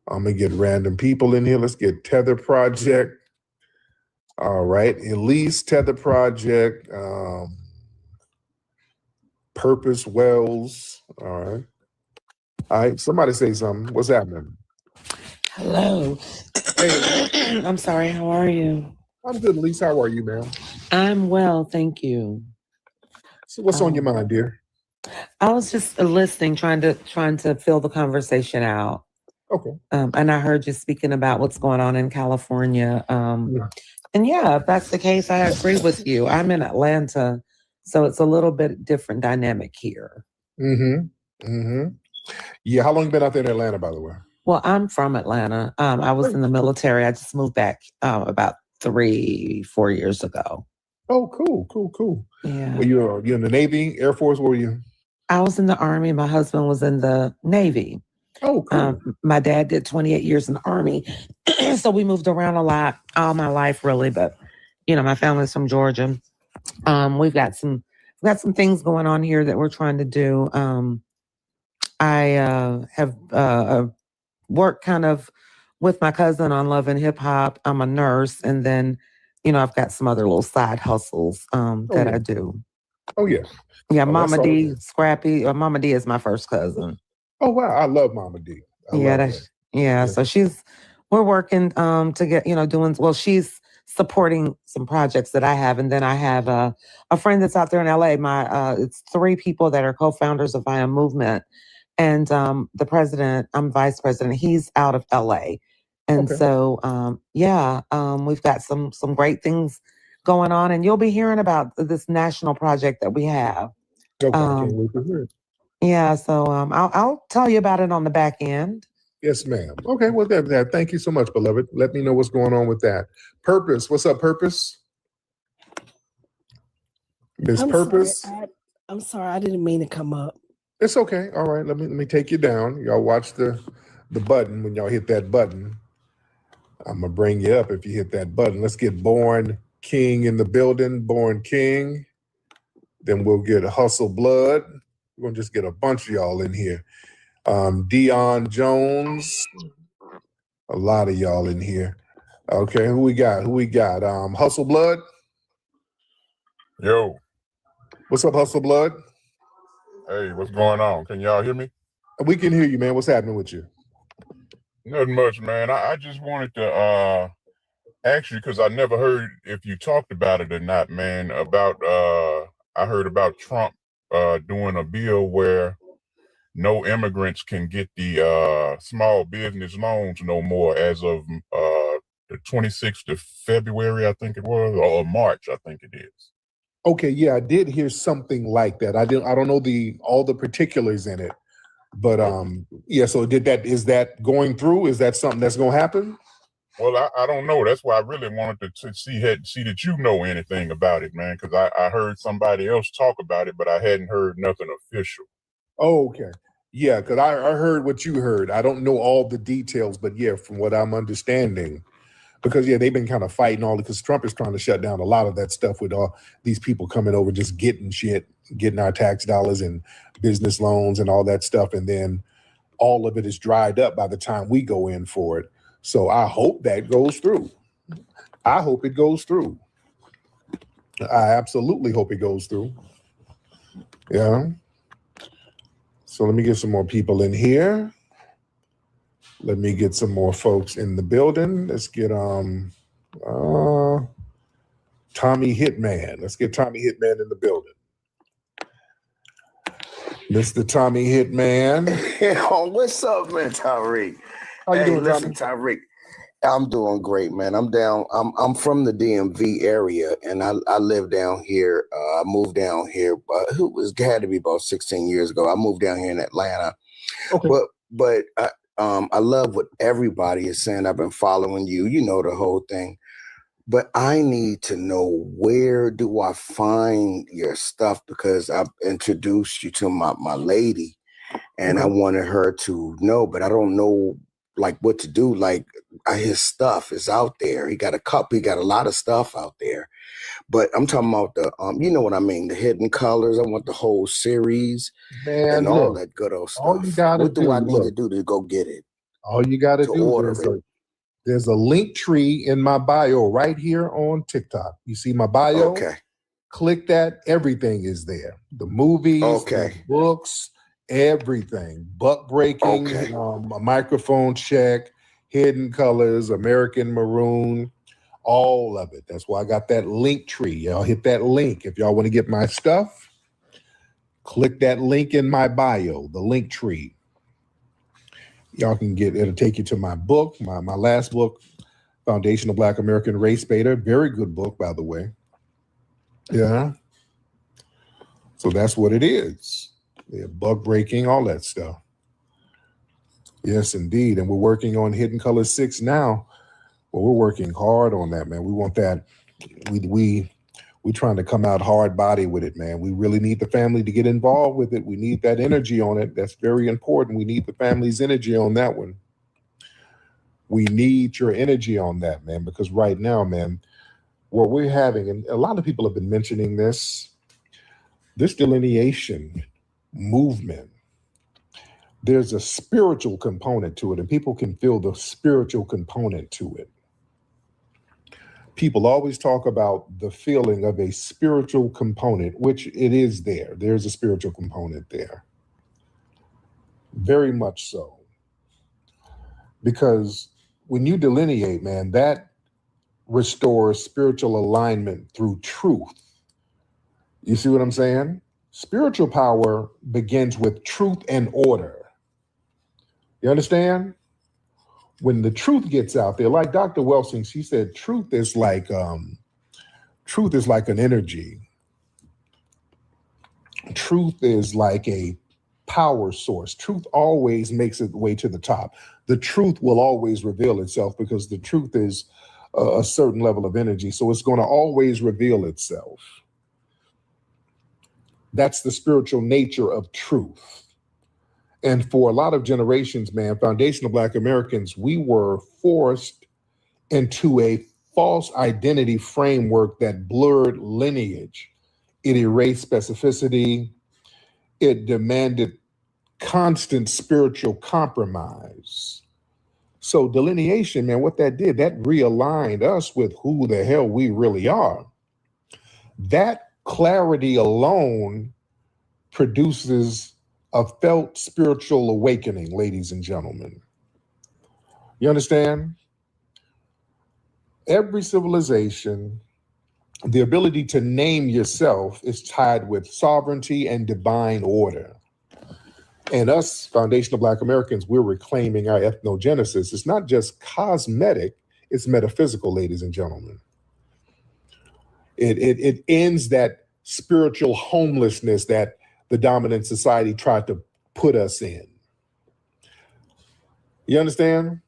S13: I'm going to get random people in here. Let's get Tether Project. All right. Elise, Tether Project. Purpose Wells. All right. All right. Somebody say something. What's happening?
S12: Hello.
S13: Hey.
S12: I'm sorry. How are you?
S13: I'm good, Elise. How are you, ma'am?
S12: I'm well. Thank you.
S13: So what's on your mind, dear?
S12: I was just listening, trying to fill the conversation out.
S13: Okay.
S12: And I heard you speaking about what's going on in California. And yeah, if that's the case, I agree with you. I'm in Atlanta, so it's a little bit different dynamic here.
S13: Yeah, how long you been out there in Atlanta, by the way?
S12: Well, I'm from Atlanta. I was in the military. I just moved back about 3-4 years ago.
S13: Oh, cool.
S12: Yeah.
S13: Well, you're in the Navy, Air Force, where were you?
S12: I was in the Army. My husband was in the Navy.
S13: Oh, cool.
S12: My dad did 28 years in the Army. So we moved around a lot all my life, really. But, my family's from Georgia. We've got some things going on here that we're trying to do. I have worked kind of with my cousin on Love and Hip Hop. I'm a nurse. And then, I've got some other little side hustles that I do.
S13: Oh, yeah.
S12: Yeah, Mama D, Scrappy. Mama D is my first cousin.
S13: Oh, wow. I love Mama D.
S12: So we're working to get, she's supporting some projects that I have. And then I have a friend that's out there in LA. It's 3 people that are co-founders of I Am Movement. And the president, I'm vice president, he's out of LA. And we've got some great things going on. And you'll be hearing about this national project that we have.
S13: Okay, I can't wait to hear it.
S12: Yeah, so I'll tell you about it on the back end.
S13: Yes, ma'am. Okay, well, thank you so much, beloved. Let me know what's going on with that. Purpose, what's up, Purpose? Miss Purpose?
S20: I'm sorry, I didn't mean to come up.
S13: It's okay. All right, let me take you down. Y'all watch the button. When y'all hit that button, I'm going to bring you up if you hit that button. Let's get Born King in the building. Born King. Then we'll get Hustle Blood. We're going to just get a bunch of y'all in here. Dion Jones. A lot of y'all in here. Okay, who we got? Hustle Blood.
S21: Yo.
S13: What's up, Hustle Blood?
S21: Hey, what's going on? Can y'all hear me?
S13: We can hear you, man. What's happening with you?
S21: Nothing much, man. I just wanted to ask you, because I never heard if you talked about it or not, man, about I heard about Trump doing a bill where no immigrants can get the small business loans no more as of the 26th of February, I think it was, or March, I think it is.
S13: Okay, yeah, I did hear something like that. I don't know all the particulars in it, but so is that going through? Is that something that's going to happen?
S21: Well, I don't know. That's why I really wanted to see that you know anything about it, man, because I heard somebody else talk about it, but I hadn't heard nothing official.
S13: Oh, okay. Yeah, because I heard what you heard. I don't know all the details, but yeah, from what I'm understanding, because they've been kind of fighting because Trump is trying to shut down a lot of that stuff with all these people coming over, just getting our tax dollars and business loans and all that stuff. And then all of it is dried up by the time we go in for it. So I hope that goes through. I hope it goes through. I absolutely hope it goes through. Yeah. So let me get some more people in here. Let me get some more folks in the building. Let's get Tommy Hitman. Let's get Tommy Hitman in the building. Mr. Tommy Hitman.
S24: What's up, man, Tyreek?
S13: How you doing,
S24: listen, Tyreek? I'm doing great, man. I'm from the DMV area, and I live down here. I moved down here. Had to be about 16 years ago. I moved down here in Atlanta. Okay. But I love what everybody is saying. I've been following you. You know the whole thing. But I need to know, where do I find your stuff? Because I've introduced you to my lady, and I wanted her to know, but I don't know what to do. his stuff is out there. He got a lot of stuff out there. But I'm talking about the you know what I mean, the Hidden Colors. I want the whole series and all that good old stuff.
S13: All you gotta
S24: what do I need to
S13: look,
S24: do to go get it?
S13: All you gotta
S24: to
S13: do
S24: order
S13: is
S24: it.
S13: there's a link tree in my bio right here on TikTok. You see my bio?
S24: Okay.
S13: Click that. Everything is there. The movies,
S24: Okay.
S13: the books, everything. Buck breaking, a microphone check, Hidden Colors, American Maroon, all of it. That's why I got that link tree. Y'all hit that link. If y'all want to get my stuff, click that link in my bio, the link tree. Y'all can get, it'll take you to my book, my last book, Foundation of Black American Race Beta. Very good book, by the way. Yeah. So that's what it is. Yeah, bug breaking, all that stuff. Yes, indeed. And we're working on Hidden Color 6 now. Well, we're working hard on that, man. We want that. We're trying to come out hard body with it, man. We really need the family to get involved with it. We need that energy on it. That's very important. We need the family's energy on that one. We need your energy on that, man, because right now, man, what we're having, and a lot of people have been mentioning this delineation movement, there's a spiritual component to it, and people can feel the spiritual component to it. People always talk about the feeling of a spiritual component, which it is there. There's a spiritual component there. Very much so. Because when you delineate, man, that restores spiritual alignment through truth. You see what I'm saying? Spiritual power begins with truth and order. You understand? When the truth gets out there, like Dr. Welsing, she said, truth is like an energy. Truth is like a power source. Truth always makes its way to the top. The truth will always reveal itself because the truth is a certain level of energy. So it's going to always reveal itself. That's the spiritual nature of truth. And for a lot of generations, man, foundational Black Americans, we were forced into a false identity framework that blurred lineage. It erased specificity. It demanded constant spiritual compromise. So delineation, man, what that did, that realigned us with who the hell we really are. That clarity alone produces a felt spiritual awakening, ladies and gentlemen. You understand? Every civilization, the ability to name yourself is tied with sovereignty and divine order. And us, foundational Black Americans, we're reclaiming our ethnogenesis. It's not just cosmetic, it's metaphysical, ladies and gentlemen. It ends that spiritual homelessness that the dominant society tried to put us in. You understand?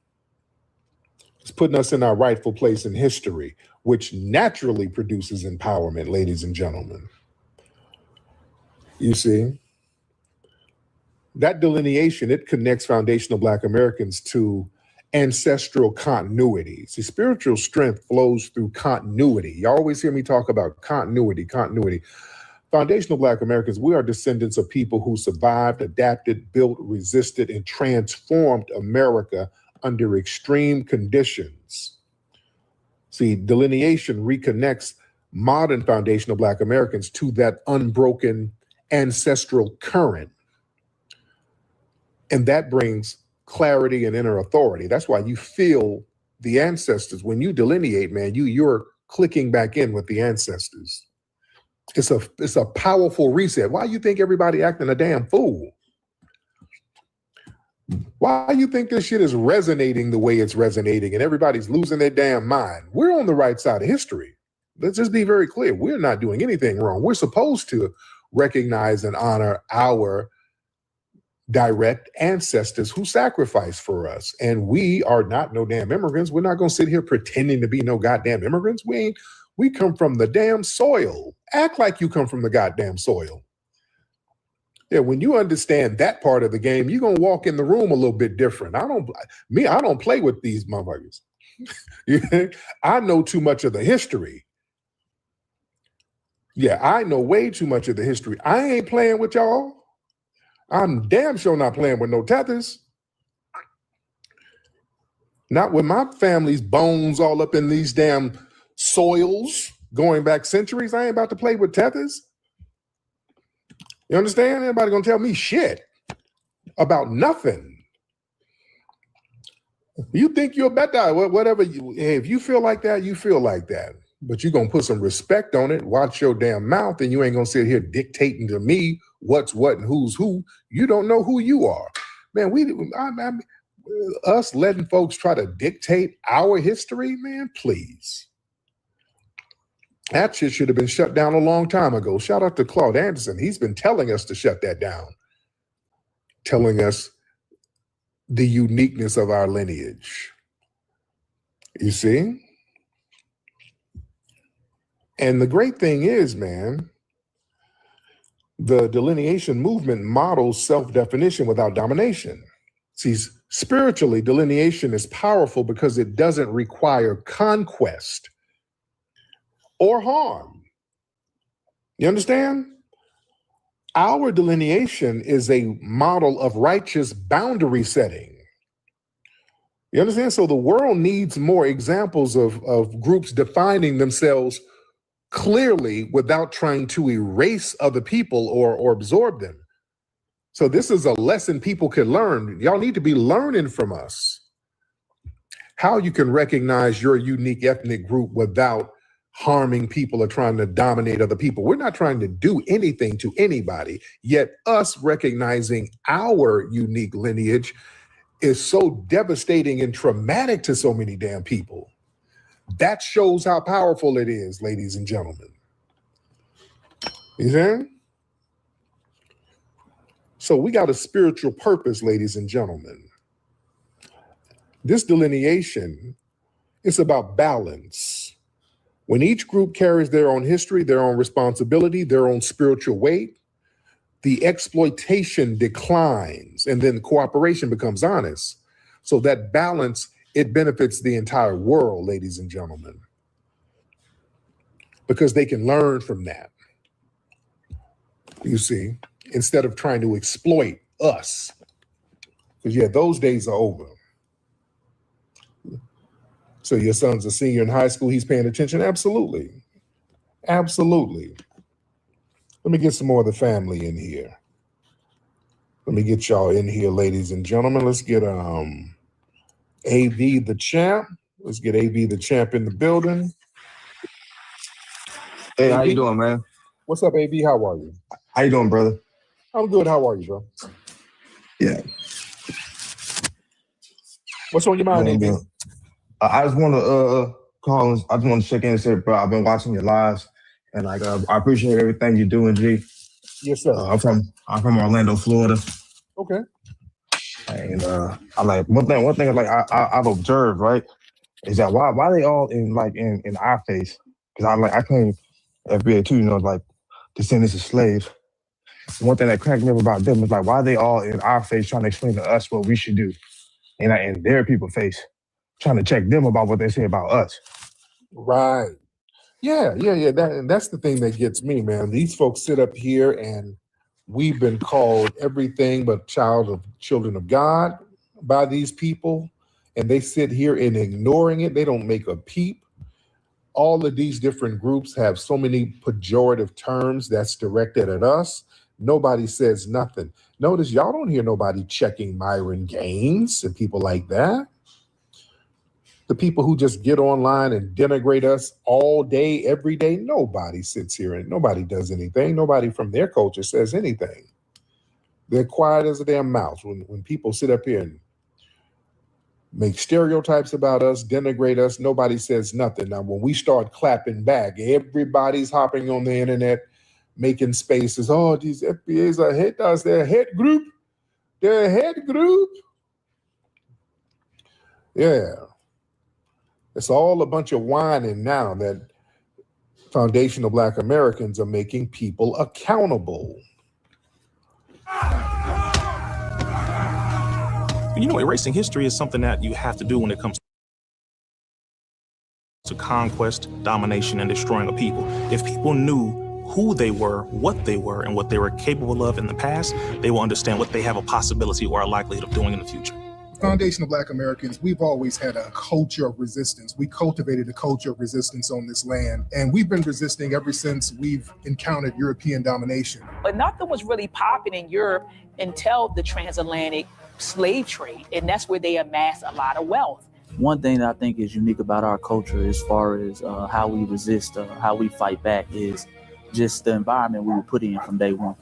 S13: It's putting us in our rightful place in history, which naturally produces empowerment, ladies and gentlemen. You see? That delineation, it connects foundational Black Americans to ancestral continuity. See, spiritual strength flows through continuity. You always hear me talk about continuity. Foundational Black Americans, we are descendants of people who survived, adapted, built, resisted, and transformed America under extreme conditions. See, delineation reconnects modern foundational Black Americans to that unbroken ancestral current. And that brings clarity and inner authority. That's why you feel the ancestors. When you delineate, man, you're clicking back in with the ancestors. It's a powerful reset. Why you think everybody acting a damn fool? Why you think this shit is resonating the way it's resonating and everybody's losing their damn mind? We're on the right side of history. Let's just be very clear. We're not doing anything wrong. We're supposed to recognize and honor our direct ancestors who sacrificed for us. And we are not no damn immigrants. We're not going to sit here pretending to be no goddamn immigrants. We come from the damn soil. Act like you come from the goddamn soil. Yeah, when you understand that part of the game, you're gonna walk in the room a little bit different. I don't play with these motherfuckers. I know too much of the history. Yeah, I know way too much of the history. I ain't playing with y'all. I'm damn sure not playing with no tethers. Not with my family's bones all up in these damn soils going back centuries. I ain't about to play with tethers. You understand? Anybody gonna tell me shit about nothing? You think you're better, whatever. If you feel like that, you feel like that. But you're gonna put some respect on it. Watch your damn mouth, and you ain't gonna sit here dictating to me what's what and who's who. You don't know who you are, man. Us letting folks try to dictate our history, man. Please, that shit should have been shut down a long time ago. Shout out to Claude Anderson. He's been telling us to shut that down, telling us the uniqueness of our lineage. You see? And the great thing is, man, the delineation movement models self-definition without domination. See, spiritually, delineation is powerful because it doesn't require conquest or harm. You understand? Our delineation is a model of righteous boundary setting. You understand? So the world needs more examples of groups defining themselves clearly without trying to erase other people or absorb them. So this is a lesson people can learn. Y'all need to be learning from us how you can recognize your unique ethnic group without harming people or trying to dominate other people. We're not trying to do anything to anybody, yet us recognizing our unique lineage is so devastating and traumatic to so many damn people. That shows how powerful it is, ladies and gentlemen. You see? So we got a spiritual purpose, ladies and gentlemen. This delineation is about balance. When each group carries their own history, their own responsibility, their own spiritual weight, the exploitation declines and then cooperation becomes honest. So that balance, it benefits the entire world, ladies and gentlemen, because they can learn from that. You see, instead of trying to exploit us. Because yeah, those days are over. So your son's a senior in high school, he's paying attention? Absolutely. Absolutely. Let me get some more of the family in here. Let me get y'all in here, ladies and gentlemen. Let's get AV the champ. Let's get AV the champ in the building.
S1: Hey,
S13: AV,
S1: how you doing, man?
S13: What's up, AV? How are you?
S1: How you doing, brother?
S13: I'm good. How are you, bro?
S1: Yeah.
S13: What's on your mind, AV?
S1: I just want to call. I just want to check in and say, bro, I've been watching your lives, and like I appreciate everything you're doing, G.
S13: Yes, sir.
S1: I'm from Orlando, Florida.
S13: Okay.
S1: And I like one thing is like I've observed, right, is that why they all in our face? Because I claim FBA too, you know, like descendants of slaves. One thing that cracked me up about them is like why they all in our face trying to explain to us what we should do, and in their people face trying to check them about what they say about us.
S13: Right. Yeah. That's the thing that gets me, man. These folks sit up here and we've been called everything but children of God by these people, and they sit here and ignoring it. They don't make a peep. All of these different groups have so many pejorative terms that's directed at us. Nobody says nothing. Notice y'all don't hear nobody checking Myron Gaines and people like that. The people who just get online and denigrate us all day, every day, nobody sits here and nobody does anything. Nobody from their culture says anything. They're quiet as a damn mouse. When people sit up here and make stereotypes about us, denigrate us, nobody says nothing. Now, when we start clapping back, everybody's hopping on the internet, making spaces. Oh, these FBAs are haters. They're a hate group. They're a hate group. Yeah. It's all a bunch of whining now that foundational Black Americans are making people accountable.
S9: You know, erasing history is something that you have to do when it comes to conquest, domination, and destroying a people. If people knew who they were, and what they were capable of in the past, they will understand what they have a possibility or a likelihood of doing in the future.
S13: Foundation of Black Americans, we've always had a culture of resistance. We cultivated a culture of resistance on this land, and we've been resisting ever since we've encountered European domination.
S14: But nothing was really popping in Europe until the transatlantic slave trade, and that's where they amassed a lot of wealth.
S15: One thing that I think is unique about our culture as far as how we resist, how we fight back is just the environment we were put in from day one.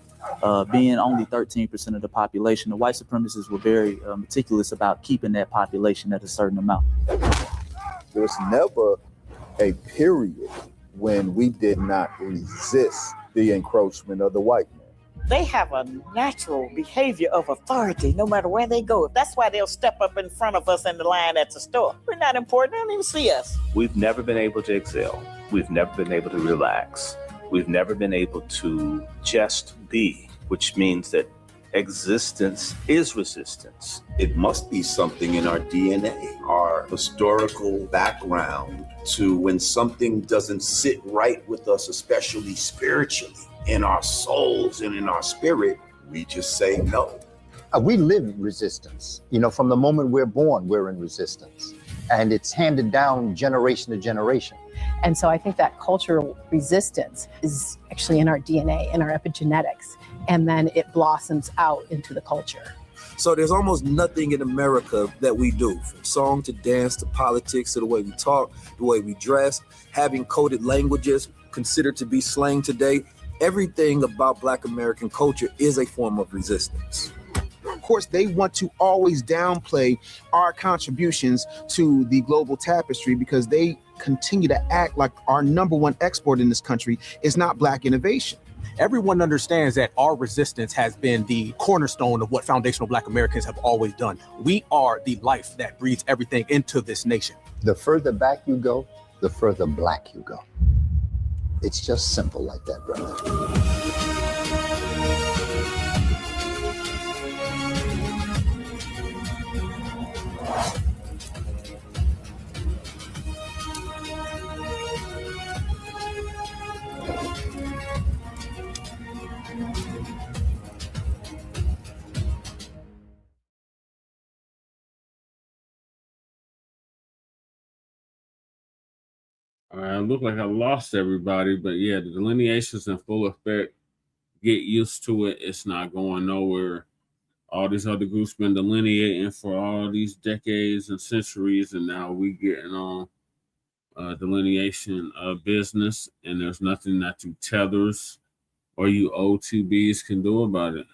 S15: Being only 13% of the population, the white supremacists were very meticulous about keeping that population at a certain amount.
S23: There's never a period when we did not resist the encroachment of the white man.
S25: They have a natural behavior of authority no matter where they go. That's why they'll step up in front of us in the line at the store. We're not important. They don't even see us.
S26: We've never been able to excel. We've never been able to relax. We've never been able to just be, which means that existence is resistance.
S27: It must be something in our DNA, our historical background, to when something doesn't sit right with us, especially spiritually, in our souls and in our spirit, we just say no.
S28: We live in resistance. You know, from the moment we're born, we're in resistance. And it's handed down generation to generation.
S29: And so I think that cultural resistance is actually in our DNA, in our epigenetics, and then it blossoms out into the culture.
S30: So there's almost nothing in America that we do, from song to dance to politics to the way we talk, the way we dress, having coded languages considered to be slang today. Everything about Black American culture is a form of resistance.
S22: Of course, they want to always downplay our contributions to the global tapestry because they continue to act like our number one export in this country is not Black innovation.
S31: Everyone understands that our resistance has been the cornerstone of what foundational Black Americans have always done. We are the life that breathes everything into this nation.
S28: The further back you go, the further Black you go. It's just simple like that, brother.
S4: Look like I lost everybody, but yeah, the delineation's in full effect. Get used to it. It's not going nowhere. All these other groups been delineating for all these decades and centuries, and now we getting on delineation business, and there's nothing that you tethers or you O2Bs can do about it.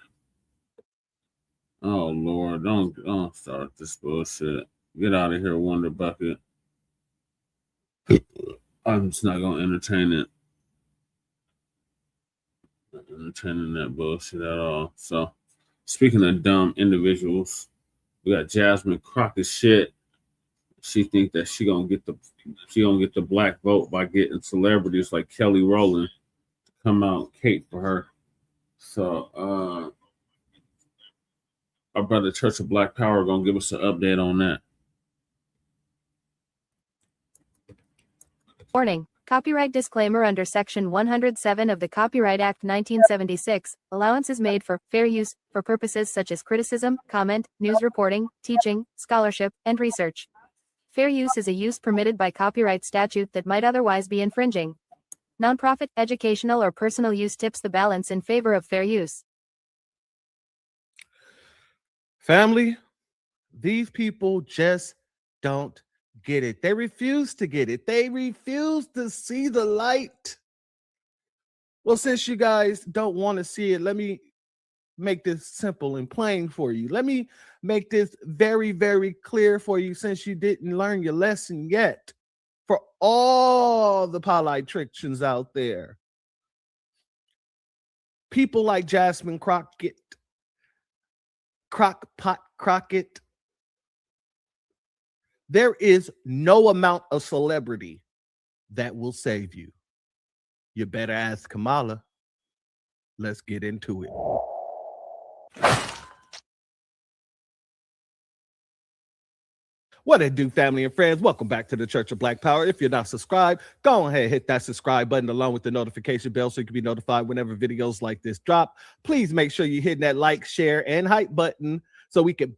S4: Oh Lord, don't start this bullshit. Get out of here, Wonder Bucket. I'm just not gonna entertain it. Not entertaining that bullshit at all. So, speaking of dumb individuals, we got Jasmine Croccett. She think that she gonna get the Black vote by getting celebrities like Kelly Rowland to come out cape for her. So, our brother Church of Black Power gonna give us an update on that.
S32: Warning. Copyright disclaimer under Section 107 of the Copyright Act 1976. Allowance is made for fair use for purposes such as criticism, comment, news reporting, teaching, scholarship, and research. Fair use is a use permitted by copyright statute that might otherwise be infringing. Nonprofit, educational, or personal use tips the balance in favor of fair use.
S22: Family, these people just don't get it. They refuse to get it. They refuse to see the light. Well, since you guys don't want to see it, let me make this simple and plain for you. Let me make this very, very clear for you since you didn't learn your lesson yet. For all the politicians out there, people like Jasmine Croccett, Croccett, there is no amount of celebrity that will save you. You better ask Kamala. Let's get into it.
S2: What it do, family and friends? Welcome back to the Church of Black Power. If you're not subscribed, go ahead and hit that subscribe button along with the notification bell so you can be notified whenever videos like this drop. Please make sure you hit that like, share, and hype button so we can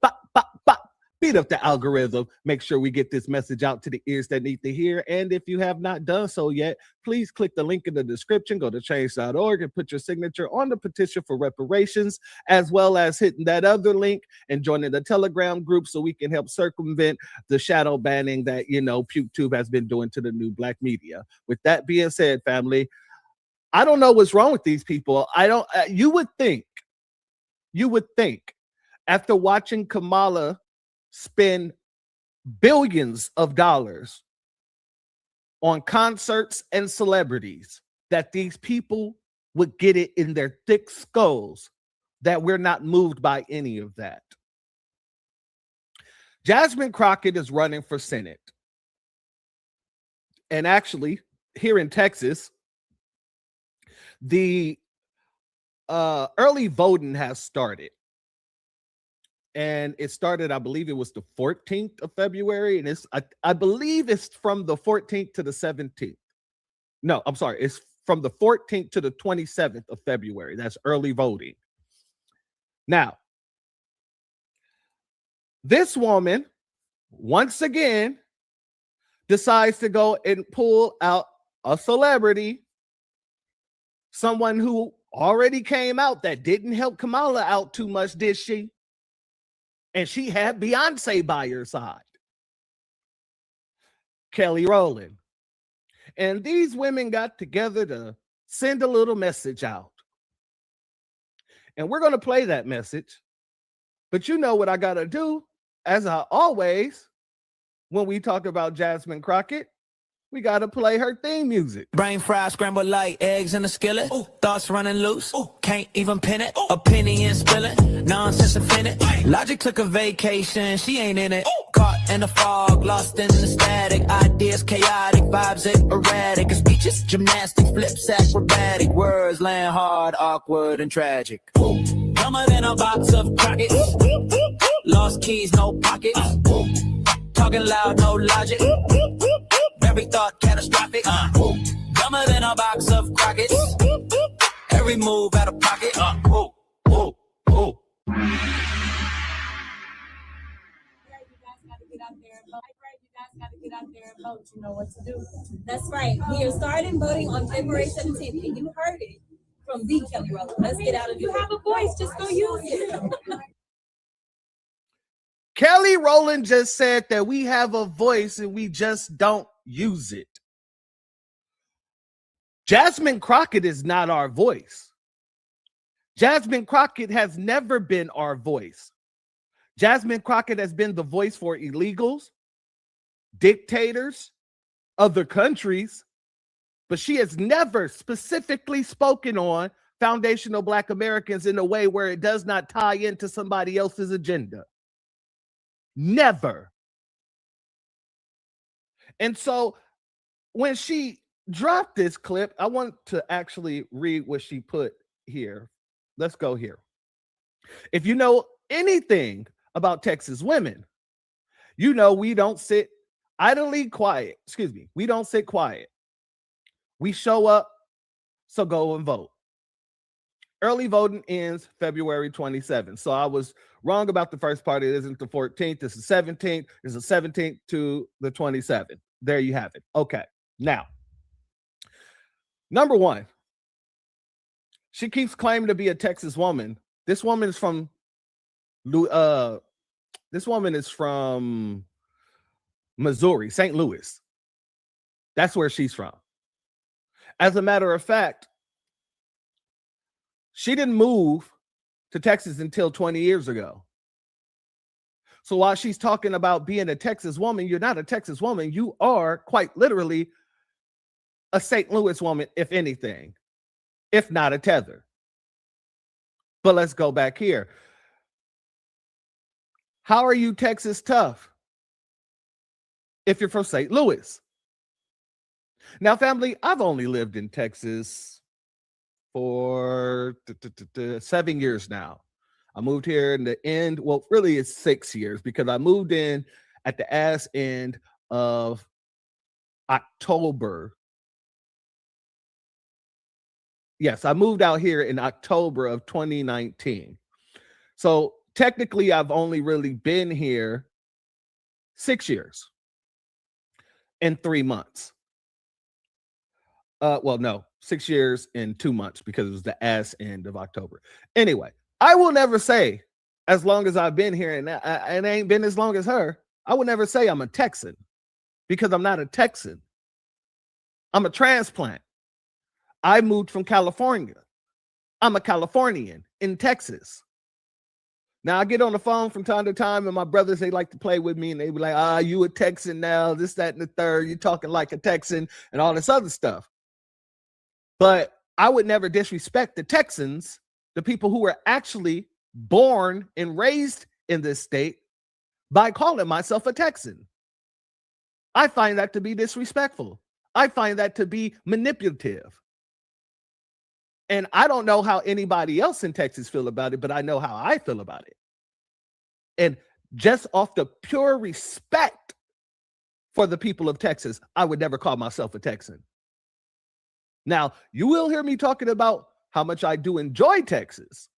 S2: beat up the algorithm. Make sure we get this message out to the ears that need to hear. And if you have not done so yet, please click the link in the description, go to change.org and put your signature on the petition for reparations, as well as hitting that other link and joining the Telegram group so we can help circumvent the shadow banning that, PewTube has been doing to the new Black media. With that being said, family, I don't know what's wrong with these people. You would think after watching Kamala spend billions of dollars on concerts and celebrities that these people would get it in their thick skulls that we're not moved by any of that. Jasmine Crockett is running for Senate. And actually, here in Texas, the early voting has started. And it started, I believe it was the 14th of February. And I believe it's from the 14th to the 17th. No, I'm sorry. It's from the 14th to the 27th of February. That's early voting. Now, this woman, once again, decides to go and pull out a celebrity, someone who already came out that didn't help Kamala out too much, did she? And she had Beyonce by her side, Kelly Rowland. And these women got together to send a little message out. And we're going to play that message. But you know what I got to do, as I always, when we talk about Jasmine Crockett, we got to play her theme music.
S3: Brain fried, scrambled like eggs in a skillet. Ooh. Thoughts running loose. Ooh. Can't even pin it. Ooh. Opinion spilling. Nonsense infinite. Logic took a vacation. She ain't in it. Ooh. Caught in the fog. Lost in the static. Ideas chaotic. Vibes erratic. Speeches gymnastics. Flips acrobatic. Words land hard, awkward, and tragic. Ooh. Dumber than a box of Crockett. Lost keys, no pockets. Talking loud, no logic. Every thought catastrophic. Dumber than a box of Crockett's. Every move out of pocket.
S5: Get out there and vote. You know what to do. That's right. We are starting voting on February 17th, and you heard it from the Kelly Rowland. Let's get out of here. You have a voice, just go use it.
S2: Kelly Rowland just said that we have a voice and we just don't use it. Jasmine Crockett is not our voice. Jasmine Crockett has never been our voice. Jasmine Crockett has been the voice for illegals, dictators, other countries, but she has never specifically spoken on foundational Black Americans in a way where it does not tie into somebody else's agenda. Never. And so when she dropped this clip, I want to actually read what she put here. Let's go here. If you know anything about Texas women, you know we don't sit idly quiet. Excuse me. We don't sit quiet. We show up, so go and vote. Early voting ends February 27th. So I was wrong about the first part. It isn't the 14th. It's the 17th. It's the 17th to the 27th. There you have it. Okay. Now, number one, she keeps claiming to be a Texas woman. This woman is from Missouri, St. Louis. That's where she's from. As a matter of fact, she didn't move to Texas until 20 years ago. So while she's talking about being a Texas woman, you're not a Texas woman. You are quite literally a St. Louis woman, if anything, if not a tether. But let's go back here. How are you Texas tough if you're from St. Louis? Now, family, I've only lived in Texas for 7 years now. I moved here in the end. Well, really, it's 6 years because I moved in at the ass end of October. Yes, I moved out here in October of 2019. So technically, I've only really been here 6 years and 3 months. Well, no, 6 years and 2 months because it was the ass end of October. Anyway, I will never say, as long as I've been here, and it ain't been as long as her, I would never say I'm a Texan because I'm not a Texan. I'm a transplant. I moved from California. I'm a Californian in Texas. Now I get on the phone from time to time, and my brothers, they like to play with me, and they be like, you a Texan now, this, that, and the third. You talking like a Texan and all this other stuff. But I would never disrespect the Texans, the people who were actually born and raised in this state, by calling myself a Texan. I find that to be disrespectful. I find that to be manipulative. And I don't know how anybody else in Texas feel about it, but I know how I feel about it. And just off the pure respect for the people of Texas, I would never call myself a Texan. Now, you will hear me talking about how much I do enjoy Texas,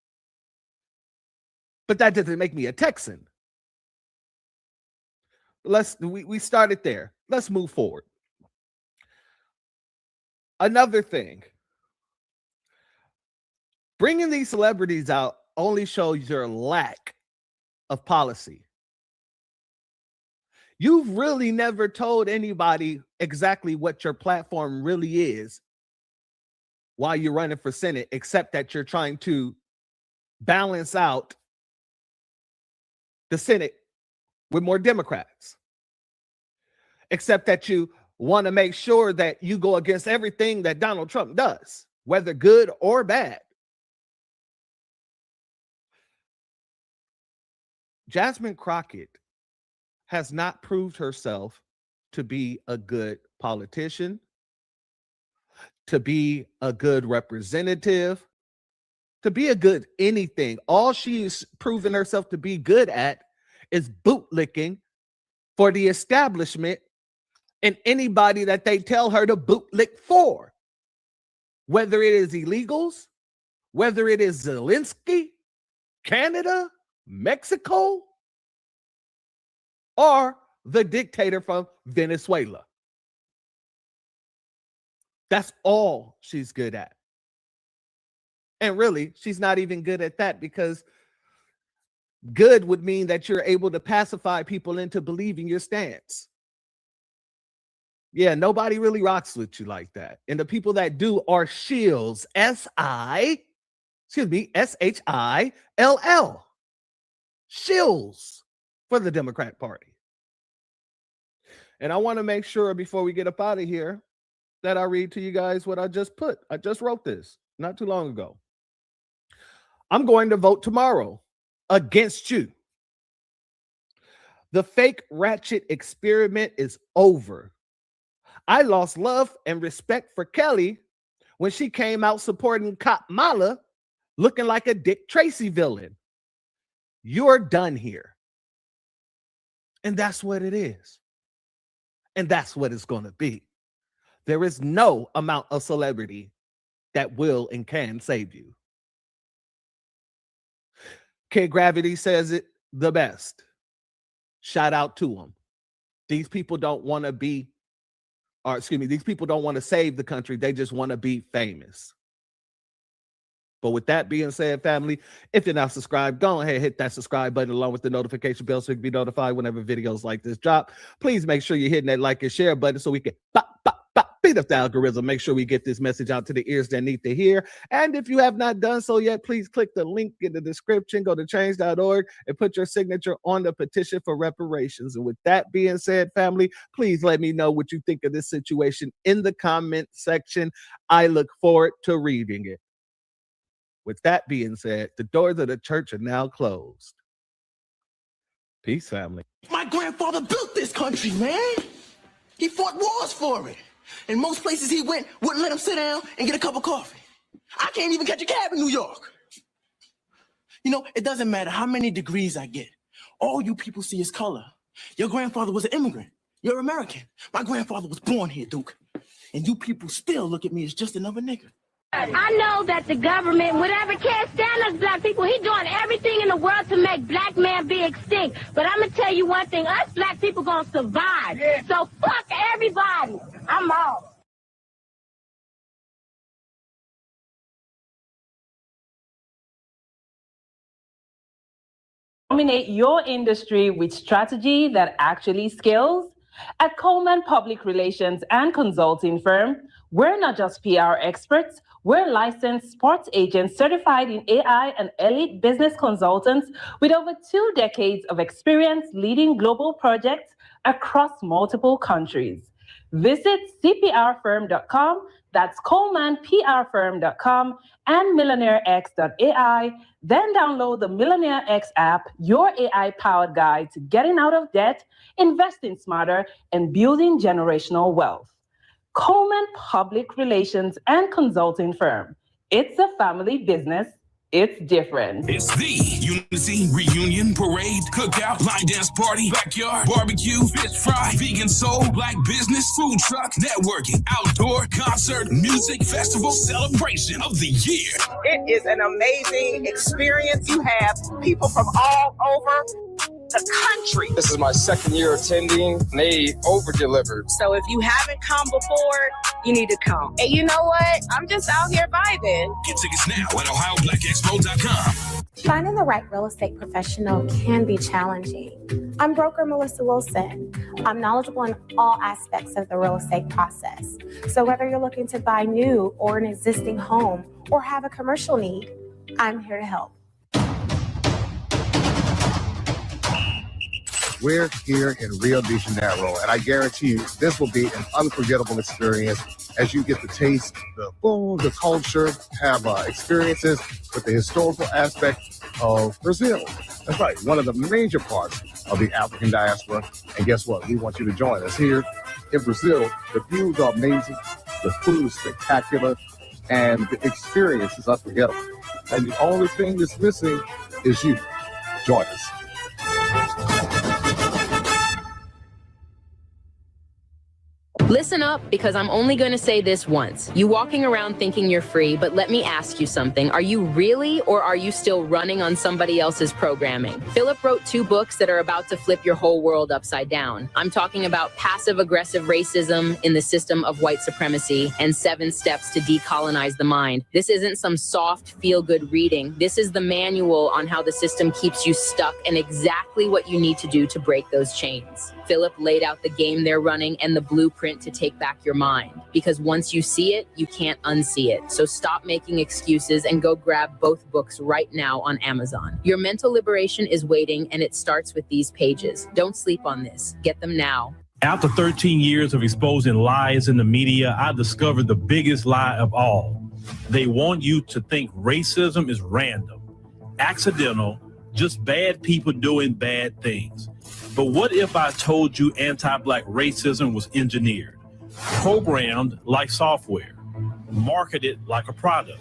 S2: but that doesn't make me a Texan. We started there. Let's move forward. Another thing. Bringing these celebrities out only shows your lack of policy. You've really never told anybody exactly what your platform really is while you're running for Senate, except that you're trying to balance out the Senate with more Democrats. Except that you want to make sure that you go against everything that Donald Trump does, whether good or bad. Jasmine Croccett has not proved herself to be a good politician, to be a good representative, to be a good anything. All she's proven herself to be good at is bootlicking for the establishment and anybody that they tell her to bootlick for. Whether it is illegals, whether it is Zelensky, Canada, Mexico, or the dictator from Venezuela. That's all she's good at. And really, she's not even good at that, because good would mean that you're able to pacify people into believing your stance. Yeah, nobody really rocks with you like that. And the people that do are Shills, S-H-I-L-L. Shills for the Democrat Party. And I want to make sure before we get up out of here that I read to you guys what I just put. I just wrote this not too long ago. I'm going to vote tomorrow against you. The fake ratchet experiment is over. I lost love and respect for Kelly when she came out supporting Cop Mala, looking like a Dick Tracy villain. You're done here. And that's what it is. And that's what it's going to be. There is no amount of celebrity that will and can save you. Kid Gravity says it the best. Shout out to him. These people don't want to be, or excuse me, these people don't want to save the country. They just want to be famous. But with that being said, family, if you're not subscribed, go ahead and hit that subscribe button along with the notification bell so you can be notified whenever videos like this drop. Please make sure you're hitting that like and share button so we can beat up the algorithm. Make sure we get this message out to the ears that need to hear. And if you have not done so yet, please click the link in the description. Go to change.org and put your signature on the petition for reparations. And with that being said, family, please let me know what you think of this situation in the comment section. I look forward to reading it. With that being said, the doors of the church are now closed. Peace, family.
S6: My grandfather built this country, man. He fought wars for it. And most places he went wouldn't let him sit down and get a cup of coffee. I can't even catch a cab in New York. You know, it doesn't matter how many degrees I get. All you people see is color. Your grandfather was an immigrant. You're American. My grandfather was born here, Duke. And you people still look at me as just another nigga.
S7: I know that the government, whatever can't stand us black people, he doing everything in the world to make black man be extinct. But I'm going to tell you one thing, us black people going to survive. Yeah. So fuck everybody. I'm out.
S8: Dominate your industry with strategy that actually scales? At Coleman Public Relations and Consulting Firm, we're not just PR experts, we're licensed sports agents certified in AI and elite business consultants with over 2 decades of experience leading global projects across multiple countries. Visit cprfirm.com, that's colemanprfirm.com, and millionairex.ai. Then download the Millionaire X app, your AI-powered guide to getting out of debt, investing smarter, and building generational wealth. Coleman Public Relations and Consulting Firm. It's a family business. It's different.
S10: It's the Unity Reunion Parade, Cookout, Line Dance Party, Backyard, Barbecue, Fish Fry, Vegan Soul, Black Business, Food Truck, Networking, Outdoor, Concert, Music Festival, Celebration of the Year.
S11: It is an amazing experience. You have people from all over the country.
S12: This is my 2nd year attending, and they over-delivered.
S11: So if you haven't come before, you need to come. And you know what? I'm just out here vibing.
S10: Get tickets now at OhioBlackExpo.com.
S16: Finding the right real estate professional can be challenging. I'm broker Melissa Wilson. I'm knowledgeable in all aspects of the real estate process. So whether you're looking to buy new or an existing home or have a commercial need, I'm here to help.
S17: We're here in Rio de Janeiro, and I guarantee you this will be an unforgettable experience as you get to taste the food, the culture, have experiences with the historical aspect of Brazil. That's right, one of the major parts of the African diaspora. And guess what? We want you to join us here in Brazil. The views are amazing, the food is spectacular, and the experience is unforgettable. And the only thing that's missing is you. Join us.
S18: Listen up, because I'm only going to say this once. You walking around thinking you're free, but let me ask you something. Are you really, or are you still running on somebody else's programming? Philip wrote 2 books that are about to flip your whole world upside down. I'm talking about Passive-Aggressive Racism in the System of White Supremacy and 7 Steps to Decolonize the Mind. This isn't some soft, feel-good reading. This is the manual on how the system keeps you stuck and exactly what you need to do to break those chains. Philip laid out the game they're running and the blueprint to take back your mind. Because once you see it, you can't unsee it. So stop making excuses and go grab both books right now on Amazon. Your mental liberation is waiting, and it starts with these pages. Don't sleep on this. Get them now.
S19: After 13 years of exposing lies in the media, I discovered the biggest lie of all. They want you to think racism is random, accidental, just bad people doing bad things. But what if I told you anti-Black racism was engineered, programmed like software, marketed like a product,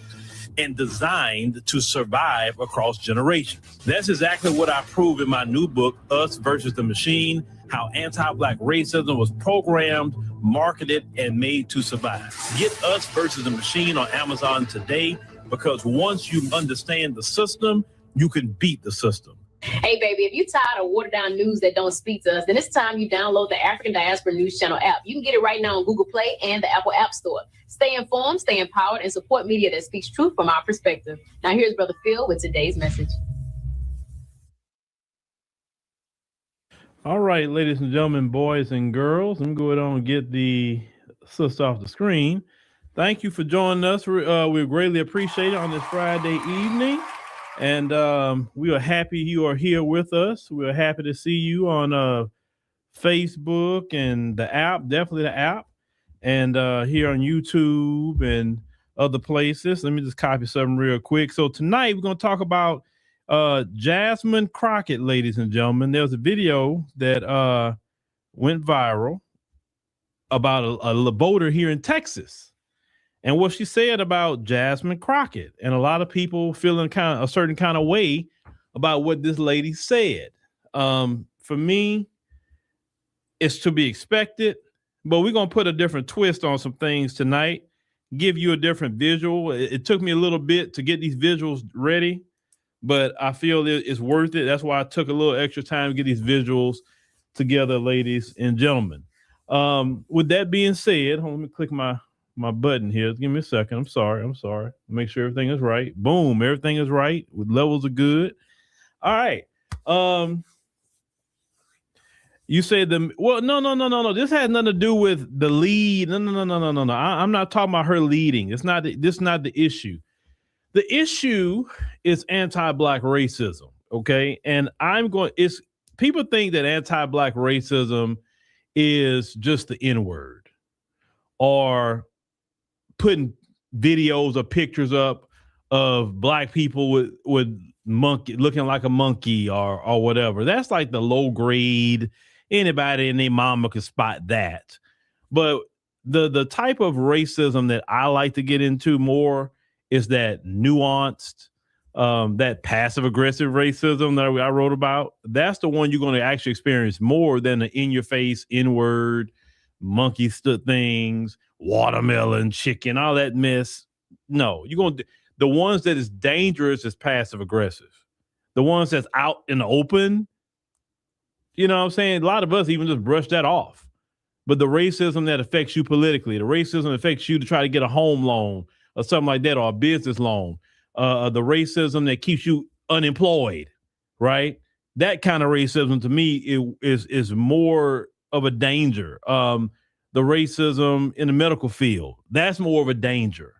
S19: and designed to survive across generations? That's exactly what I prove in my new book, Us versus the Machine, how anti-Black racism was programmed, marketed, and made to survive. Get Us versus the Machine on Amazon today, because once you understand the system, you can beat the system.
S18: Hey, baby, if you're tired of watered-down news that don't speak to us, then it's time you download the African Diaspora News Channel app. You can get it right now on Google Play and the Apple App Store. Stay informed, stay empowered, and support media that speaks truth from our perspective. Now, here's Brother Phil with today's message.
S2: All right, ladies and gentlemen, boys and girls, I'm going to get the sister off the screen. Thank you for joining us. We greatly appreciate it on this Friday evening. And we are happy you are here with us. We are happy to see you on Facebook and the app, definitely the app, and here on YouTube and other places. Let me just copy something real quick. So tonight we're going to talk about Jasmine Croccett, ladies and gentlemen. There was a video that went viral about a voter here in Texas.
S19: and what she said about Jasmine Crockett, and a lot of people feeling a certain kind of way about what this lady said. For me, it's to be expected, but we're going to put a different twist on some things tonight, give you a different visual. It took me a little bit to get these visuals ready, but I feel it's worth it. That's why I took a little extra time to get these visuals together, ladies and gentlemen. With that being said, let me click my button here. Give me a second. I'm sorry. Make sure everything is right. Boom. Everything is right. Levels are good. All right. You said no. This has nothing to do with the lead. No. I'm not talking about her leading. This is not the issue. The issue is anti-Black racism. Okay. And people think that anti-Black racism is just the N-word or putting videos or pictures up of Black people with monkey looking like a monkey or whatever. That's like the low grade. Anybody and their mama could spot that. But the type of racism that I like to get into more is that nuanced, that passive aggressive racism that I wrote about. That's the one you're going to actually experience more than the in your face N-word, monkey stood things, watermelon, chicken, all that mess. No, the ones that is dangerous is passive aggressive. The ones that's out in the open, you know what I'm saying? A lot of us even just brush that off. But the racism that affects you politically, the racism that affects you to try to get a home loan or something like that, or a business loan, the racism that keeps you unemployed, right? That kind of racism to me is more of a danger. The racism in the medical field, that's more of a danger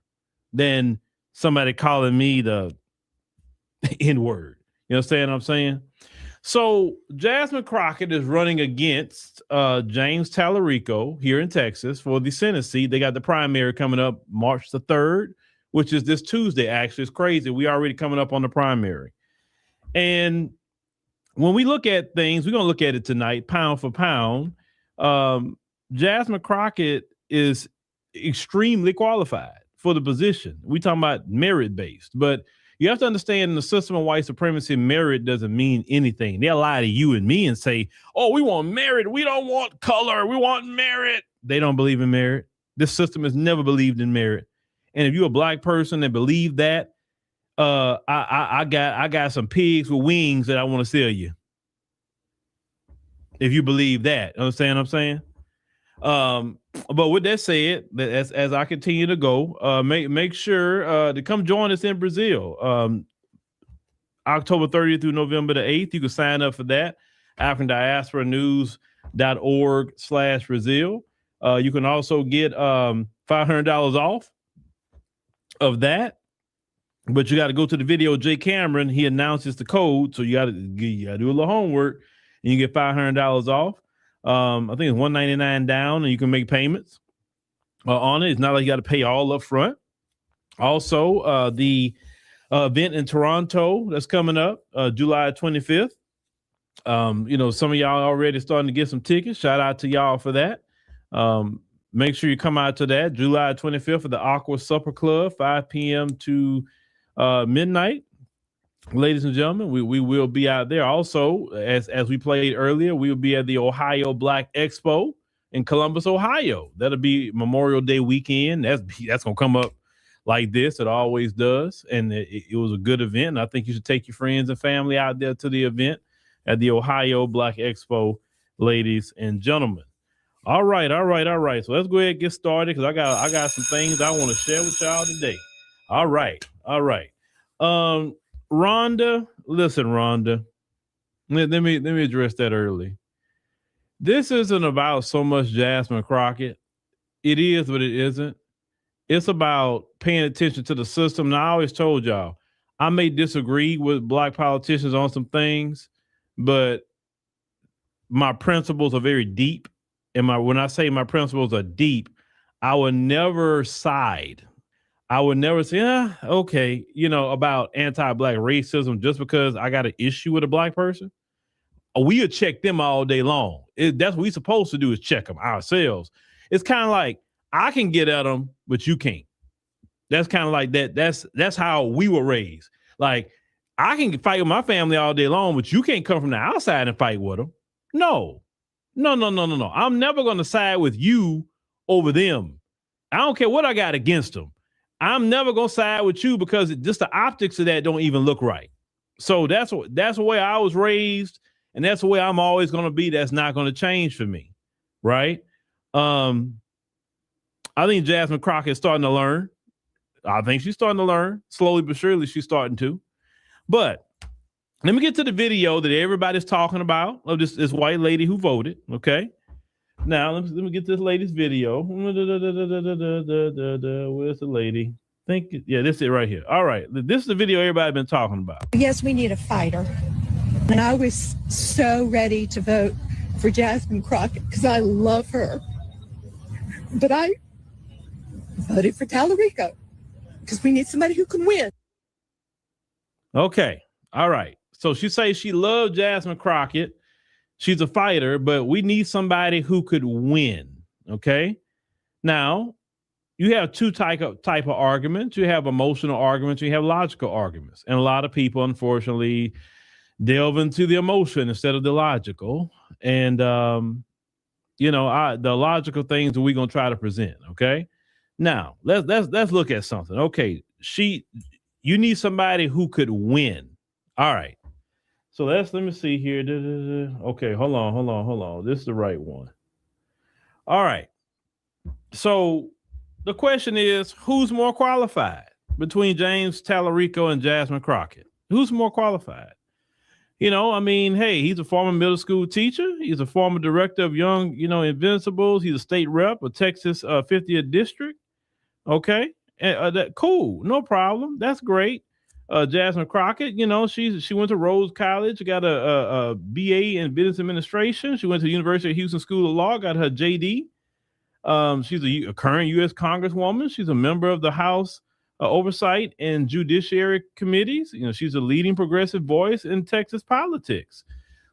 S19: than somebody calling me the N-word. You know what I'm saying? So Jasmine Crockett is running against James Tallarico here in Texas for the Senate seat. They got the primary coming up March the 3rd, which is this Tuesday. Actually, it's crazy. We already coming up on the primary. And when we look at things, we're going to look at it tonight, pound for pound. Jasmine Crockett is extremely qualified for the position. We talking about merit-based, but you have to understand in the system of white supremacy, merit doesn't mean anything. They'll lie to you and me and say, oh, we want merit. We don't want color. We want merit. They don't believe in merit. This system has never believed in merit. And if you're a Black person that believe that, I got some pigs with wings that I want to sell you. If you believe that, understand what I'm saying? But with that said, as I continue to go, make sure to come join us in Brazil, October 30th through November the 8th. You can sign up for that. AfricanDiasporaNews.org/Brazil. You can also get $500 off of that. But you got to go to the video. Jay Cameron, he announces the code, so you got to do a little homework, and you get $500 off. I think it's $199 down, and you can make payments on it. It's not like you got to pay all up front. Also, the event in Toronto that's coming up, July 25th. Some of y'all already starting to get some tickets. Shout out to y'all for that. Make sure you come out to that July 25th for the Aqua Supper Club, 5 p.m. to midnight. Ladies and gentlemen, we will be out there. Also, as we played earlier, we will be at the Ohio Black Expo in Columbus, Ohio. That'll be Memorial Day weekend. That's gonna come up like this. It always does, and it was a good event. And I think you should take your friends and family out there to the event at the Ohio Black Expo, ladies and gentlemen. All right. So let's go ahead and get started because I got some things I want to share with y'all today. All right. Rhonda, listen, Rhonda. Let me address that early. This isn't about so much Jasmine Crockett. It is, but it isn't. It's about paying attention to the system. And I always told y'all, I may disagree with Black politicians on some things, but my principles are very deep. And when I say my principles are deep, I would never side. I would never say, okay, about anti-Black racism just because I got an issue with a Black person. We would check them all day long. That's what we're supposed to do is check them ourselves. It's kind of like I can get at them, but you can't. That's kind of like that. That's how we were raised. Like, I can fight with my family all day long, but you can't come from the outside and fight with them. No. I'm never going to side with you over them. I don't care what I got against them. I'm never going to side with you because just the optics of that don't even look right. So that's the way I was raised, and that's the way I'm always going to be. That's not going to change for me, right? I think Jasmine Crockett is starting to learn. I think she's starting to learn. Slowly but surely, she's starting to. But let me get to the video that everybody's talking about of this white lady who voted, okay? Now, let me get this lady's video. Where's the lady? Yeah, this is it right here. All right, this is the video everybody's been talking about.
S1: Yes, we need a fighter. And I was so ready to vote for Jasmine Crockett because I love her. But I voted for Tallarico because we need somebody who can win.
S19: Okay, all right. So she says she loved Jasmine Crockett. She's a fighter, but we need somebody who could win, okay? Now, you have two type of arguments. You have emotional arguments. You have logical arguments. And a lot of people, unfortunately, delve into the emotion instead of the logical. And, the logical things that we're going to try to present, okay? Now, let's look at something. Okay, you need somebody who could win. All right. So let me see here. Okay, hold on. This is the right one. All right. So the question is, who's more qualified between James Tallarico and Jasmine Crockett? Who's more qualified? Hey, he's a former middle school teacher. He's a former director of Young, Invincibles. He's a state rep of Texas 50th District. Okay. Cool. No problem. That's great. Jasmine Crockett, she went to Rhodes College, got a BA in business administration. She went to the University of Houston School of Law, got her JD. She's a current U.S. Congresswoman. She's a member of the House Oversight and Judiciary Committees. She's a leading progressive voice in Texas politics.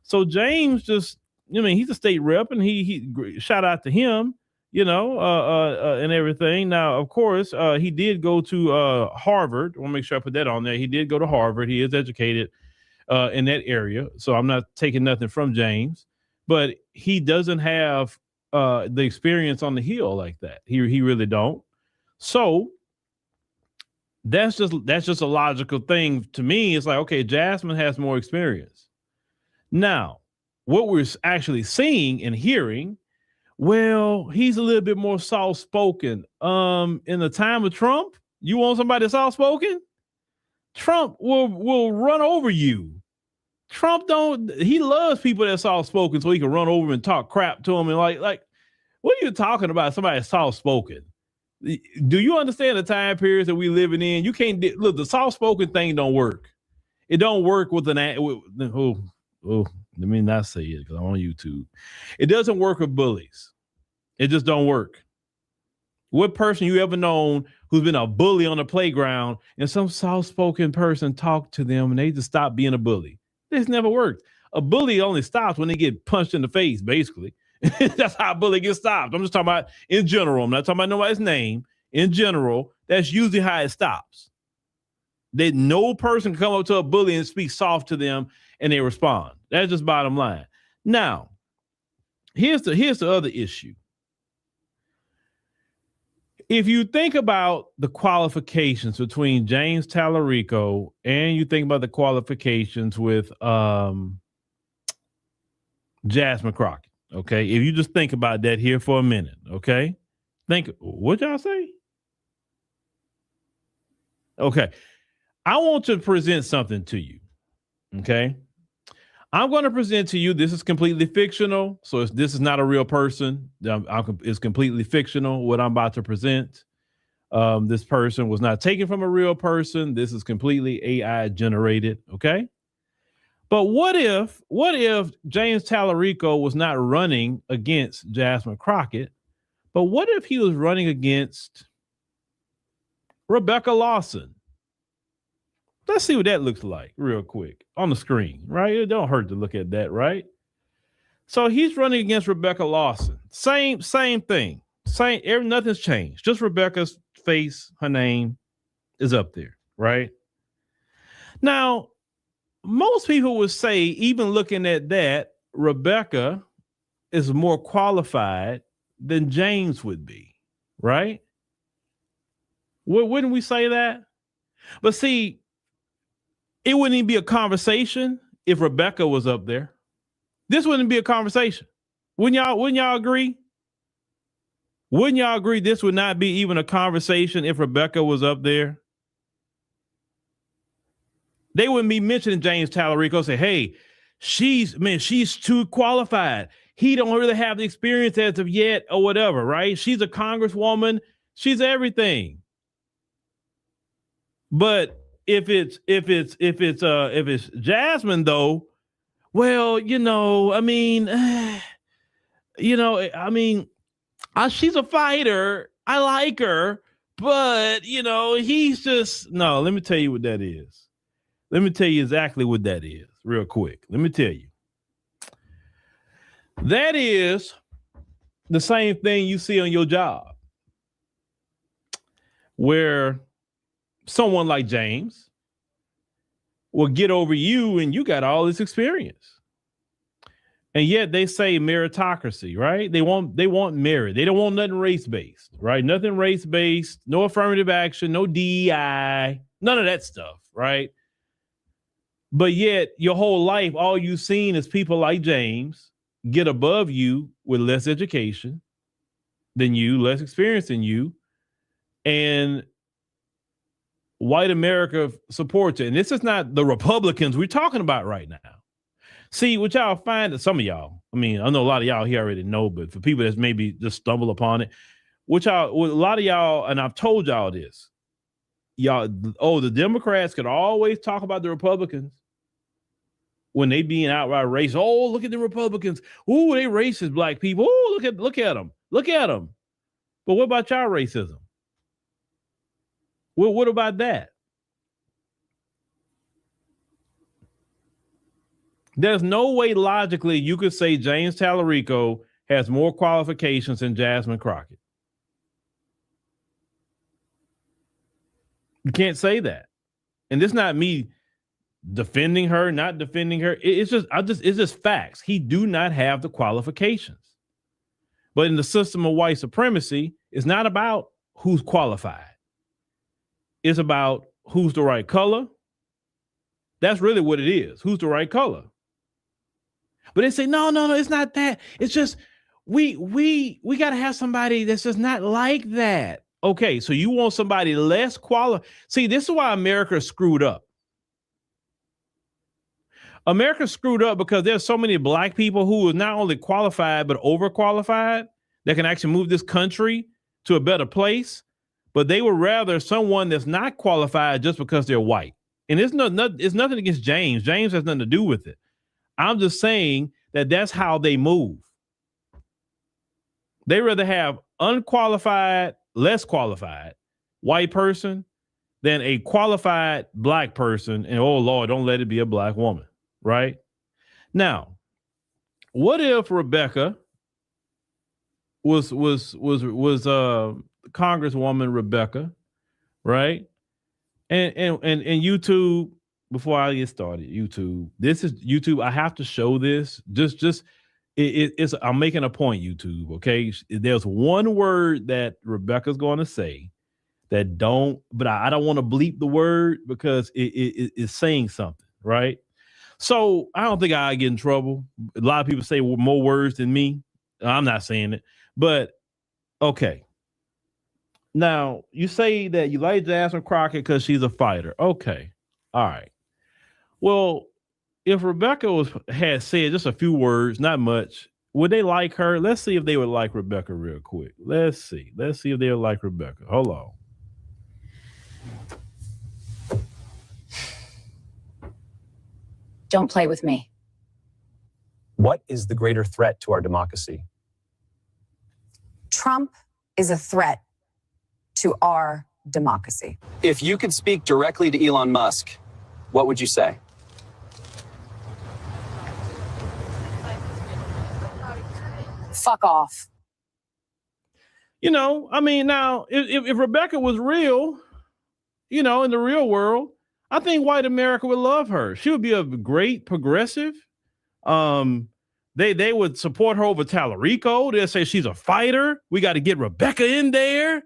S19: So James he's a state rep, and he shout out to him. And everything. Now, of course, he did go to Harvard. I want to make sure I put that on there. He did go to Harvard. He is educated in that area. So I'm not taking nothing from James, but he doesn't have the experience on the Hill like that. He really don't. So that's just a logical thing to me. It's like, okay, Jasmine has more experience. Now, what we're actually seeing and hearing, well, he's a little bit more soft-spoken. In the time of Trump, you want somebody soft-spoken? Trump will run over you. He loves people that soft-spoken so he can run over and talk crap to them. And like, what are you talking about? Somebody soft-spoken. Do you understand the time periods that we living in? You can't look, the soft-spoken thing don't work. It don't work with let me not say it because I'm on YouTube. It doesn't work with bullies. It just don't work. What person you ever known who's been a bully on the playground and some soft-spoken person talked to them and they just stopped being a bully? This never worked. A bully only stops when they get punched in the face, basically. That's how a bully gets stopped. I'm just talking about in general. I'm not talking about nobody's name. In general, that's usually how it stops. That no person can come up to a bully and speak soft to them and they respond. That's just bottom line. Now, here's the other issue. If you think about the qualifications between James Tallarico and you think about the qualifications with Jasmine Crockett, okay? If you just think about that here for a minute, okay? What y'all say? Okay. I want to present something to you, okay? I'm going to present to you, this is completely fictional, so this is not a real person. It's completely fictional, what I'm about to present. This person was not taken from a real person. This is completely AI generated, okay? But what if James Tallarico was not running against Jasmine Crockett, but what if he was running against Rebecca Lawson? Let's see what that looks like real quick on the screen, right? It don't hurt to look at that, right? So he's running against Rebecca Lawson. Same thing. Nothing's changed. Just Rebecca's face, her name, is up there, right? Now, most people would say, even looking at that, Rebecca is more qualified than James would be, right? Wouldn't we say that? But see, it wouldn't even be a conversation if Rebecca was up there. This wouldn't be a conversation. Wouldn't y'all agree? Wouldn't y'all agree this would not be even a conversation if Rebecca was up there? They wouldn't be mentioning James Tallarico, say, hey, she's too qualified. He don't really have the experience as of yet or whatever, right? She's a congresswoman. She's everything. But if it's Jasmine though, well, she's a fighter. I like her, but he's just no. Let me tell you what that is. Let me tell you exactly what that is, real quick. Let me tell you. That is the same thing you see on your job, where someone like James will get over you and you got all this experience. And yet they say meritocracy, right? They want merit. They don't want nothing race-based, right? Nothing race-based, no affirmative action, no DEI, none of that stuff, right? But yet your whole life, all you've seen is people like James get above you with less education than you, less experience than you, and white America supports it. And this is not the Republicans we're talking about right now. See, what y'all find, that some of y'all, I know a lot of y'all here already know, but for people that maybe just stumble upon it, a lot of y'all, and I've told y'all this, the Democrats could always talk about the Republicans when they being outright racist. Oh, look at the Republicans. Oh, they racist black people. Oh, look at them. Look at them. But what about y'all racism? Well, what about that? There's no way logically you could say James Tallarico has more qualifications than Jasmine Crockett. You can't say that. And this is not me defending her, not defending her. It's just facts. He do not have the qualifications. But in the system of white supremacy, it's not about who's qualified. It's about who's the right color. That's really what it is. Who's the right color? But they say, no, it's not that. It's just we got to have somebody that's just not like that. Okay, so you want somebody less qualified. See, this is why America screwed up. America screwed up because there's so many black people who are not only qualified, but overqualified that can actually move this country to a better place. But they would rather someone that's not qualified just because they're white. And it's nothing against James. James has nothing to do with it. I'm just saying that that's how they move. They rather have unqualified, less qualified white person than a qualified black person. And oh Lord, don't let it be a black woman, right? Now, what if Rebecca was Congresswoman Rebecca, right? And YouTube, before I get started, this is YouTube. I have to show this. It's I'm making a point, YouTube. Okay. There's one word that Rebecca's going to say but I don't want to bleep the word because it's saying something, right? So I don't think I get in trouble. A lot of people say more words than me. I'm not saying it, but okay. Now you say that you like Jasmine Crockett because she's a fighter. Okay. All right. Well, if Rebecca had said just a few words, not much, would they like her? Let's see if they would like Rebecca real quick. Let's see if they would like Rebecca. Hold on.
S9: Don't play with me.
S13: What is the greater threat to our democracy?
S9: Trump is a threat to our democracy.
S13: If you could speak directly to Elon Musk, what would you say?
S9: Fuck off.
S19: Now, if Rebecca was real, you know, in the real world, I think white America would love her. She would be a great progressive. They would support her over Tallarico. They'll say she's a fighter. We got to get Rebecca in there.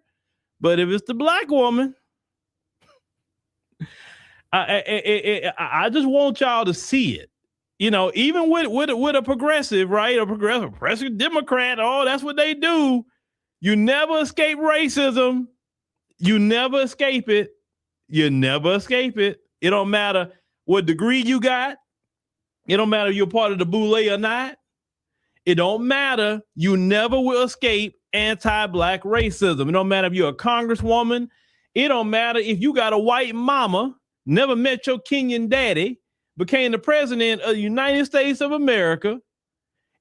S19: But if it's the black woman, I just want y'all to see it. You know, even with a progressive, right? A progressive Democrat, oh, that's what they do. You never escape racism. You never escape it. You never escape it. It don't matter what degree you got. It don't matter if you're part of the boule or not. It don't matter. You never will escape anti-black racism. It don't matter if you're a congresswoman. It don't matter if you got a white mama, never met your Kenyan daddy, became the president of the United States of America,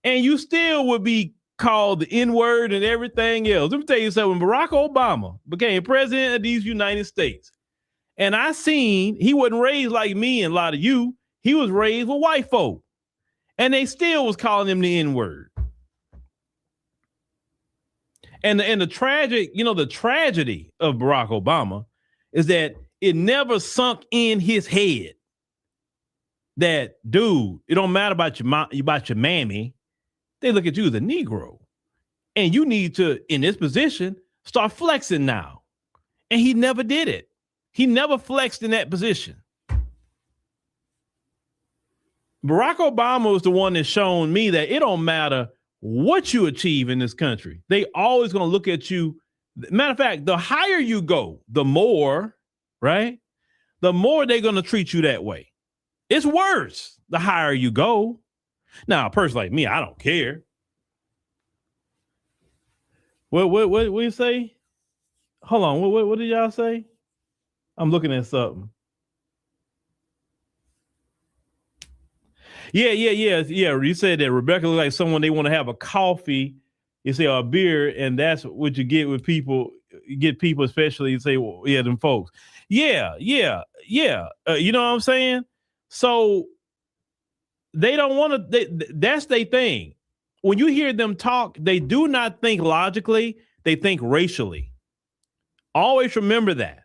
S19: and you still would be called the N-word and everything else. Let me tell you something. When Barack Obama became president of these United States, and I seen he wasn't raised like me and a lot of you. He was raised with white folk, and they still was calling him the N-word. And the tragic, you know, the tragedy of Barack Obama is that it never sunk in his head that, dude, it don't matter about your mammy. They look at you as a Negro, and you need to, in this position, start flexing now. And he never did it. He never flexed in that position. Barack Obama was the one that shown me that it don't matter what you achieve in this country. They always going to look at you. Matter of fact, the higher you go, the more, right? The more they're going to treat you that way. It's worse the higher you go. Now, a person like me, I don't care. What you say? Hold on. What did y'all say? I'm looking at something. Yeah. You said that Rebecca looked like someone they want to have a coffee, you say, or a beer, and that's what you get with people. You get people, especially, you say, well, yeah, them folks. Yeah. You know what I'm saying? So they don't want to. That's their thing. When you hear them talk, they do not think logically. They think racially. Always remember that.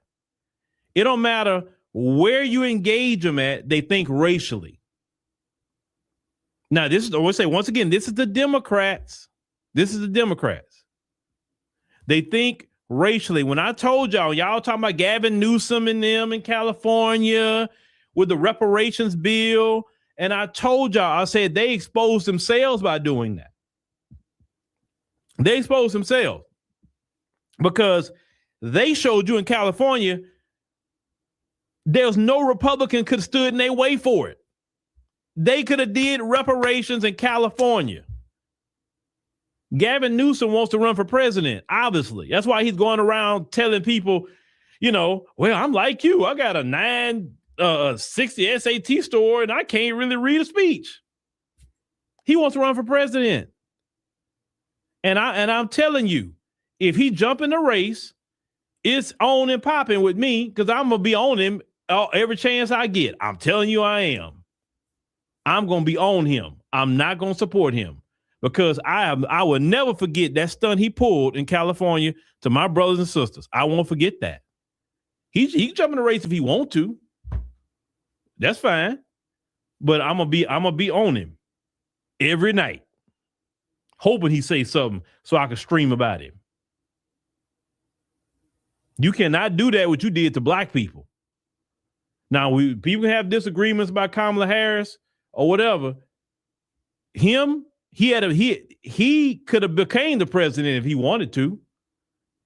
S19: It don't matter where you engage them at. They think racially. Now, this is, I want to say once again, this is the Democrats. This is the Democrats. They think racially. When I told y'all talking about Gavin Newsom and them in California with the reparations bill, and I told y'all, I said they exposed themselves by doing that. They exposed themselves because they showed you in California there's no Republican could have stood in their way for it. They could have did reparations in California. Gavin Newsom wants to run for president, obviously. That's why he's going around telling people, you know, well, I'm like you. I got a 960 SAT score and I can't really read a speech. He wants to run for president. And I'm telling you, if he jump in the race, it's on and popping with me because I'm going to be on him every chance I get. I'm telling you I am. I'm going to be on him. I'm not going to support him because I will never forget that stunt he pulled in California to my brothers and sisters. I won't forget that. He can jump in the race if he want to. That's fine. But I'm going to be on him every night, hoping he say something so I can stream about him. You cannot do that what you did to black people. Now, people can have disagreements about Kamala Harris or whatever. He could have became the president if he wanted to.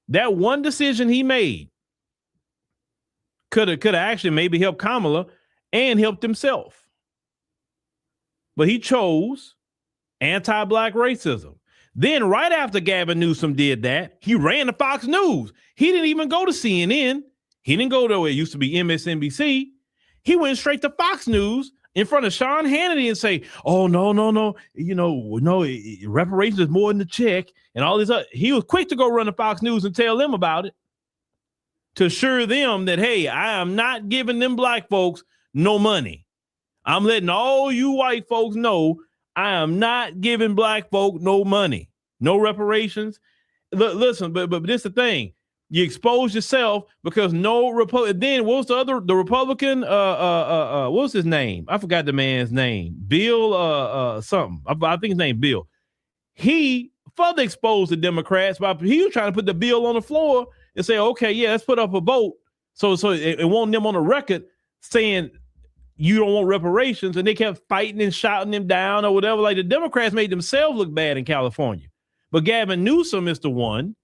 S19: That one decision he made could have actually maybe helped Kamala and helped himself. But he chose anti-black racism. Then right after Gavin Newsom did that, he ran to Fox News. He didn't even go to CNN. He didn't go to where it used to be MSNBC. He went straight to Fox News in front of Sean Hannity and say, oh, no. You know, no, reparations is more than the check and all this. He was quick to go run to Fox News and tell them about it to assure them that, hey, I am not giving them black folks no money. I'm letting all you white folks know I am not giving black folk no money, no reparations. Listen, but this is the thing.
S14: You expose yourself because no Republican. Then what was the Republican? What was his name? I forgot the man's name. Bill something. I think his name Bill. He further exposed the Democrats by he was trying to put the bill on the floor and say, okay, yeah, let's put up a vote. So it want them on the record saying you don't want reparations, and they kept fighting and shouting them down or whatever. Like the Democrats made themselves look bad in California. But Gavin Newsom is the one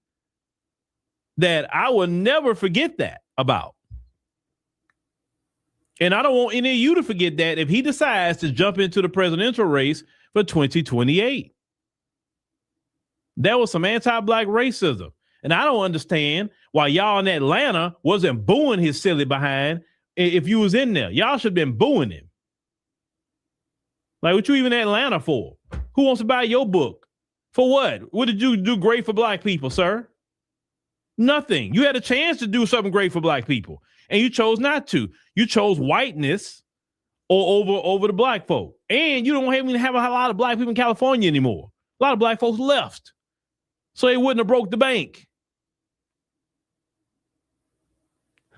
S14: that I will never forget that about. And I don't want any of you to forget that if he decides to jump into the presidential race for 2028. That was some anti-Black racism. And I don't understand why y'all in Atlanta wasn't booing his silly behind if you was in there. Y'all should have been booing him. Like, what you even in Atlanta for? Who wants to buy your book? For what? What did you do great for Black people, sir? Nothing. You had a chance to do something great for Black people, and you chose not to. You chose whiteness over the Black folk. And you don't even have a lot of Black people in California anymore. A lot of Black folks left. So they wouldn't have broke the bank.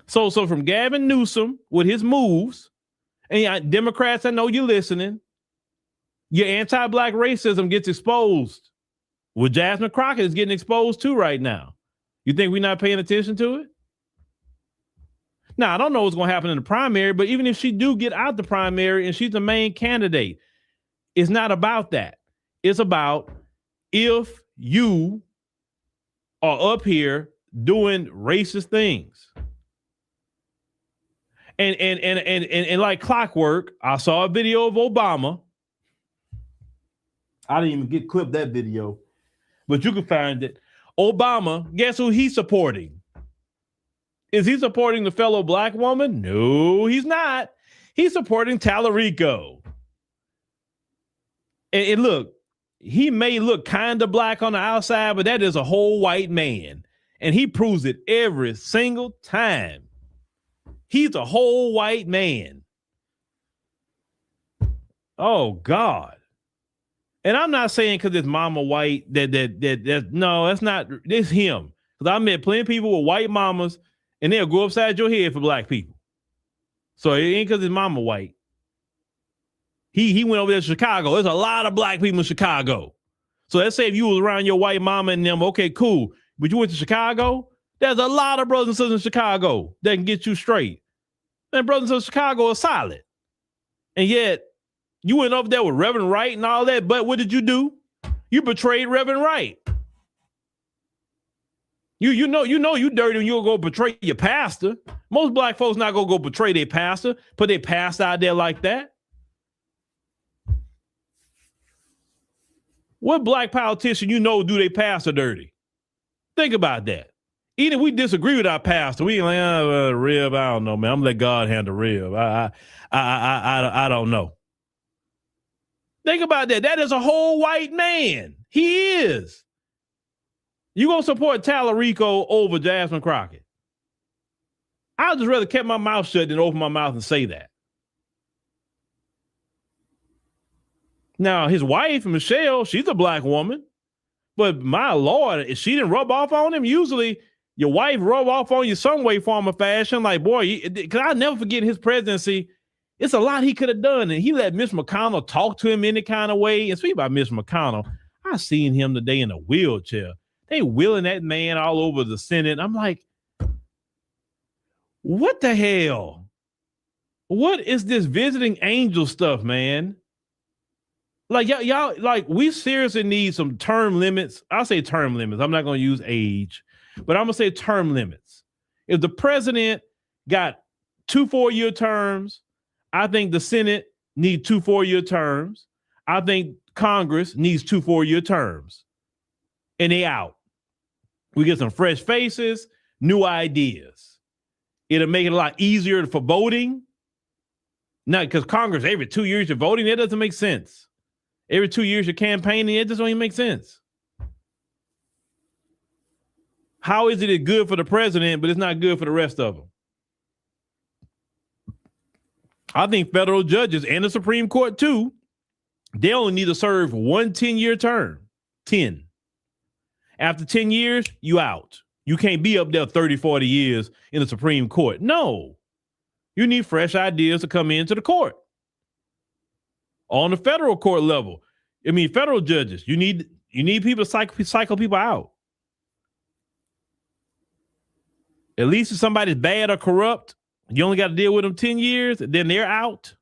S14: So from Gavin Newsom with his moves, and Democrats, I know you're listening, your anti-Black racism gets exposed. Well, Jasmine Crockett is getting exposed too right now. You think we're not paying attention to it? Now, I don't know what's going to happen in the primary, but even if she do get out the primary and she's the main candidate, it's not about that. It's about if you are up here doing racist things. And like clockwork, I saw a video of Obama. I didn't even get clipped that video, but you can find it. Obama, guess who he's supporting? Is he supporting the fellow Black woman? No, he's not. He's supporting Tallarico. And look, he may look kind of Black on the outside, but that is a whole white man. And he proves it every single time. He's a whole white man. Oh, God. And I'm not saying because it's mama white that no, that's not, it's him. Because I met plenty of people with white mamas and they'll go upside your head for Black people. So it ain't because his mama white. He went over there to Chicago. There's a lot of Black people in Chicago. So let's say if you was around your white mama and them, okay, cool. But you went to Chicago, there's a lot of brothers and sisters in Chicago that can get you straight. And brothers in Chicago are solid. And yet, you went over there with Reverend Wright and all that, but what did you do? You betrayed Reverend Wright. You know you dirty when you'll go betray your pastor. Most Black folks not gonna go betray their pastor, put their pastor out there like that. What Black politician you know do their pastor dirty? Think about that. Even if we disagree with our pastor, we like, Rev, I don't know, man. I'm gonna let God handle Rev. I don't know. Think about that. That is a whole white man. He is. You gonna support Tallarico over Jasmine Crockett? I'd just rather keep my mouth shut than open my mouth and say that. Now, his wife, Michelle, she's a Black woman. But my Lord, if she didn't rub off on him, usually your wife rub off on you some way, form, or fashion. Like, boy, because I'll never forget his presidency. It's a lot he could have done. And he let Mitch McConnell talk to him any kind of way. And speaking about Mitch McConnell, I seen him today in a wheelchair. They wheeling that man all over the Senate. I'm like, what the hell? What is this visiting angel stuff, man? Like, y'all, like, we seriously need some term limits. I'll say term limits. I'm not going to use age, but I'm going to say term limits. If the president got 2 4-year terms, I think the Senate needs 2 4-year terms. I think Congress needs 2 4-year terms. And they out. We get some fresh faces, new ideas. It'll make it a lot easier for voting. Not because Congress, every 2 years you're voting, that doesn't make sense. Every 2 years you're campaigning, it just don't even make sense. How is it good for the president, but it's not good for the rest of them? I think federal judges and the Supreme Court too, they only need to serve 1 10-year term. 10. After 10 years, you out. You can't be up there 30, 40 years in the Supreme Court. No. You need fresh ideas to come into the court. On the federal court level, I mean, federal judges, you need people to cycle people out. At least if somebody's bad or corrupt, you only got to deal with them 10 years, then they're out.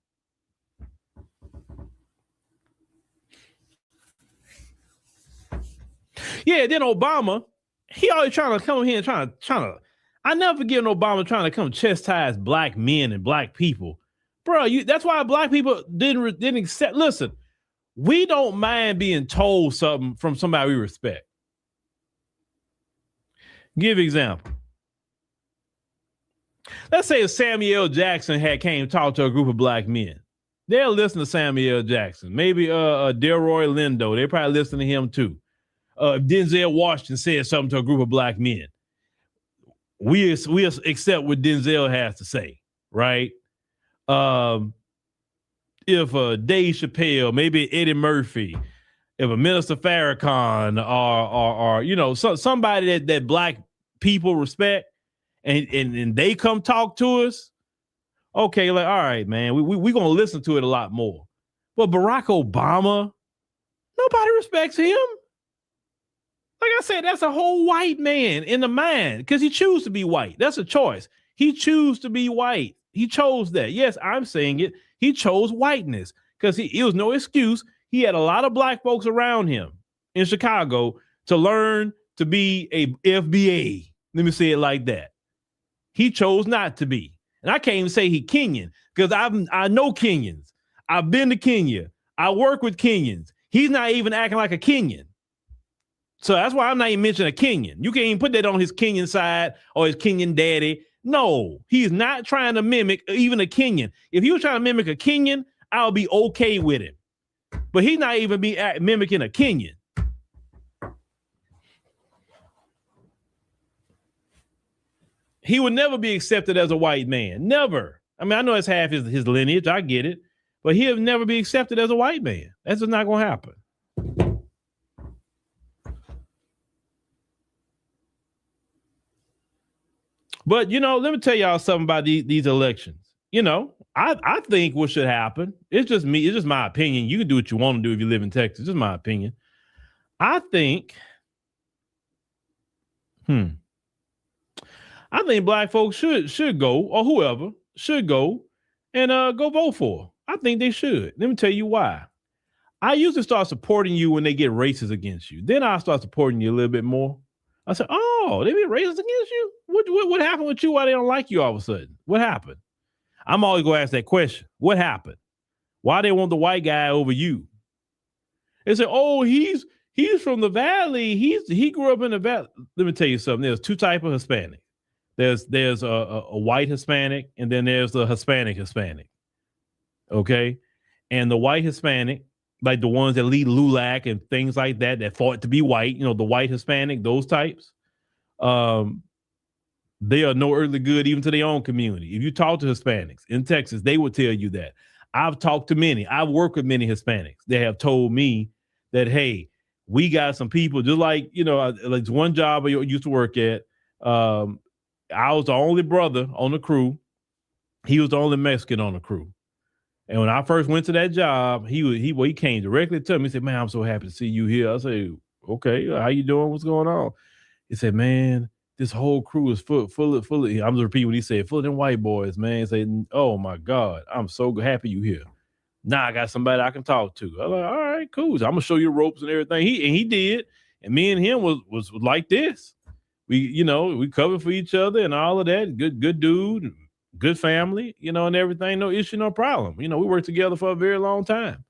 S14: Yeah, then Obama, he always trying to come here and trying to. I never forget Obama trying to come chastise black men and black people, bro. That's why black people didn't accept. Listen, we don't mind being told something from somebody we respect. Give example. Let's say if Samuel L. Jackson had came and talked to a group of black men. They'll listen to Samuel L. Jackson. Maybe Delroy Lindo. They probably listen to him too. If Denzel Washington said something to a group of black men, we accept what Denzel has to say, right? If Dave Chappelle, maybe Eddie Murphy, if a Minister Farrakhan or somebody that black people respect, and they come talk to us, okay, like, all right, man, we gonna listen to it a lot more. But Barack Obama, nobody respects him. Like I said, that's a whole white man in the mind because he chose to be white. That's a choice. He chose to be white. He chose that. Yes, I'm saying it. He chose whiteness because it was no excuse. He had a lot of black folks around him in Chicago to learn to be a FBA. Let me say it like that. He chose not to be. And I can't even say he Kenyan because I know Kenyans. I've been to Kenya. I work with Kenyans. He's not even acting like a Kenyan. So that's why I'm not even mentioning a Kenyan. You can't even put that on his Kenyan side or his Kenyan daddy. No, he's not trying to mimic even a Kenyan. If he was trying to mimic a Kenyan, I'll be okay with him. But he's not even mimicking a Kenyan. He would never be accepted as a white man. Never. I mean, I know it's half his lineage. I get it. But he'll never be accepted as a white man. That's just not going to happen. But, let me tell y'all something about these elections. I think what should happen, it's just me. It's just my opinion. You can do what you want to do if you live in Texas. It's just my opinion. I think black folks should go, or whoever should go and go vote for. I think they should. Let me tell you why. I usually start supporting you when they get racist against you. Then I'll start supporting you a little bit more. I said, oh, they be racist against you? What happened with you? Why they don't like you all of a sudden? What happened? I'm always going to ask that question. What happened? Why they want the white guy over you? They say, oh, he's from the valley. He grew up in the valley. Let me tell you something. There's two types of Hispanic. There's a white Hispanic, and then there's the Hispanic. Okay? And the white Hispanic, like the ones that lead LACC and things like that fought to be white, the white Hispanic, those types, they are no earthly good even to their own community. If you talk to Hispanics in Texas, they will tell you that. I've talked to many. I've worked with many Hispanics. They have told me that, hey, we got some people just like, like one job I used to work at. I was the only brother on the crew. He was the only Mexican on the crew. And when I first went to that job, he came directly to me. He said, man, I'm so happy to see you here. I said, okay, how you doing? What's going on? He said, man, this whole crew is full of, I'm just repeating what he said, full of them white boys, man. He said, oh my God, I'm so happy you here. Now I got somebody I can talk to. I'm like, all right, cool. So I'm gonna show you the ropes and everything. He did. And me and him was like this. We covered for each other and all of that. Good dude. Good family, and everything, no issue, no problem. We worked together for a very long time.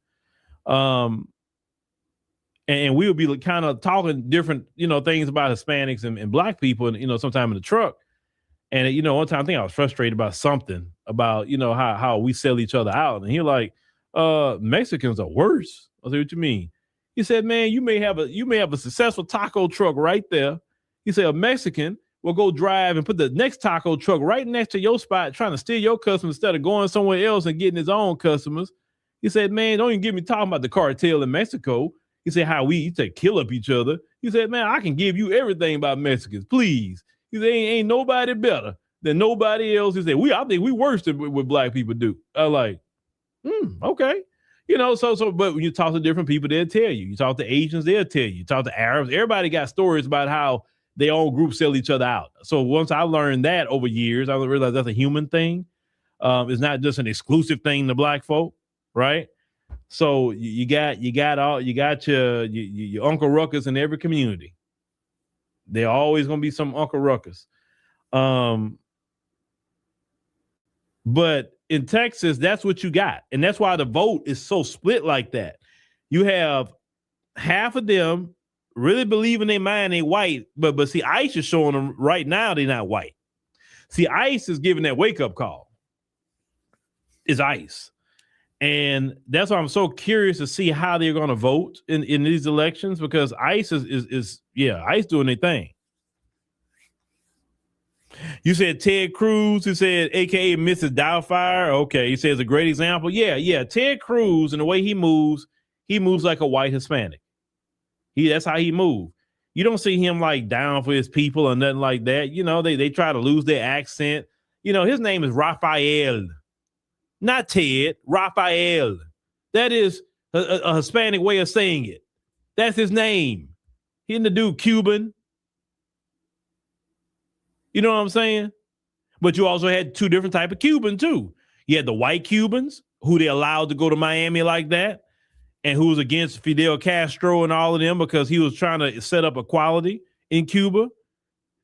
S14: And we would be kind of talking different, things about Hispanics and black people, and, sometime in the truck. And, one time I think I was frustrated about something about, how we sell each other out. And he like, Mexicans are worse. I said, what you mean? He said, man, you may have a successful taco truck right there. He said, a Mexican will go drive and put the next taco truck right next to your spot, trying to steal your customers instead of going somewhere else and getting his own customers. He said, man, don't even get me talking about the cartel in Mexico. He said, how we used to kill up each other. He said, man, I can give you everything about Mexicans, please. He said, ain't nobody better than nobody else. He said, I think we worse than what black people do. I was like, okay. You know, but when you talk to different people, they'll tell you. You talk to Asians, they'll tell you. You talk to Arabs, everybody got stories about how their own groups sell each other out. So once I learned that over years, I realized that's a human thing. It's not just an exclusive thing to black folk, right? So you got your Uncle Ruckus in every community. There always gonna be some Uncle Ruckus. But in Texas, that's what you got. And that's why the vote is so split like that. You have half of them really believe in their mind they white, but see, ICE is showing them right now they're not white. See, ICE is giving that wake-up call. It's ICE. And that's why I'm so curious to see how they're going to vote in these elections, because ICE is ICE doing their thing. You said Ted Cruz, who said AKA Mrs. Doubtfire. Okay, he says a great example. Yeah. Ted Cruz, and the way he moves like a white Hispanic. That's how he moves. You don't see him like down for his people or nothing like that. You know, they try to lose their accent. You know, his name is Rafael. Not Ted, Rafael. That is a Hispanic way of saying it. That's his name. He and the dude Cuban. You know what I'm saying? But you also had two different type of Cubans too. You had the white Cubans who they allowed to go to Miami like that, and who was against Fidel Castro and all of them because he was trying to set up equality in Cuba.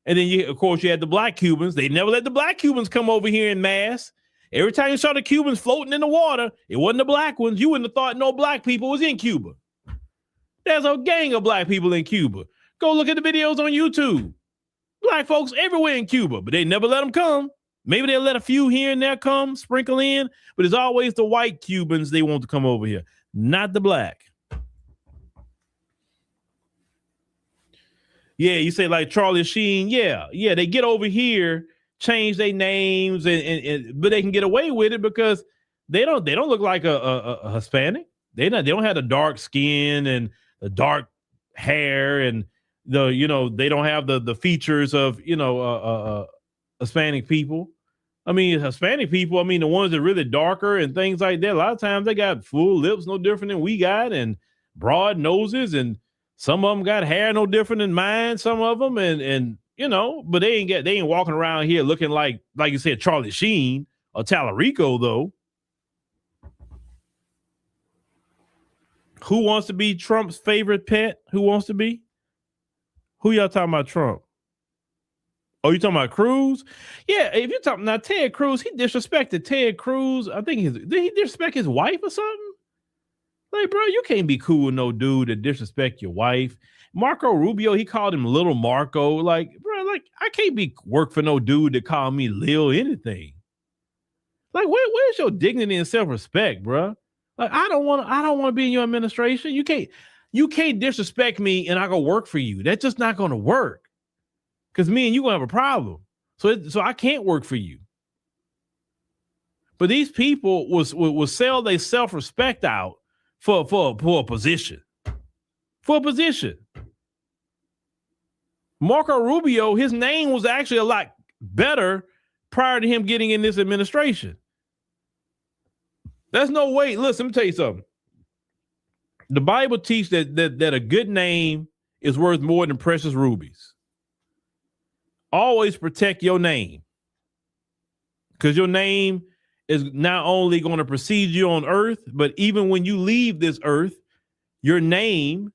S14: And then of course you had the black Cubans. They never let the black Cubans come over here in mass. Every time you saw the Cubans floating in the water, it wasn't the black ones. You wouldn't have thought no black people was in Cuba. There's a gang of black people in Cuba. Go look at the videos on YouTube. Black folks everywhere in Cuba, but they never let them come. Maybe they'll let a few here and there come, sprinkle in, but it's always the white Cubans they want to come over here, not the black. Yeah, you say like Charlie Sheen. Yeah, they get over here, change their names, and but they can get away with it because they don't look like a Hispanic. They don't have the dark skin and the dark hair, and they don't have the features of Hispanic people. I mean, Hispanic people, the ones that are really darker and things like that, a lot of times they got full lips, no different than we got, and broad noses, and some of them got hair no different than mine, some of them, and but they ain't walking around here looking like you said, Charlie Sheen or Tallarico, though. Who wants to be Trump's favorite pet? Who wants to be? Who y'all talking about Trump? Oh, you talking about Cruz? Yeah, if you're talking now, Ted Cruz, he disrespected Ted Cruz. I think did he disrespect his wife or something? Like, bro, you can't be cool with no dude that disrespect your wife. Marco Rubio, he called him Little Marco. Like, bro, I can't be work for no dude that call me Lil anything. Like, where's your dignity and self-respect, bro? Like, I don't want to be in your administration. You can't disrespect me and I go work for you. That's just not going to work. Because me and you gonna have a problem. So I can't work for you. But these people will sell their self-respect out for a position. For a position. Marco Rubio, his name was actually a lot better prior to him getting in this administration. There's no way. Listen, let me tell you something. The Bible teaches that a good name is worth more than precious rubies. Always protect your name, because your name is not only going to precede you on earth, but even when you leave this earth, your name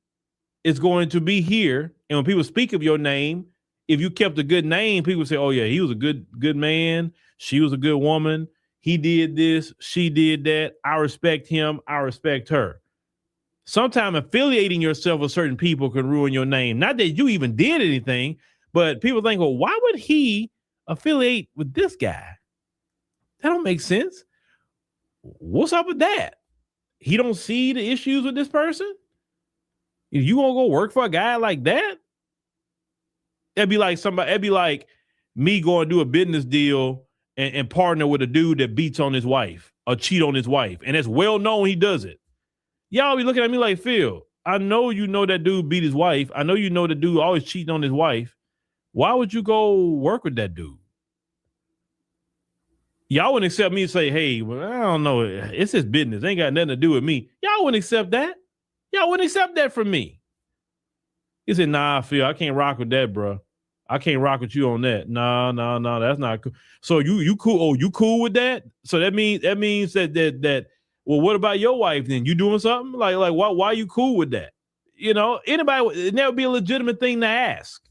S14: is going to be here. And when people speak of your name, if you kept a good name, people say, oh yeah, he was a good man. She was a good woman. He did this. She did that. I respect him. I respect her. Sometimes affiliating yourself with certain people can ruin your name. Not that you even did anything, but people think, well, why would he affiliate with this guy? That don't make sense. What's up with that? He don't see the issues with this person? If you gonna go work for a guy like that? It'd be like me going to do a business deal and partner with a dude that beats on his wife or cheat on his wife. And it's well known he does it. Y'all be looking at me like, Phil, I know you know that dude beat his wife. I know you know the dude always cheating on his wife. Why would you go work with that dude? Y'all wouldn't accept me and say, hey, well, I don't know. It's his business. It ain't got nothing to do with me. Y'all wouldn't accept that. Y'all wouldn't accept that from me. He said, nah, Phil, I can't rock with that, bro. I can't rock with you on that. No, that's not cool. So you cool? Oh, you cool with that? So that means that. Well, what about your wife then? You doing something like why are you cool with that? You know, anybody, that would be a legitimate thing to ask.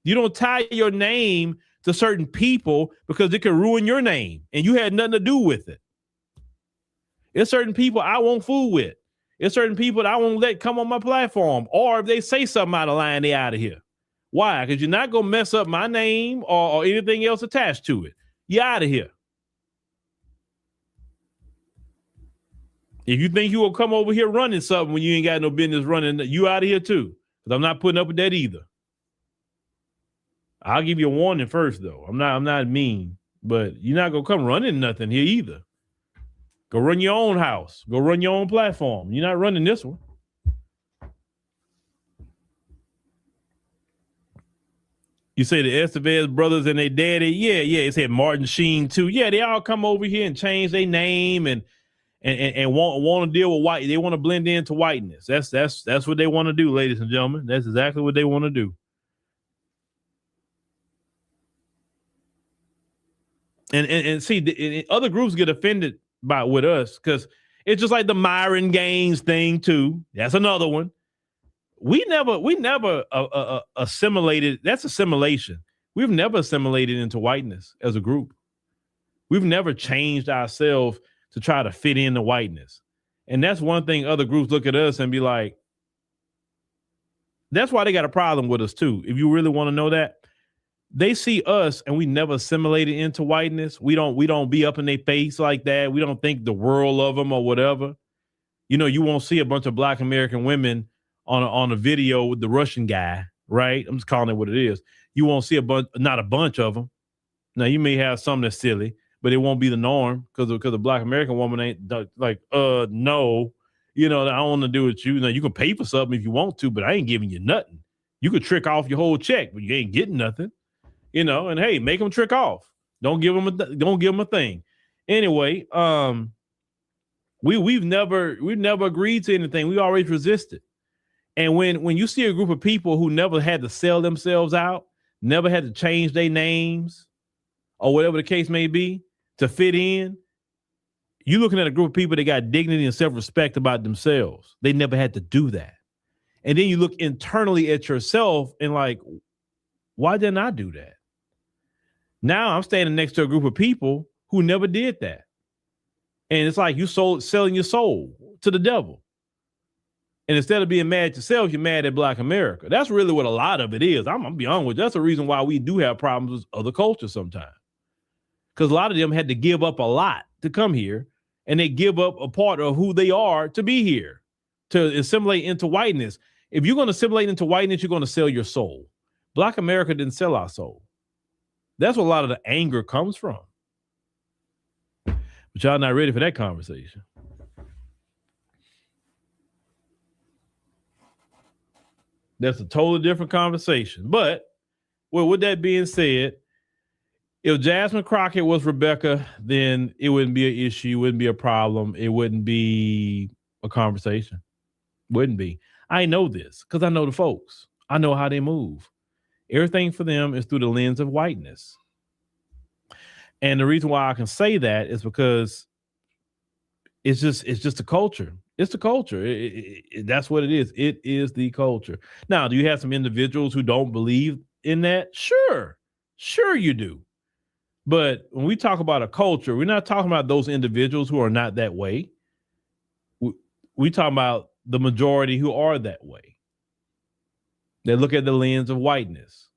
S14: You don't tie your name to certain people because it can ruin your name, and you had nothing to do with it. There's certain people I won't fool with. There's certain people that I won't let come on my platform, or if they say something out of line, they out of here. Why? Because you're not going to mess up my name or anything else attached to it. You're out of here. If you think you will come over here running something when you ain't got no business running, you out of here too. Because I'm not putting up with that either. I'll give you a warning first, though. I'm not mean, but you're not going to come running nothing here either. Go run your own house. Go run your own platform. You're not running this one. You say the Estevez brothers and their daddy. Yeah. It said Martin Sheen too. Yeah, they all come over here and change their name and want to deal with white. They want to blend into whiteness. That's what they want to do, ladies and gentlemen. That's exactly what they want to do. And see, other groups get offended with us because it's just like the Myron Gaines thing too. That's another one. We never assimilated. That's assimilation. We've never assimilated into whiteness as a group. We've never changed ourselves to try to fit into whiteness. And that's one thing other groups look at us and be like, that's why they got a problem with us too. If you really want to know that, they see us and we never assimilated into whiteness. We don't be up in their face like that. We don't think the world of them or whatever. You know, you won't see a bunch of Black American women on a video with the Russian guy, right? I'm just calling it what it is. You won't see not a bunch of them. Now you may have some that's silly, but it won't be the norm because a Black American woman ain't like, no, you know, I don't want to do with you. Now you can pay for something if you want to, but I ain't giving you nothing. You could trick off your whole check, but you ain't getting nothing, you know. And hey, make them trick off. Don't give them a thing. Anyway, we've never agreed to anything. We always resisted. And when you see a group of people who never had to sell themselves out, never had to change their names or whatever the case may be to fit in, you're looking at a group of people that got dignity and self-respect about themselves. They never had to do that. And then you look internally at yourself and like, why didn't I do that? Now I'm standing next to a group of people who never did that. And it's like you selling your soul to the devil. And instead of being mad at yourself, you're mad at Black America. That's really what a lot of it is. I'm going to be honest with you. That's the reason why we do have problems with other cultures sometimes. Because a lot of them had to give up a lot to come here. And they give up a part of who they are to be here, to assimilate into whiteness. If you're going to assimilate into whiteness, you're going to sell your soul. Black America didn't sell our soul. That's where a lot of the anger comes from. But y'all not ready for that conversation. That's a totally different conversation. But, well, with that being said, if Jasmine Croccett was Rebecca, then it wouldn't be an issue. It wouldn't be a problem. It wouldn't be a conversation. Wouldn't be. I know this because I know the folks. I know how they move. Everything for them is through the lens of whiteness. And the reason why I can say that is because it's just the culture. It's the culture. That's what it is. It is the culture. Now, do you have some individuals who don't believe in that? Sure you do. But when we talk about a culture, we're not talking about those individuals who are not that way. We talking about the majority who are that way. They look at the lens of whiteness.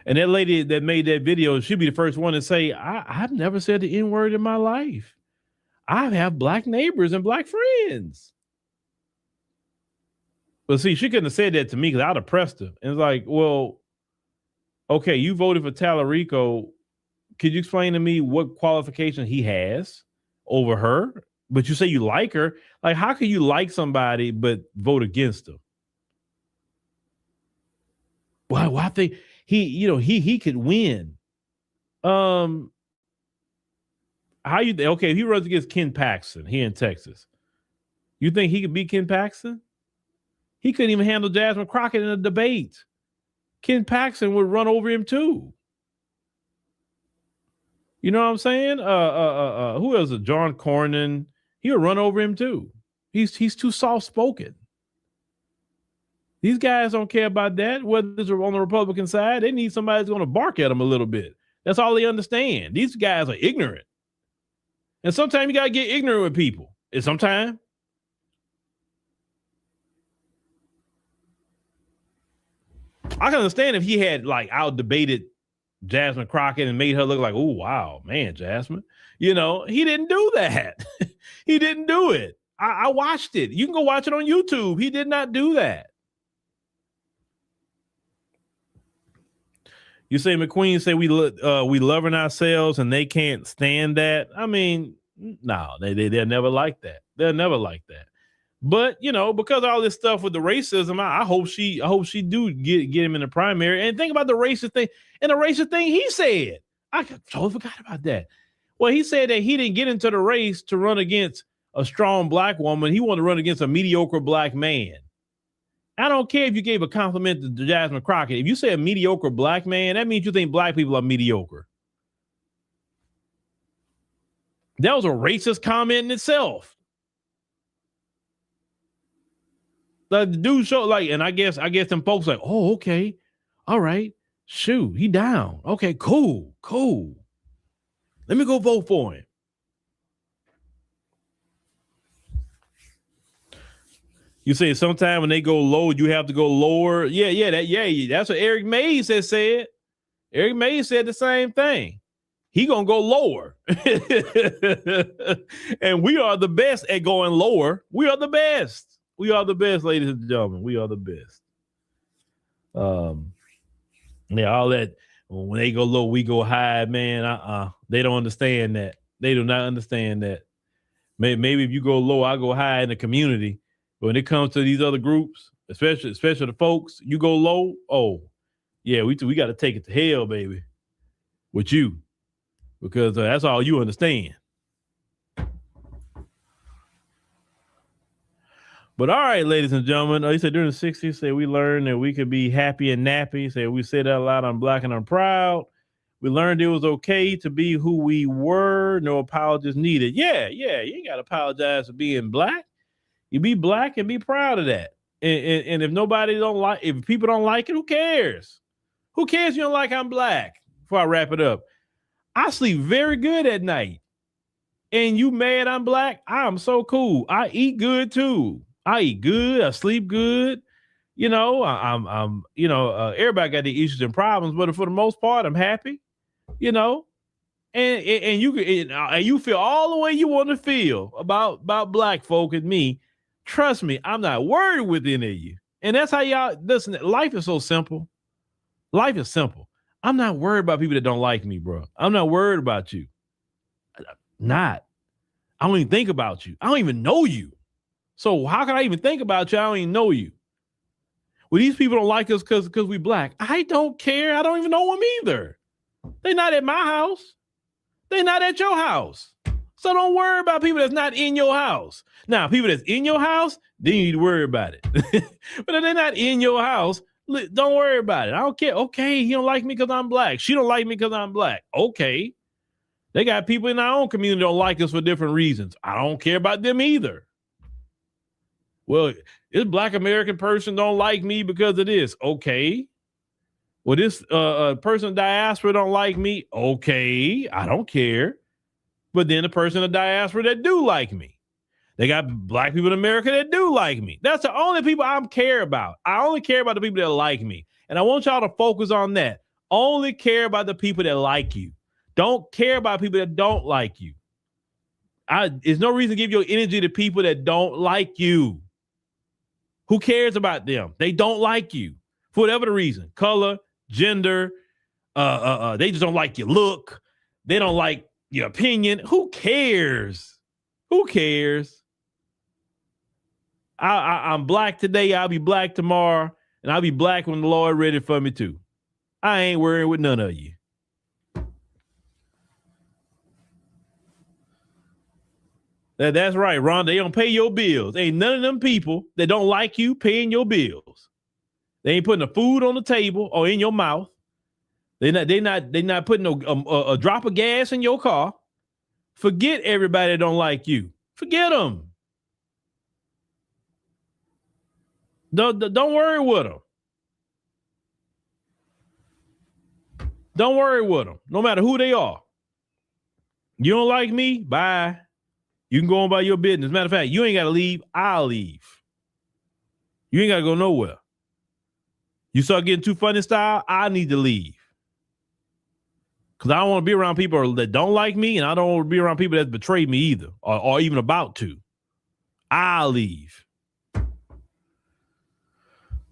S14: And that lady that made that video, she'd be the first one to say, I've never said the N-word in my life. I have Black neighbors and Black friends. But see, she couldn't have said that to me because I'd have pressed her. And it's like, well, okay, you voted for Tallarico. Could you explain to me what qualification he has over her? But you say you like her. Like, how can you like somebody but vote against them? Well, I think he could win. How you okay? If he runs against Ken Paxton here in Texas, you think he could beat Ken Paxton? He couldn't even handle Jasmine Crockett in a debate. Ken Paxton would run over him too. You know what I'm saying? Who else? John Cornyn. He would run over him too. He's too soft spoken. These guys don't care about that. Whether it's on the Republican side, they need somebody that's going to bark at them a little bit. That's all they understand. These guys are ignorant. And sometimes you got to get ignorant with people. And sometimes. I can understand if he had like out debated Jasmine Crockett and made her look like, oh, wow, man, Jasmine. You know, he didn't do that. He didn't do it. I watched it. You can go watch it on YouTube. He did not do that. You say McQueen say we loving ourselves and they can't stand that. I mean, no, they're never like that. They're never like that. But you know, because of all this stuff with the racism, I hope she do get him in the primary. And think about the racist thing. And the racist thing he said, I totally forgot about that. Well, he said that he didn't get into the race to run against a strong black woman. He wanted to run against a mediocre black man. I don't care if you gave a compliment to Jasmine Crockett. If you say a mediocre black man, that means you think black people are mediocre. That was a racist comment in itself. Like the dude showed like, and I guess them folks like, oh, okay. All right. Shoot, he down. Okay, cool. Let me go vote for him. You say sometime when they go low, you have to go lower. Yeah. That's what Eric Mays has said. Eric Mays said the same thing. He gonna go lower. And we are the best at going lower. We are the best. We are the best, ladies and gentlemen. We are the best. Yeah, all that when they go low, we go high, man. They don't understand that. They do not understand that. Maybe if you go low, I go high in the community. But when it comes to these other groups, especially the folks, you go low. Oh, yeah, we got to take it to hell, baby, with you, because that's all you understand. But all right, ladies and gentlemen, he said during the 60s, say we learned that we could be happy and nappy. Say we said that a lot. I'm black and I'm proud. We learned it was okay to be who we were. No apologies needed. Yeah. You ain't got to apologize for being black. You be black and be proud of that. And if people don't like it, who cares? Who cares if you don't like I'm black? Before I wrap it up, I sleep very good at night. And you mad I'm black? I'm so cool. I eat good too. I eat good. I sleep good. You know, everybody got the issues and problems, but for the most part, I'm happy. You know, and you feel all the way you want to feel about black folk and me. Trust me, I'm not worried with any of you. And that's how y'all listen. Life is so simple. Life is simple. I'm not worried about people that don't like me, bro. I'm not worried about you. I don't even think about you. I don't even know you. So how can I even think about you? I don't even know you. Well, these people don't like us because we black. I don't care. I don't even know them either. They're not at my house. They're not at your house. So don't worry about people that's not in your house. Now, people that's in your house, then you need to worry about it. But if they're not in your house, don't worry about it. I don't care. Okay, he don't like me because I'm black. She don't like me because I'm black. Okay. They got people in our own community don't like us for different reasons. I don't care about them either. Well, this black American person don't like me because of this. Okay. Well, this person in diaspora don't like me. Okay. I don't care. But then the person in diaspora that do like me. They got black people in America that do like me. That's the only people I care about. I only care about the people that like me. And I want y'all to focus on that. Only care about the people that like you. Don't care about people that don't like you. There's no reason to give your energy to people that don't like you. Who cares about them? They don't like you for whatever the reason. Color, gender, they just don't like your look. They don't like your opinion. Who cares? Who cares? I'm black today. I'll be black tomorrow, and I'll be black when the Lord ready for me too. I ain't worrying with none of you. That's right, Ron. They don't pay your bills. Ain't none of them people that don't like you paying your bills. They ain't putting the food on the table or in your mouth. They not putting a drop of gas in your car. Forget everybody that don't like you. Forget them. Don't worry with them. Don't worry with them. No matter who they are. You don't like me? Bye. You can go on by your business. Matter of fact, you ain't got to leave. I'll leave. You ain't got to go nowhere. You start getting too funny style, I need to leave. Because I don't want to be around people that don't like me, and I don't want to be around people that betrayed me either, or even about to. I'll leave.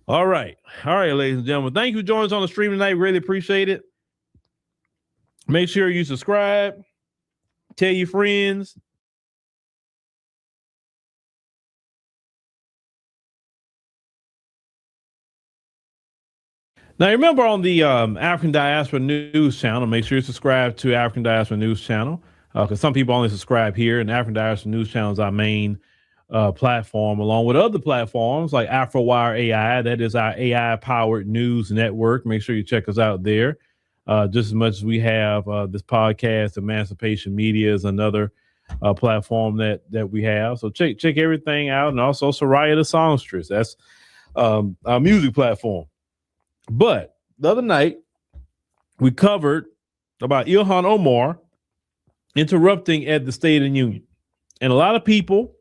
S14: All right, ladies and gentlemen. Thank you for joining us on the stream tonight. Really appreciate it. Make sure you subscribe. Tell your friends. Now, remember on the African Diaspora News channel, make sure you subscribe to African Diaspora News channel, because some people only subscribe here, and African Diaspora News channel is our main platform, along with other platforms like AfroWire AI. That is our AI-powered news network. Make sure you check us out there. Just as much as we have this podcast, Emancipation Media is another platform that we have. So check everything out, and also Soraya the Songstress. That's our music platform. But the other night, we covered about Ilhan Omar interrupting at the State of the Union. And a lot of people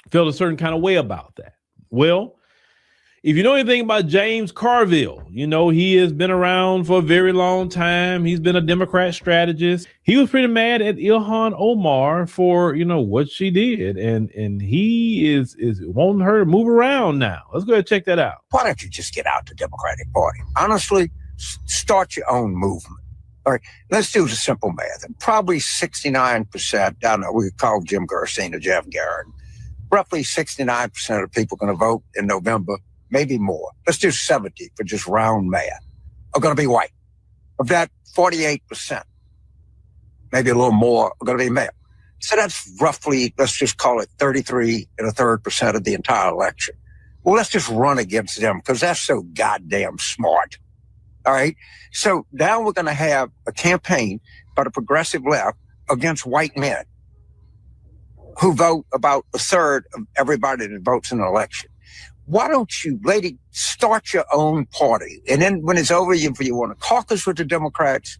S14: felt a certain kind of way about that. Well, if you know anything about James Carville, you know he has been around for a very long time. He's been a Democrat strategist. He was pretty mad at Ilhan Omar for, what she did. And he is wanting her to move around now. Let's go ahead and check that out.
S15: Why don't you just get out the Democratic Party? Honestly, start your own movement. All right, let's do the simple math. And probably 69%, down there, we call Jim Gerstein or Jeff Garrett, roughly 69% of the people going to vote in November, maybe more. Let's do 70 for just round math, are going to be white. Of that, 48%, maybe a little more, are going to be male. So that's roughly, let's just call it 33 1/3% of the entire election. Well, let's just run against them because that's so goddamn smart. All right. So now we're going to have a campaign by the progressive left against white men who vote about a third of everybody that votes in an election. Why don't you, lady, start your own party? And then when it's over, if you want to caucus with the Democrats,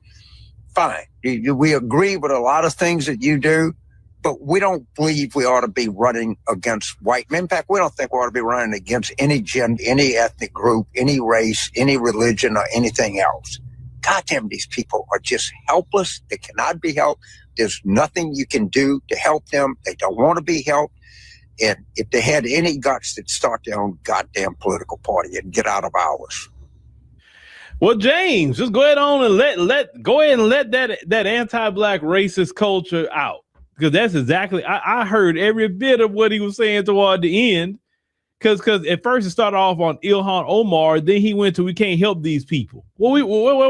S15: fine. We agree with a lot of things that you do, but we don't believe we ought to be running against white men. In fact, we don't think we ought to be running against any gender, any ethnic group, any race, any religion, or anything else. Goddamn, these people are just helpless. They cannot be helped. There's nothing you can do to help them. They don't want to be helped. And if they had any guts, they'd start their own goddamn political party and get out of ours.
S14: Well, James, just go ahead on and let that anti-black racist culture out. Because that's exactly, I heard every bit of what he was saying toward the end. Because at first it started off on Ilhan Omar, then he went to we can't help these people. Well,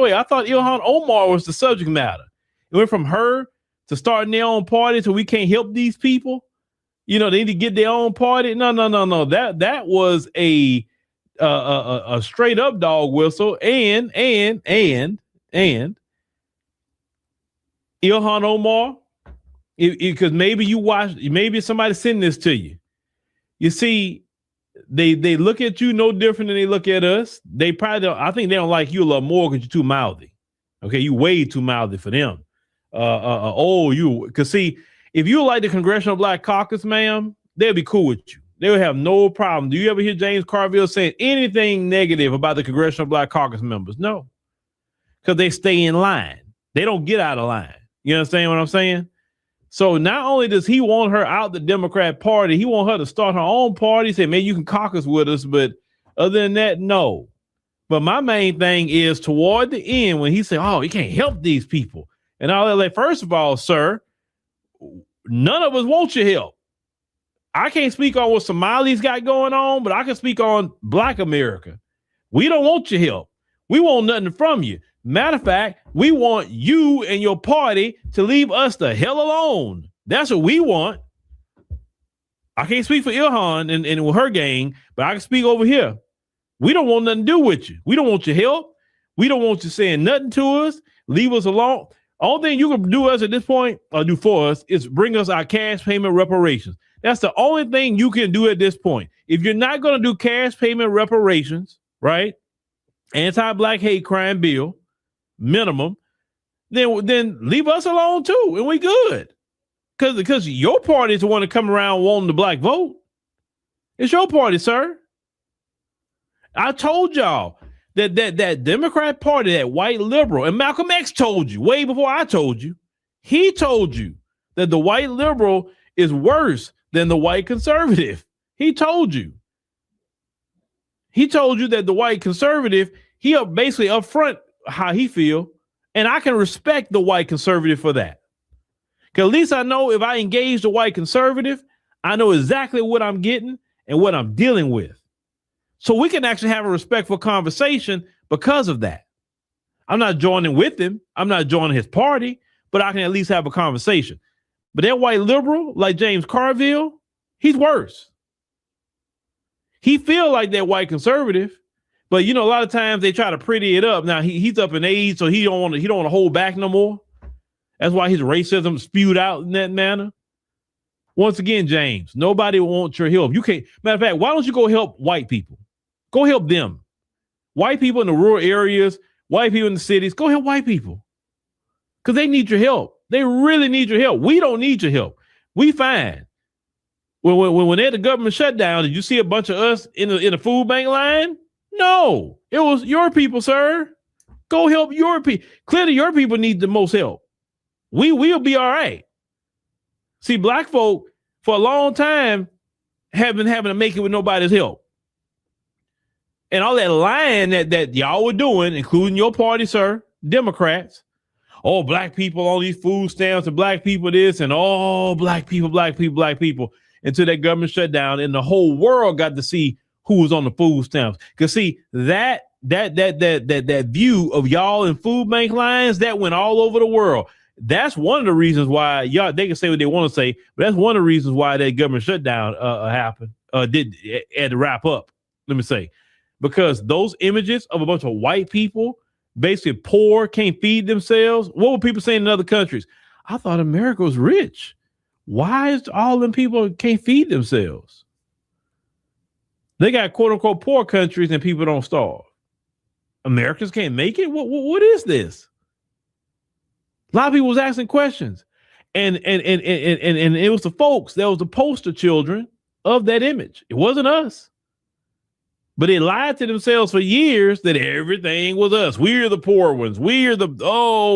S14: wait. I thought Ilhan Omar was the subject matter. It went from her to starting their own party to we can't help these people. They need to get their own party. No. That was a straight up dog whistle. And Ilhan Omar, because maybe somebody sent this to you. You see, they look at you no different than they look at us. They probably don't, I think they don't like you a lot more because you're too mouthy. Okay, you way too mouthy for them. Because see, if you like the Congressional Black Caucus, ma'am, they'll be cool with you. They would have no problem. Do you ever hear James Carville saying anything negative about the Congressional Black Caucus members? No, because they stay in line. They don't get out of line. You understand what I'm saying? So not only does he want her out the Democrat Party, he want her to start her own party, say, maybe you can caucus with us, but other than that, no. But my main thing is toward the end when he said, oh, you can't help these people. And all that, like, first of all, sir, none of us want your help. I can't speak on what Somalis got going on, but I can speak on Black America. We don't want your help. We want nothing from you. Matter of fact, we want you and your party to leave us the hell alone. That's what we want. I can't speak for Ilhan and with her gang, but I can speak over here. We don't want nothing to do with you. We don't want your help. We don't want you saying nothing to us. Leave us alone. All thing you can do us at this point, or do for us, is bring us our cash payment reparations. That's the only thing you can do at this point. If you're not going to do cash payment reparations, right? Anti-Black hate crime bill, minimum, then leave us alone too, and we good. Because your party is the one to come around wanting the Black vote. It's your party, sir. I told y'all that Democrat Party, that white liberal, and Malcolm X told you way before I told you. He told you that the white liberal is worse than the white conservative. He told you. He told you that the white conservative, he basically upfront how he feel, and I can respect the white conservative for that. Because at least I know if I engage the white conservative, I know exactly what I'm getting and what I'm dealing with. So we can actually have a respectful conversation because of that. I'm not joining with him. I'm not joining his party, but I can at least have a conversation. But that white liberal, like James Carville, he's worse. He feel like that white conservative, but you know, a lot of times they try to pretty it up. Now he's up in age, so he don't want to hold back no more. That's why his racism spewed out in that manner. Once again, James, nobody wants your help. You can't. Matter of fact, why don't you go help white people? Go help them. White people in the rural areas, white people in the cities, go help white people. Because they need your help. They really need your help. We don't need your help. We fine. When they had the government shutdown, did you see a bunch of us in the food bank line? No. It was your people, sir. Go help your people. Clearly, your people need the most help. We will be all right. See, Black folk for a long time have been having to make it with nobody's help. And all that lying that y'all were doing, including your party, sir, Democrats. Oh, Black people on these food stamps and Black people this and all Black people, until that government shut down and the whole world got to see who was on the food stamps. Because see, that view of y'all in food bank lines, that went all over the world. That's one of the reasons why y'all, they can say what they want to say, but that's one of the reasons why that government shutdown happened, had to wrap up, let me say. Because those images of a bunch of white people, basically poor, can't feed themselves. What were people saying in other countries? I thought America was rich. Why is all them people can't feed themselves? They got quote unquote poor countries and people don't starve. Americans can't make it? What is this? A lot of people was asking questions. And it was the folks that was the poster children of that image. It wasn't us. But they lied to themselves for years that everything was us. We're the poor ones. We're the,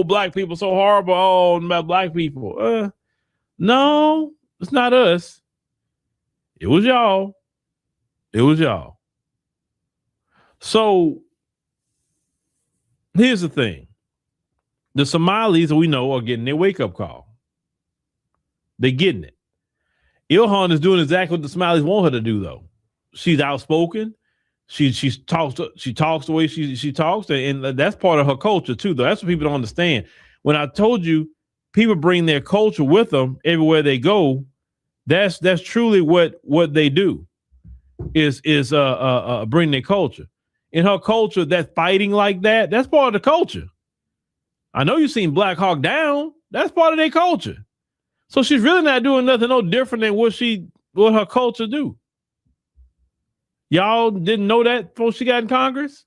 S14: Black people so horrible. Oh, about Black people. No, it's not us. It was y'all. It was y'all. So here's the thing. The Somalis, we know, are getting their wake-up call. They're getting it. Ilhan is doing exactly what the Somalis want her to do, though. She's outspoken. She talks the way she talks, and that's part of her culture too, though. That's what people don't understand. When I told you people bring their culture with them everywhere they go, that's truly what they do is bring their culture. In her culture, that fighting like that's part of the culture. I know you've seen Black Hawk Down. That's part of their culture. So she's really not doing nothing no different than what her culture do. Y'all didn't know that before she got in Congress?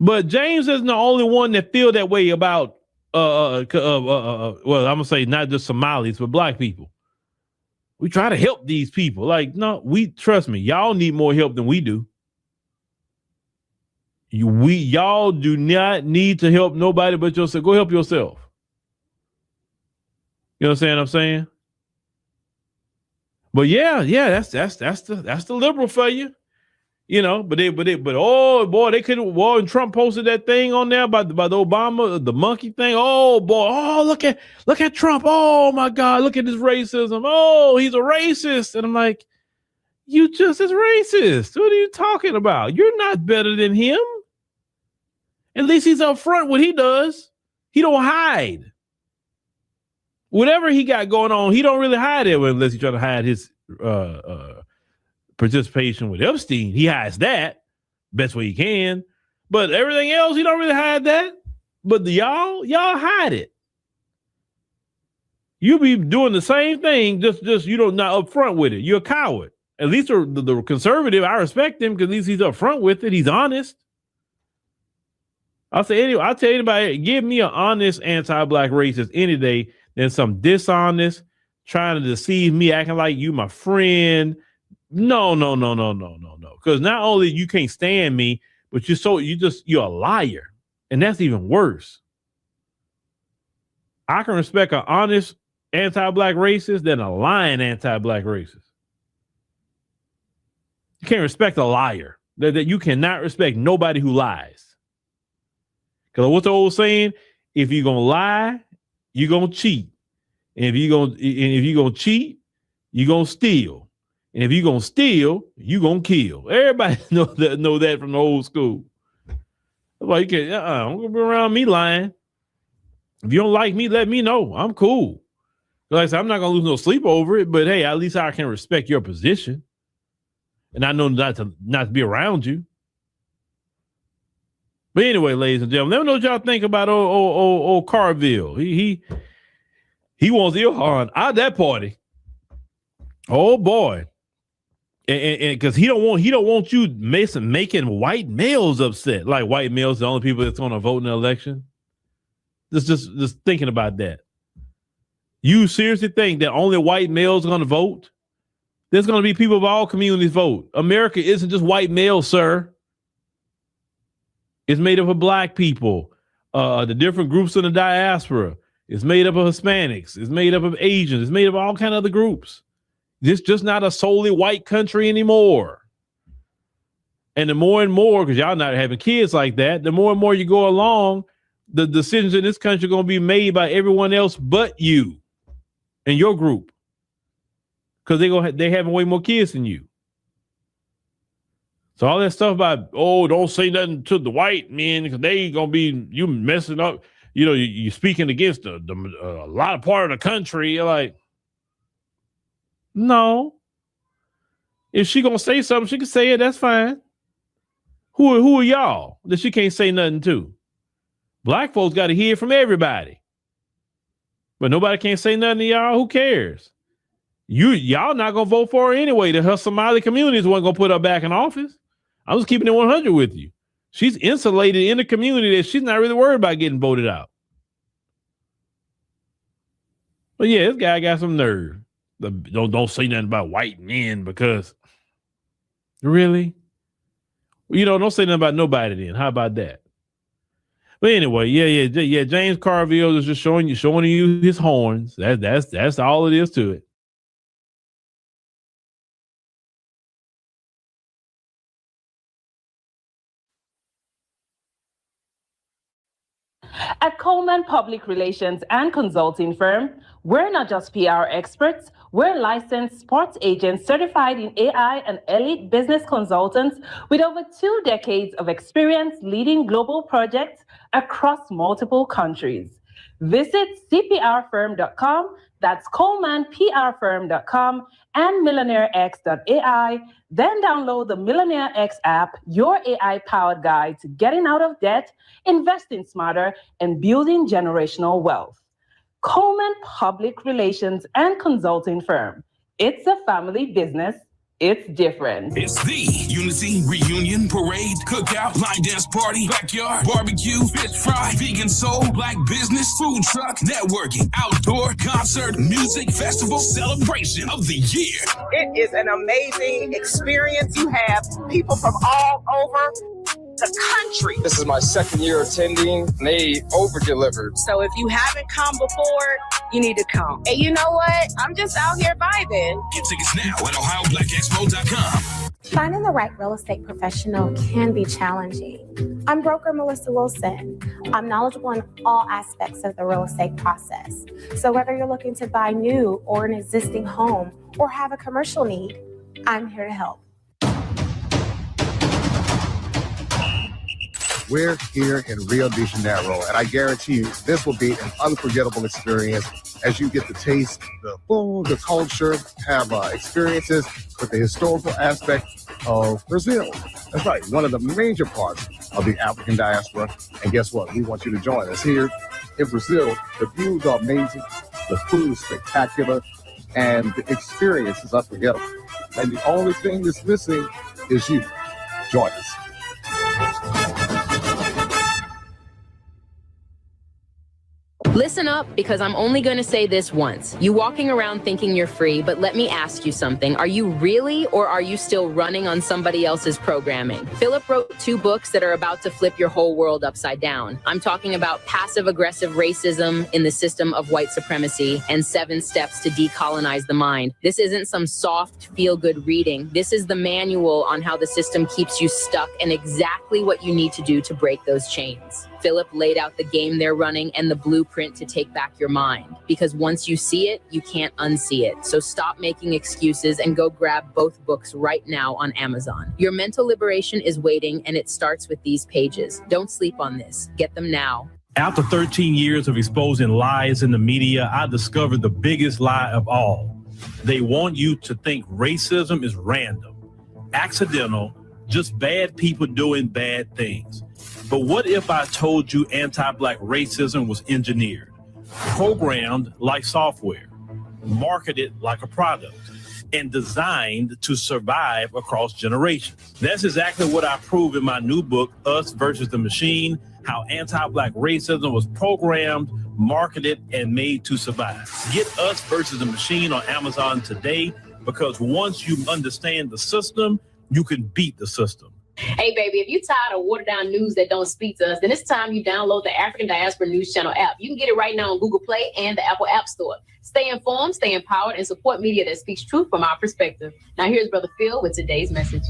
S14: But James isn't the only one that feel that way about, well, I'm going to say not just Somalis, but Black people. We try to help these people. Like, no, trust me, y'all need more help than we do. Y'all do not need to help nobody but yourself. Go help yourself. You understand what I'm saying? But yeah, that's the liberal for you. You know, but oh boy, they couldn't. Well, and Trump posted that thing on there about the Obama, the monkey thing. Oh boy, oh look at Trump. Oh my God, look at this racism. Oh, he's a racist. And I'm like, you just as racist. What are you talking about? You're not better than him. At least he's upfront what he does. He don't hide. Whatever he got going on, he don't really hide it unless he's trying to hide his participation with Epstein. He hides that best way he can. But everything else, he don't really hide that. But y'all hide it. You be doing the same thing, just you know, not upfront with it. You're a coward. At least the conservative, I respect him because at least he's upfront with it. He's honest. I'll tell anybody, give me an honest anti-black racist any day than some dishonest, trying to deceive me, acting like you my friend. No. Because not only you can't stand me, but you're a liar. And that's even worse. I can respect an honest anti-black racist than a lying anti-black racist. You can't respect a liar. That you cannot respect nobody who lies. Because what's the old saying? If you're gonna lie, you're gonna cheat. And if you're gonna cheat, you're gonna steal. And if you're gonna steal, you're gonna kill. Everybody know that from the old school. Like, you can't, don't go around me lying. If you don't like me, let me know. I'm cool. Like I said, I'm not gonna lose no sleep over it, but hey, at least I can respect your position. And I know not to be around you. But anyway, ladies and gentlemen, let me know what y'all think about old Carville. He wants Ilhan out of that party. Oh boy. And because he don't want you making white males upset. Like white males, the only people that's gonna vote in the election. Just thinking about that. You seriously think that only white males are gonna vote? There's gonna be people of all communities vote. America isn't just white males, sir. It's made up of black people, the different groups in the diaspora. It's made up of Hispanics. It's made up of Asians. It's made up of all kind of other groups. It's just not a solely white country anymore. And the more and more, because y'all not having kids like that, the more and more you go along, the decisions in this country are going to be made by everyone else but you and your group. Because they having way more kids than you. So all that stuff about, don't say nothing to the white men because they gonna be you messing up. You know, you speaking against a lot of part of the country. You're like, no. If she gonna say something, she can say it. That's fine. Who are y'all that she can't say nothing to? Black folks got to hear from everybody, but nobody can't say nothing to y'all. Who cares? Y'all not gonna vote for her anyway. Her Somali communities wasn't gonna put her back in office. I was keeping it 100 with you. She's insulated in the community that she's not really worried about getting voted out. But yeah, this guy got some nerve. Don't say nothing about white men because really, don't say nothing about nobody. Then how about that? But anyway, yeah. James Carville is just showing you his horns. That's all it is to it.
S8: At Coleman Public Relations and Consulting Firm, we're not just PR experts, we're licensed sports agents certified in AI and elite business consultants with over 2 decades of experience leading global projects across multiple countries. Visit cprfirm.com, that's colemanprfirm.com, and millionairex.ai. Then download the Millionaire X app, your AI-powered guide to getting out of debt, investing smarter, and building generational wealth. Coleman Public Relations and Consulting Firm. It's a family business. It's different.
S10: It's the Unity Reunion Parade, Cookout, Line Dance Party, Backyard, Barbecue, Fish Fry, Vegan Soul, Black Business, Food Truck, Networking, Outdoor, Concert, Music, Festival, Celebration of the Year.
S11: It is an amazing experience. You have people from all over the country.
S12: This is my second year attending, and they over-delivered.
S4: So if you haven't come before, you need to come. And you know what? I'm just out here vibing.
S10: Get tickets now at OhioBlackExpo.com.
S16: Finding the right real estate professional can be challenging. I'm broker Melissa Wilson. I'm knowledgeable in all aspects of the real estate process. So whether you're looking to buy new or an existing home or have a commercial need, I'm here to help.
S17: We're here in Rio de Janeiro, and I guarantee you this will be an unforgettable experience as you get to taste the food, the culture, have experiences with the historical aspect of Brazil. That's right, one of the major parts of the African diaspora. And guess what? We want you to join us here in Brazil. The views are amazing, the food is spectacular, and the experience is unforgettable. And the only thing that's missing is you. Join us.
S18: Listen up, because I'm only going to say this once. You walking around thinking you're free, but let me ask you something. Are you really, or are you still running on somebody else's programming? Philip wrote 2 books that are about to flip your whole world upside down. I'm talking about Passive-Aggressive Racism in the System of White Supremacy and 7 Steps to Decolonize the Mind. This isn't some soft, feel-good reading. This is the manual on how the system keeps you stuck and exactly what you need to do to break those chains. Philip laid out the game they're running and the blueprint to take back your mind. Because once you see it, you can't unsee it. So stop making excuses and go grab both books right now on Amazon. Your mental liberation is waiting, and it starts with these pages. Don't sleep on this. Get them now.
S19: After 13 years of exposing lies in the media, I discovered the biggest lie of all. They want you to think racism is random, accidental, just bad people doing bad things. But what if I told you anti-Black racism was engineered, programmed like software, marketed like a product, and designed to survive across generations? That's exactly what I prove in my new book, Us versus the Machine, how anti-Black racism was programmed, marketed, and made to survive. Get Us versus the Machine on Amazon today, because once you understand the system, you can beat the system.
S20: Hey, baby, if you're tired of watered down news that don't speak to us, then it's time you download the African Diaspora News Channel app. You can get it right now on Google Play and the Apple App Store. Stay informed, stay empowered, and support media that speaks truth from our perspective. Now, here's Brother Phil with today's message.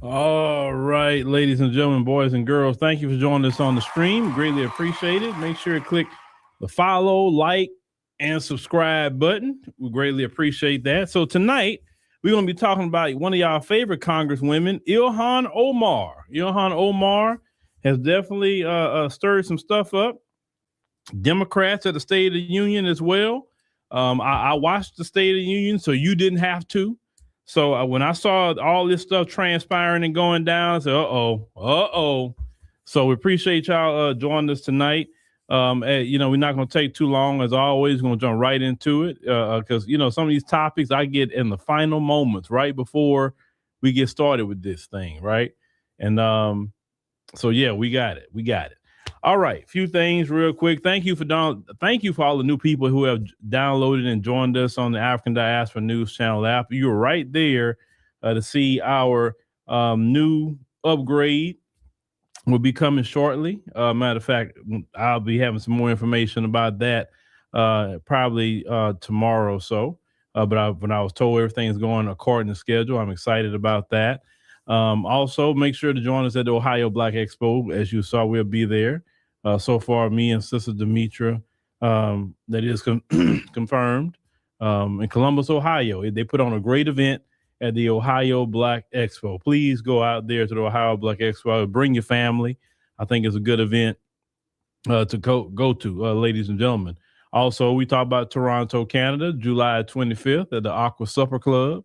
S14: All right, ladies and gentlemen, boys and girls, thank you for joining us on the stream. Greatly appreciate it. Make sure to click the follow, like, and subscribe button. We greatly appreciate that. So tonight, we're going to be talking about one of y'all favorite congresswomen, Ilhan Omar. Ilhan Omar has definitely stirred some stuff up. Democrats at the State of the Union as well. I watched the State of the Union, so you didn't have to. So when I saw all this stuff transpiring and going down, I said, uh-oh. So we appreciate y'all joining us tonight. We're not going to take too long. As always, we're going to jump right into it because, some of these topics I get in the final moments right before we get started with this thing, right? And we got it. All right, a few things real quick. Thank you for all the new people who have downloaded and joined us on the African Diaspora News Channel app. You were right there to see our new upgrade. Will be coming shortly. Matter of fact, I'll be having some more information about that probably tomorrow or so. But when I was told everything is going according to schedule, I'm excited about that. Also, make sure to join us at the Ohio Black Expo. As you saw, we'll be there. So far, me and Sister Demetra, that is confirmed in Columbus, Ohio. They put on a great event at the Ohio Black Expo. Please go out there to the Ohio Black Expo. Bring your family. I think it's a good event to go to, ladies and gentlemen. Also, we talk about Toronto, Canada, July 25th at the Aqua Supper Club.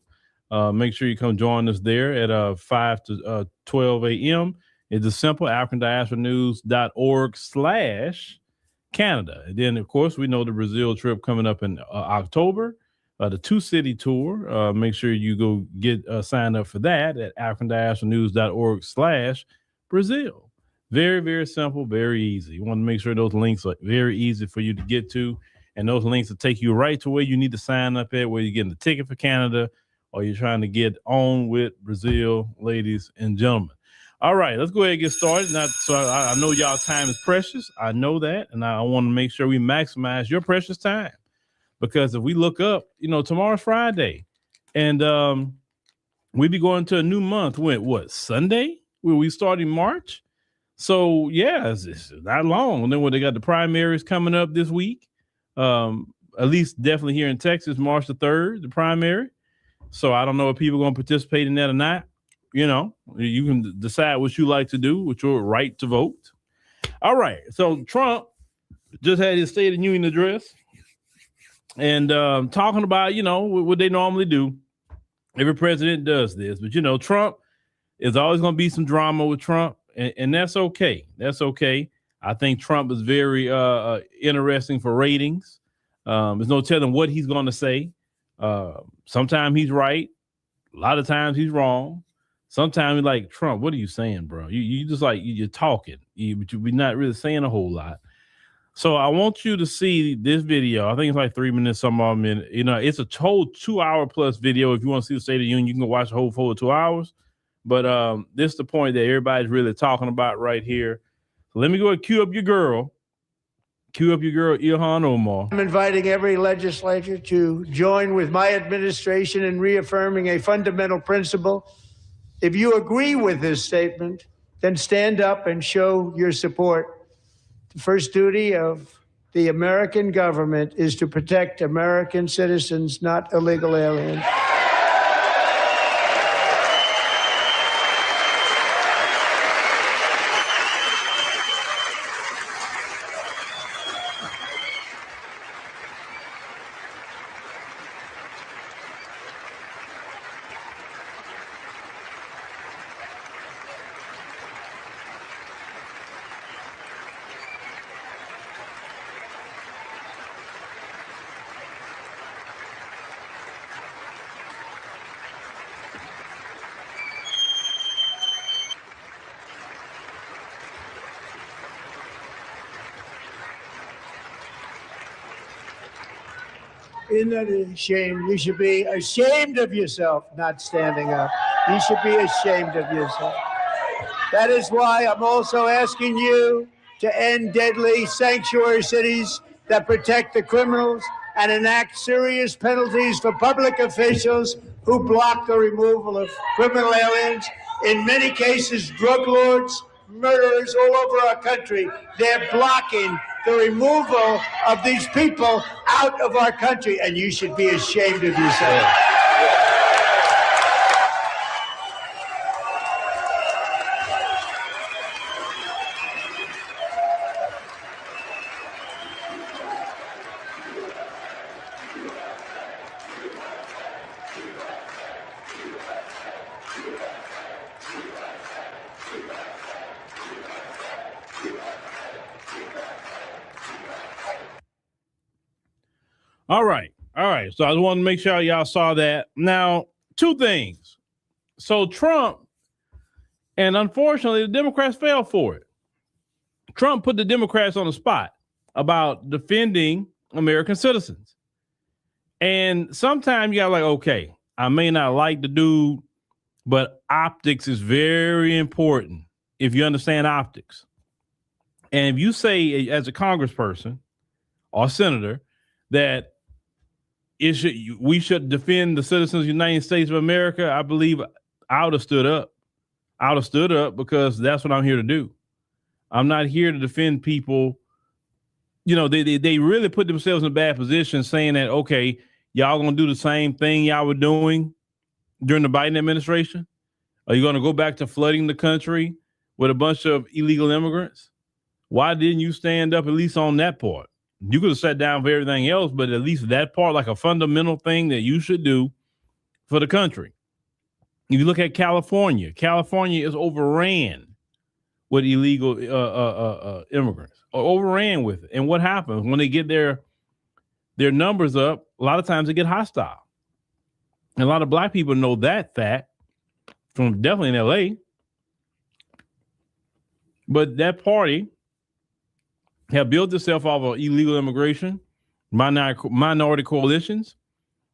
S14: Make sure you come join us there at 5 to 12 a.m. It's a simple AfricanDiasporaNews.org/Canada. And then, of course, we know the Brazil trip coming up in October. The 2-city tour. Make sure you go get signed up for that at AfricanDiasporaNews.org/Brazil. Very, very simple, very easy. You want to make sure those links are very easy for you to get to. And those links will take you right to where you need to sign up at, where you're getting the ticket for Canada or you're trying to get on with Brazil, ladies and gentlemen. All right, let's go ahead and get started. Now, so I know y'all time is precious. I know that. And I want to make sure we maximize your precious time. Because if we look up, tomorrow's Friday, And we be going to a new month. When what, Sunday? Will we start in March? So yeah, it's not long. And then when they got the primaries coming up this week, at least definitely here in Texas, March the 3rd, the primary. So I don't know if people are going to participate in that or not. You know, you can decide what you like to do with your right to vote. All right. So Trump just had his State of the Union address and talking about, you know, what they normally do. Every president does this, but, you know, Trump is always going to be some drama with Trump, and that's okay. That's okay. I think Trump is very interesting for ratings. There's no telling what he's going to say. Sometimes he's right. A lot of times he's wrong. Sometimes you're like, Trump, what are you saying, bro? You just like, you're talking, but you're not really saying a whole lot. So I want you to see this video. I think it's like 3 minutes, some of them. You know, it's a whole 2 hour plus video. If you want to see the State of the Union, you can watch the whole full 2 hours. But this is the point that everybody's really talking about right here. So let me go and cue up your girl. Cue up your girl, Ilhan Omar.
S21: I'm inviting every legislature to join with my administration in reaffirming a fundamental principle. If you agree with this statement, then stand up and show your support. The first duty of the American government is to protect American citizens, not illegal aliens. Isn't that a shame? You should be ashamed of yourself not standing up. You should be ashamed of yourself. That is why I'm also asking you to end deadly sanctuary cities that protect the criminals and enact serious penalties for public officials who block the removal of criminal aliens. In many cases, drug lords, murderers all over our country, they're blocking the removal of these people out of our country, and you should be ashamed of yourself.
S14: All right. So I just want to make sure y'all saw that. Now, two things. So Trump, and unfortunately, the Democrats fell for it. Trump put the Democrats on the spot about defending American citizens. And sometimes you got like, okay, I may not like the dude, but optics is very important if you understand optics. And if you say as a congressperson or senator that we should defend the citizens of the United States of America, I believe I would have stood up. I would have stood up because that's what I'm here to do. I'm not here to defend people. You know, they really put themselves in a bad position saying that, okay, y'all going to do the same thing y'all were doing during the Biden administration? Are you going to go back to flooding the country with a bunch of illegal immigrants? Why didn't you stand up at least on that part? You could have sat down for everything else, but at least that part, like a fundamental thing that you should do for the country. If you look at California is overran with illegal immigrants, or overran with it. And what happens when they get their numbers up? A lot of times they get hostile. And a lot of black people know that fact from definitely in LA. But that party have built itself off of illegal immigration, minority coalitions,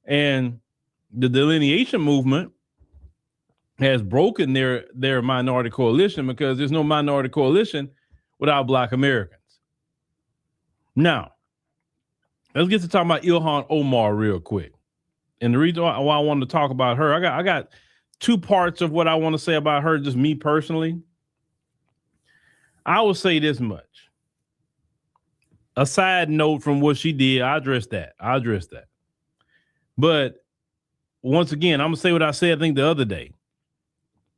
S14: and the delineation movement has broken their minority coalition because there's no minority coalition without black Americans. Now, let's get to talking about Ilhan Omar real quick. And the reason why I wanted to talk about her, I got two parts of what I want to say about her, just me personally. I will say this much. A side note from what she did, I address that. But once again, I'm going to say what I said, I think, the other day.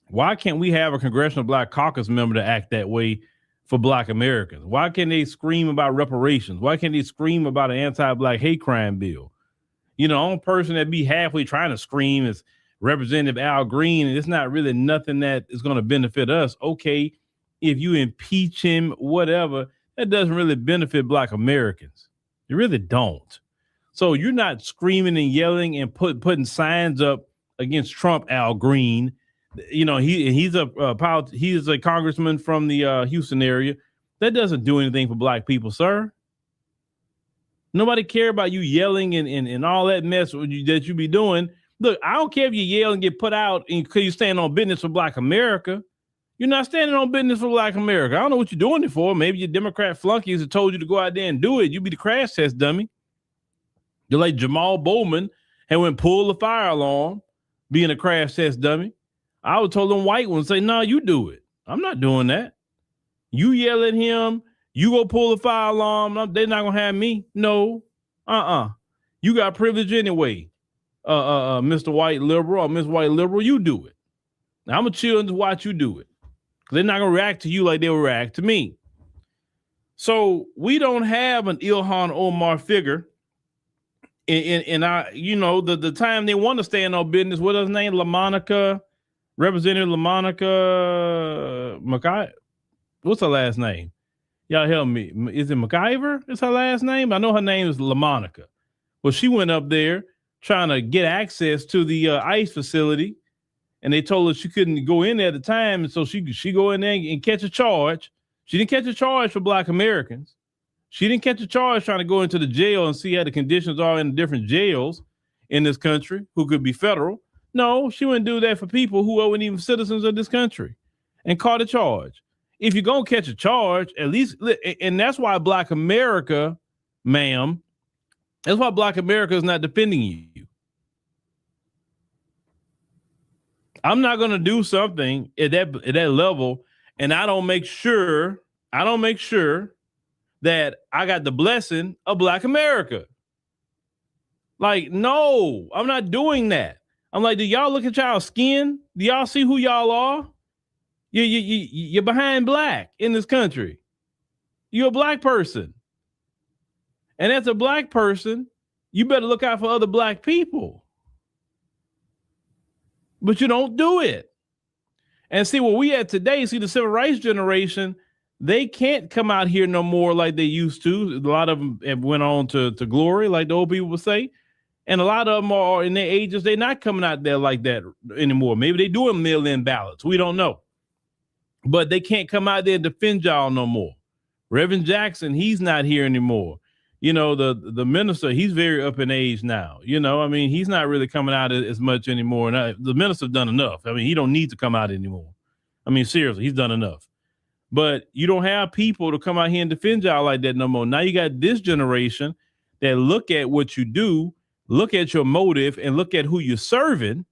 S14: Why can't we have a Congressional Black Caucus member to act that way for Black Americans? Why can't they scream about reparations? Why can't they scream about an anti-Black hate crime bill? You know, the only person that be halfway trying to scream is Representative Al Green, and it's not really nothing that is going to benefit us. Okay, if you impeach him, whatever, that doesn't really benefit Black Americans. You really don't. So you're not screaming and yelling and putting signs up against Trump, Al Green. You know, he's a congressman from the Houston area. That doesn't do anything for Black people, sir. Nobody care about you yelling and all that mess that you be doing. Look, I don't care if you yell and get put out because you stand on business for Black America. You're not standing on business for Black America. I don't know what you're doing it for. Maybe your Democrat flunkies have told you to go out there and do it. You be the crash test dummy. You're like Jamal Bowman and went pull the fire alarm, being a crash test dummy. I would told them white ones, say, no, you do it. I'm not doing that. You yell at him, you go pull the fire alarm. They're not going to have me. No. You got privilege anyway. Mr. White Liberal or Miss White Liberal, you do it. Now, I'm going to chill and just watch you do it. They're not going to react to you like they will react to me. So we don't have an Ilhan Omar figure. And I, you know, the time they want to stand on business, what is her name? Representative LaMonica McIver. What's her last name? Y'all help me. Is it McIver? Is her last name? I know her name is LaMonica. Well, she went up there trying to get access to the ICE facility, and they told her she couldn't go in there at the time, and so she go in there and catch a charge. She didn't catch a charge for Black Americans. She didn't catch a charge trying to go into the jail and see how the conditions are in the different jails in this country who could be federal. No, she wouldn't do that for people who weren't even citizens of this country and caught a charge. If you're going to catch a charge, at least, and that's why Black America, ma'am, that's why Black America is not defending you. I'm not going to do something at that level, and I don't make sure that I got the blessing of Black America. Like, no, I'm not doing that. I'm like, do y'all look at y'all skin? Do y'all see who y'all are? You're behind Black in this country. You're a Black person. And as a Black person, you better look out for other Black people. But you don't do it. And see, what we had today, see the civil rights generation, they can't come out here no more like they used to. A lot of them have went on to glory, like the old people would say. And a lot of them are in their ages, they're not coming out there like that anymore. Maybe they doing mail-in ballots. We don't know. But they can't come out there and defend y'all no more. Reverend Jackson, he's not here anymore. You know, the minister, he's very up in age now. You know, I mean, he's not really coming out as much anymore. And the minister's done enough. I mean, he don't need to come out anymore. I mean, seriously, he's done enough. But you don't have people to come out here and defend y'all like that no more. Now you got this generation that look at what you do, look at your motive, and look at who you're serving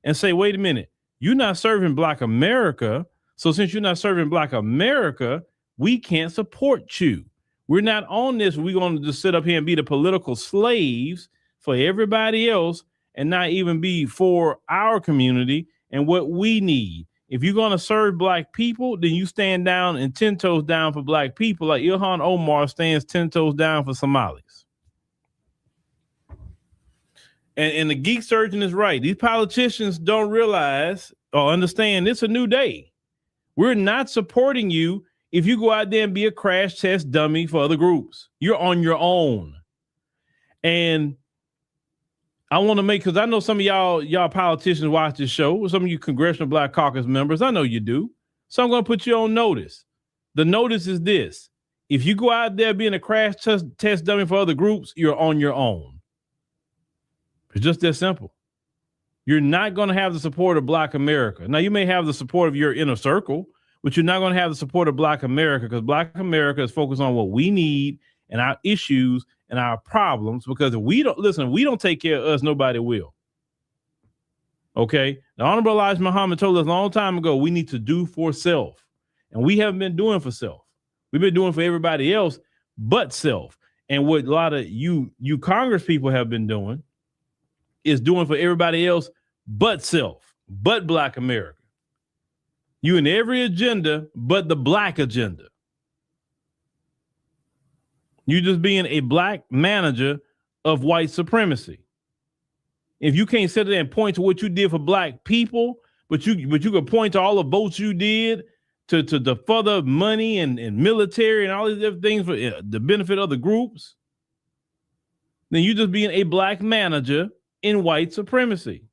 S14: and say, wait a minute, you're not serving Black America. So since you're not serving Black America, we can't support you. We're not on this. We're going to just sit up here and be the political slaves for everybody else and not even be for our community and what we need. If you're going to serve Black people, then you stand down and 10 toes down for Black people, like Ilhan Omar stands 10 toes down for Somalis. And the geek surgeon is right. These politicians don't realize or understand it's a new day. We're not supporting you if you go out there and be a crash test dummy for other groups. You're on your own. And I want to make, because I know some of y'all politicians watch this show, some of you Congressional Black Caucus members, I know you do. So I'm going to put you on notice. The notice is this. If you go out there being a crash test dummy for other groups, you're on your own. It's just that simple. You're not going to have the support of Black America. Now, you may have the support of your inner circle, but you're not going to have the support of Black America, because Black America is focused on what we need and our issues and our problems, because if we don't take care of us, nobody will. Okay. The Honorable Elijah Muhammad told us a long time ago, we need to do for self. And we haven't been doing for self. We've been doing for everybody else but self. And what a lot of you Congress people have been doing is doing for everybody else but self, but Black America. You in every agenda but the Black agenda. You just being a Black manager of white supremacy. If you can't sit there and point to what you did for Black people, but you could point to all the votes you did to the further money and military and all these different things for the benefit of the groups, then you just being a Black manager in white supremacy.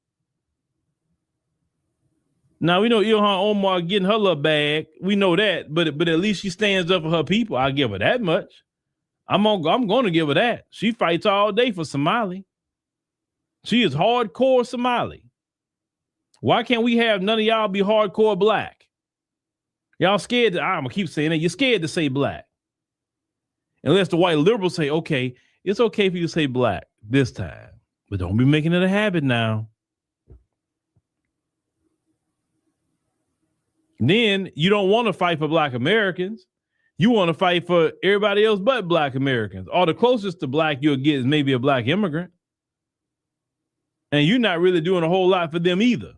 S14: Now we know Ilhan Omar getting her little bag. We know that, but at least she stands up for her people. I give her that much. I'm going to give her that. She fights all day for Somali. She is hardcore Somali. Why can't we have none of y'all be hardcore Black? Y'all scared I'm going to keep saying it. You're scared to say Black. Unless the white liberals say, okay, it's okay for you to say Black this time, but don't be making it a habit now. Then you don't want to fight for Black Americans. You want to fight for everybody else but Black Americans. Or the closest to Black you'll get is maybe a Black immigrant. And you're not really doing a whole lot for them either.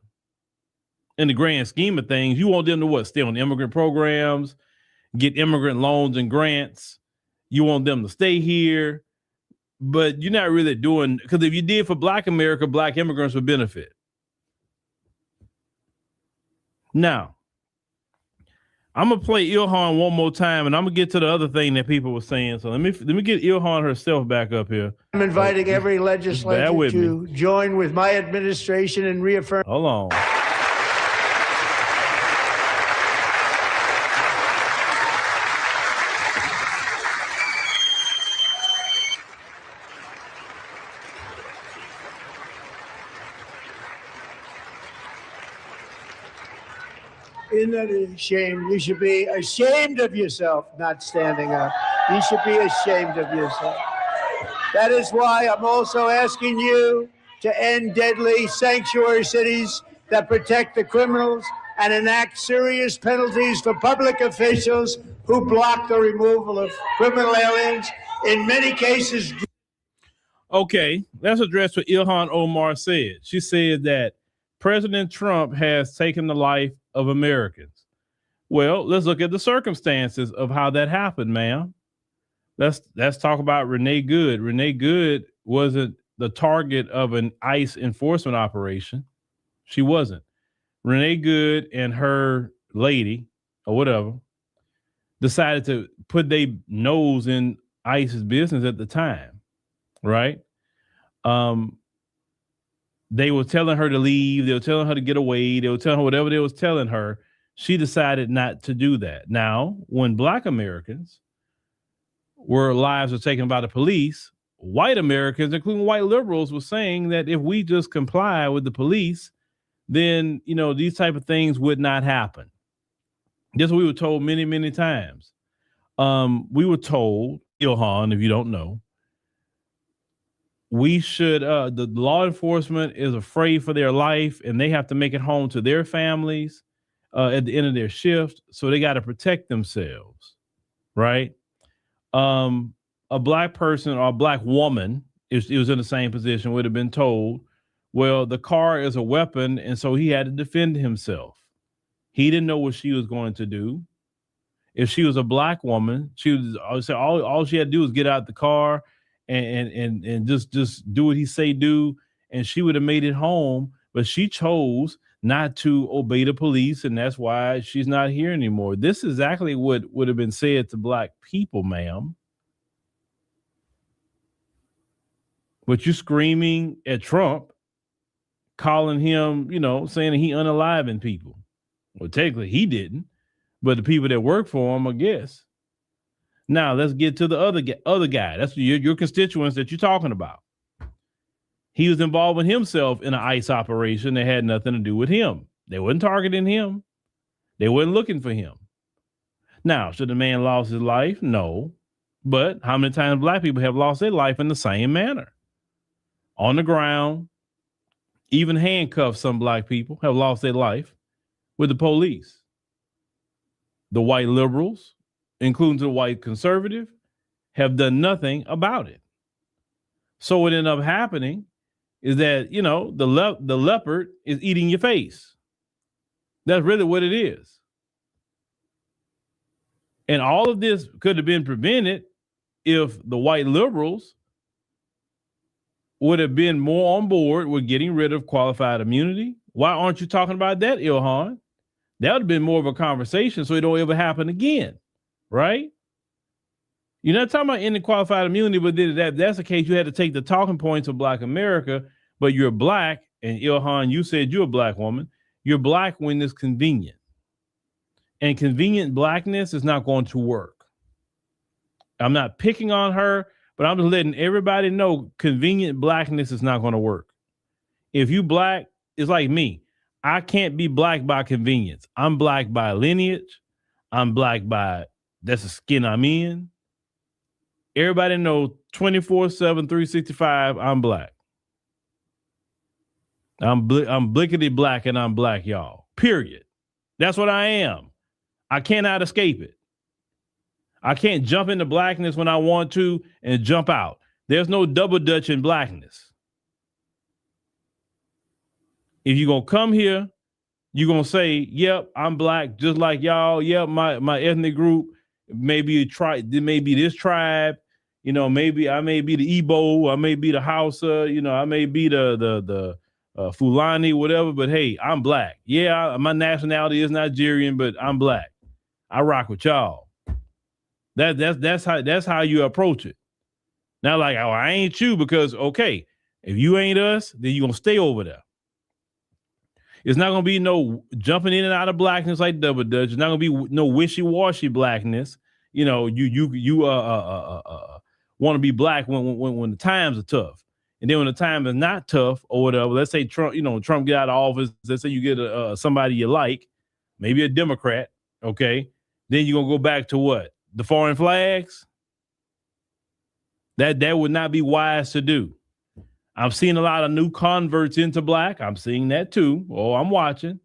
S14: In the grand scheme of things, you want them to what? Stay on immigrant programs, get immigrant loans and grants. You want them to stay here, but you're not really doing, because if you did for Black America, Black immigrants would benefit. Now, I'm gonna play Ilhan one more time, and I'm gonna get to the other thing that people were saying. So let me get Ilhan herself back up here.
S21: I'm inviting every legislator to join with my administration in reaffirming.
S14: Hold on.
S21: Isn't that a shame? You should be ashamed of yourself not standing up. You should be ashamed of yourself. That is why I'm also asking you to end deadly sanctuary cities that protect the criminals and enact serious penalties for public officials who block the removal of criminal aliens. In many cases.
S14: Okay, let's address what Ilhan Omar said. She said that President Trump has taken the life of Americans. Well, let's look at the circumstances of how that happened, ma'am. Let's talk about Renee Good. Renee Good wasn't the target of an ICE enforcement operation. She wasn't. Renee Good and her lady, or whatever, decided to put their nose in ICE's business at the time, right? They were telling her to leave. They were telling her to get away. They were telling her whatever they was telling her. She decided not to do that. Now, when Black Americans lives were taken by the police, white Americans, including white liberals, were saying that if we just comply with the police, then, these type of things would not happen. This we were told many, many times. We were told, Ilhan, if you don't know, we should, the law enforcement is afraid for their life and they have to make it home to their families at the end of their shift. So they got to protect themselves, right? A Black person or a Black woman, it was in the same position, would have been told, well, the car is a weapon. And so he had to defend himself. He didn't know what she was going to do. If she was a Black woman, all she had to do was get out the car and just do what he say do, and she would have made it home. But she chose not to obey the police, and that's why she's not here anymore. This is exactly what would have been said to Black people, ma'am. But you're screaming at Trump, calling him, saying that he unaliving people. Well, technically he didn't, but the people that work for him, I guess. Now let's get to the other guy. That's your constituents that you're talking about. He was involving himself in an ICE operation that had nothing to do with him. They weren't targeting him. They weren't looking for him. Now, should the man lost his life? No. But how many times black people have lost their life in the same manner? On the ground, even handcuffed, some black people have lost their life with the police. The white liberals, including the white conservative, have done nothing about it. So what ended up happening is that, you know, the leopard is eating your face. That's really what it is. And all of this could have been prevented if the white liberals would have been more on board with getting rid of qualified immunity. Why aren't you talking about that, Ilhan? That would have been more of a conversation so it don't ever happen again, right? You're not talking about ending qualified immunity, but then if that's the case, you had to take the talking points of Black America, but you're black, and Ilhan, you said you're a black woman. You're black when it's convenient. And convenient blackness is not going to work. I'm not picking on her, but I'm just letting everybody know convenient blackness is not going to work. If you black, it's like me. I can't be black by convenience. I'm black by lineage. I'm black by that's the skin I'm in. Everybody know 24/7, 365, I'm black. I'm blickety black and I'm black, y'all. Period. That's what I am. I cannot escape it. I can't jump into blackness when I want to and jump out. There's no double dutch in blackness. If you're going to come here, you're going to say, yep, I'm black just like y'all. Yep, my ethnic group may be this tribe. You know, maybe I may be the Igbo, I may be the Hausa, you know, I may be the Fulani, whatever, but hey, I'm black. Yeah, my nationality is Nigerian, but I'm black. I rock with y'all. That's how you approach it. Not like, oh, I ain't you, because okay, if you ain't us, then you're gonna stay over there. It's not gonna be no jumping in and out of blackness like double dutch. It's not gonna be no wishy-washy blackness. You know, you want to be black when the times are tough. And then when the time is not tough or whatever, let's say Trump get out of office. Let's say you get somebody you like, maybe a Democrat. Okay. Then you're going to go back to what? The foreign flags? That would not be wise to do. I'm seeing a lot of new converts into black. I'm seeing that too. Oh, I'm watching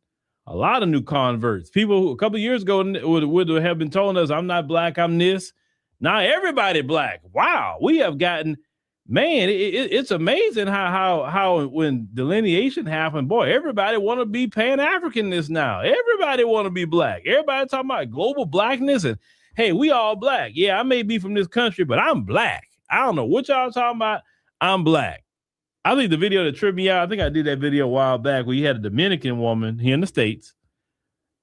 S14: a lot of new converts. People who a couple of years ago would have been telling us, I'm not black, I'm this. Now everybody black. Wow. We have gotten, man, it's amazing how when delineation happened, boy, everybody want to be Pan-Africanist now. Everybody want to be black. Everybody talking about global blackness and, hey, we all black. Yeah, I may be from this country, but I'm black. I don't know what y'all talking about. I'm black. I think the video that tripped me out, I think I did that video a while back where you had a Dominican woman here in the States,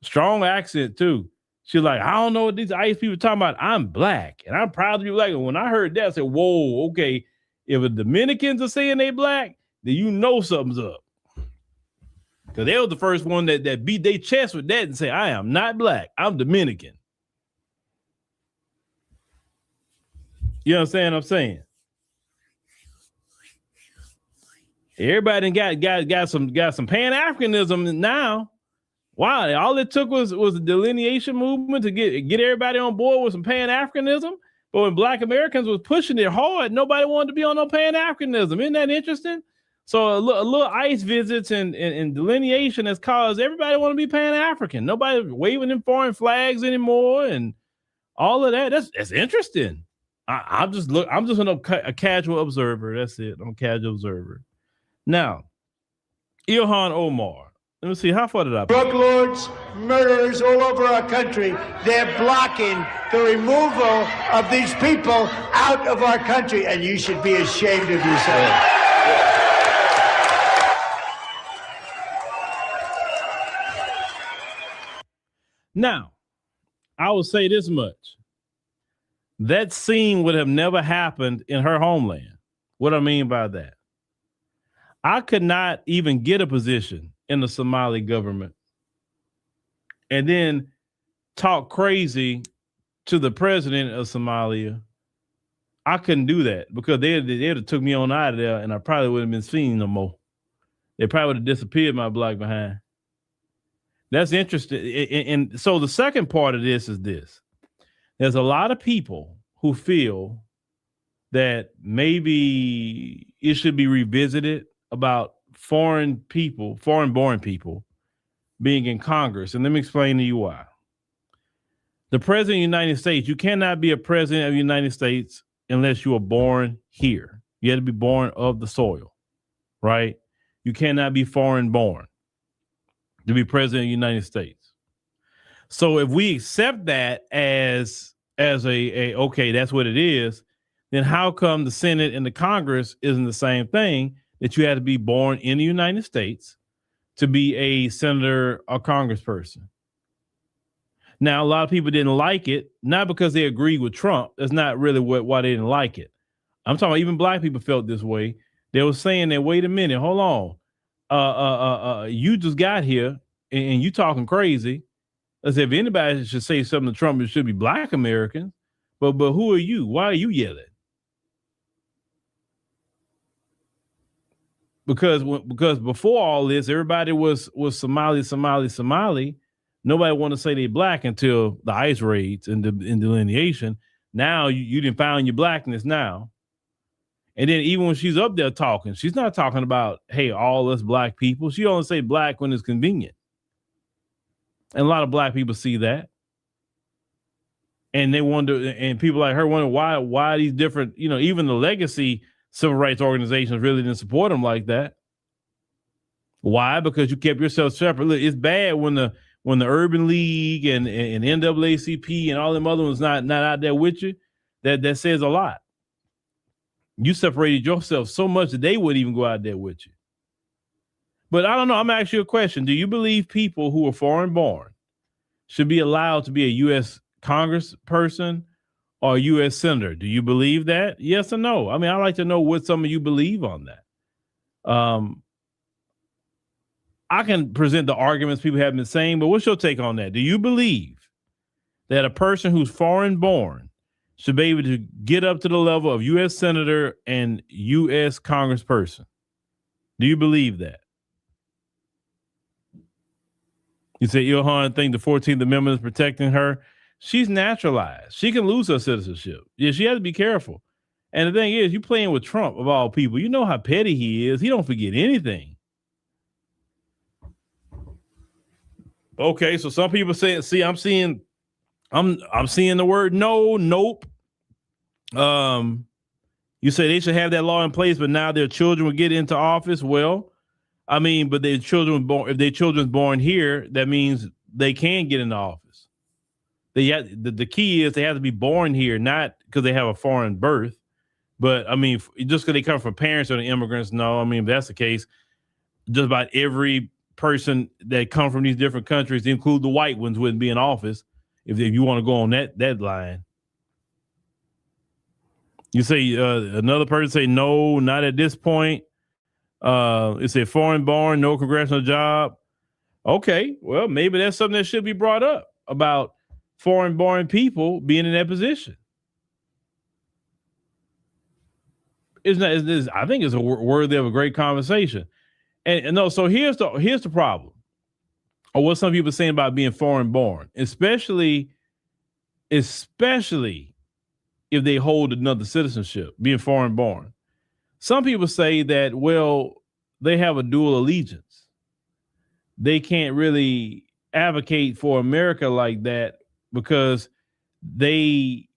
S14: strong accent too. She's like, I don't know what these ICE people talking about. I'm black and I'm proud to be black. And when I heard that, I said, whoa, okay. If the Dominicans are saying they black, then you know something's up. Because they were the first one that beat their chest with that and say, I am not black. I'm Dominican. You understand what I'm saying? Everybody got some Pan-Africanism now. Wow, all it took was the delineation movement to get everybody on board with some Pan-Africanism. But when Black Americans was pushing it hard, nobody wanted to be on no Pan-Africanism. Isn't that interesting? So a little ICE visits and delineation has caused everybody want to be Pan-African. Nobody waving them foreign flags anymore and all of that. That's interesting. I'm just a casual observer. That's it. I'm a casual observer. Now, Ilhan Omar. Let me see, how far did I?
S21: Drug lords, murderers all over our country, they're blocking the removal of these people out of our country, and you should be ashamed of yourself.
S14: Now, I will say this much. That scene would have never happened in her homeland. What I mean by that? I could not even get a position in the Somali government and then talk crazy to the president of Somalia. I couldn't do that because they'd have took me on out of there and I probably wouldn't have been seen no more. They probably would have disappeared my black behind. That's interesting. And so the second part of this is this. There's a lot of people who feel that maybe it should be revisited about foreign born people being in Congress. And let me explain to you why. The president of the United States, you cannot be a president of the United States unless you are born here. You have to be born of the soil, right? You cannot be foreign born to be president of the United States. So if we accept that as a okay, that's what it is, then how come the Senate and the Congress isn't the same thing, that you had to be born in the United States to be a senator or congressperson? Now, a lot of people didn't like it, not because they agreed with Trump. That's not really why they didn't like it. I'm talking about even black people felt this way. They were saying that, wait a minute, hold on. You just got here and you talking crazy. As if anybody should say something to Trump, it should be black Americans. But who are you? Why are you yelling? Because before all this, everybody was Somali. Nobody wanted to say they black until the ICE raids and the delineation. Now you didn't find your blackness now. And then even when she's up there talking, she's not talking about, hey, all us black people. She only say black when it's convenient. And a lot of black people see that. And they wonder, and people like her wonder why these different, even the legacy civil rights organizations really didn't support them like that. Why? Because you kept yourself separate. Look, it's bad when the Urban League and NAACP and all them other ones not out there with you. That says a lot. You separated yourself so much that they wouldn't even go out there with you. But I don't know. I'm going to ask you a question. Do you believe people who are foreign born should be allowed to be a U.S. congressperson or a U.S. senator? Do you believe that? Yes or no? I mean, I'd like to know what some of you believe on that. I can present the arguments people have been saying, but what's your take on that? Do you believe that a person who's foreign born should be able to get up to the level of U.S. senator and U.S. congressperson? Do you believe that? You say Ilhan think the 14th Amendment is protecting her. She's naturalized. She can lose her citizenship. Yeah, she has to be careful. And the thing is, you playing with Trump of all people. You know how petty he is. He don't forget anything. Okay, so some people say, see, I'm seeing the word no, nope. You say they should have that law in place, but now their children will get into office. Well, I mean, but if their children's born here, that means they can get into office. The key is they have to be born here, not because they have a foreign birth. But I mean, just because they come from parents that are immigrants, no. I mean, if that's the case, just about every person that come from these different countries, include the white ones, wouldn't be in office if you want to go on that line. You say another person say no, not at this point. It's a foreign born, no congressional job. Okay, well, maybe that's something that should be brought up about foreign born people being in that position. I think it's worthy of a great conversation. And no, so here's the problem, or what some people are saying about being foreign born, especially if they hold another citizenship, being foreign born. Some people say that, well, they have a dual allegiance. They can't really advocate for America like that because they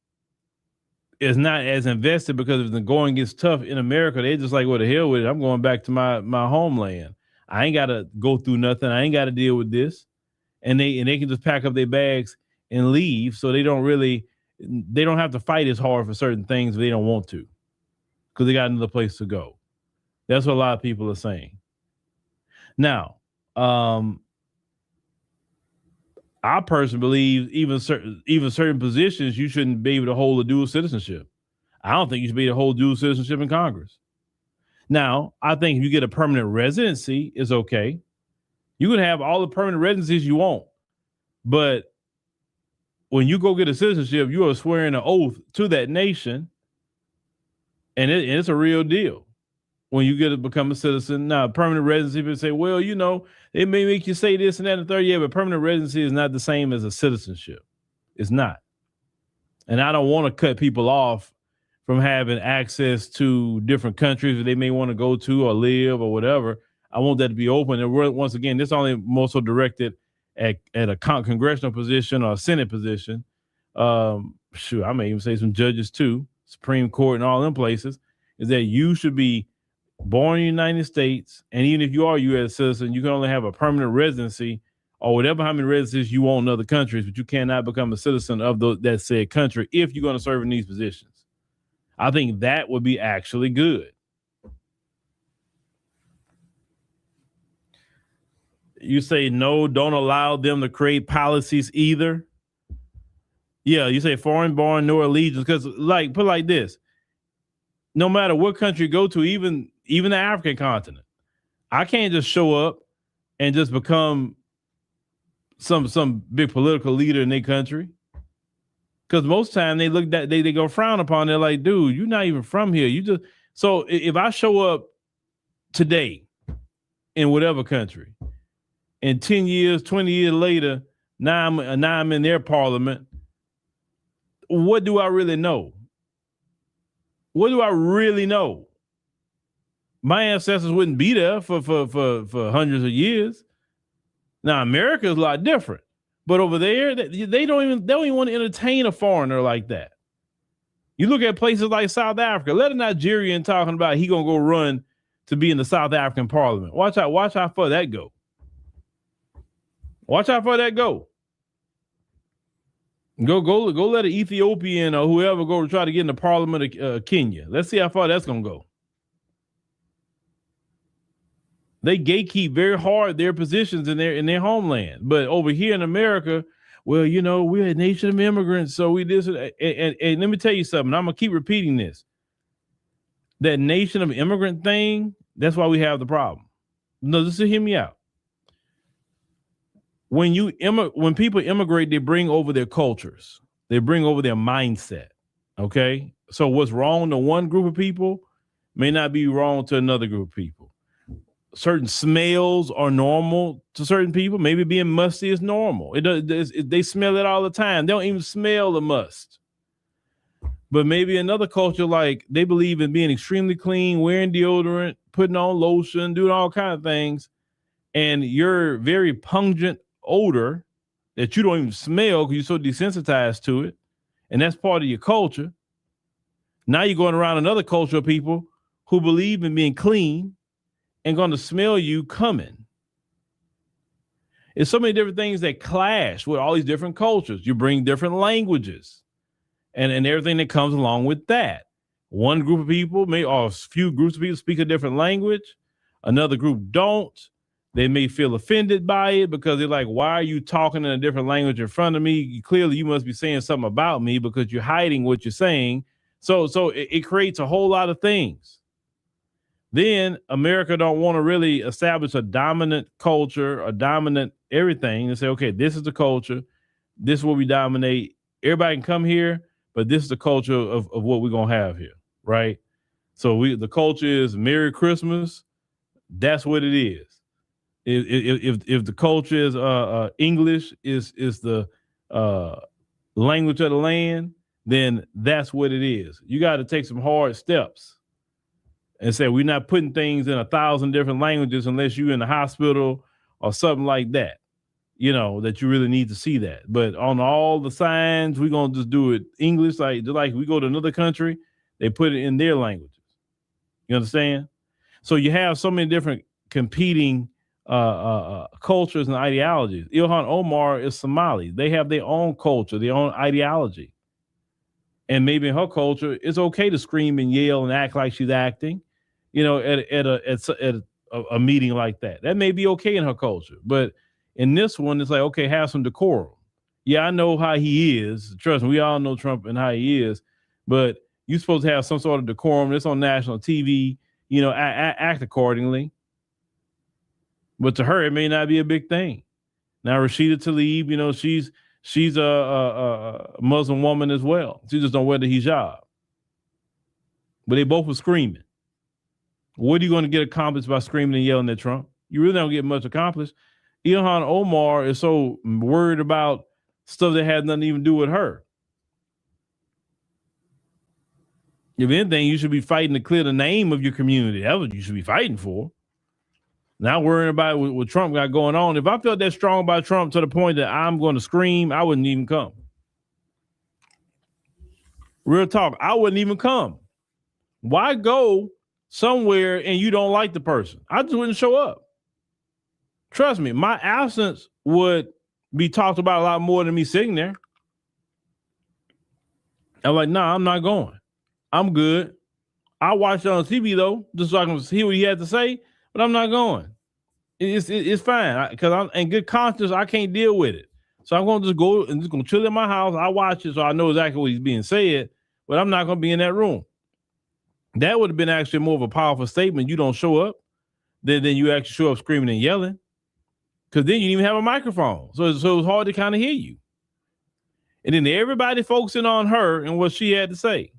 S14: is not as invested, because if the going gets tough in America, they just like, what the hell with it? I'm going back to my homeland. I ain't got to go through nothing. I ain't got to deal with this. And they can just pack up their bags and leave. So they don't have to fight as hard for certain things if they don't want to, because they got another place to go. That's what a lot of people are saying. Now, I personally believe even certain positions, you shouldn't be able to hold a dual citizenship. I don't think you should be able to hold dual citizenship in Congress. Now, I think if you get a permanent residency, it's okay. You can have all the permanent residencies you want, but when you go get a citizenship, you are swearing an oath to that nation, and it's a real deal. When you get to become a citizen, now permanent residency, people say, well, it may make you say this and that and the third. Yeah, but permanent residency is not the same as a citizenship. It's not. And I don't want to cut people off from having access to different countries that they may want to go to or live or whatever. I want that to be open. And once again, this only more so directed at a congressional position or a Senate position. Shoot, I may even say some judges too, Supreme Court and all them places, is that you should be born in the United States. And even if you are a U.S. citizen, you can only have a permanent residency or whatever, how many residencies you want in other countries, but you cannot become a citizen of that said country if you're going to serve in these positions. I think that would be actually good. You say no, don't allow them to create policies either. Yeah, you say foreign born, no allegiance, because like put it like this. No matter what country you go to, even the African continent, I can't just show up and just become some big political leader in their country. Because most time they look that they go frown upon. They're like, dude, you're not even from here. You just so if I show up today in whatever country, and 10 years, 20 years later, now I'm in their parliament. What do I really know? What do I really know? My ancestors wouldn't be there for hundreds of years. Now America is a lot different, but over there they don't even want to entertain a foreigner like that. You look at places like South Africa. Let a Nigerian talking about he gonna go run to be in the South African Parliament. Watch how far that go. Watch how far that go. Go let an Ethiopian or whoever go to try to get in the Parliament of Kenya. Let's see how far that's gonna go. They gatekeep very hard their positions in their homeland. But over here in America, well, you know, we're a nation of immigrants, so we this and let me tell you something. I'm gonna keep repeating this. That nation of immigrant thing, that's why we have the problem. No, just to hear me out. When people immigrate, they bring over their cultures. They bring over their mindset. Okay? So what's wrong to one group of people may not be wrong to another group of people. Certain smells are normal to certain people. Maybe being musty is normal. They smell it all the time. They don't even smell the must. But maybe another culture, like they believe in being extremely clean, wearing deodorant, putting on lotion, doing all kinds of things. And your very pungent odor that you don't even smell because you're so desensitized to it. And that's part of your culture. Now you're going around another culture of people who believe in being clean and going to smell you coming. It's so many different things that clash with all these different cultures. You bring different languages and everything that comes along with that. One group of people or a few groups of people speak a different language. Another group don't. They may feel offended by it because they're like, why are you talking in a different language in front of me? Clearly, you must be saying something about me because you're hiding what you're saying. So it creates a whole lot of things. Then America don't want to really establish a dominant culture, a dominant everything, and say, okay, this is the culture. This is what we dominate. Everybody can come here, but this is the culture of what we're going to have here, right? So the culture is Merry Christmas. That's what it is. If the culture is English is the language of the land, then that's what it is. You got to take some hard steps and say we're not putting things in 1,000 different languages unless you're in the hospital or something like that. You know that you really need to see that. But on all the signs, we're gonna just do it English. Like we go to another country, they put it in their languages. You understand? So you have so many different competing cultures and ideologies. Ilhan Omar is Somali. They have their own culture, their own ideology. And maybe in her culture, it's okay to scream and yell and act like she's acting, you know, at a meeting like that. That may be okay in her culture. But in this one, it's like, okay, have some decorum. Yeah, I know how he is. Trust me, we all know Trump and how he is. But you're supposed to have some sort of decorum. It's on national TV, you know, act accordingly. But to her, it may not be a big thing. Now, Rashida Tlaib, you know, she's a Muslim woman as well. She just don't wear the hijab. But they both were screaming. What are you going to get accomplished by screaming and yelling at Trump? You really don't get much accomplished. Ilhan Omar is so worried about stuff that has nothing to even do with her. If anything, you should be fighting to clear the name of your community. That's what you should be fighting for. Not worrying about what Trump got going on. If I felt that strong about Trump to the point that I'm going to scream, I wouldn't even come. Real talk, I wouldn't even come. Why go somewhere and you don't like the person? I just wouldn't show up. Trust me, my absence would be talked about a lot more than me sitting there. I'm like, nah, I'm not going. I'm good. I watch it on TV though, just so I can hear what he had to say, but I'm not going. It's fine because I'm in good conscience. I can't deal with it, so I'm gonna just go and just gonna chill in my house. I watch it, so I know exactly what he's being said, but I'm not gonna be in that room. That would have been actually more of a powerful statement. You don't show up, then you actually show up screaming and yelling, because then you didn't even have a microphone, so it was hard to kind of hear you. And then everybody focusing on her and what she had to say.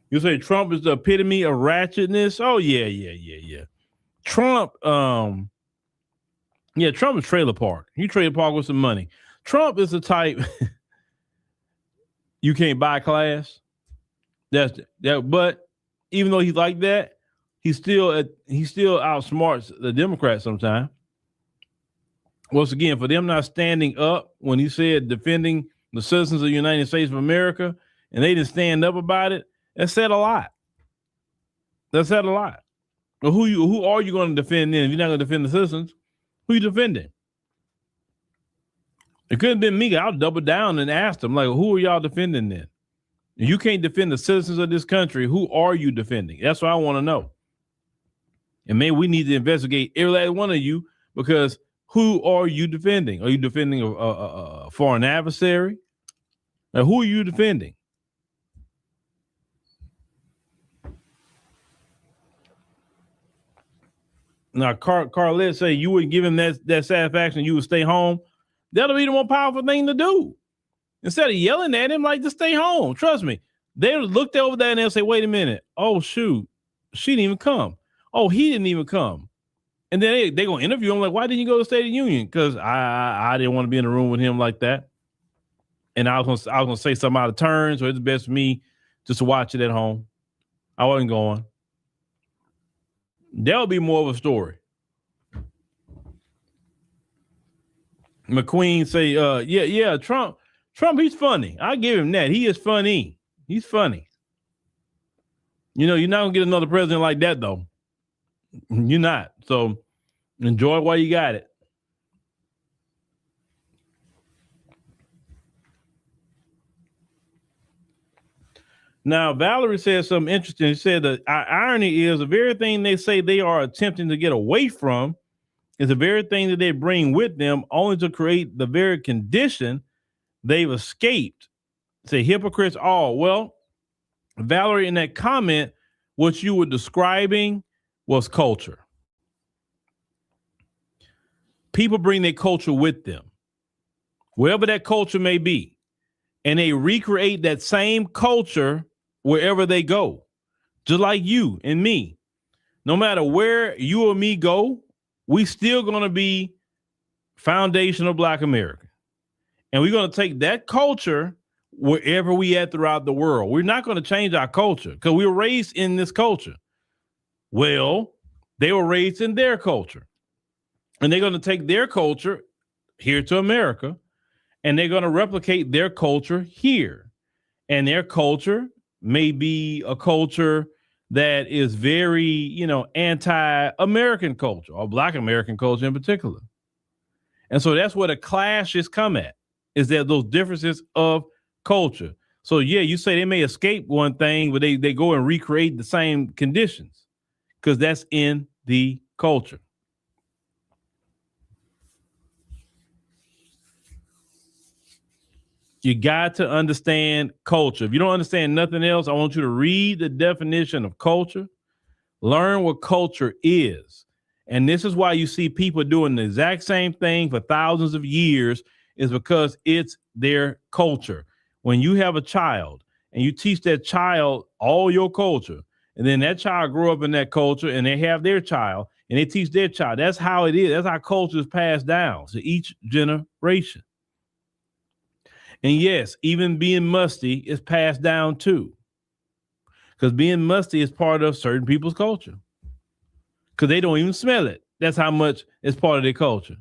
S14: You say Trump is the epitome of ratchetness? Oh, yeah. Trump, Trump is trailer park. He trailer park with some money. Trump is the type you can't buy class. But even though he's like that, he still outsmarts the Democrats sometimes. Once again, for them not standing up when he said defending the citizens of the United States of America, and they didn't stand up about it, that said a lot. But who are you going to defend then? If you're not going to defend the citizens, who are you defending? It could have been me. I'll double down and ask them, like, who are y'all defending then? If you can't defend the citizens of this country, who are you defending? That's what I want to know. And maybe we need to investigate every last one of you, because who are you defending? Are you defending a foreign adversary? Now, who are you defending? Now, Carlette say you would give him that satisfaction, you would stay home. That'll be the more powerful thing to do. Instead of yelling at him, like, just stay home. Trust me. They'll look over there and they'll say, wait a minute. Oh, shoot. She didn't even come. Oh, he didn't even come. And then they're going to interview him like, why didn't you go to the State of the Union? Because I didn't want to be in a room with him like that. And I was going to say something out of turn, so it's best for me just to watch it at home. I wasn't going. That'll be more of a story. McQueen say, Trump, he's funny. I give him that. He is funny. He's funny. You know, you're not going to get another president like that, though. You're not. So enjoy it while you got it. Now, Valerie said something interesting. She said the irony is the very thing they say they are attempting to get away from is the very thing that they bring with them, only to create the very condition they've escaped. Say hypocrites all. Well, Valerie, in that comment, what you were describing was culture. People bring their culture with them, wherever that culture may be, and they recreate that same culture wherever they go, just like you and me. No matter where you or me go, we still going to be foundational Black American. And we're going to take that culture wherever we at throughout the world. We're not going to change our culture because we were raised in this culture. Well, they were raised in their culture. And they're going to take their culture here to America, and they're going to replicate their culture here. And their culture may be a culture that is very, anti-American culture, or Black American culture in particular. And so that's where the clashes come at, is that those differences of culture. So, yeah, you say they may escape one thing, but they go and recreate the same conditions because that's in the culture. You got to understand culture. If you don't understand nothing else, I want you to read the definition of culture, learn what culture is. And this is why you see people doing the exact same thing for thousands of years, is because it's their culture. When you have a child and you teach that child all your culture, and then that child grew up in that culture and they have their child and they teach their child, that's how it is. That's how culture is passed down to each generation. And yes, even being musty is passed down too. Because being musty is part of certain people's culture. Because they don't even smell it. That's how much it's part of their culture.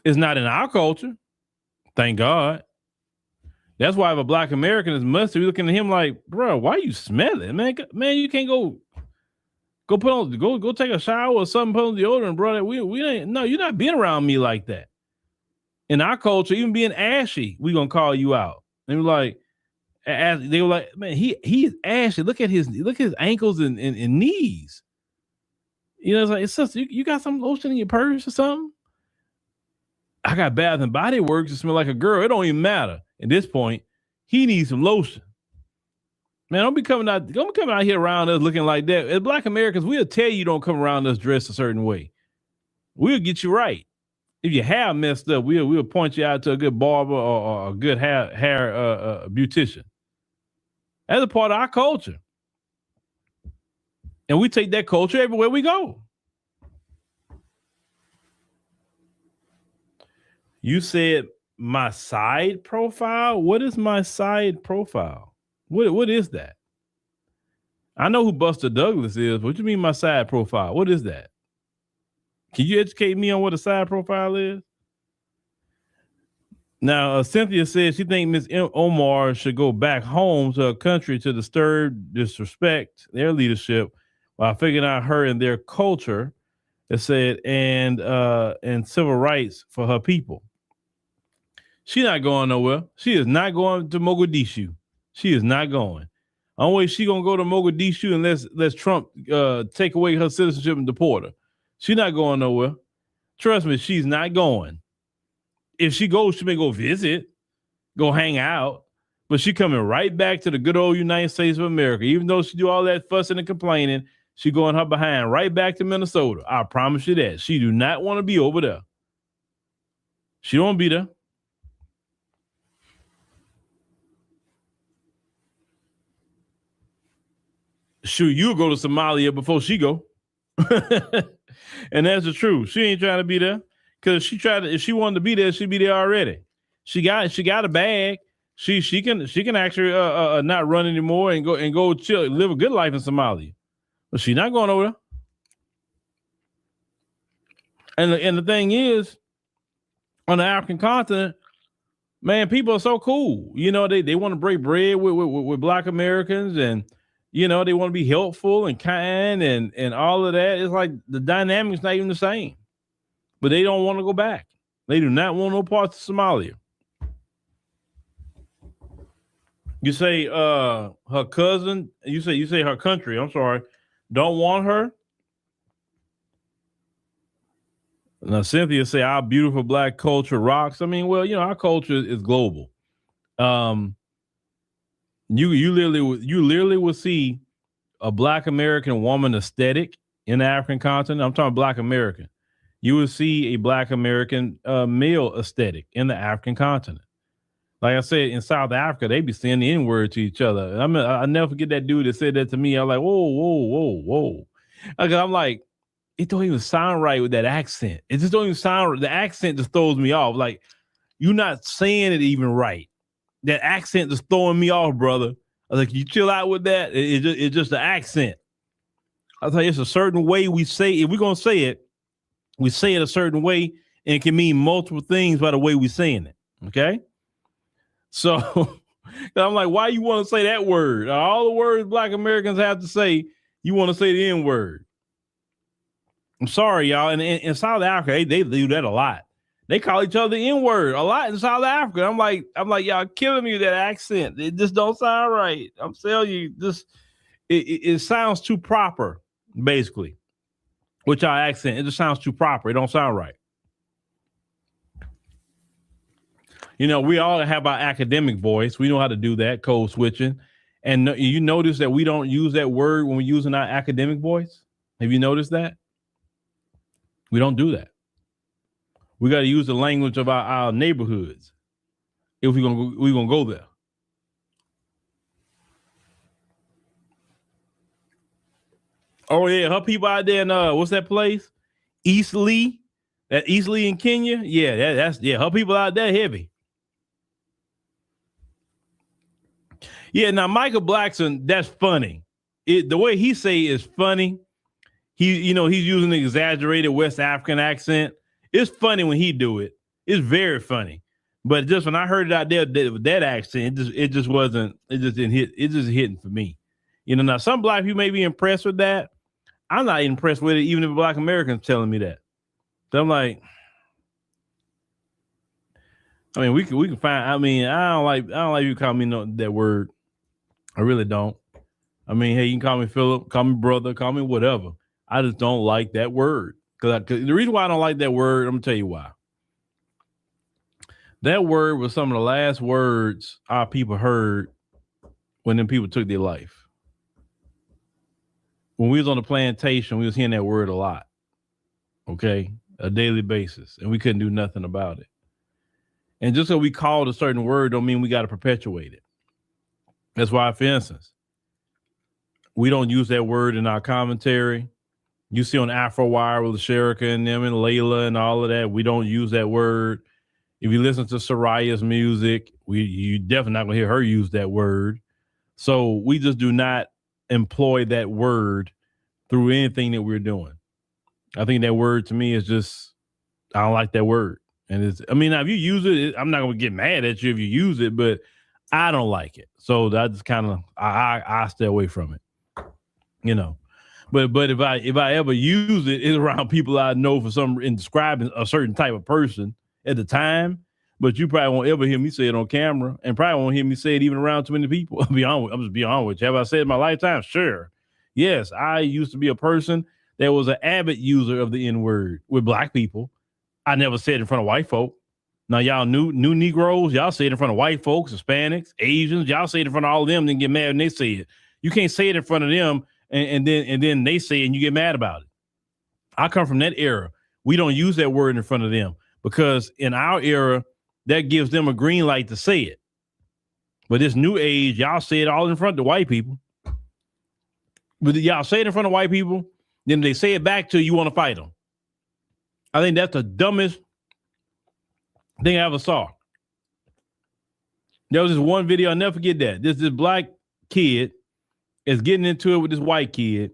S14: It's not in our culture. Thank God. That's why if a black American is musty, we're looking at him like, bro, why you smell it? Man, you can't go put on, go take a shower or something, put on deodorant, bro. We ain't, no, you're not being around me like that. In our culture, even being ashy, we gonna call you out. And we're like, they were like, man, he is ashy. Look at his ankles and knees. You know, it's like, it's just, you got some lotion in your purse or something? I got Bath and Body Works to smell like a girl. It don't even matter. At this point, he needs some lotion. Man, don't be coming out here around us looking like that. As black Americans, we'll tell you don't come around us dressed a certain way. We'll get you right. If your hair messed up, we'll point you out to a good barber or a good hair beautician. That's a part of our culture. And we take that culture everywhere we go. You said my side profile? What is my side profile? What is that? I know who Buster Douglas is. What do you mean my side profile? What is that? Can you educate me on what a side profile is? Now, Cynthia says she thinks Ms. Omar should go back home to her country to disturb, disrespect their leadership while figuring out her and their culture, it said, and civil rights for her people. She's not going nowhere. She is not going to Mogadishu. She is not going. Only way she gonna go to Mogadishu unless Trump take away her citizenship and deport her. She's not going nowhere. Trust me, she's not going. If she goes, she may go visit, go hang out, but she coming right back to the good old United States of America. Even though she do all that fussing and complaining, she going her behind right back to Minnesota. I promise you that. She do not want to be over there. She don't be there. Shoot, you'll go to Somalia before she go. And that's the truth. She ain't trying to be there. Because if she wanted to be there, she'd be there already. She got a bag. She can actually not run anymore and go chill, live a good life in Somalia. But she's not going over there. And the thing is, on the African continent, man, people are so cool. You know, they want to break bread with black Americans, and you know, they want to be helpful and kind and all of that. It's like the dynamic's not even the same. But they don't want to go back. They do not want no parts of Somalia. You say her cousin, you say her country, I'm sorry, don't want her. Now Cynthia say our beautiful black culture rocks. I mean, well, you know, our culture is global. You literally will see a black American woman aesthetic in the African continent. I'm talking black American. You will see a black American male aesthetic in the African continent. Like I said, in South Africa, they be saying the N-word to each other. I never forget that dude that said that to me. I was like, whoa. I'm like, it don't even sound right with that accent. It just don't even sound, the accent just throws me off. Like, you're not saying it even right. That accent just throwing me off, brother. I was like, you chill out with that. It's just the accent. I was like, it's a certain way we say, if we're going to say it, we say it a certain way, and it can mean multiple things by the way we're saying it. Okay? So I'm like, why you want to say that word? All the words black Americans have to say, you want to say the N-word. I'm sorry, y'all. And in South Africa, they do that a lot. They call each other the N-word a lot in South Africa. I'm like, y'all killing me with that accent. It just don't sound right. I'm telling you, it sounds too proper, basically. With our accent, it just sounds too proper. It don't sound right. You know, we all have our academic voice. We know how to do that, code switching. And you notice that we don't use that word when we're using our academic voice? Have you noticed that? We don't do that. We got to use the language of our neighborhoods if we're gonna go there. Oh yeah, her people out there in what's that place? Eastleigh, that Eastleigh in Kenya. Yeah, that's her people out there heavy. Yeah, now Michael Blackson, that's funny. The way he say is funny. He's using an exaggerated West African accent. It's funny when he do it. It's very funny. But just when I heard it out there with that accent, it just didn't hit. It just hitting for me. Now some black people may be impressed with that. I'm not impressed with it, even if Black Americans telling me that. So I'm like, I mean, we can find. I mean, I don't like you call me that word. I really don't. I mean, hey, you can call me Philip, call me brother, call me whatever. I just don't like that word. Cause the reason why I don't like that word, I'm gonna tell you why. That word was some of the last words our people heard when them people took their life. When we was on the plantation, we was hearing that word a lot. Okay, a daily basis, and we couldn't do nothing about it. And just so we called a certain word don't mean we got to perpetuate it. That's why, for instance, we don't use that word in our commentary. You see on AfroWire with Sherika and them and Layla and all of that, we don't use that word. If you listen to Soraya's music, you definitely not going to hear her use that word. So we just do not employ that word through anything that we're doing. I think that word to me is just, I don't like that word. And now if you use it, I'm not going to get mad at you if you use it, but I don't like it. So that just kind of, I stay away from it, But if I ever use it, it's around people I know in describing a certain type of person at the time. But you probably won't ever hear me say it on camera, and probably won't hear me say it even around too many people. I'm just being honest with you. Have I said it in my lifetime? Sure. Yes, I used to be a person that was an avid user of the N-word with black people. I never said it in front of white folk. Now y'all new Negroes, y'all say it in front of white folks, Hispanics, Asians. Y'all say it in front of all of them, then get mad when they say it. You can't say it in front of them. And then they say it and you get mad about it. I come from that era. We don't use that word in front of them because in our era, that gives them a green light to say it. But this new age, y'all say it all in front of the white people. But y'all say it in front of white people, then they say it back to you, want to fight them. I think that's the dumbest thing I ever saw. There was this one video, I'll never forget that. This black kid is getting into it with this white kid,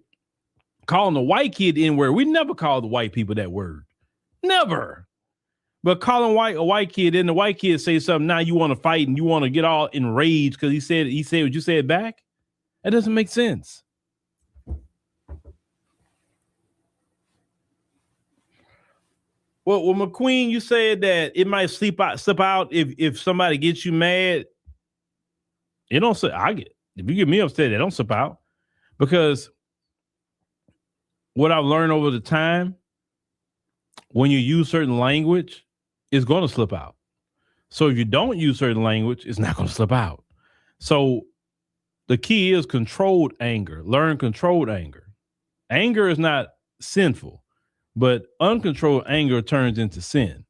S14: calling the white kid the N-word. We never called the white people that word. Never. But calling a white kid, then the white kid say something, now you want to fight and you want to get all enraged because he said what you said back? That doesn't make sense. Well, McQueen, you said that it might slip out if somebody gets you mad. It don't say if you get me upset, it don't slip out. Because what I've learned over the time, when you use certain language, it's going to slip out. So if you don't use certain language, it's not going to slip out. So the key is controlled anger. Learn controlled anger. Anger is not sinful, but uncontrolled anger turns into sin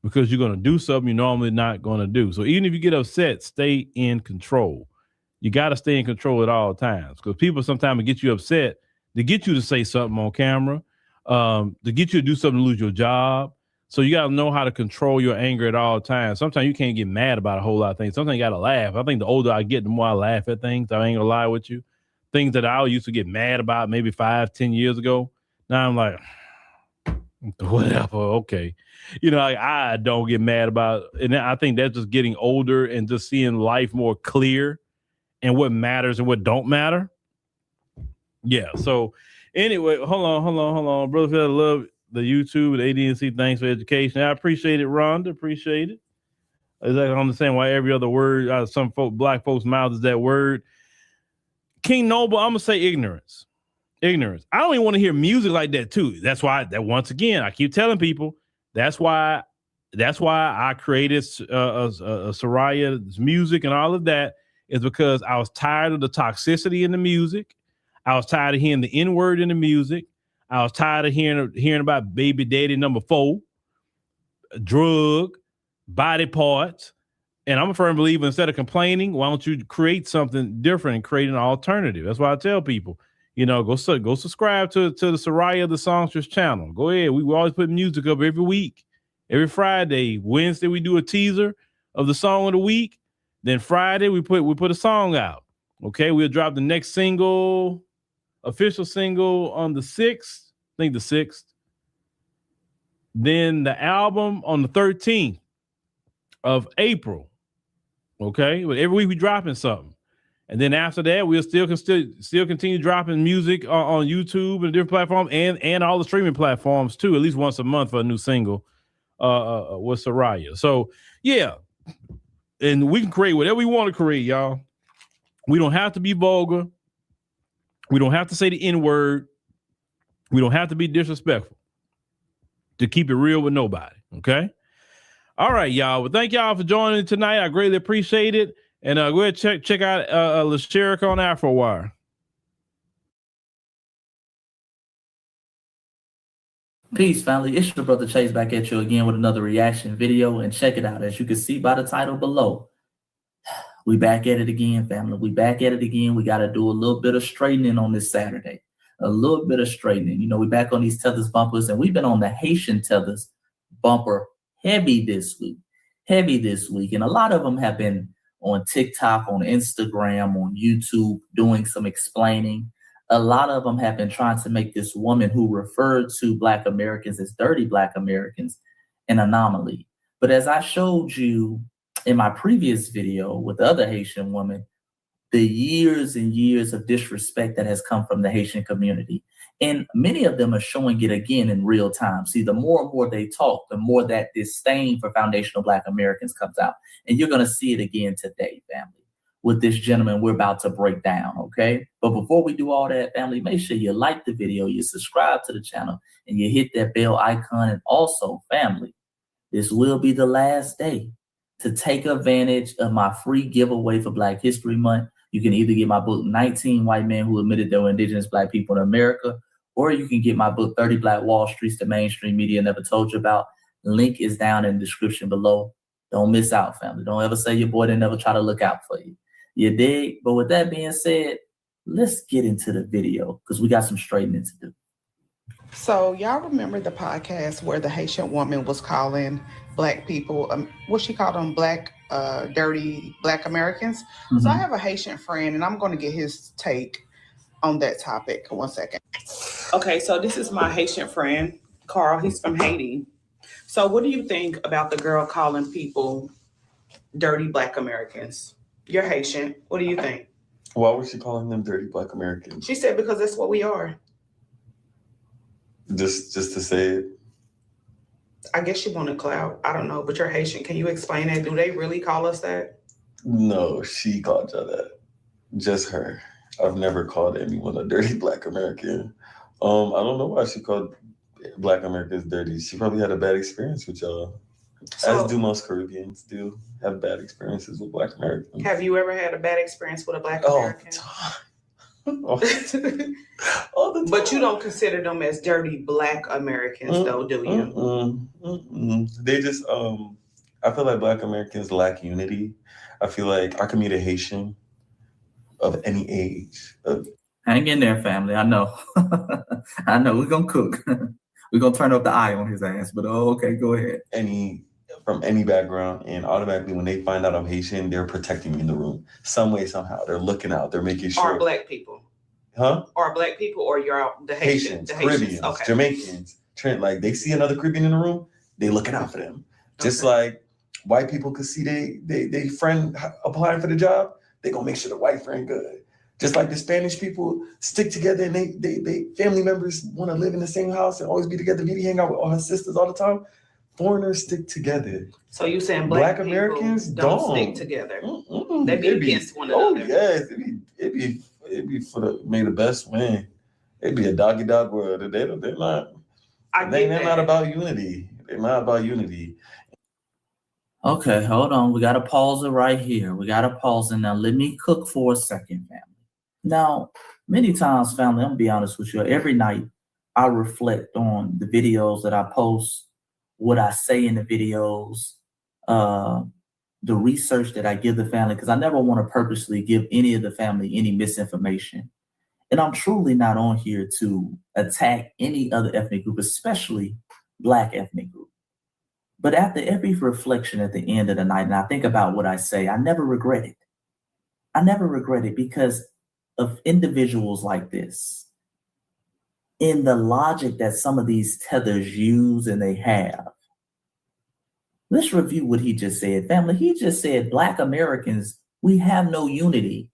S14: because you're going to do something you're normally not going to do. So even if you get upset, stay in control. You got to stay in control at all times because people sometimes get you upset to get you to say something on camera, to get you to do something to lose your job. So you got to know how to control your anger at all times. Sometimes you can't get mad about a whole lot of things. Sometimes you got to laugh. I think the older I get, the more I laugh at things. I ain't gonna lie with you. Things that I used to get mad about maybe 5-10 years ago. Now I'm like, whatever, okay. I don't get mad about it. And I think that's just getting older and just seeing life more clear and what matters and what don't matter. Yeah, so anyway, hold on. Brother, I love the YouTube, the ADNC, thanks for education. I appreciate it, Rhonda, appreciate it. I understand why every other word out of some black folks' mouths is that word. King Noble, I'm going to say ignorance. Ignorance. I don't even want to hear music like that too. That's why once again, I keep telling people, that's why I created Soraya's music and all of that is because I was tired of the toxicity in the music. I was tired of hearing the N-word in the music. I was tired of hearing about baby daddy number 4, drug, body parts. And I'm a firm believer, instead of complaining, why don't you create something different and create an alternative? That's why I tell people, go subscribe to the Soraya the Songstress channel. Go ahead. We always put music up every week, every Friday. Wednesday we do a teaser of the song of the week. Then Friday we put a song out. Okay, we'll drop the next single, official single on the 6th. I think the 6th. Then the album on the 13th of April. Okay, but every week we dropping something. And then after that, we'll still continue dropping music on YouTube and different platforms and all the streaming platforms too, at least once a month for a new single with Soraya. So yeah, and we can create whatever we want to create, y'all. We don't have to be vulgar. We don't have to say the N-word. We don't have to be disrespectful to keep it real with nobody. Okay. All right, y'all. Well, thank y'all for joining tonight. I greatly appreciate it. And go ahead check out LaSherica on AfroWire.
S3: Peace, family. It's your brother Chase back at you again with another reaction video. And check it out. As you can see by the title below, we back at it again, family. We back at it again. We got to do a little bit of straightening on this Saturday. A little bit of straightening. You know, we back on these tethers bumpers, and we've been on the Haitian tethers bumper heavy this week. And a lot of them have been on TikTok, on Instagram, on YouTube, doing some explaining. A lot of them have been trying to make this woman who referred to Black Americans as dirty Black Americans an anomaly. But as I showed you in my previous video with the other Haitian woman, the years and years of disrespect that has come from the Haitian community. And many of them are showing it again in real time. See, the more and more they talk, the more that disdain for foundational Black Americans comes out. And you're going to see it again today, family, with this gentleman we're about to break down, okay? But before we do all that, family, make sure you like the video, you subscribe to the channel, and you hit that bell icon. And also, family, this will be the last day to take advantage of my free giveaway for Black History Month. You can either get my book, 19 White Men Who Admitted They Were Indigenous Black People in America, or you can get my book, 30 Black Wall Streets the Mainstream Media Never Told You About. Link is down in the description below. Don't miss out, family. Don't ever say your boy didn't never try to look out for you. You dig? But with that being said, let's get into the video because we got some straightening to do.
S22: So y'all remember the podcast where the Haitian woman was calling Black people, what she called them, dirty Black Americans? Mm-hmm. So I have a Haitian friend and I'm going to get his take on that topic. 1 second. Okay, so this is my Haitian friend, Carl. He's from Haiti. So what do you think about the girl calling people dirty Black Americans? You're Haitian. What do you think?
S23: Why was she calling them dirty Black Americans?
S22: She said because that's what we are.
S23: Just to say it?
S22: I guess she wanted clout. I don't know, but you're Haitian. Can you explain that? Do they really call us that?
S23: No, she called y'all that. Just her. I've never called anyone a dirty Black American. I don't know why she called Black Americans dirty. She probably had a bad experience with y'all. As do most Caribbeans do have bad experiences with Black Americans.
S22: Have you ever had a bad experience with a Black American?
S23: All the time.
S22: But you don't consider them as dirty Black Americans, though, do you?
S23: They just, I feel like Black Americans lack unity. I feel like I can meet a Haitian of any age.
S3: Hang in there, family. I know. I know. We're going to cook. We're going to turn up the eye on his ass. But, okay, go ahead.
S23: From any background, and automatically when they find out I'm Haitian, they're protecting me in the room. Some way, somehow. They're looking out. They're making sure.
S22: Are Black people?
S23: Huh?
S22: Are Black people or you're the Haitians? The
S23: Caribbeans,
S22: okay.
S23: Jamaicans, Trent, like they see another Caribbean in the room, they looking out for them. Just like white people could see they friend applying for the job, they gonna make sure the white friend good. Just like the Spanish people stick together and they family members want to live in the same house and always be together. Vidi hang out with all her sisters all the time. Foreigners stick together.
S22: So you saying Black
S23: Americans
S22: don't stick together? They be against one another.
S23: Oh yes, it'd be for the best win. It'd be a doggy dog world. They're not about unity. They're not about unity.
S3: Okay, hold on. We got to pause it right here. We got to pause it now. Let me cook for a second, family. Now, many times, family, I'm going to be honest with you. Every night, I reflect on the videos that I post, what I say in the videos, the research that I give the family, because I never want to purposely give any of the family any misinformation. And I'm truly not on here to attack any other ethnic group, especially Black ethnic group. But after every reflection at the end of the night, and I think about what I say, I never regret it. I never regret it because of individuals like this. In the logic that some of these tethers use and they have. Let's review what he just said, family. He just said, Black Americans, we have no unity,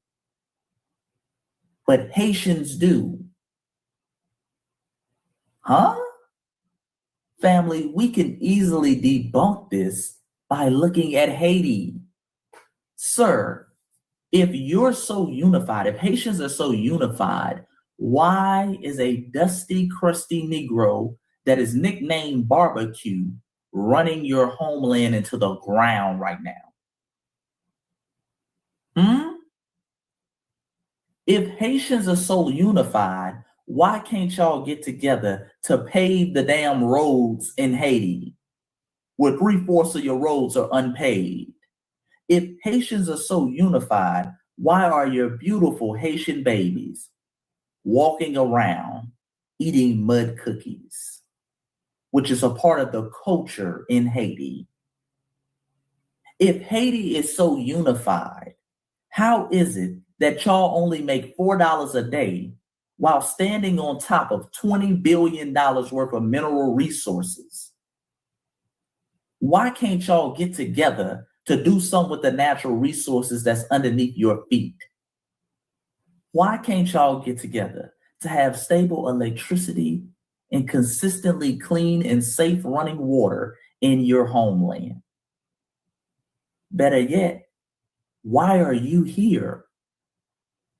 S3: but Haitians do. Huh? Family, we can easily debunk this by looking at Haiti. Sir, if you're so unified, if Haitians are so unified, why is a dusty, crusty Negro that is nicknamed Barbecue running your homeland into the ground right now? If Haitians are so unified, why can't y'all get together to pave the damn roads in Haiti where 3/4 of your roads are unpaved? If Haitians are so unified, why are your beautiful Haitian babies walking around eating mud cookies, which is a part of the culture in Haiti? If Haiti is so unified, how is it that y'all only make $4 a day while standing on top of $20 billion worth of mineral resources? Why can't y'all get together to do something with the natural resources that's underneath your feet? Why can't y'all get together to have stable electricity and consistently clean and safe running water in your homeland? Better yet, why are you here?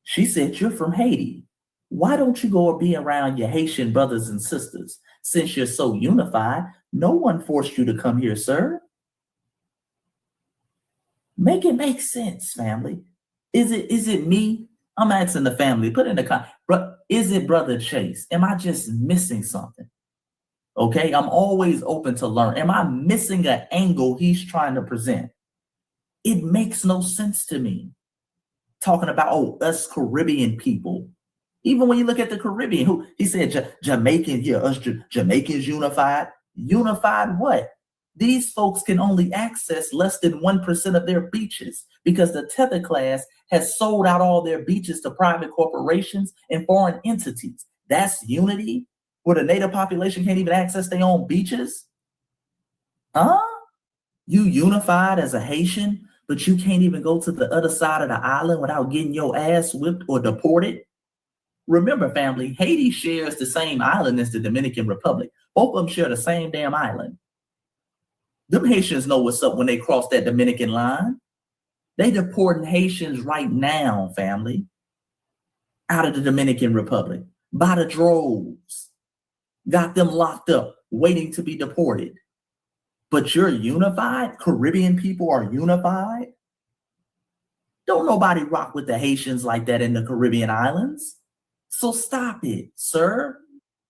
S3: She said you're from Haiti. Why don't you go be around your Haitian brothers and sisters? Since you're so unified, no one forced you to come here, sir. Make it make sense, family. Is it me? I'm asking the family, put in the comment. Is it Brother Chase? Am I just missing something? Okay, I'm always open to learn. Am I missing an angle he's trying to present? It makes no sense to me. Talking about, us Caribbean people. Even when you look at the Caribbean, who he said Jamaican, yeah, us Jamaicans unified. Unified what? These folks can only access less than 1% of their beaches because the tether class has sold out all their beaches to private corporations and foreign entities. That's unity, where the native population can't even access their own beaches? Huh? You unified as a Haitian, but you can't even go to the other side of the island without getting your ass whipped or deported? Remember, family, Haiti shares the same island as the Dominican Republic. Both of them share the same damn island. Them Haitians know what's up when they cross that Dominican line. They deporting Haitians right now, family, out of the Dominican Republic by the droves. Got them locked up, waiting to be deported. But you're unified? Caribbean people are unified? Don't nobody rock with the Haitians like that in the Caribbean islands. So stop it, sir.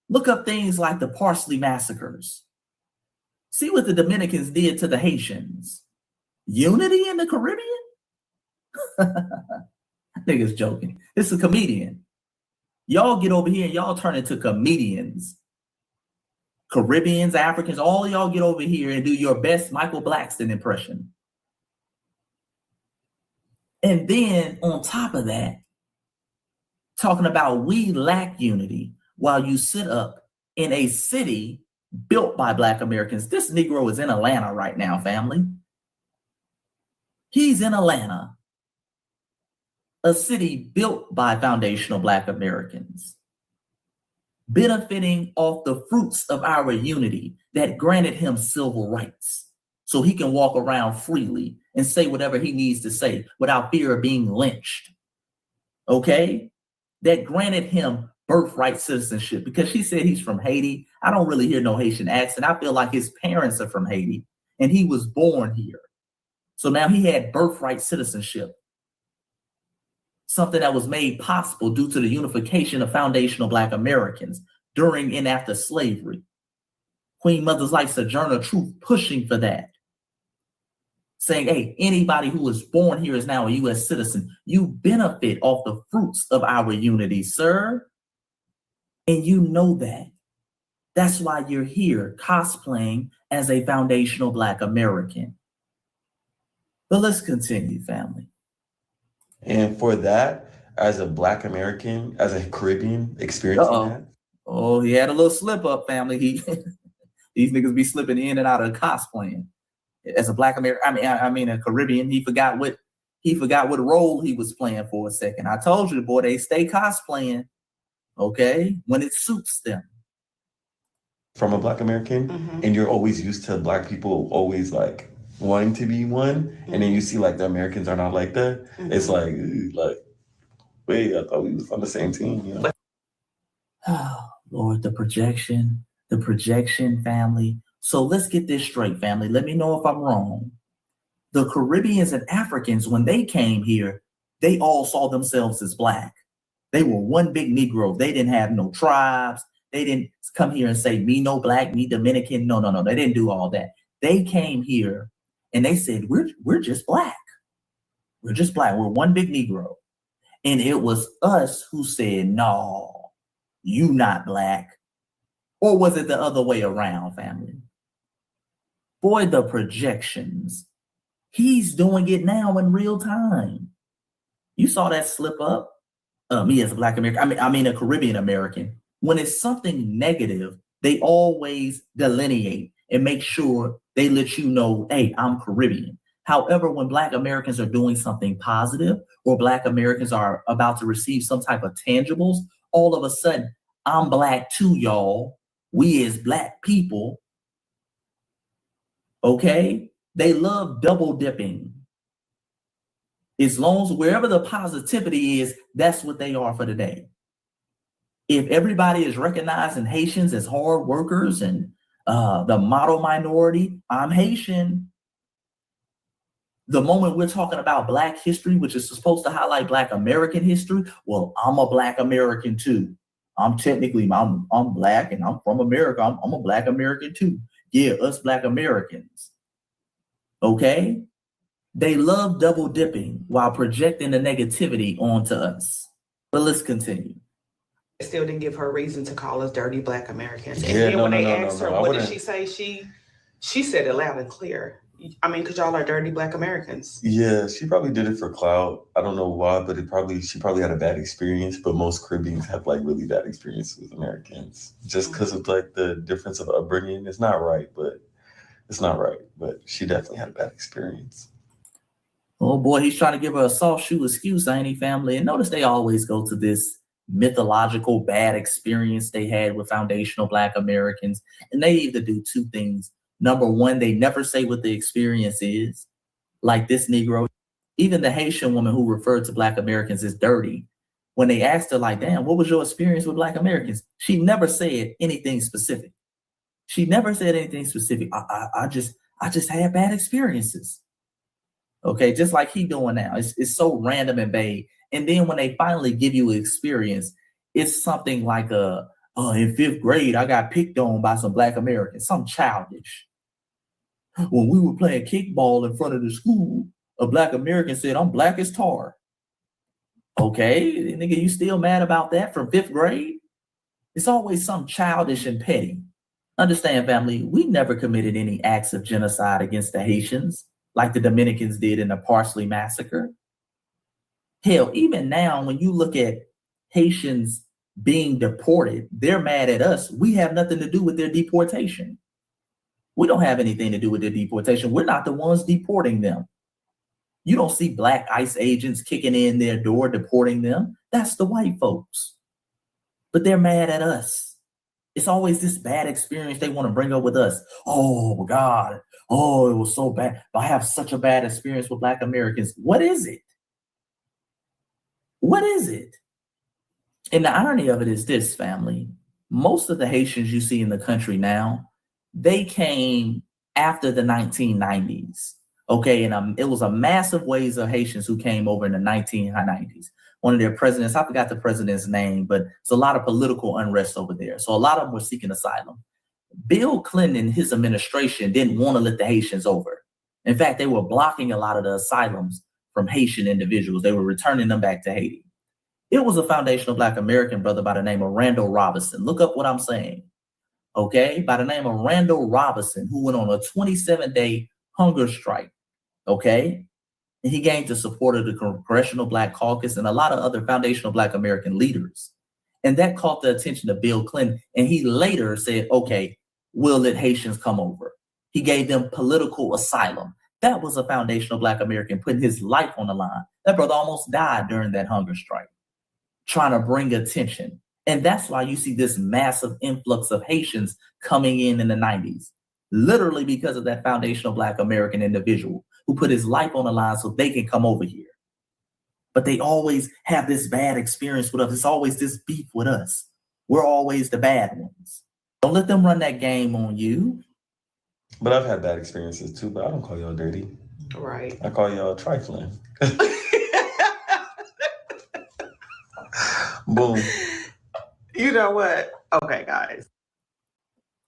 S3: Look up things like the Parsley Massacres. See what the Dominicans did to the Haitians. Unity in the Caribbean? Niggas joking. It's a comedian. Y'all get over here and y'all turn into comedians. Caribbeans, Africans, all of y'all get over here and do your best Michael Blackston impression. And then on top of that, talking about we lack unity while you sit up in a city built by Black Americans. This Negro is in Atlanta right now, family. He's in Atlanta, a city built by foundational Black Americans, benefiting off the fruits of our unity that granted him civil rights so he can walk around freely and say whatever he needs to say without fear of being lynched. Okay? That granted him birthright citizenship because she said he's from Haiti. I don't really hear no Haitian accent. I feel like his parents are from Haiti and he was born here. So now he had birthright citizenship, something that was made possible due to the unification of foundational Black Americans during and after slavery. Queen mothers like Sojourner Truth pushing for that, saying, hey, anybody who was born here is now a U.S. citizen. You benefit off the fruits of our unity, sir. And you know that. That's why you're here cosplaying as a foundational Black American. But let's continue, family.
S23: And for that, as a Black American, as a Caribbean experiencing that.
S3: Oh, he had a little slip up, family. These niggas be slipping in and out of cosplaying. As a Black American, I mean a Caribbean, he forgot what role he was playing for a second. I told you, boy, they stay cosplaying, okay, when it suits them.
S23: From a Black American, and you're always used to Black people always like wanting to be one, and then you see like the Americans are not like that. It's like, wait, I thought we was on the same team, you know?
S3: Oh, Lord, the projection, family. So let's get this straight, family. Let me know if I'm wrong. The Caribbeans and Africans, when they came here, they all saw themselves as Black. They were one big Negro. They didn't have no tribes. They didn't come here and say, me no Black, me Dominican. No. They didn't do all that. They came here and they said, we're just Black. We're just Black. We're one big Negro. And it was us who said, no, you not Black. Or was it the other way around, family? Boy, the projections. He's doing it now in real time. You saw that slip up? Me as a Black American, I mean a Caribbean American. When it's something negative, they always delineate and make sure they let you know, hey, I'm Caribbean. However, when Black Americans are doing something positive or Black Americans are about to receive some type of tangibles, all of a sudden, I'm Black too, y'all. We as Black people, okay? They love double dipping. As long as wherever the positivity is, that's what they are for the day. If everybody is recognizing Haitians as hard workers and the model minority, I'm Haitian. The moment we're talking about Black history, which is supposed to highlight Black American history, well, I'm a Black American too. I'm Black and I'm from America. I'm a Black American too. Yeah, us Black Americans. Okay? They love double dipping while projecting the negativity onto us. But let's continue.
S22: Still didn't give her a reason to call us dirty Black Americans. And
S23: Yeah,
S22: then when they asked her, what did
S23: wouldn't.
S22: she say? She said it loud and clear. I mean, because y'all are dirty Black Americans.
S23: Yeah, she probably did it for clout. I don't know why, but she probably had a bad experience. But most Caribbeans have like really bad experiences with Americans just because of like the difference of upbringing. It's not right, but she definitely had a bad experience.
S3: Oh boy, he's trying to give her a soft shoe excuse, ain't he, family? And notice they always go to this mythological bad experience they had with foundational Black Americans. And they either do two things. Number one, they never say what the experience is. Like this Negro, even the Haitian woman who referred to Black Americans as dirty, when they asked her like, damn, what was your experience with Black Americans? She never said anything specific. I just had bad experiences. Okay, just like he doing now. It's so random and vague. And then when they finally give you an experience, it's something like in fifth grade, I got picked on by some Black Americans, some childish. When we were playing kickball in front of the school, a Black American said, I'm Black as tar. Okay, nigga, you still mad about that from fifth grade? It's always some childish and petty. Understand, family, we never committed any acts of genocide against the Haitians like the Dominicans did in the Parsley Massacre. Hell, even now, when you look at Haitians being deported, they're mad at us. We have nothing to do with their deportation. We don't have anything to do with their deportation. We're not the ones deporting them. You don't see Black ICE agents kicking in their door, deporting them. That's the white folks. But they're mad at us. It's always this bad experience they want to bring up with us. Oh, God. Oh, it was so bad. I have such a bad experience with Black Americans. What is it? What is it? And the irony of it is this, family. Most of the Haitians you see in the country now, they came after the 1990s. Okay, and it was a massive waves of Haitians who came over in the 1990s. One of their presidents, I forgot the president's name, but it's a lot of political unrest over there. So a lot of them were seeking asylum. Bill Clinton and his administration didn't want to let the Haitians over. In fact, they were blocking a lot of the asylums from Haitian individuals. They were returning them back to Haiti. It was a foundational Black American brother by the name of Randall Robinson. Look up what I'm saying. Okay, by the name of Randall Robinson, who went on a 27-day hunger strike. Okay, And he gained the support of the Congressional Black Caucus and a lot of other foundational Black American leaders. And that caught the attention of Bill Clinton. And he later said, okay, we'll let Haitians come over. He gave them political asylum. That was a foundational Black American putting his life on the line. That brother almost died during that hunger strike, trying to bring attention. And that's why you see this massive influx of Haitians coming in the 90s, literally because of that foundational Black American individual who put his life on the line so they can come over here. But they always have this bad experience with us. It's always this beef with us. We're always the bad ones. Don't let them run that game on you.
S23: But I've had bad experiences too, but I don't call y'all dirty.
S11: Right.
S23: I call y'all trifling. Boom.
S11: You know what? Okay, guys.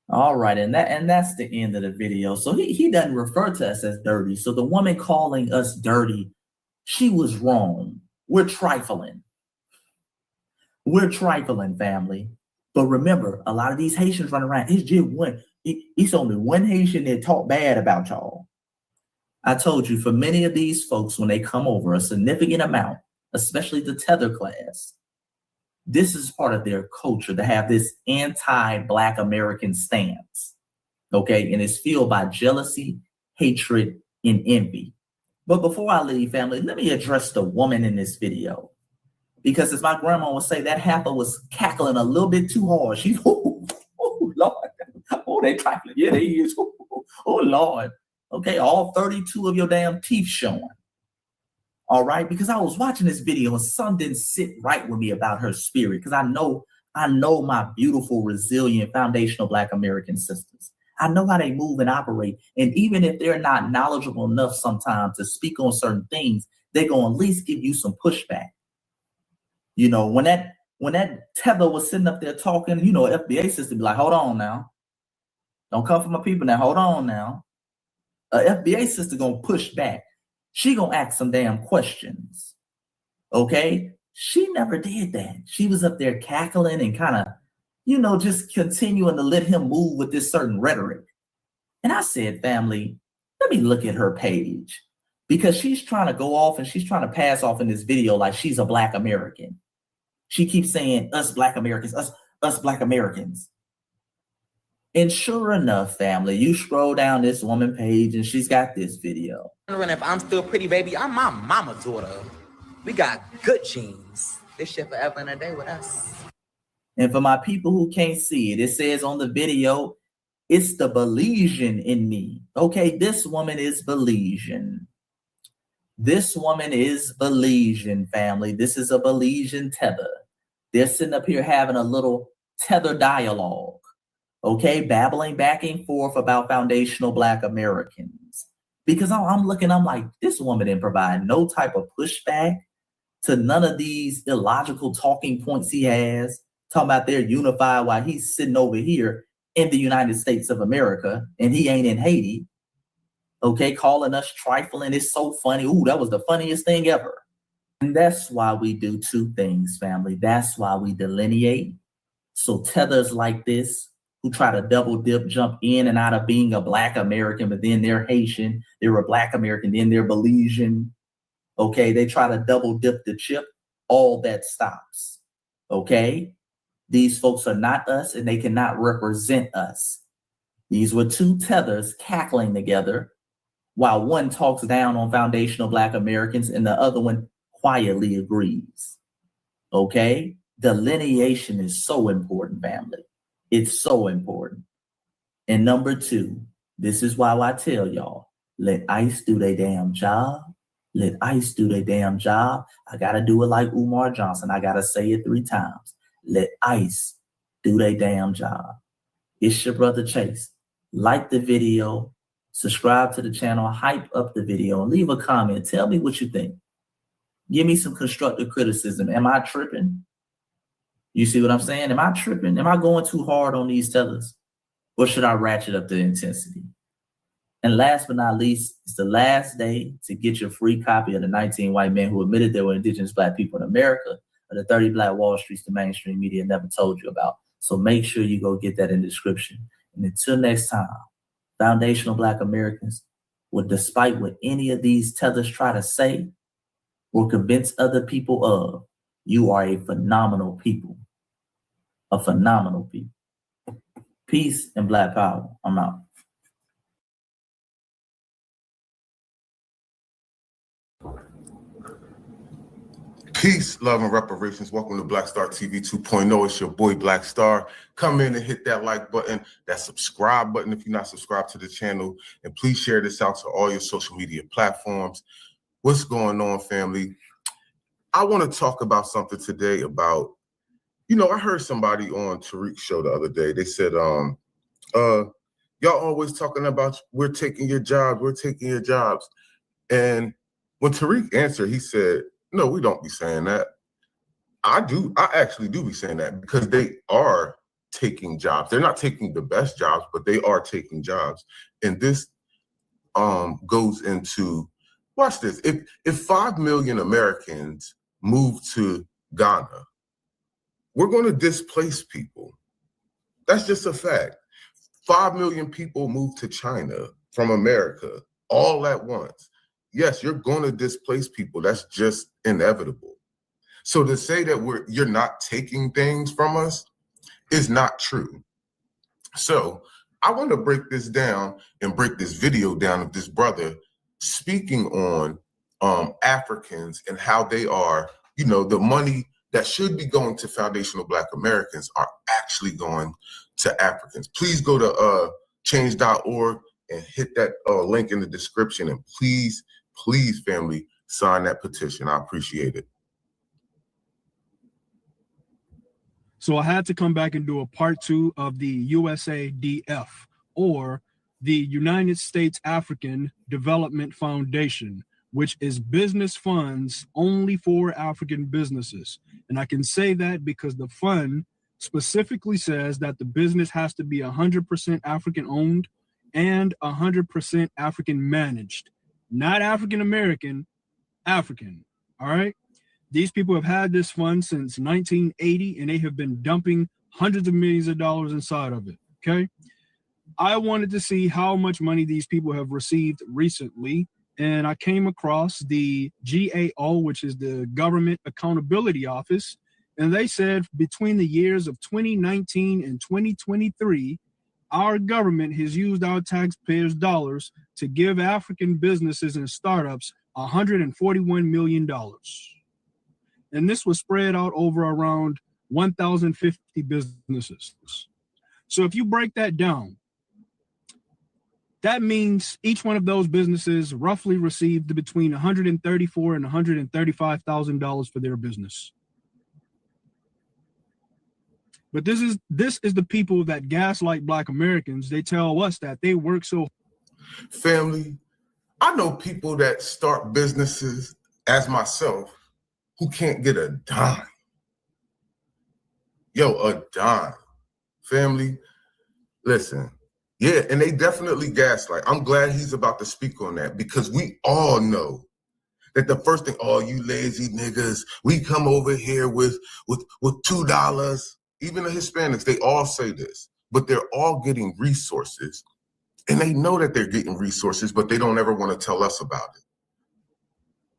S3: All right, and that's the end of the video. So he doesn't refer to us as dirty. So the woman calling us dirty, she was wrong. We're trifling. We're trifling, family. But remember, a lot of these Haitians running around, it's just one. It's only one Haitian that talk bad about y'all. I told you, for many of these folks, when they come over, a significant amount, especially the tether class, this is part of their culture to have this anti-Black American stance, okay? And it's fueled by jealousy, hatred, and envy. But before I leave, family, let me address the woman in this video. Because as my grandma would say, that heifer was cackling a little bit too hard. She's, oh, Lord. Oh, they trifling. Yeah, they is. Oh, Lord. Okay, all 32 of your damn teeth showing. All right, because I was watching this video and something didn't sit right with me about her spirit. Because I know my beautiful, resilient, foundational Black American sisters. I know how they move and operate. And even if they're not knowledgeable enough sometimes to speak on certain things, they're going to at least give you some pushback. You know, when that tether was sitting up there talking, you know, FBA system be like, hold on now. Don't come for my people now. Hold on now. FBA sister going to push back. She going to ask some damn questions. Okay? She never did that. She was up there cackling and kind of, you know, just continuing to let him move with this certain rhetoric. And I said, family, let me look at her page. Because she's trying to go off and she's trying to pass off in this video like she's a Black American. She keeps saying, us Black Americans, us Black Americans. And sure enough, family, you scroll down this woman page and she's got this video.
S5: If I'm still pretty, baby, I'm my mama's daughter. We got good genes. This shit forever and a day with us.
S3: And for my people who can't see it, it says on the video, it's the Belizean in me. Okay, this woman is Belizean. This woman is Belizean, family. This is a Belizean tether. They're sitting up here having a little tether dialogue. Okay, babbling back and forth about foundational Black Americans. Because I'm looking, I'm like, this woman didn't provide no type of pushback to none of these illogical talking points he has, talking about they're unified while he's sitting over here in the United States of America and he ain't in Haiti. Okay, calling us trifling. It's so funny. Ooh, that was the funniest thing ever. And that's why we do two things, family. That's why we delineate. So tethers like this, who try to double dip, jump in and out of being a Black American, but then they're Haitian, they're a Black American, then they're Belizean. Okay, they try to double dip the chip, all that stops. Okay, these folks are not us and they cannot represent us. These were two tethers cackling together while one talks down on foundational Black Americans and the other one quietly agrees. Okay, delineation is so important, family. It's so important. And number two, this is why I tell y'all, let ICE do their damn job. Let ICE do their damn job. I got to do it like Omar Johnson. I got to say it 3 times. Let ICE do their damn job. It's your brother Chase. Like the video, subscribe to the channel, hype up the video, and leave a comment. Tell me what you think. Give me some constructive criticism. Am I tripping? You see what I'm saying? Am I tripping? Am I going too hard on these tethers? Or should I ratchet up the intensity? And last but not least, it's the last day to get your free copy of the 19 White Men Who Admitted There Were Indigenous Black People in America, or the 30 Black Wall Streets the mainstream media never told you about. So make sure you go get that in the description. And until next time, foundational Black Americans, Well, despite what any of these tethers try to say or convince other people of, you are a phenomenal people. A phenomenal people. Peace and Black power. I'm out.
S2: Peace, love, and reparations. Welcome to Black Star TV 2.0. It's your boy Black Star. Come in and hit that like button, that subscribe button if you're not subscribed to the channel, and please share this out to all your social media platforms. What's going on, family? I want to talk about something today about, I heard somebody on Tariq's show the other day. They said, y'all always talking about we're taking your jobs, we're taking your jobs. And when Tariq answered, he said, no, we don't be saying that. I actually do be saying that because they are taking jobs. They're not taking the best jobs, but they are taking jobs. And this goes into, watch this. If 5 million Americans move to Ghana, we're going to displace people. That's just a fact. 5 million people move to China from America all at once. Yes, you're going to displace people. That's just inevitable. So to say that you're not taking things from us is not true. So I want to break this down and break this video down of this brother speaking on Africans and how they are, the money that should be going to foundational Black Americans are actually going to Africans. Please go to change.org and hit that link in the description, and please, family, sign that petition. I appreciate it.
S6: So I had to come back and do a part 2 of the USADF, or the United States African Development Foundation, which is business funds only for African businesses. And I can say that because the fund specifically says that the business has to be 100% African owned and 100% African managed. Not African American, African, all right? These people have had this fund since 1980, and they have been dumping hundreds of millions of dollars inside of it, okay? I wanted to see how much money these people have received recently, and I came across the GAO, which is the Government Accountability Office, and they said between the years of 2019 and 2023, our government has used our taxpayers' dollars to give African businesses and startups $141 million. And this was spread out over around 1,050 businesses. So if you break that down, that means each one of those businesses roughly received between $134,000 and $135,000 for their business. But this is the people that gaslight Black Americans. They tell us that they work so.
S2: Family, I know people that start businesses as myself who can't get a dime. A dime. Family, listen. Yeah, and they definitely gaslight. I'm glad he's about to speak on that, because we all know that the first thing, oh, you lazy niggas, we come over here with $2. Even the Hispanics, they all say this, but they're all getting resources, and they know that they're getting resources, but they don't ever want to tell us about it.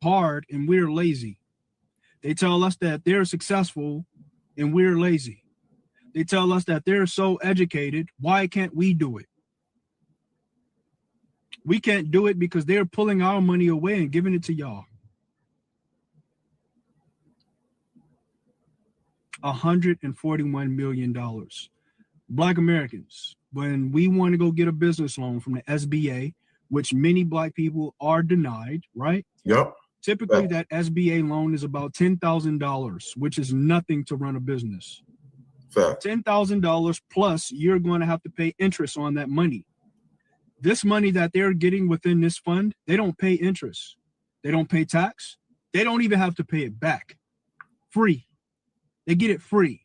S6: Hard, and we're lazy. They tell us that they're successful and we're lazy. They tell us that they're so educated. Why can't we do it? We can't do it because they're pulling our money away and giving it to y'all. $141 million. Black Americans, when we want to go get a business loan from the SBA, which many Black people are denied, right?
S2: Yep.
S6: Typically, that SBA loan is about $10,000, which is nothing to run a business. $10,000 plus, you're going to have to pay interest on that money. This money that they're getting within this fund, they don't pay interest. They don't pay tax. They don't even have to pay it back. Free. They get it free.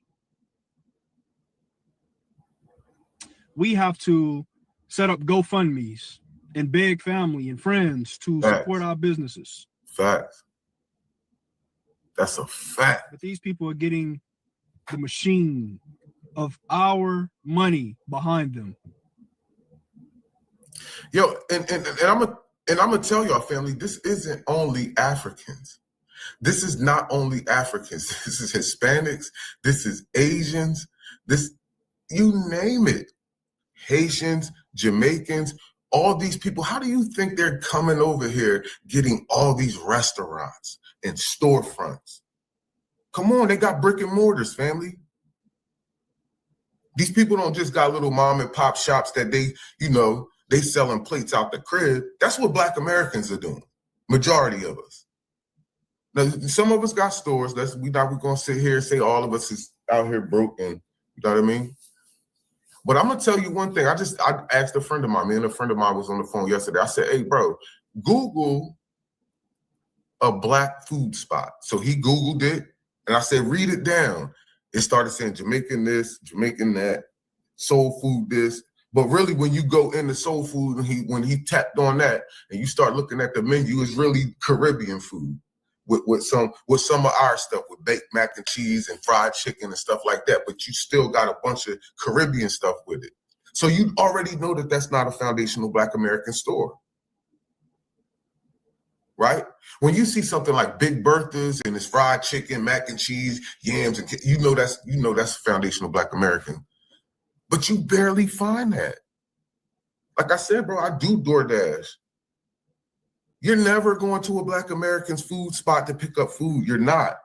S6: We have to set up GoFundMes and beg family and friends to support our businesses.
S2: Facts. That's a fact.
S6: But these people are getting the machine of our money behind them.
S2: Yo, and I'm And I'm gonna tell y'all, family, this isn't only Africans. This is not only Africans. This is Hispanics. This is Asians. This, you name it. Haitians, Jamaicans, all these people. How do you think they're coming over here getting all these restaurants and storefronts? Come on, they got brick and mortars, family. These people don't just got little mom and pop shops that they, you know, they selling plates out the crib. That's what Black Americans are doing. Majority of us. Now, some of us got stores. We're gonna sit here and say all of us is out here broke, and you know what I mean? But I'm gonna tell you one thing. I asked a friend of mine. Me and a friend of mine was on the phone yesterday. I said, "Hey, bro, Google a Black food spot." So he Googled it, and I said, "Read it down." It started saying Jamaican this, Jamaican that, soul food this. But really, when you go into soul food, and when he tapped on that, and you start looking at the menu, it's really Caribbean food with some of our stuff, with baked mac and cheese and fried chicken and stuff like that. But you still got a bunch of Caribbean stuff with it. So you already know that that's not a foundational Black American store, right? When you see something like Big Bertha's and it's fried chicken, mac and cheese, yams, and you know that's foundational Black American. But you barely find that. Like I said, bro, I do DoorDash. You're never going to a Black American's food spot to pick up food. You're not.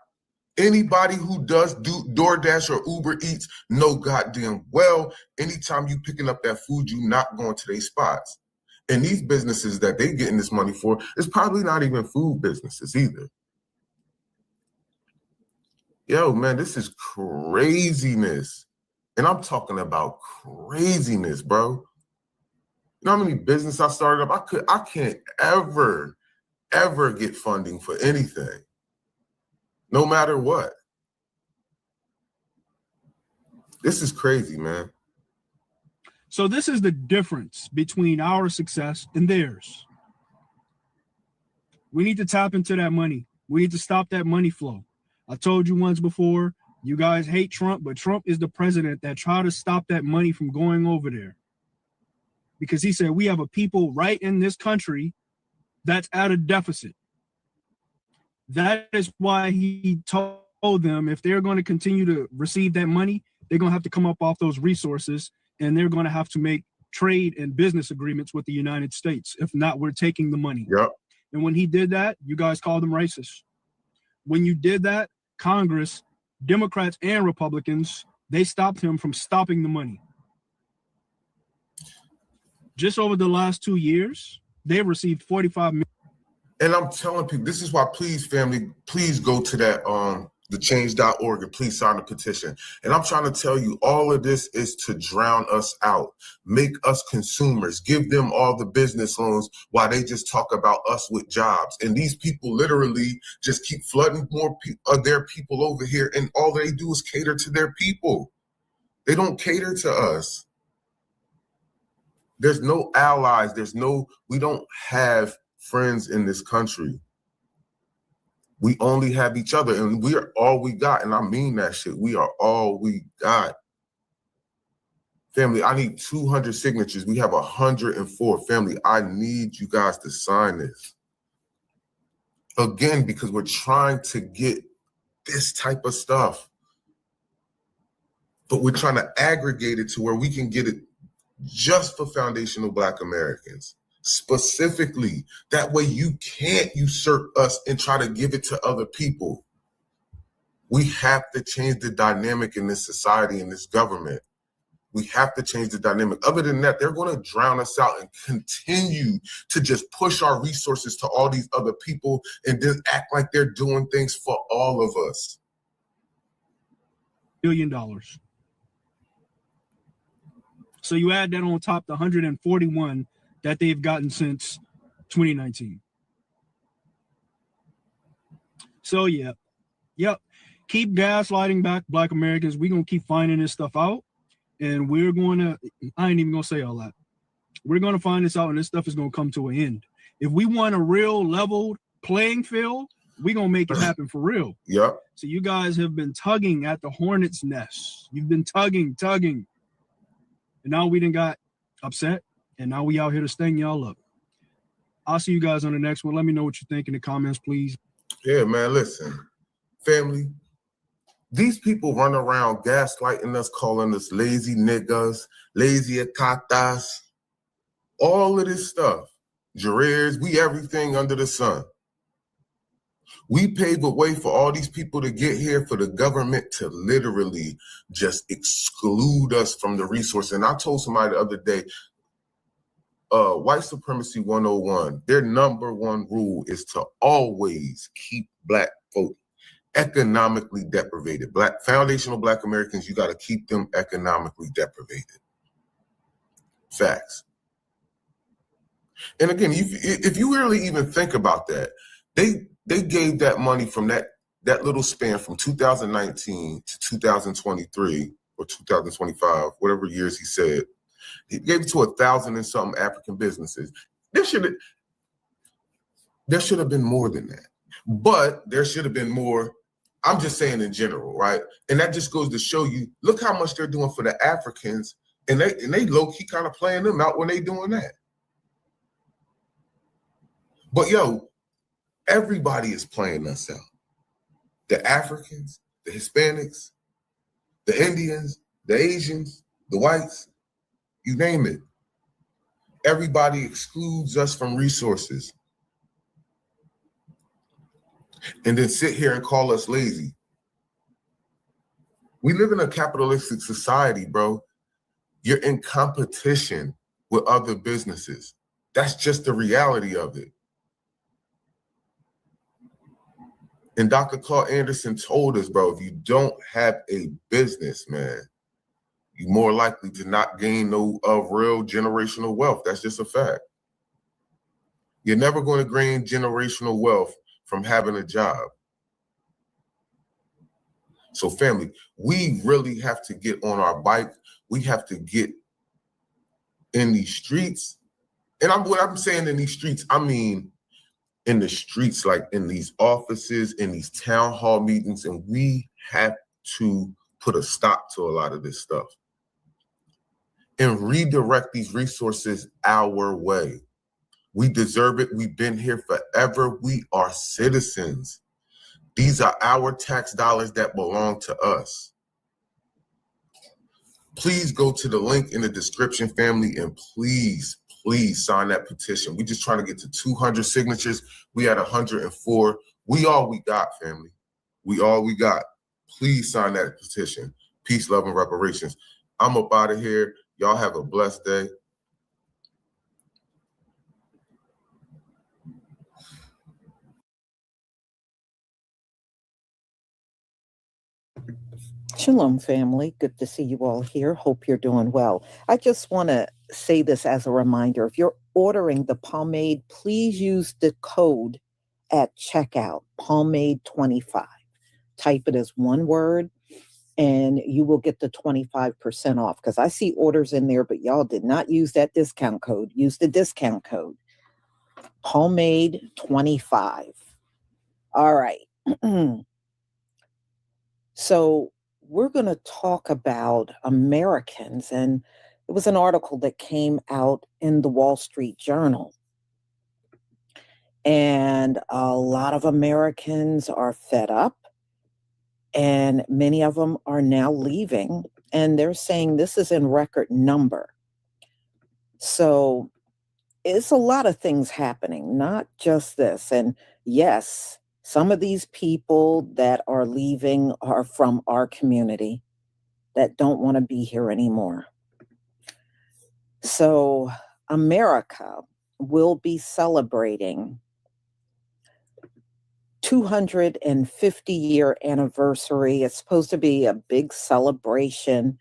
S2: Anybody who does do DoorDash or Uber Eats know goddamn well, anytime you picking up that food, you not going to their spots. And these businesses that they getting this money for is probably not even food businesses either. Yo, man, this is craziness. And I'm talking about craziness, bro. You know how many business I started up? I can't ever get funding for anything, no matter what. This is crazy, man.
S6: So this is the difference between our success and theirs. We need to tap into that money. We need to stop that money flow. I told you once before, you guys hate Trump, but Trump is the president that tried to stop that money from going over there. Because he said, we have a people right in this country that's at a deficit. That is why he told them if they're going to continue to receive that money, they're going to have to come up off those resources, and they're going to have to make trade and business agreements with the United States. If not, we're taking the money.
S2: Yep.
S6: And when he did that, you guys called him racist. When you did that, Congress, Democrats and Republicans, they stopped him from stopping the money. Just over the last 2 years, they've received 45 million.
S2: And I'm telling people, this is why, please, family, please go to that thechange.org and please sign the petition. And I'm trying to tell you, all of this is to drown us out, make us consumers, give them all the business loans while they just talk about us with jobs. And these people literally just keep flooding more of their people over here, and all they do is cater to their people. They don't cater to us. There's no allies. We don't have friends in this country. We only have each other, and we are all we got. And I mean that shit. We are all we got. Family, I need 200 signatures. We have 104. Family, I need you guys to sign this. Again, because we're trying to get this type of stuff. But we're trying to aggregate it to where we can get it just for foundational Black Americans. Specifically, that way you can't usurp us and try to give it to other people. We have to change the dynamic in this society, in this government. We have to change the dynamic. Other than that, they're going to drown us out and continue to just push our resources to all these other people and then act like they're doing things for all of us.
S6: $1 billion. So you add that on top the 141 that they've gotten since 2019. So yep. Keep gaslighting back Black Americans. We're going to keep finding this stuff out. And we're going to, I ain't even going to say all that. We're going to find this out, and this stuff is going to come to an end. If we want a real leveled playing field, we're going to make it happen for real.
S2: Yep.
S6: So you guys have been tugging at the hornet's nest. You've been tugging. And now we done got upset, and now we out here to sting y'all up. I'll see you guys on the next one. Let me know what you think in the comments, please.
S2: Yeah, man, listen, family, these people run around gaslighting us, calling us lazy niggas, lazy acatas, all of this stuff. Jareers, we everything under the sun. We paved the way for all these people to get here, for the government to literally just exclude us from the resource. And I told somebody the other day, White Supremacy 101, their number one rule is to always keep Black folk economically deprivated. Foundational Black Americans, you got to keep them economically deprivated. Facts. And again, if you really even think about that, they gave that money from that little span from 2019 to 2023 or 2025, whatever years he said. He gave it to 1,000 and something African businesses. There should have been more than that. But there should have been more. I'm just saying in general, right? And that just goes to show you, look how much they're doing for the Africans, and they low-key kind of playing them out when they doing that. But yo, everybody is playing us out. The Africans, the Hispanics, the Indians, the Asians, the whites, you name it. Everybody excludes us from resources. And then sit here and call us lazy. We live in a capitalistic society, bro. You're in competition with other businesses. That's just the reality of it. And Dr. Claude Anderson told us, bro, if you don't have a business, man, you're more likely to not gain no real generational wealth. That's just a fact. You're never going to gain generational wealth from having a job. So family, we really have to get on our bike. We have to get in these streets. And what I'm saying in these streets, I mean in the streets, like in these offices, in these town hall meetings, and we have to put a stop to a lot of this stuff and redirect these resources our way. We deserve it. We've been here forever. We are citizens. These are our tax dollars that belong to us. Please go to the link in the description, family, and please sign that petition. We're just trying to get to 200 signatures. We at 104. We all we got, family. We all we got. Please sign that petition. Peace, love, and reparations. I'm up out of here. Y'all have a blessed day.
S1: Shalom, family. Good to see you all here. Hope you're doing well. I just want to say this as a reminder. If you're ordering the pomade, please use the code at checkout, pomade25. Type it as one word, and you will get the 25% off. Because I see orders in there, but y'all did not use that discount code. Use the discount code, pomade25. All right. So we're going to talk about Americans, and it was an article that came out in the Wall Street Journal. And a lot of Americans are fed up, and many of them are now leaving, and they're saying this is in record number. So it's a lot of things happening, not just this. And yes, some of these people that are leaving are from our community that don't want to be here anymore. So America will be celebrating 250-year anniversary. It's supposed to be a big celebration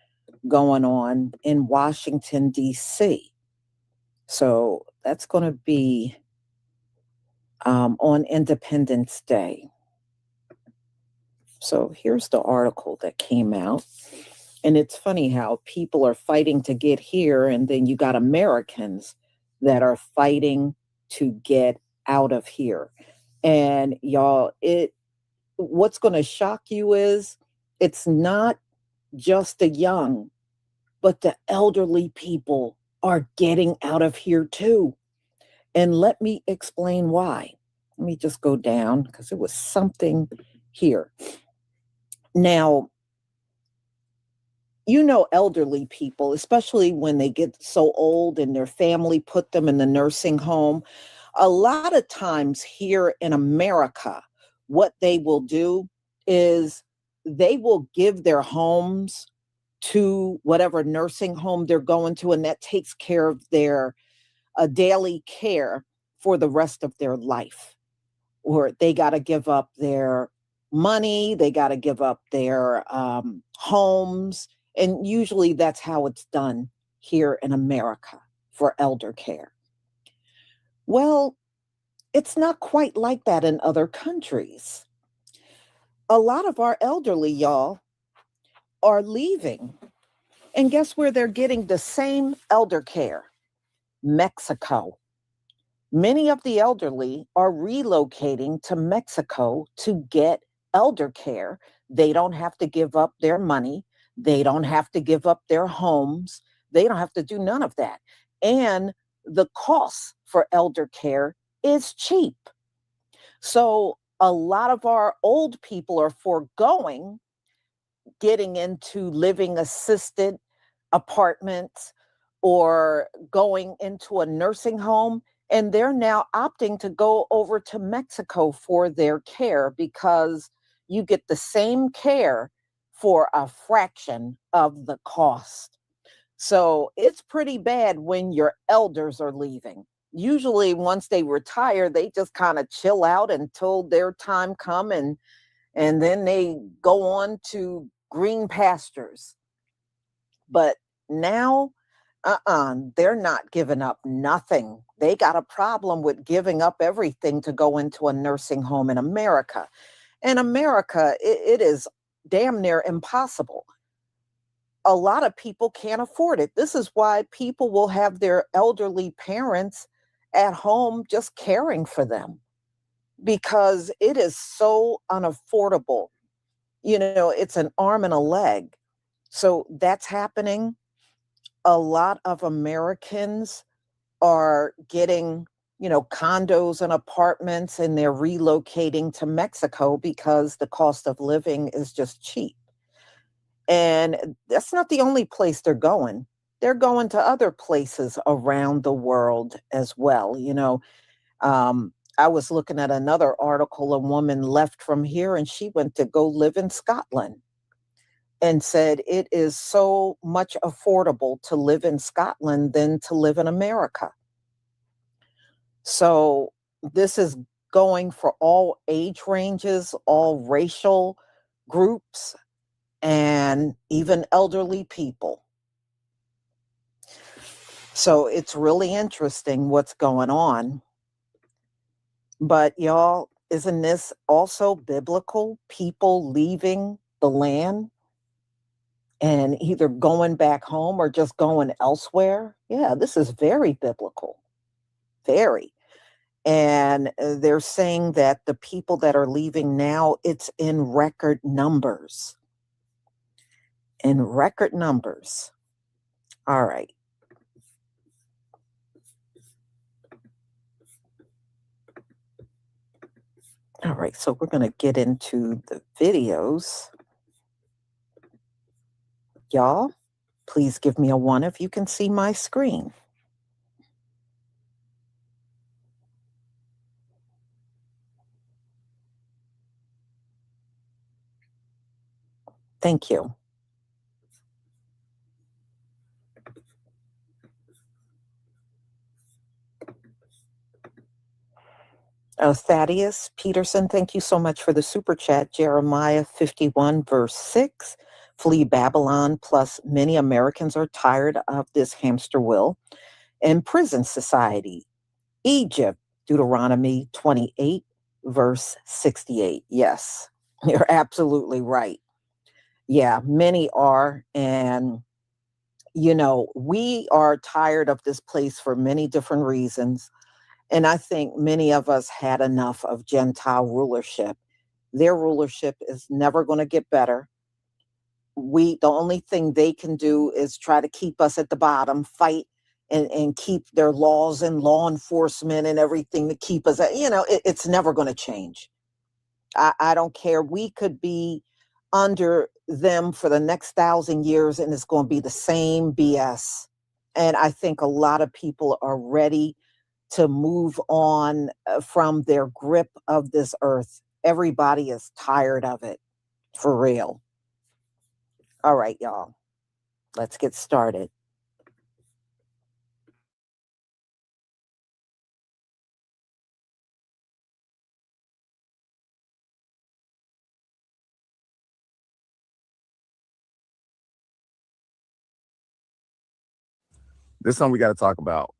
S1: going on in Washington, D.C. So that's going to be on Independence Day. So here's the article that came out. And it's funny how people are fighting to get here, and then you got Americans that are fighting to get out of here. And y'all, what's going to shock you is it's not just the young, but the elderly people are getting out of here too. And let me explain why. Let me just go down because it was something here. Now, you know, elderly people, especially when they get so old and their family put them in the nursing home, a lot of times here in America, what they will do is they will give their homes to whatever nursing home they're going to, and that takes care of their daily care for the rest of their life. Or they got to give up their money, they got to give up their homes. And usually that's how it's done here in America for elder care. Well, it's not quite like that in other countries. A lot of our elderly, y'all, are leaving. And guess where they're getting the same elder care? Mexico. Many of the elderly are relocating to Mexico to get elder care. They don't have to give up their money. They don't have to give up their homes. They don't have to do none of that. And the cost for elder care is cheap. So a lot of our old people are foregoing getting into living assisted apartments or going into a nursing home. And they're now opting to go over to Mexico for their care because you get the same care for a fraction of the cost. So it's pretty bad when your elders are leaving. Usually once they retire, they just kind of chill out until their time come and then they go on to green pastures. But now, they're not giving up nothing. They got a problem with giving up everything to go into a nursing home in America. In America, it is damn near impossible. A lot of people can't afford it. This is why people will have their elderly parents at home just caring for them because it is so unaffordable. You know, it's an arm and a leg. So that's happening. A lot of Americans are getting, condos and apartments, and they're relocating to Mexico because the cost of living is just cheap. And that's not the only place they're going. They're going to other places around the world as well. I was looking at another article. A woman left from here and she went to go live in Scotland and said it is so much affordable to live in Scotland than to live in America. So this is going for all age ranges, all racial groups, and even elderly people. So it's really interesting what's going on. But y'all, isn't this also biblical? People leaving the land and either going back home or just going elsewhere? Yeah, this is very biblical. Very. And they're saying that the people that are leaving now, it's in record numbers. In record numbers. All right. All right, so we're going to get into the videos. Y'all, please give me a 1 if you can see my screen. Thank you. Thaddeus Peterson, thank you so much for the super chat. Jeremiah 51, verse 6. Flee Babylon, plus many Americans are tired of this hamster wheel and prison society. Egypt, Deuteronomy 28, verse 68. Yes, you're absolutely right. Yeah, many are. And, we are tired of this place for many different reasons. And I think many of us had enough of Gentile rulership. Their rulership is never going to get better. The only thing they can do is try to keep us at the bottom, fight and keep their laws and law enforcement and everything to keep us, it's never going to change. I don't care. We could be under them for the next 1,000 years and it's going to be the same BS. And I think a lot of people are ready to move on from their grip of this earth. Everybody is tired of it, for real. All right, y'all, let's get started.
S7: This is something we got to talk about.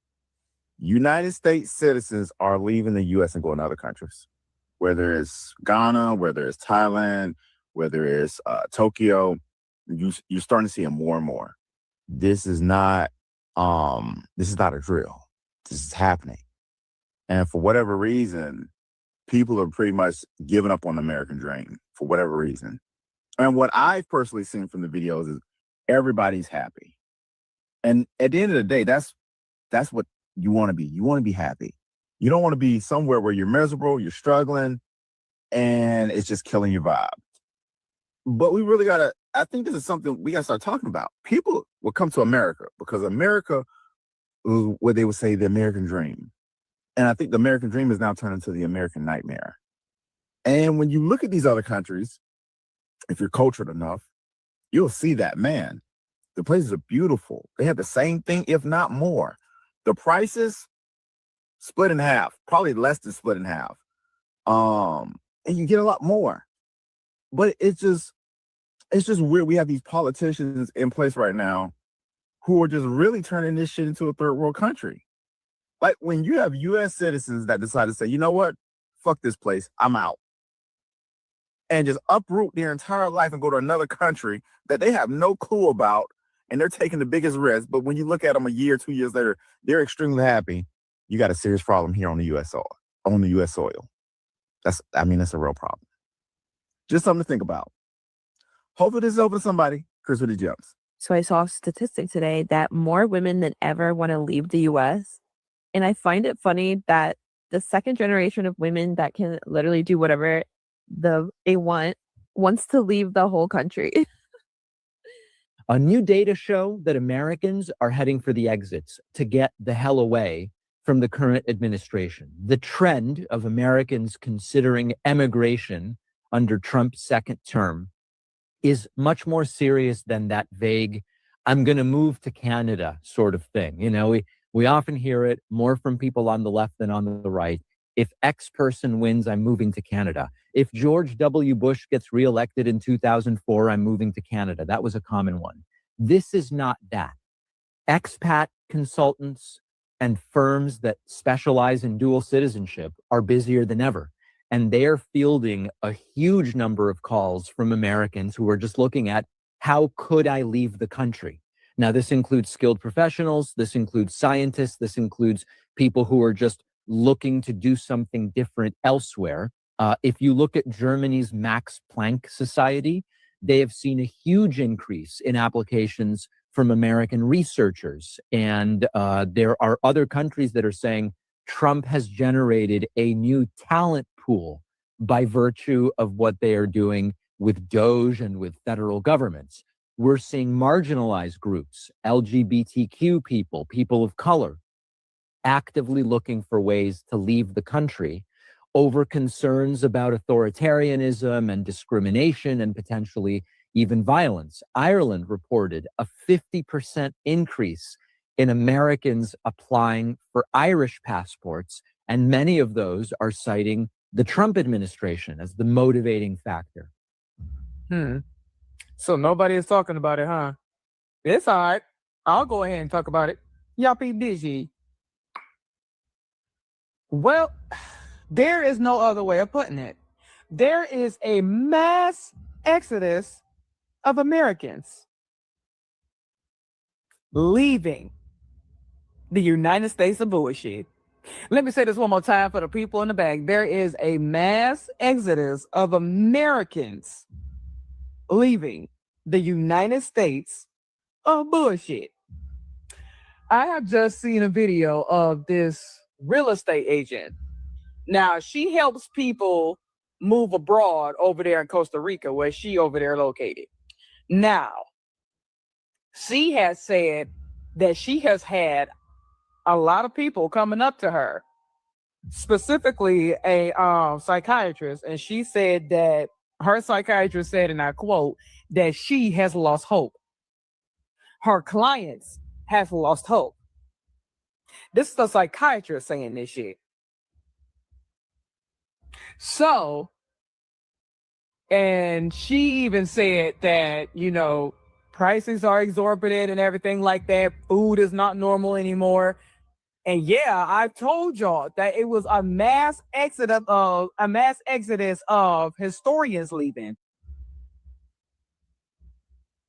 S7: United States citizens are leaving the U.S. and going to other countries, whether it's Ghana, whether it's Thailand, whether it's Tokyo. You're starting to see it more and more. This is not a drill. This is happening. And for whatever reason, people are pretty much giving up on the American dream for whatever reason. And what I've personally seen from the videos is everybody's happy. And at the end of the day, that's what you want to be. You want to be happy. You don't want to be somewhere where you're miserable, you're struggling, and it's just killing your vibe. But we really I think this is something we got to start talking about. People will come to America because America is what they would say the American dream. And I think the American dream is now turned into the American nightmare. And when you look at these other countries, if you're cultured enough, you'll see that, man, the places are beautiful. They have the same thing, if not more. The prices split in half, probably less than split in half. And you get a lot more. But it's just weird. We have these politicians in place right now who are just really turning this shit into a third world country. Like when you have U.S. citizens that decide to say, you know what, fuck this place, I'm out. And just uproot their entire life and go to another country that they have no clue about, and they're taking the biggest risk. But when you look at them a year, 2 years later, they're extremely happy. You got a serious problem here on the U.S. soil. That's a real problem. Just something to think about. Hopefully this is open to somebody. Chris with the Gems.
S9: So I saw a statistic today that more women than ever want to leave the U.S. And I find it funny that the second generation of women that can literally do whatever they wants to leave the whole country.
S13: A new data show that Americans are heading for the exits to get the hell away from the current administration. The trend of Americans considering emigration under Trump's second term is much more serious than that vague, I'm going to move to Canada sort of thing. You know, we often hear it more from people on the left than on the right. If X person wins, I'm moving to Canada. If George W. Bush gets reelected in 2004, I'm moving to Canada. That was a common one. This is not that. Expat consultants and firms that specialize in dual citizenship are busier than ever. And they're fielding a huge number of calls from Americans who are just looking at, how could I leave the country? Now, this includes skilled professionals. This includes scientists. This includes people who are just looking to do something different elsewhere. If you look at Germany's Max Planck Society, they have seen a huge increase in applications from American researchers. And there are other countries that are saying Trump has generated a new talent pool by virtue of what they are doing with DOGE and with federal governments. We're seeing marginalized groups, LGBTQ people, people of color, actively looking for ways to leave the country over concerns about authoritarianism and discrimination and potentially even violence. Ireland reported a 50% increase in Americans applying for Irish passports, and many of those are citing the Trump administration as the motivating factor.
S24: So nobody is talking about it, huh? It's all right. I'll go ahead and talk about it. Y'all be busy. Well, there is no other way of putting it. There is a mass exodus of Americans leaving the United States of bullshit. Let me say this one more time for the people in the back. There is a mass exodus of Americans leaving the United States of bullshit. I have just seen a video of this real estate agent. Now, she helps people move abroad over there in Costa Rica, where she over there located. Now, she has said that she has had a lot of people coming up to her, specifically a psychiatrist, and she said that her psychiatrist said, and I quote, that she has lost hope. Her clients have lost hope. This is a psychiatrist saying this shit. So, and she even said that, you know, prices are exorbitant and everything like that. Food is not normal anymore. And yeah, I told y'all that it was a mass exodus of historians leaving.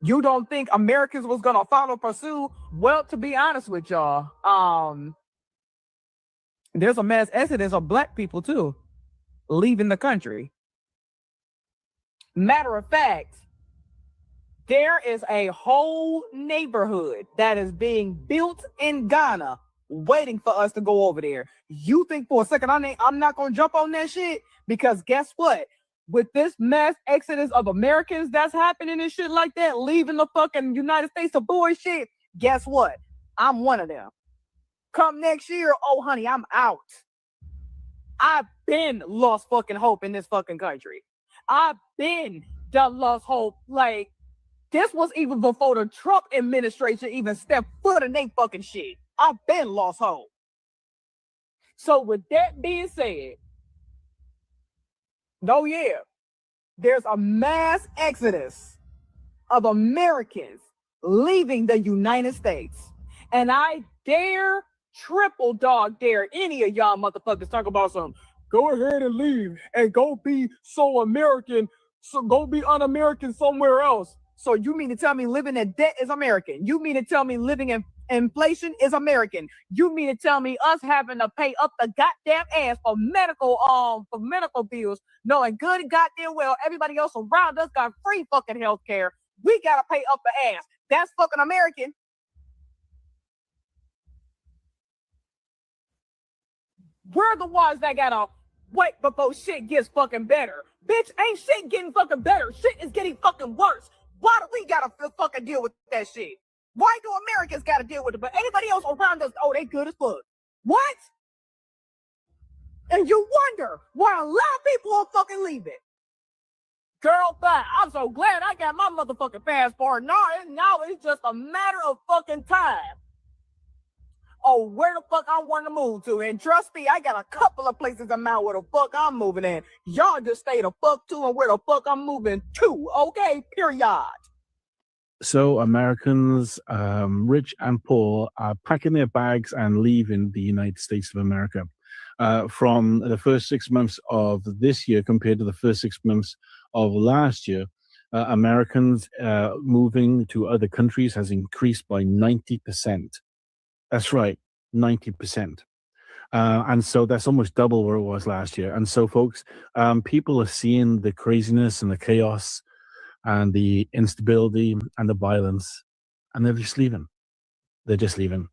S24: You don't think Americans was gonna follow pursue? Well, to be honest with y'all, there's a mass exodus of Black people too, leaving the country. Matter of fact, there is a whole neighborhood that is being built in Ghana waiting for us to go over there. You think for a second I'm not gonna jump on that shit? Because guess what? With this mass exodus of Americans that's happening and shit like that, leaving the fucking United States of bullshit, guess what? I'm one of them. Come next year, oh honey, I'm out. I've been lost fucking hope in this fucking country. I've been done lost hope. Like, this was even before the Trump administration even stepped foot in they fucking shit. I've been lost hope. So with that being said, no, yeah, there's a mass exodus of Americans leaving the United States. And I dare, triple dog dare any of y'all motherfuckers talk about something. Go ahead and leave and go be so American, so go be un-American somewhere else. So you mean to tell me living in debt is American? You mean to tell me living in inflation is American? You mean to tell me us having to pay up the goddamn ass for medical bills, knowing good and goddamn well everybody else around us got free fucking health care? We gotta pay up the ass. That's fucking American. We're the ones that gotta wait before shit gets fucking better. Bitch, ain't shit getting fucking better. Shit is getting fucking worse. Why do we gotta fucking deal with that shit? Why do Americans gotta deal with it? But anybody else around us, oh, they good as fuck. What? And you wonder why a lot of people are fucking leaving. Girl, fine. I'm so glad I got my motherfucking passport. Now it's just a matter of fucking time. Oh, where the fuck I want to move to. And trust me, I got a couple of places I'm out where the fuck I'm moving in. Y'all just stay the fuck to and where the fuck I'm moving to. Okay, period.
S4: So Americans, rich and poor, are packing their bags and leaving the United States of America. From the first 6 months of this year compared to the first 6 months of last year, Americans moving to other countries has increased by 90%. That's right, 90%. And so that's almost double where it was last year. And so, folks, people are seeing the craziness and the chaos and the instability and the violence, and they're just leaving. They're just leaving.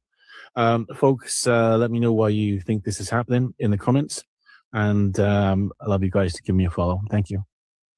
S4: Folks, let me know why you think this is happening in the comments. And I love you guys to give me a follow. Thank you.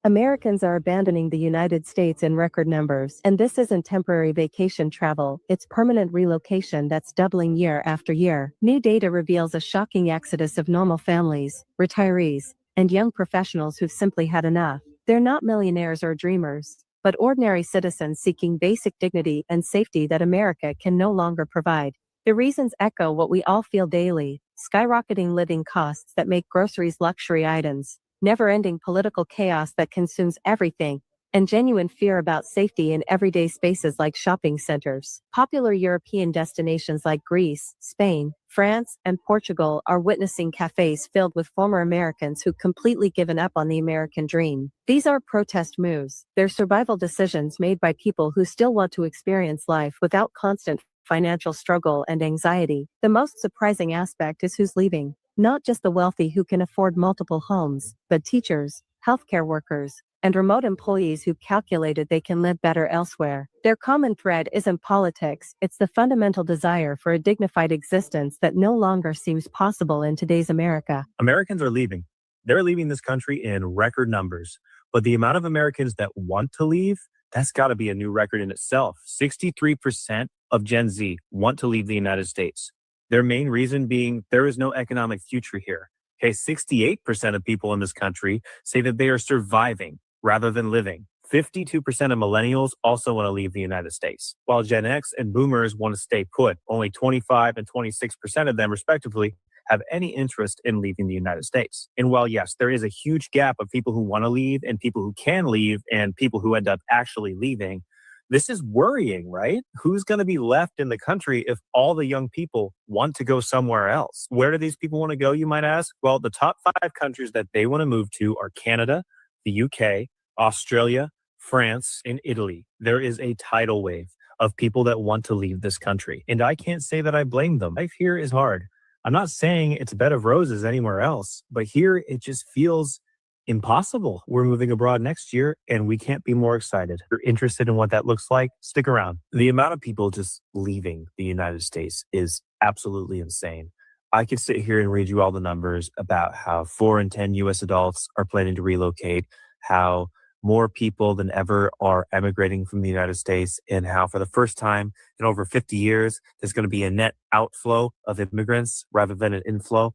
S8: Americans are abandoning the United States in record numbers, and this isn't temporary vacation travel, it's permanent relocation that's doubling year after year. New data reveals a shocking exodus of normal families, retirees, and young professionals who've simply had enough. They're not millionaires or dreamers, but ordinary citizens seeking basic dignity and safety that America can no longer provide. The reasons echo what we all feel daily: skyrocketing living costs that make groceries luxury items, never-ending political chaos that consumes everything, and genuine fear about safety in everyday spaces like shopping centers. Popular European destinations like Greece, Spain, France, and Portugal are witnessing cafes filled with former Americans who've completely given up on the American dream. These aren't protest moves, they're survival decisions made by people who still want to experience life without constant financial struggle and anxiety. The most surprising aspect is who's leaving. Not just the wealthy who can afford multiple homes, but teachers, healthcare workers, and remote employees who calculated they can live better elsewhere. Their common thread isn't politics, it's the fundamental desire for a dignified existence that no longer seems possible in today's America.
S10: Americans are leaving. They're leaving this country in record numbers. But the amount of Americans that want to leave, that's got to be a new record in itself. 63% of Gen Z want to leave the United States. Their main reason being there is no economic future here. Okay, 68% of people in this country say that they are surviving rather than living. 52% of millennials also want to leave the United States. While Gen X and boomers want to stay put, only 25 and 26% of them, respectively, have any interest in leaving the United States. And while, yes, there is a huge gap of people who want to leave and people who can leave and people who end up actually leaving, this is worrying, right? Who's going to be left in the country if all the young people want to go somewhere else? Where do these people want to go, you might ask? Well, the top 5 countries that they want to move to are Canada, the UK, Australia, France, and Italy. There is a tidal wave of people that want to leave this country. And I can't say that I blame them. Life here is hard. I'm not saying it's a bed of roses anywhere else, but here it just feels impossible. We're moving abroad next year and we can't be more excited. If you're interested in what that looks like, stick around. The amount of people just leaving the United States is absolutely insane. I could sit here and read you all the numbers about how 4 in 10 US adults are planning to relocate, how more people than ever are emigrating from the United States, and how for the first time in over 50 years, there's going to be a net outflow of immigrants rather than an inflow.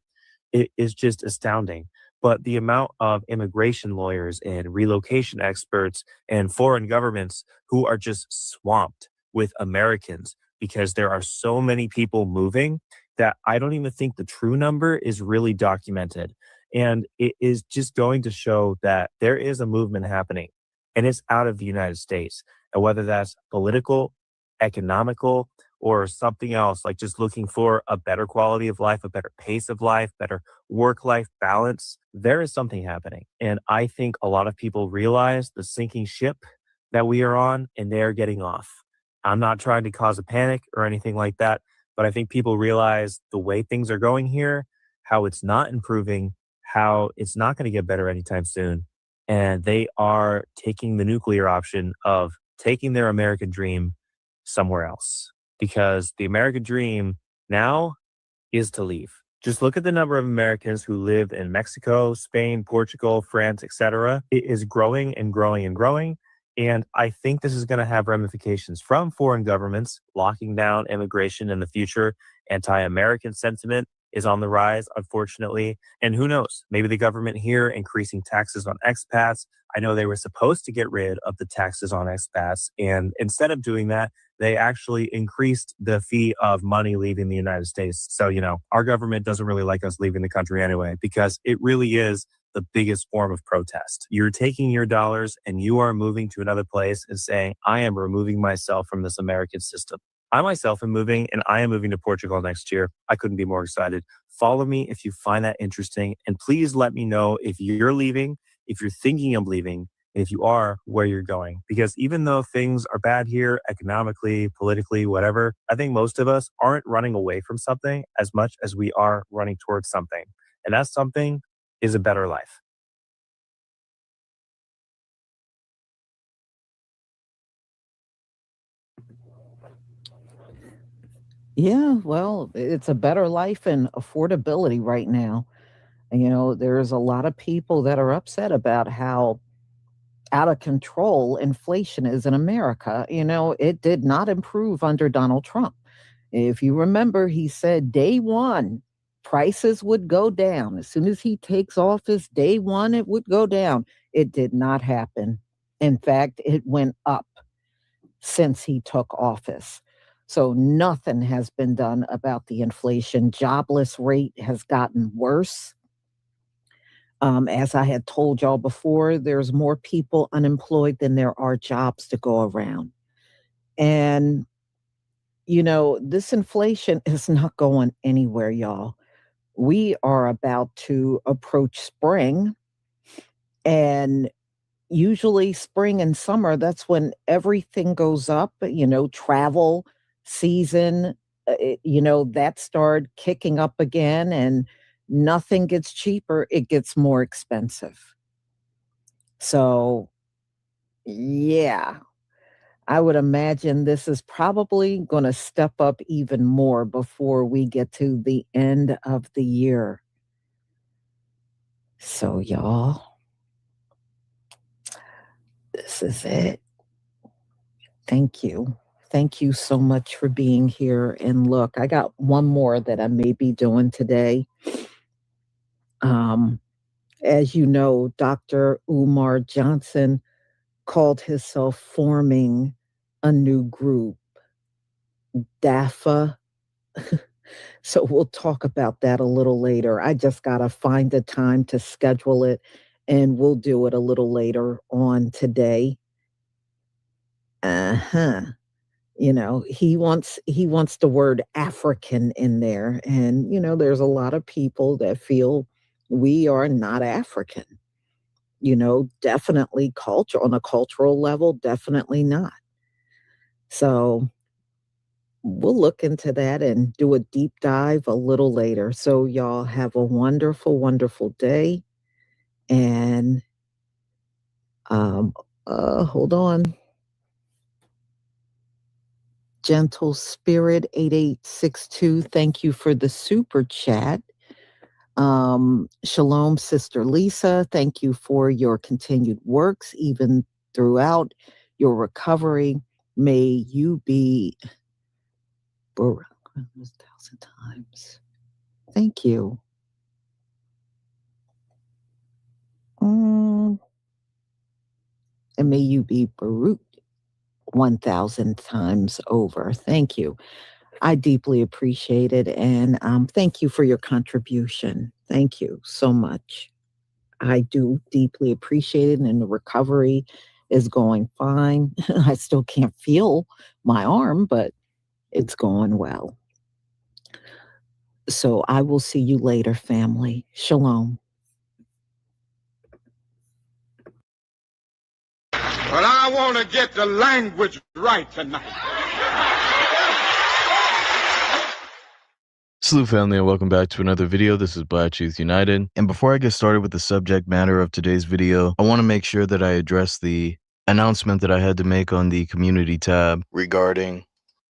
S10: It is just astounding. But the amount of immigration lawyers and relocation experts and foreign governments who are just swamped with Americans because there are so many people moving that I don't even think the true number is really documented. And it is just going to show that there is a movement happening and it's out of the United States. And whether that's political, economical, or something else, like just looking for a better quality of life, a better pace of life, better work-life balance, there is something happening. And I think a lot of people realize the sinking ship that we are on and they're getting off. I'm not trying to cause a panic or anything like that, but I think people realize the way things are going here, how it's not improving, how it's not going to get better anytime soon. And they are taking the nuclear option of taking their American dream somewhere else. Because the American dream now is to leave. Just look at the number of Americans who live in Mexico, Spain, Portugal, France, etc. It is growing and growing and growing. And I think this is going to have ramifications from foreign governments locking down immigration in the future. Anti-American sentiment is on the rise, unfortunately. And who knows, maybe the government here increasing taxes on expats. I know they were supposed to get rid of the taxes on expats. And instead of doing that, they actually increased the fee of money leaving the United States. So, our government doesn't really like us leaving the country anyway, because it really is the biggest form of protest. You're taking your dollars and you are moving to another place and saying, I am removing myself from this American system. I myself am moving and I am moving to Portugal next year. I couldn't be more excited. Follow me if you find that interesting. And please let me know if you're leaving, if you're thinking of leaving, and if you are, where you're going. Because even though things are bad here, economically, politically, whatever, I think most of us aren't running away from something as much as we are running towards something. And that something is a better life.
S1: Yeah, well, it's a better life and affordability right now. And, there's a lot of people that are upset about how out of control inflation is in America. It did not improve under Donald Trump. If you remember, he said day one, prices would go down. As soon as he takes office, day one, it would go down. It did not happen. In fact, it went up since he took office. So nothing has been done about the inflation. Jobless rate has gotten worse. As I had told y'all before, there's more people unemployed than there are jobs to go around. And, this inflation is not going anywhere, y'all. We are about to approach spring. And usually spring and summer, that's when everything goes up, travel season, that started kicking up again, and nothing gets cheaper, it gets more expensive. So Yeah, I would imagine this is probably going to step up even more before we get to the end of the year. So, y'all, this is it. Thank you. Thank you so much for being here. And look, I got one more that I may be doing today. As you know, Dr. Umar Johnson called himself forming a new group, DAFA. So we'll talk about that a little later. I just got to find the time to schedule it, and we'll do it a little later on today. You know, he wants the word African in there. And, you know, there's a lot of people that feel we are not African. You know, definitely on a cultural level, definitely not. So we'll look into that and do a deep dive a little later. So y'all have a wonderful, wonderful day. And hold on. Gentle Spirit 8862, thank you for the super chat. Shalom, Sister Lisa, thank you for your continued works, even throughout your recovery. May you be 1,000 times. Thank you. And may you be Baruch 1,000 times over. Thank you. I deeply appreciate it. And thank you for your contribution. Thank you so much. I do deeply appreciate it. And the recovery is going fine. I still can't feel my arm, but it's going well. So I will see you later, family. Shalom.
S12: But I want to get the language right tonight.
S15: Salute family and welcome back to another video. This is Black Truth United. And before I get started with the subject matter of today's video, I want to make sure that I address the announcement that I had to make on the community tab regarding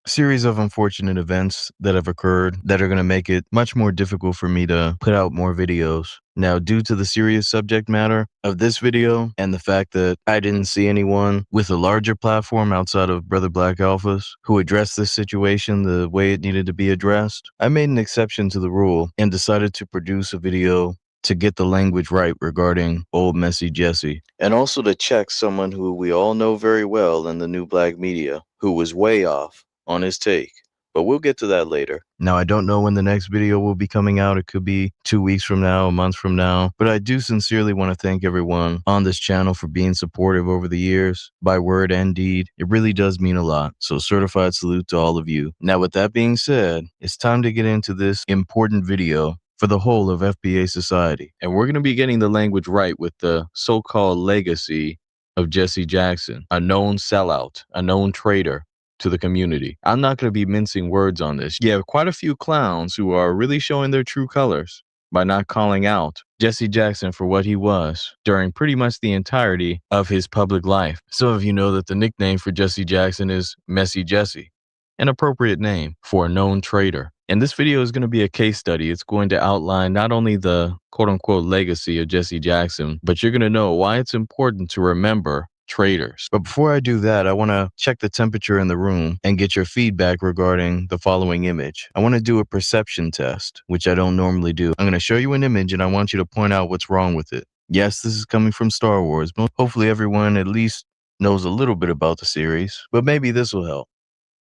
S15: a series of unfortunate events that have occurred that are going to make it much more difficult for me to put out more videos. Now, due to the serious subject matter of this video and the fact that I didn't see anyone with a larger platform outside of Brother Black Alphas who addressed this situation the way it needed to be addressed, I made an exception to the rule and decided to produce a video to get the language right regarding old messy Jesse, and also to check someone who we all know very well in the new black media who was way off on his take. But we'll get to that later. Now, I don't know when the next video will be coming out. It could be 2 weeks from now, a month from now. But I do sincerely want to thank everyone on this channel for being supportive over the years, by word and deed. It really does mean a lot. So certified salute to all of you. Now, with that being said, it's time to get into this important video for the whole of FBA society. And we're going to be getting the language right with the so-called legacy of Jesse Jackson, a known sellout, a known traitor to the community. I'm not going to be mincing words on this. You have quite a few clowns who are really showing their true colors by not calling out Jesse Jackson for what he was during pretty much the entirety of his public life. Some of you know that the nickname for Jesse Jackson is Messy Jesse, an appropriate name for a known traitor. And this video is going to be a case study. It's going to outline not only the quote-unquote legacy of Jesse Jackson, but you're going to know why it's important to remember traitors. But before I do that, I want to check the temperature in the room and get your feedback regarding the following image. I want to do a perception test, which I don't normally do. I'm going to show you an image and I want you to point out what's wrong with it. Yes, this is coming from Star Wars, but hopefully everyone at least knows a little bit about the series, but maybe this will help.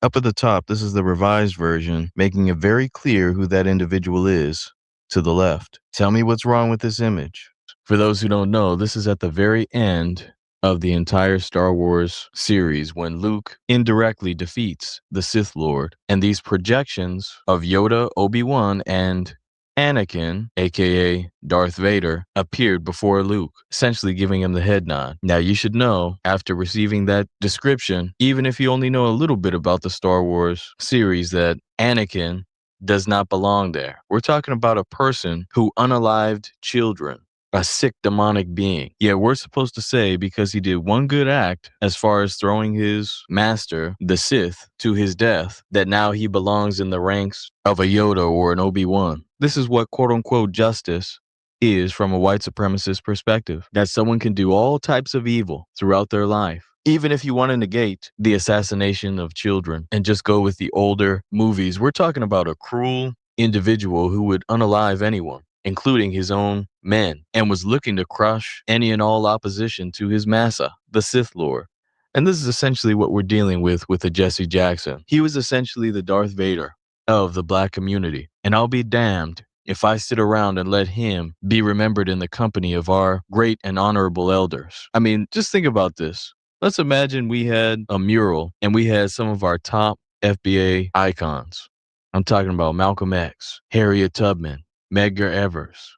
S15: Up at the top, this is the revised version, making it very clear who that individual is. To the left, tell me what's wrong with this image. For those who don't know, this is at the very end of the entire Star Wars series when Luke indirectly defeats the Sith Lord. And these projections of Yoda, Obi-Wan, and Anakin, aka Darth Vader, appeared before Luke, essentially giving him the head nod. Now you should know, after receiving that description, even if you only know a little bit about the Star Wars series, that Anakin does not belong there. We're talking about a person who unalived children, a sick demonic being. Yeah, we're supposed to say because he did one good act as far as throwing his master, the Sith, to his death, that now he belongs in the ranks of a Yoda or an Obi-Wan. This is what quote-unquote justice is from a white supremacist perspective, that someone can do all types of evil throughout their life. Even if you want to negate the assassination of children and just go with the older movies, we're talking about a cruel individual who would unalive anyone, including his own men, and was looking to crush any and all opposition to his massa, the Sith Lord. And this is essentially what we're dealing with the Jesse Jackson. He was essentially the Darth Vader of the Black community. And I'll be damned if I sit around and let him be remembered in the company of our great and honorable elders. I mean, just think about this. Let's imagine we had a mural and we had some of our top FBA icons. I'm talking about Malcolm X, Harriet Tubman, Medgar Evers,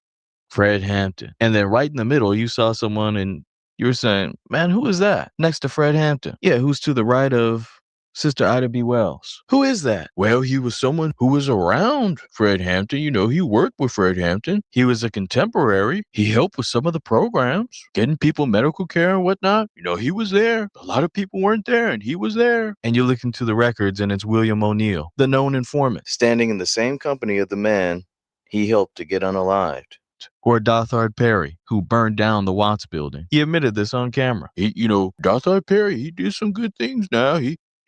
S15: Fred Hampton. And then right in the middle, you saw someone and you were saying, man, who is that next to Fred Hampton? Yeah, who's to the right of Sister Ida B. Wells? Who is that? Well, he was someone who was around Fred Hampton. You know, he worked with Fred Hampton. He was a contemporary. He helped with some of the programs, getting people medical care and whatnot. You know, he was there. A lot of people weren't there, and he was there. And you look into the records, and it's William O'Neill, the known informant, standing in the same company of the man he helped to get unalived. Or Dothard Perry, who burned down the Watts building. He admitted this on camera. Dothard Perry, he did some good things now.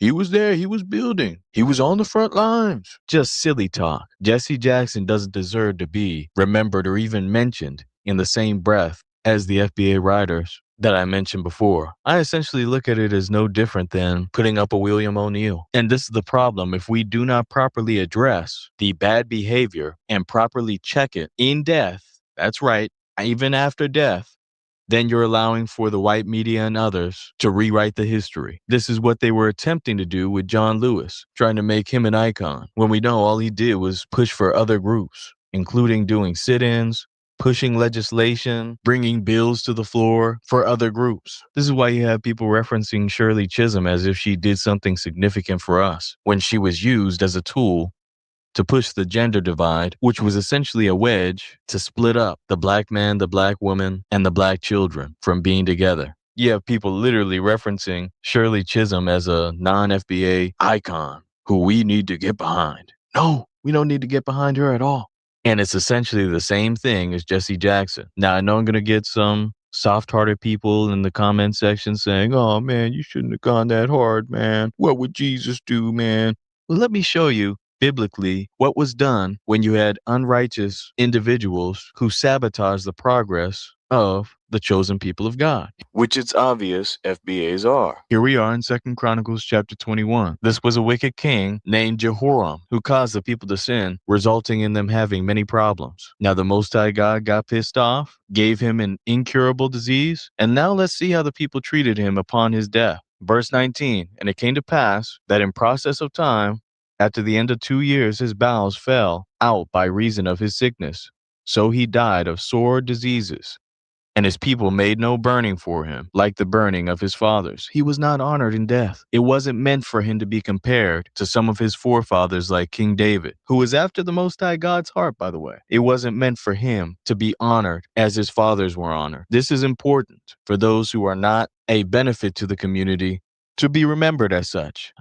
S15: He was there. He was building. He was on the front lines. Just silly talk. Jesse Jackson doesn't deserve to be remembered or even mentioned in the same breath as the FBA writers that I mentioned before. I essentially look at it as no different than putting up a William O'Neill. And this is the problem. If we do not properly address the bad behavior and properly check it in death, that's right, even after death, then you're allowing for the white media and others to rewrite the history. This is what they were attempting to do with John Lewis, trying to make him an icon, when we know all he did was push for other groups, including doing sit-ins, pushing legislation, bringing bills to the floor for other groups. This is why you have people referencing Shirley Chisholm as if she did something significant for us, when she was used as a tool to push the gender divide, which was essentially a wedge to split up the Black man, the Black woman, and the Black children from being together. You have people literally referencing Shirley Chisholm as a non-FBA icon who we need to get behind. No, we don't need to get behind her at all. And it's essentially the same thing as Jesse Jackson. Now, I know I'm going to get some soft-hearted people in the comment section saying, oh, man, you shouldn't have gone that hard, man. What would Jesus do, man? Well, let me show you biblically what was done when you had unrighteous individuals who sabotaged the progress of the chosen people of God, which it's obvious FBAs are. Here we are in 2 Chronicles chapter 21. This was a wicked king named Jehoram who caused the people to sin, resulting in them having many problems. Now the Most High God got pissed off, gave him an incurable disease, and now let's see how the people treated him upon his death. Verse 19, and it came to pass that in process of time, after the end of 2 years, his bowels fell out by reason of his sickness. So he died of sore diseases. And his people made no burning for him, like the burning of his fathers. He was not honored in death. It wasn't meant for him to be compared to some of his forefathers like King David, who was after the Most High God's heart, by the way. It wasn't meant for him to be honored as his fathers were honored. This is important for those who are not a benefit to the community to be remembered as such.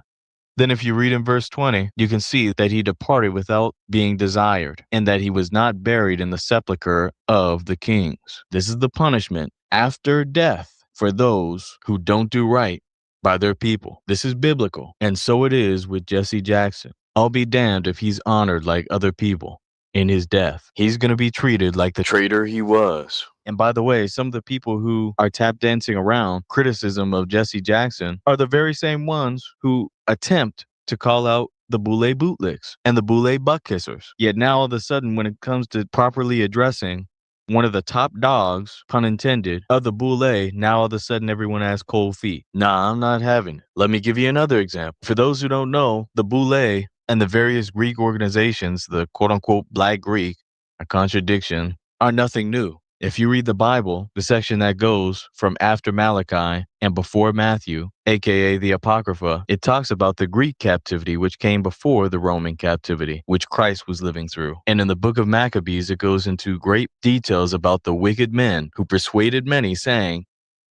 S15: Then if you read in verse 20, you can see that he departed without being desired, and that he was not buried in the sepulchre of the kings. This is the punishment after death for those who don't do right by their people. This is biblical, and so it is with Jesse Jackson. I'll be damned if he's honored like other people in his death. He's going to be treated like the traitor he was. And by the way, some of the people who are tap dancing around criticism of Jesse Jackson are the very same ones who attempt to call out the Boule bootlicks and the Boule butt kissers. Yet now all of a sudden, when it comes to properly addressing one of the top dogs, pun intended, of the Boule, now all of a sudden everyone has cold feet. Nah, I'm not having it. Let me give you another example. For those who don't know, the Boule and the various Greek organizations, the quote-unquote Black Greek, a contradiction, are nothing new. If you read the Bible, the section that goes from after Malachi and before Matthew, aka the Apocrypha, it talks about the Greek captivity which came before the Roman captivity, which Christ was living through. And in the book of Maccabees, it goes into great details about the wicked men who persuaded many, saying,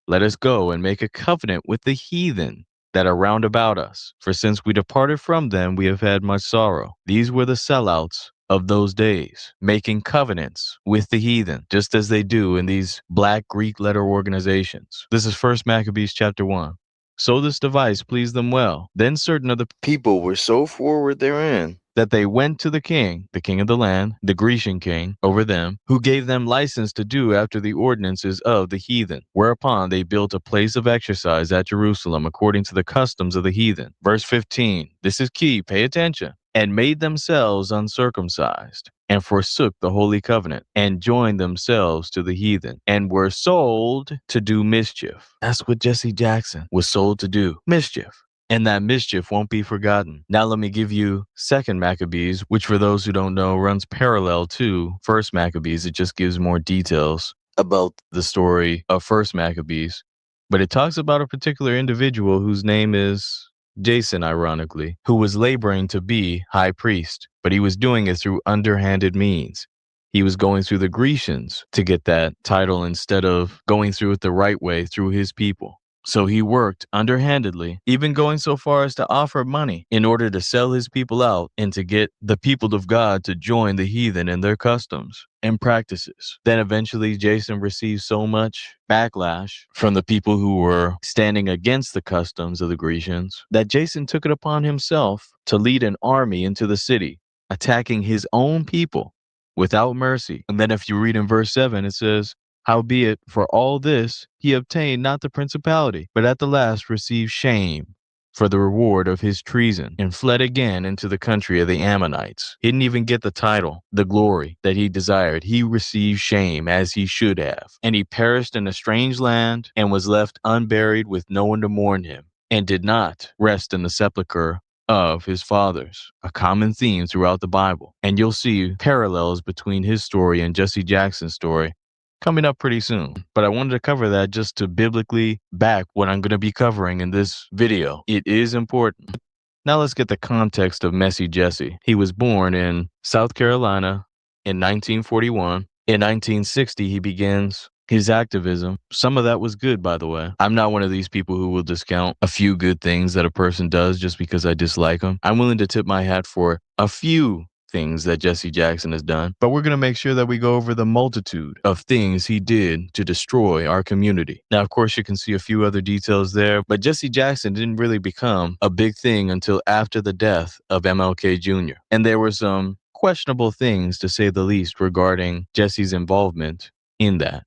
S15: "Let us go and make a covenant with the heathen that are round about us. For since we departed from them, we have had much sorrow." These were the sellouts of those days, making covenants with the heathen, just as they do in these black Greek letter organizations. This is 1 Maccabees chapter 1. So this device pleased them well. Then certain of the people were so forward therein that they went to the king of the land, the Grecian king, over them, who gave them license to do after the ordinances of the heathen. Whereupon they built a place of exercise at Jerusalem according to the customs of the heathen. Verse 15. This is key. Pay attention. And made themselves uncircumcised, and forsook the holy covenant, and joined themselves to the heathen, and were sold to do mischief. That's what Jesse Jackson was sold to do, mischief. And that mischief won't be forgotten. Now let me give you 2 Maccabees, which for those who don't know runs parallel to 1 Maccabees. It just gives more details about the story of 1 Maccabees. But it talks about a particular individual whose name is Jason, ironically, who was laboring to be high priest, but he was doing it through underhanded means. He was going through the Grecians to get that title instead of going through it the right way through his people. So he worked underhandedly, even going so far as to offer money in order to sell his people out and to get the people of God to join the heathen in their customs and practices. Then eventually Jason received so much backlash from the people who were standing against the customs of the Grecians that Jason took it upon himself to lead an army into the city, attacking his own people without mercy. And then if you read in verse 7, it says, "Howbeit, for all this he obtained not the principality, but at the last received shame for the reward of his treason, and fled again into the country of the Ammonites." He didn't even get the title, the glory that he desired. He received shame as he should have. And he perished in a strange land and was left unburied with no one to mourn him, and did not rest in the sepulchre of his fathers. A common theme throughout the Bible. And you'll see parallels between his story and Jesse Jackson's story coming up pretty soon. But I wanted to cover that just to biblically back what I'm going to be covering in this video. It is important. Now let's get the context of Messy Jesse. He was born in South Carolina in 1941. In 1960, he begins his activism. Some of that was good, by the way. I'm not one of these people who will discount a few good things that a person does just because I dislike them. I'm willing to tip my hat for a few things that Jesse Jackson has done, but we're going to make sure that we go over the multitude of things he did to destroy our community. Now, of course, you can see a few other details there, but Jesse Jackson didn't really become a big thing until after the death of MLK Jr. And there were some questionable things, to say the least, regarding Jesse's involvement in that.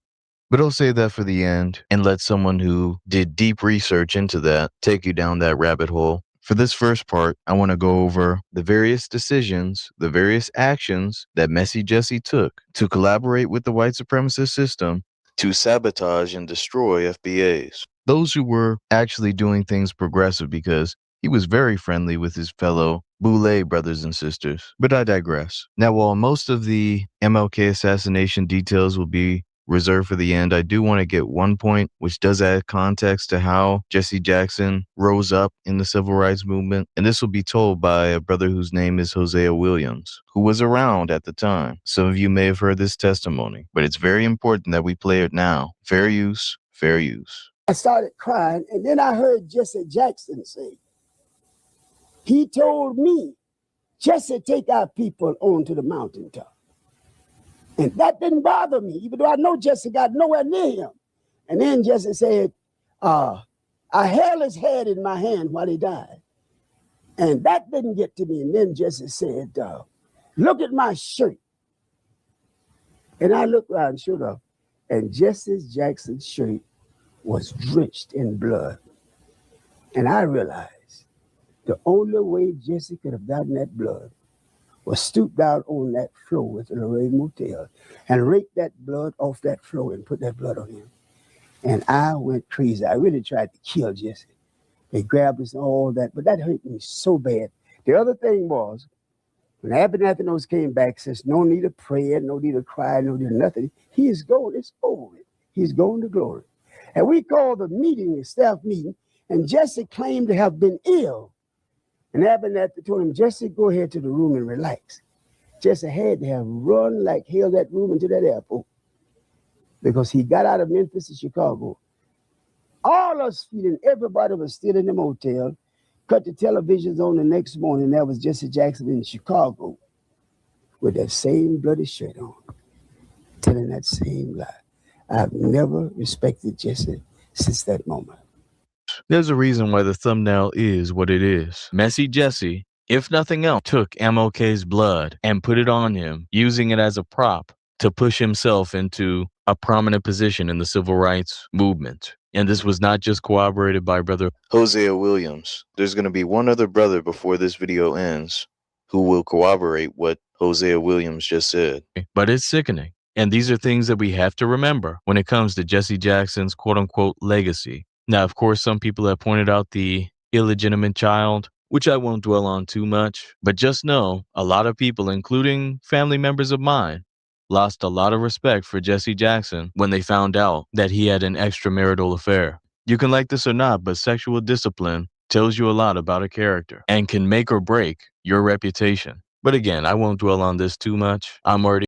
S15: But I'll say that for the end and let someone who did deep research into that take you down that rabbit hole. For this first part, I want to go over the various decisions, the various actions that Messy Jesse took to collaborate with the white supremacist system to sabotage and destroy FBAs. Those who were actually doing things progressive, because he was very friendly with his fellow Boule brothers and sisters. But I digress. Now, while most of the MLK assassination details will be reserved for the end, I do want to get one point which does add context to how Jesse Jackson rose up in the civil rights movement. And this will be told by a brother whose name is Hosea Williams, who was around at the time. Some of you may have heard this testimony, but it's very important that we play it now. Fair use, fair use.
S16: I started crying, and then I heard Jesse Jackson say, he told me, Jesse, take our people onto the mountaintop. And that didn't bother me, even though I know Jesse got nowhere near him. And then Jesse said, I held his head in my hand while he died. And that didn't get to me. And then Jesse said, look at my shirt. And I looked around, sure enough, and Jesse Jackson's shirt was drenched in blood. And I realized the only way Jesse could have gotten that blood was stoop down on that floor at the Lorraine Motel and rake that blood off that floor and put that blood on him. And I went crazy. I really tried to kill Jesse. They grabbed us and all that, but that hurt me so bad. The other thing was, When Abernathy came back, says, no need of prayer, no need of crying, no need of nothing. He is going, it's over with. He's going to glory. And we called the meeting, the staff meeting, and Jesse claimed to have been ill. And Abernathy told him, Jesse, go ahead to the room and relax. Jesse had to have run like hell that room into that airport because he got out of Memphis to Chicago. All us feeling, everybody was still in the motel. Cut the televisions on the next morning. That was Jesse Jackson in Chicago with that same bloody shirt on, telling that same lie. I've never respected Jesse since that moment.
S15: There's a reason why the thumbnail is what it is. Messy Jesse, if nothing else, took MLK's blood and put it on him, using it as a prop to push himself into a prominent position in the civil rights movement. And this was not just corroborated by brother Hosea Williams. There's going to be one other brother before this video ends who will corroborate what Hosea Williams just said. But it's sickening. And these are things that we have to remember when it comes to Jesse Jackson's quote-unquote legacy. Now, of course, some people have pointed out the illegitimate child, which I won't dwell on too much. But just know, a lot of people, including family members of mine, lost a lot of respect for Jesse Jackson when they found out that he had an extramarital affair. You can like this or not, but sexual discipline tells you a lot about a character and can make or break your reputation. But again, I won't dwell on this too much. I'm already